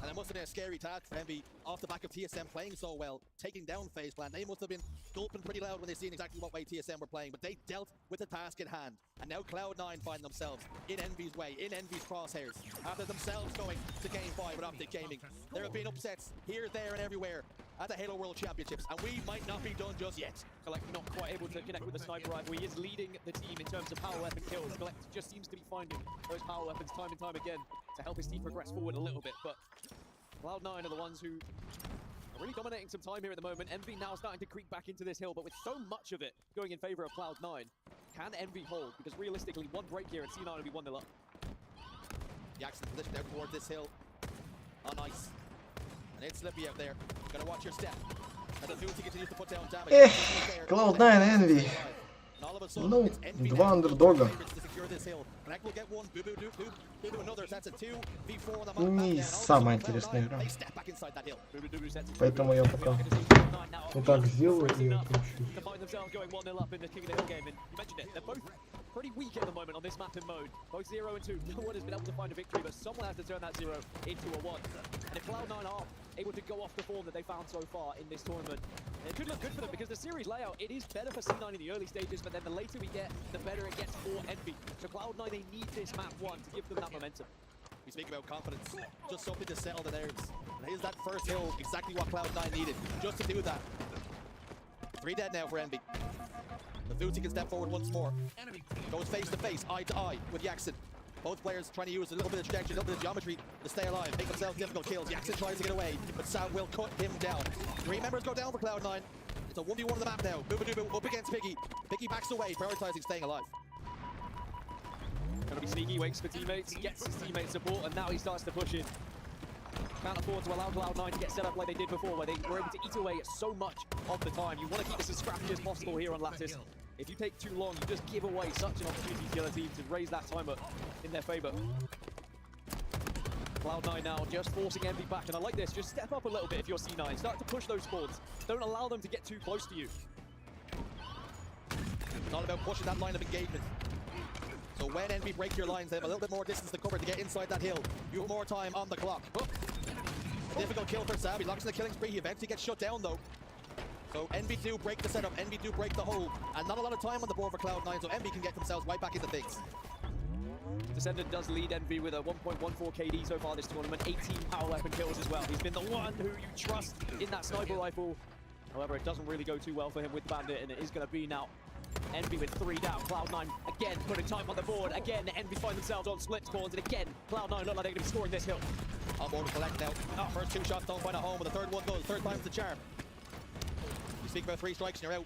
And it must have been a scary task for Envy off the back of TSM playing so well, taking down FaZe Clan. They must have been gulping pretty loud when they seen exactly what way TSM were playing, but they dealt with the task at hand. And now Cloud9 find themselves in Envy's way, in Envy's crosshairs, after themselves going to Game 5 with Optic Gaming. There have been upsets here, there, and everywhere at the Halo World Championships, and we might not be done just yet. Collect not quite able to connect with the sniper rifle. He is leading the team in terms of power weapon kills. Collect just seems to be finding those power weapons time and time again to help his team progress forward a little bit. But Cloud9 are the ones who are really dominating some time here at the moment. Envy now starting to creep back into this hill, but with so much of it going in favor of Cloud9, can Envy hold? Because realistically, one break here and C9 will be 1-0 up. Jackson positioned out towards this hill on ice. And it's slippy out there. Gotta watch your step. As the Zuzi continues to put down damage. Cloud9 Envy. Ну, два андердога. Не самая интересная игра. Поэтому я пока вот так сделаю и pretty weak at the moment on this map in mode. Both 0 and 2. No one has been able to find a victory, but someone has to turn that 0 into a 1. And if Cloud9 are able to go off the form that they found so far in this tournament, it could look good for them because the series layout, it is better for C9 in the early stages, but then the later we get, the better it gets for Envy. So Cloud9, they need this map 1 to give them that momentum. We speak about confidence, just something to settle the nerves. And here's that first hill, exactly what Cloud9 needed, just to do that. 3 dead now for Envy. The Zuzi can step forward once more. Goes face to face, eye to eye with Jackson. Both players trying to use a little bit of trajectory, a little bit of geometry to stay alive, make themselves difficult kills. Jackson tries to get away, but Sam will cut him down. 3 members go down for Cloud9. It's a 1v1 on the map now. Booba up against Piggy. Piggy backs away, prioritizing staying alive. Gonna be sneaky, waits for teammates, gets his teammate support, and now he starts to push in. Can't afford to allow Cloud9 to get set up like they did before, where they were able to eat away so much of the time. You want to keep this as scrappy as possible here on Lattice. If you take too long, you just give away such an opportunity to the other team to raise that timer in their favor. Cloud9 now just forcing Envy back, and I like this. Just step up a little bit if you're C9. Start to push those spawns. Don't allow them to get too close to you. It's all about pushing that line of engagement. So when Envy break your lines, they have a little bit more distance to cover to get inside that hill. You have more time on the clock. A difficult kill for Sam. He locks in the killing spree. He eventually gets shut down though. So Envy do break the setup. Envy do break the hold. And not a lot of time on the board for Cloud9, so Envy can get themselves right back into things. Descendant does lead Envy with a 1.14 KD so far this tournament. 18 power weapon kills as well. He's been the one who you trust in that sniper rifle. However, it doesn't really go too well for him with Bandit, and it is going to be now Envy with 3 down. Cloud9 again putting time on the board. Again, Envy find themselves on split spawns, and again, Cloud9 look like they're going to be scoring this hill. On board to collect now. First 2 shots don't find a home, but the third one does. Third time's the charm. You speak about 3 strikes and you're out.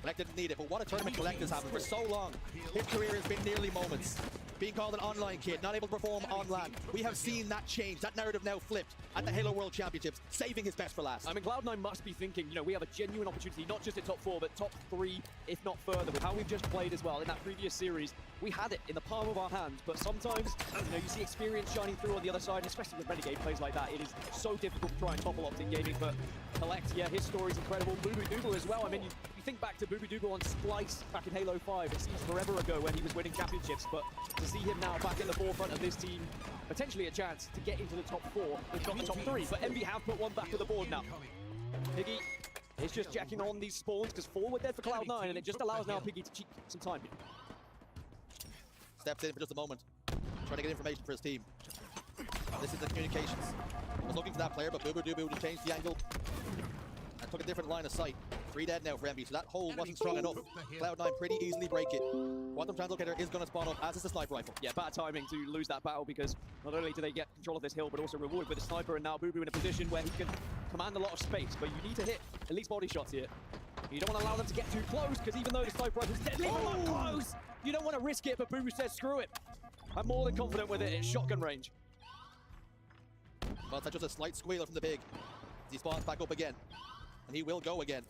Collect didn't need it, but what a tournament Collect has happened for so long. His career has been nearly moments. Being called an online kid, not able to perform on LAN. We have seen that change, that narrative now flipped at the Halo World Championships, saving his best for last. I mean, Cloud9 must be thinking, you know, we have a genuine opportunity, not just at top 4, but top 3, if not further, with how we've just played as well. In that previous series, we had it in the palm of our hands, but sometimes, you know, you see experience shining through on the other side, especially with Renegade plays like that. It is so difficult to try and topple Optic Gaming, but Collect, yeah, his story's incredible. Boo-Boo as well. I mean, you think back to Boo on Splice back in Halo 5, it seems forever ago when he was winning championships, but to see him now back at the forefront of this team, potentially a chance to get into the top 4, if not the top 3, but Envy have put one back to the board now. Piggy is just jacking on these spawns, because 4 were dead for Cloud9, and it just allows now Piggy to cheat some time here. Steps in for just a moment, trying to get information for his team. This is the communications. He was looking for that player, but Boo just changed the angle and took a different line of sight. 3 dead now for Envy, so that hole wasn't strong enough. Cloud9 pretty easily break it. Quantum Translocator is going to spawn up, as is the sniper rifle. Yeah, bad timing to lose that battle, because not only do they get control of this hill, but also rewarded with a sniper, and now Boo in a position where he can command a lot of space, but you need to hit at least body shots here. You don't want to allow them to get too close, because even though the sniper rifle is deadly, but close! You don't want to risk it, but Boo says screw it. I'm more than confident with it, it's shotgun range. Well, that's just a slight squealer from the Pig. He spawns back up again, and he will go again.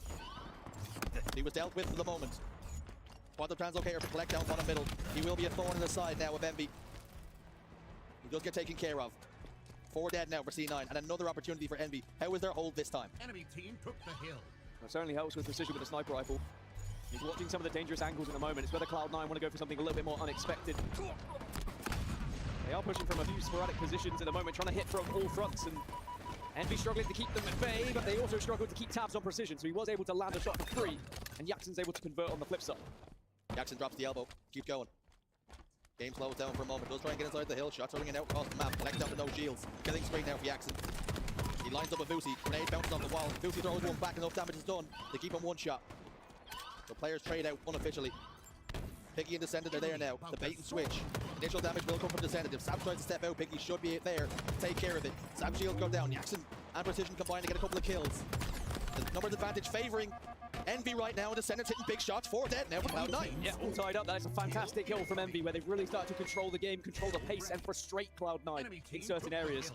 He was dealt with for the moment. Quantum Translocator to Collect down bottom middle. He will be a thorn in the side now of Envy. He does get taken care of. 4 dead now for C9, and another opportunity for Envy. How is their hold this time? Enemy team took the hill. It certainly helps with precision with the sniper rifle. He's watching some of the dangerous angles at the moment. It's whether Cloud9 want to go for something a little bit more unexpected. They are pushing from a few sporadic positions at the moment, trying to hit from all fronts, and Envy struggling to keep them at bay, but they also struggle to keep tabs on precision, so he was able to land a shot for free, and Jackson's able to convert on the flip side. Jackson drops the elbow, keep going. Game slows down for a moment, does try and get inside the hill, shots are ringing out across the map, Collect down to no shields. Killing spree now for Jackson. He lines up with Vusi, grenade bounces off the wall, Vusi throws one back, enough damage is done to keep him 1 shot. The players trade out unofficially. Piggy and Descendant are there now, the bait and switch. Initial damage will come from Descendant. If Sab tries to step out, Piggy should be there to take care of it. Sab shields go down, Jackson and Precision combine to get a couple of kills. The numbers advantage favouring Envy right now, and Descendant's hitting big shots. 4 dead now for Cloud9. Yeah, all tied up. That's a fantastic kill from Envy, where they've really started to control the game, control the pace, and frustrate Cloud9 in certain areas.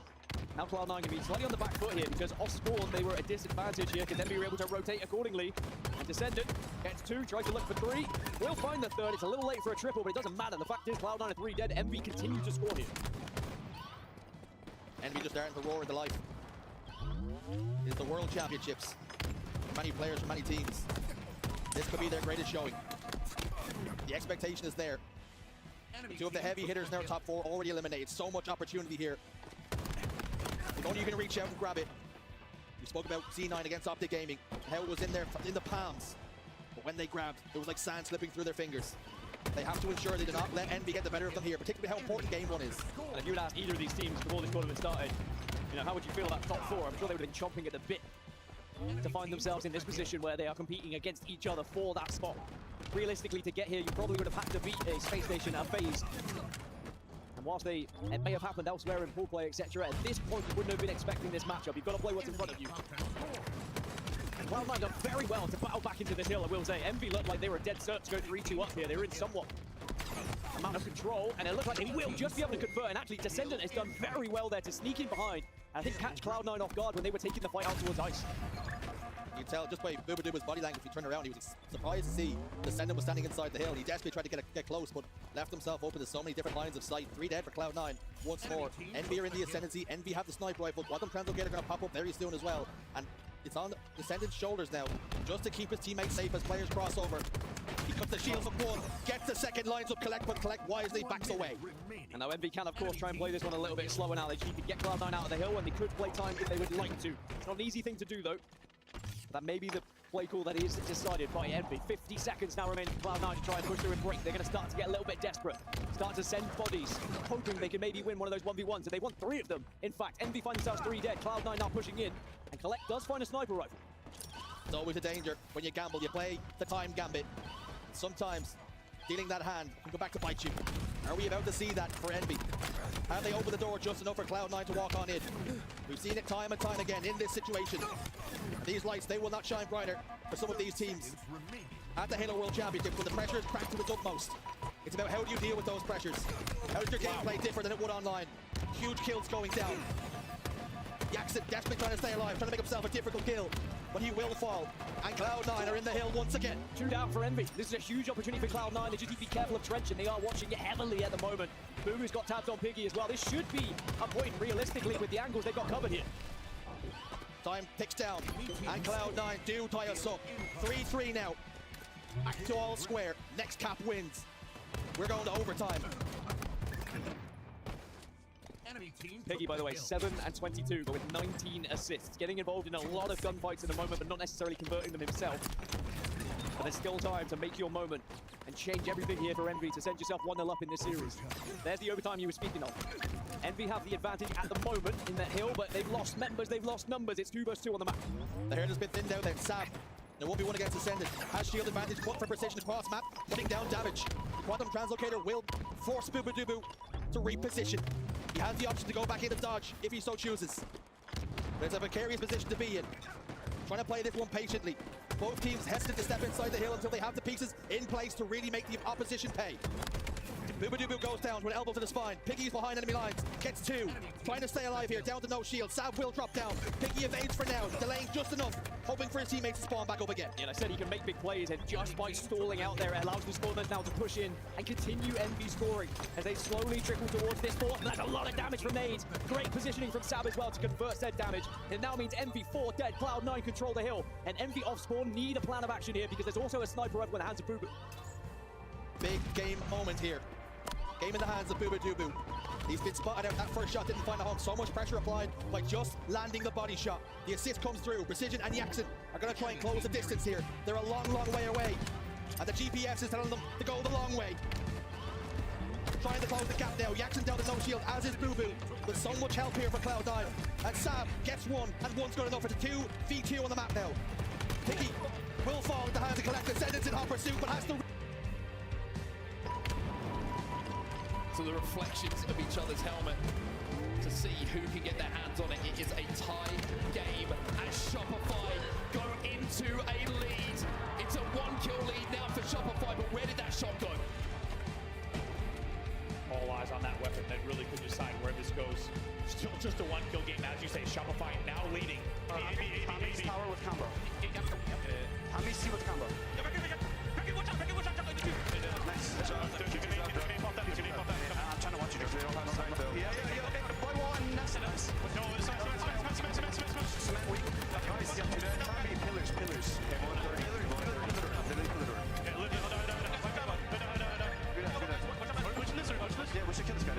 Now Cloud9 can be slightly on the back foot here, because off spawn they were at a disadvantage here, because Envy were able to rotate accordingly. And Descendant gets 2, tries to look for 3. Will find the 3rd. It's a little late for a triple, but it doesn't matter. The fact is Cloud9 are 3 dead. Envy continues to score here. Envy just starting to roar into life. It's the World Championships. Many players from many teams. This could be their greatest showing. The expectation is there. 2 of the heavy hitters in our top 4 already eliminated. So much opportunity here. If only you can reach out and grab it. We spoke about C9 against Optic Gaming, how it was in the palms. But when they grabbed, it was like sand slipping through their fingers. They have to ensure they do not let Envy get the better of them here, particularly how important game 1 is. And if you would ask either of these teams before this tournament started, you know, how would you feel about top 4? I'm sure they would have been chomping at the bit to find themselves in this position where they are competing against each other for that spot. Realistically, to get here, you probably would have had to beat a Space Station, a FaZe. And whilst it may have happened elsewhere in pool play, etc., at this point you wouldn't have been expecting this matchup. You've got to play what's in front of you. And Cloud9 done very well to battle back into this hill, I will say. Envy looked like they were dead cert to go 3-2 up here. They were in somewhat amount of control, and it looks like they will just be able to convert. And actually, Descendant has done very well there to sneak in behind. I think catch Cloud9 off guard when they were taking the fight out towards ice. You can tell just by Boobadoob's body language, if he turned around, he was surprised to see Descendant was standing inside the hill. He desperately tried to get close, but left himself open to so many different lines of sight. 3 dead for Cloud9. Once more, Envy are in the ascendancy. Envy have the sniper rifle. Quantum Translocator going to pop up very soon as well. And it's on Descendant's shoulders now, just to keep his teammates safe as players cross over. He cuts the shields of 1, gets the 2nd, lines up Collect, but Collect wisely backs away. And now Envy can, of course, try and play this one a little bit slower now. They need to get Cloud9 out of the hill, and they could play time if they would like to. It's not an easy thing to do, though. That may be the play call that is decided by Envy. 50 seconds now remaining for Cloud9 to try and push through and break. They're going to start to get a little bit desperate. Start to send bodies, hoping they can maybe win one of those 1v1s. And they want 3 of them. In fact, Envy find themselves 3 dead. Cloud9 now pushing in. And Collect does find a sniper rifle. It's always a danger when you gamble. You play the time gambit. Sometimes dealing that hand can go back to bite you. Are we about to see that for Envy? Have they opened the door just enough for Cloud9 to walk on in? We've seen it time and time again in this situation. These lights, they will not shine brighter for some of these teams at the Halo World Championship when the pressure is cranked to its utmost. It's about how do you deal with those pressures? How does your gameplay differ than it would online? Huge kills going down. Nickson desperately trying to stay alive, trying to make himself a difficult kill. But he will fall. And Cloud9 are in the hill once again. 2 down for Envy. This is a huge opportunity for Cloud9. They just need to be careful of Trench, and they are watching it heavily at the moment. Boo's got tapped on Piggy as well. This should be a point, realistically, with the angles they've got covered here. Time ticks down, and Cloud9 do tie us up. 3-3 now. Back to all square. Next cap wins. We're going to overtime. Piggy, by the way, 7 and 22, but with 19 assists. Getting involved in a lot of gunfights in the moment, but not necessarily converting them himself. But there's still time to make your moment and change everything here for Envy to send yourself 1-0 up in this series. There's the overtime you were speaking of. Envy have the advantage at the moment in that hill, but they've lost members, they've lost numbers. It's 2 versus 2 on the map. The herd has been thinned out there. Sam, there won't be one against Ascendant. Has shield advantage, put for precision across map, putting down damage. The Quantum Translocator will force Boobadooboo to reposition. He has the option to go back into dodge if he so chooses. But it's a precarious position to be in. Trying to play this one patiently. Both teams hesitant to step inside the hill until they have the pieces in place to really make the opposition pay. Boobadooboo goes down with an elbow to the spine. Piggy's behind enemy lines. Gets 2. Trying to stay alive here. Down to no shield. Sav will drop down. Piggy evades for now. Delaying just enough. Hoping for his teammates to spawn back up again. Yeah, and I said he can make big plays, and just by stalling out there, it allows the spawners now to push in and continue Envy scoring as they slowly trickle towards this fort. That's a lot of damage from nades. Great positioning from Sav as well to convert said damage. It now means Envy 4 dead. Cloud9 control the hill, and Envy off spawn need a plan of action here because there's also a sniper rifle in the hands of Booba. Big game moment here. Game in the hands of Boobadooboo. He's been spotted out. That first shot didn't find a home. So much pressure applied by just landing the body shot. The assist comes through. Precision and Nickson are going to try and close the distance here. They're a long, long way away. And the GPS is telling them to go the long way. Trying to close the gap now. Nickson down to no shield, as is Boo-Boo. With so much help here for Cloud9. And Sam gets 1, and 1's good enough for the 2v2 on the map now. Piggy will fall at the hands of Collective. Sentence in hot pursuit, but has to... So the reflections of each other's helmet to see who can get their hands on it. It is a tie game as Shopify go into a lead. It's a 1-kill lead now for Shopify, but where did that shot go? All eyes on that weapon that really could decide where this goes. Still just a 1-kill game, as you say. Shopify now leading. Tommy's tower with combo. Tommy's C with combo. Nice. I'm trying to watch you. Yeah. Boy one. Nice. No, it's cement weak. Tommy, pillars. Okay, one door. Which lizard? Yeah, we should kill this guy.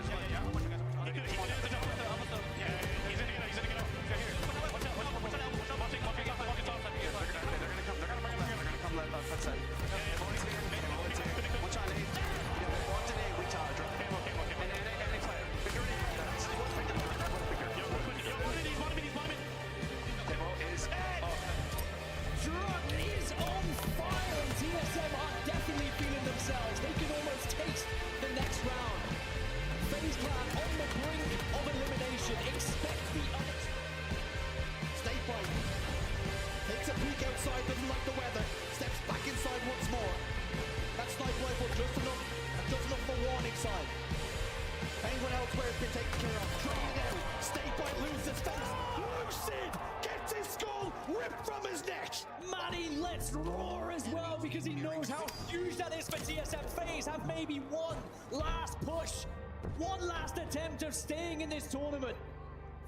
Outside, doesn't like the weather, steps back inside once more. That sniper rifle just enough for warning sign. Penguin elsewhere has been taken care of. Trying it out. State Point loses face. Lucid gets his skull ripped from his neck. Manny lets roar as well because he knows how huge that is for TSM. FaZe have maybe one last push, one last attempt of staying in this tournament.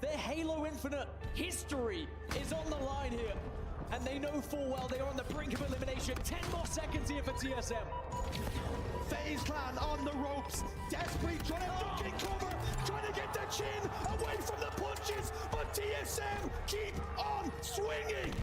Their Halo Infinite history is on the line here. And they know full well they are on the brink of elimination. 10 more seconds here for TSM. FaZe Clan on the ropes. Desperately trying to duck and cover. Trying to get the chin away from the punches. But TSM keep on swinging.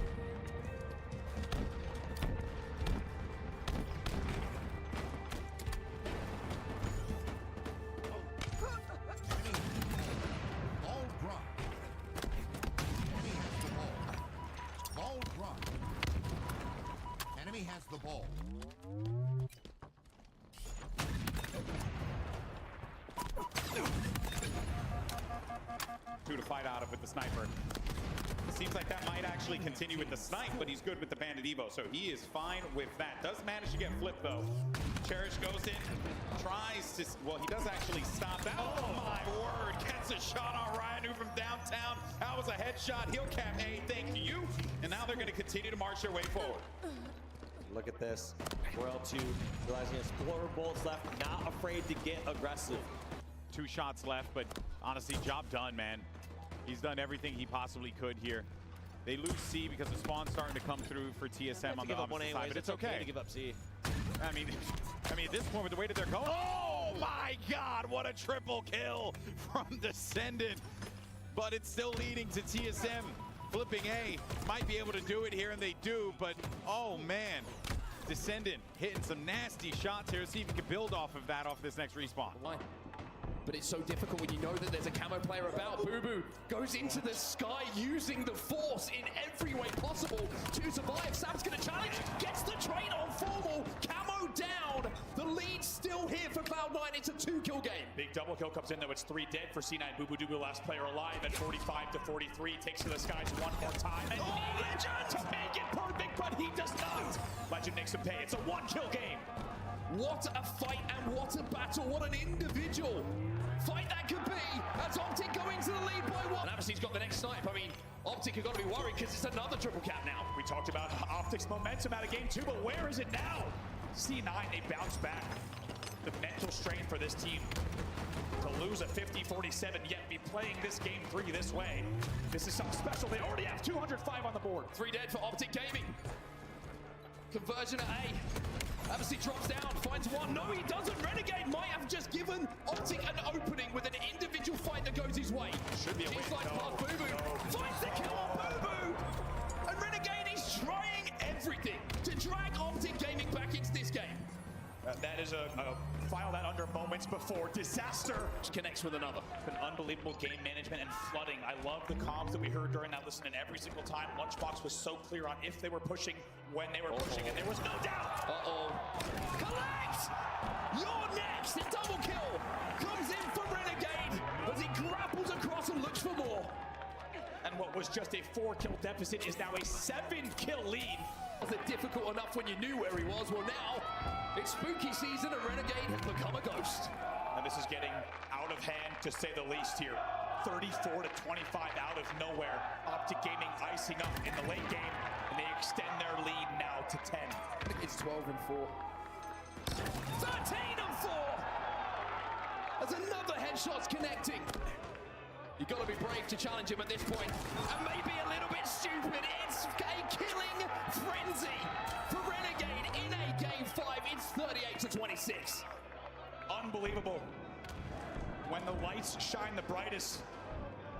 Has the ball. Two to fight out of with the sniper. seems like that might actually continue with the snipe, but he's good with the Bandit Evo, so he is fine with that. Does manage to get flipped, though. Cherish goes in, tries to... Well, he does actually stop that. Oh, my word. Gets a shot on Ryan from downtown. That was a headshot. He'll cap A, thank you. And now they're going to continue to march their way forward. Look at this. We're L2, realizing there's 4 bullets left, not afraid to get aggressive. 2 shots left, but honestly, job done, man. He's done everything he possibly could here. They lose C because the spawn's starting to come through for TSM on the opposite side, but it's okay to give up C. I mean, at this point, with the way that they're going, oh my God, what a triple kill from Descendant. But it's still leading to TSM. Flipping A, might be able to do it here, and they do, but oh man. Descendant hitting some nasty shots here. See if he can build off of that off this next respawn. But it's so difficult when you know that there's a camo player about. Boo goes into the sky using the force in every way possible to survive. Sam's gonna challenge, gets the train on formal, camo down. The lead's still here for Cloud9. It's a 2-kill game. Big double kill comes in though. It's 3 dead for C9. Boo, last player alive at 45-43. Takes to the skies one more time. And Legend to make it perfect, but he does not. Legend Nickson pay. It's a 1-kill game. What a fight and what a battle. What an individual fight that could be as Optic going to the lead by 1. And obviously he's got the next snipe. I mean, Optic have got to be worried because it's another triple cap now. We talked about Optic's momentum out of game 2, but where is it now? C9, they bounce back. The mental strain for this team to lose a 50-47, yet be playing this game 3 this way. This is something special. They already have 205 on the board. 3 dead for Optic Gaming. Conversion at A. Obviously drops down, finds 1. No, he doesn't. Renegade might have just given Optic an opening with an individual fight that goes his way. Should be a win. Boo finds the kill on Boo. And Renegade is trying everything to drag Optic Gaming back into this game. That is a file that under moments before. Disaster connects with another. An unbelievable game management and flooding. I love the comms that we heard during that listen, and every single time Lunchbox was so clear on if they were pushing, when they were pushing, and there was no doubt. Collect! You're next! A double kill comes in for Renegade as he grapples across and looks for more. And what was just a 4-kill deficit is now a 7-kill lead. Was it difficult enough when you knew where he was? Well, now it's spooky season and Renegade has become a ghost. And this is getting out of hand, to say the least here. 34-25 out of nowhere. Optic Gaming icing up in the late game, and they extend their lead now to 10. It's 12-4. 13-4! As another headshot's connecting. You've got to be brave to challenge him at this point. And maybe a little bit stupid. It's a killing frenzy for Renegade in a game 5. It's 38-26. Unbelievable. When the lights shine the brightest,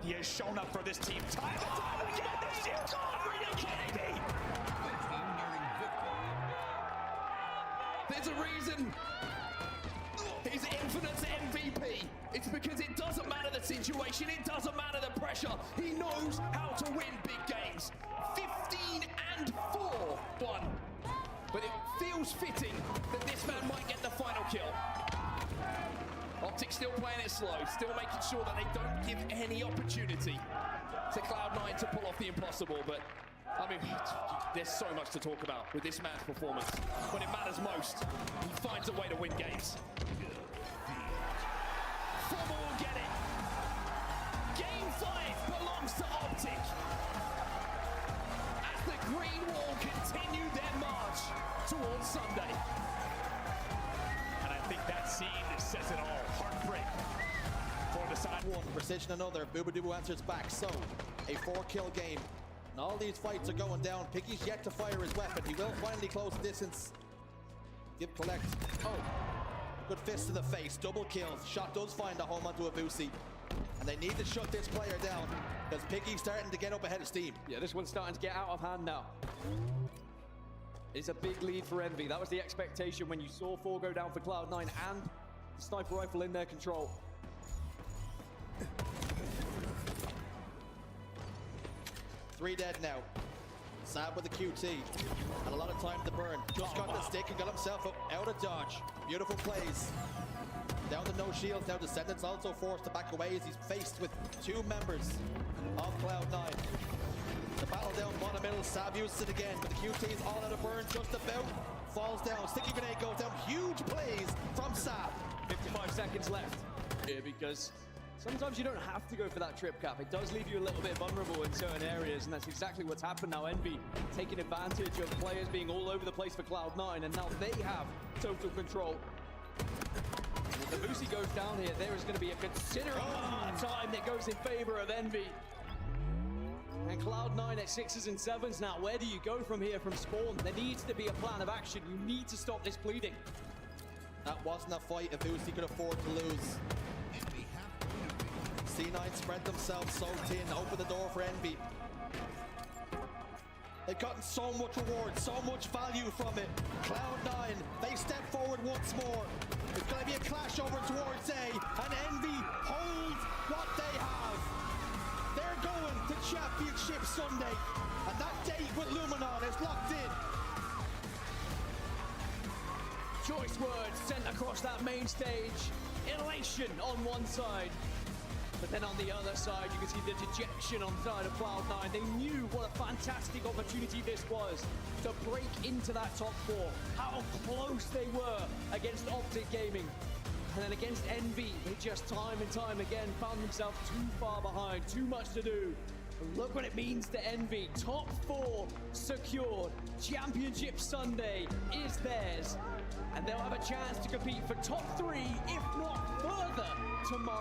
he has shown up for this team time and time again this year. Are you kidding me? There's a reason he's Infinite's MVP. It's because it doesn't matter the situation, it doesn't matter the pressure. He knows how to win big games. 15-4 won. But it feels fitting that this man might get the final kill. Optic still playing it slow, still making sure that they don't give any opportunity to Cloud9 to pull off the impossible. But I mean, there's so much to talk about with this man's performance. When it matters most, he finds a way to win games. Formal will get it. Game 5 belongs to Optic. As the Green Wall continue their march towards Sunday. And I think that scene says it all. Heartbreak for the side. One, precision another. Boo answers back. So, a 4-kill game. And all these fights are going down. Piggy's yet to fire his weapon. He will finally close the distance. Give collect. Oh, good fist to the face. Double kills. Shot does find a home onto Abusi. And they need to shut this player down because Piggy's starting to get up ahead of steam. Yeah, this one's starting to get out of hand now. It's a big lead for Envy. That was the expectation when you saw 4 go down for Cloud9 and the sniper rifle in their control. Three dead now. Sad with the QT. And a lot of time to burn. Just got the stick and got himself up out of dodge. Beautiful plays. Down to no shields. Now Descendants also forced to back away as he's faced with 2 members of Cloud9. The battle down bottom middle, Sav uses it again, but the QT is all out of burn just about. Falls down, sticky grenade goes down, huge plays from Sav. 55 seconds left here because sometimes you don't have to go for that trip cap. It does leave you a little bit vulnerable in certain areas, and that's exactly what's happened now. Envy taking advantage of players being all over the place for Cloud9, and now they have total control. If the Lucy goes down here, there is going to be a considerable amount of time that goes in favor of Envy. And Cloud9 at 6s and 7s now. Where do you go from here from spawn? There needs to be a plan of action. You need to stop this bleeding. That wasn't a fight if Uzi could afford to lose. C9 spread themselves soaked in, open the door for Envy. They've gotten so much reward, so much value from it. Cloud9, they step forward once more. It's going to be a clash over towards A, and Envy hold what they have. They're going to Championship Sunday, and that date with Luminon is locked in. Choice words sent across that main stage. Elation on one side. But then on the other side, you can see the dejection on the side of Cloud9. They knew what a fantastic opportunity this was to break into that top 4. How close they were against Optic Gaming. And then against Envy, they just time and time again found themselves too far behind, too much to do. And look what it means to Envy. Top 4 secured. Championship Sunday is theirs. And they'll have a chance to compete for top 3, if not further, tomorrow.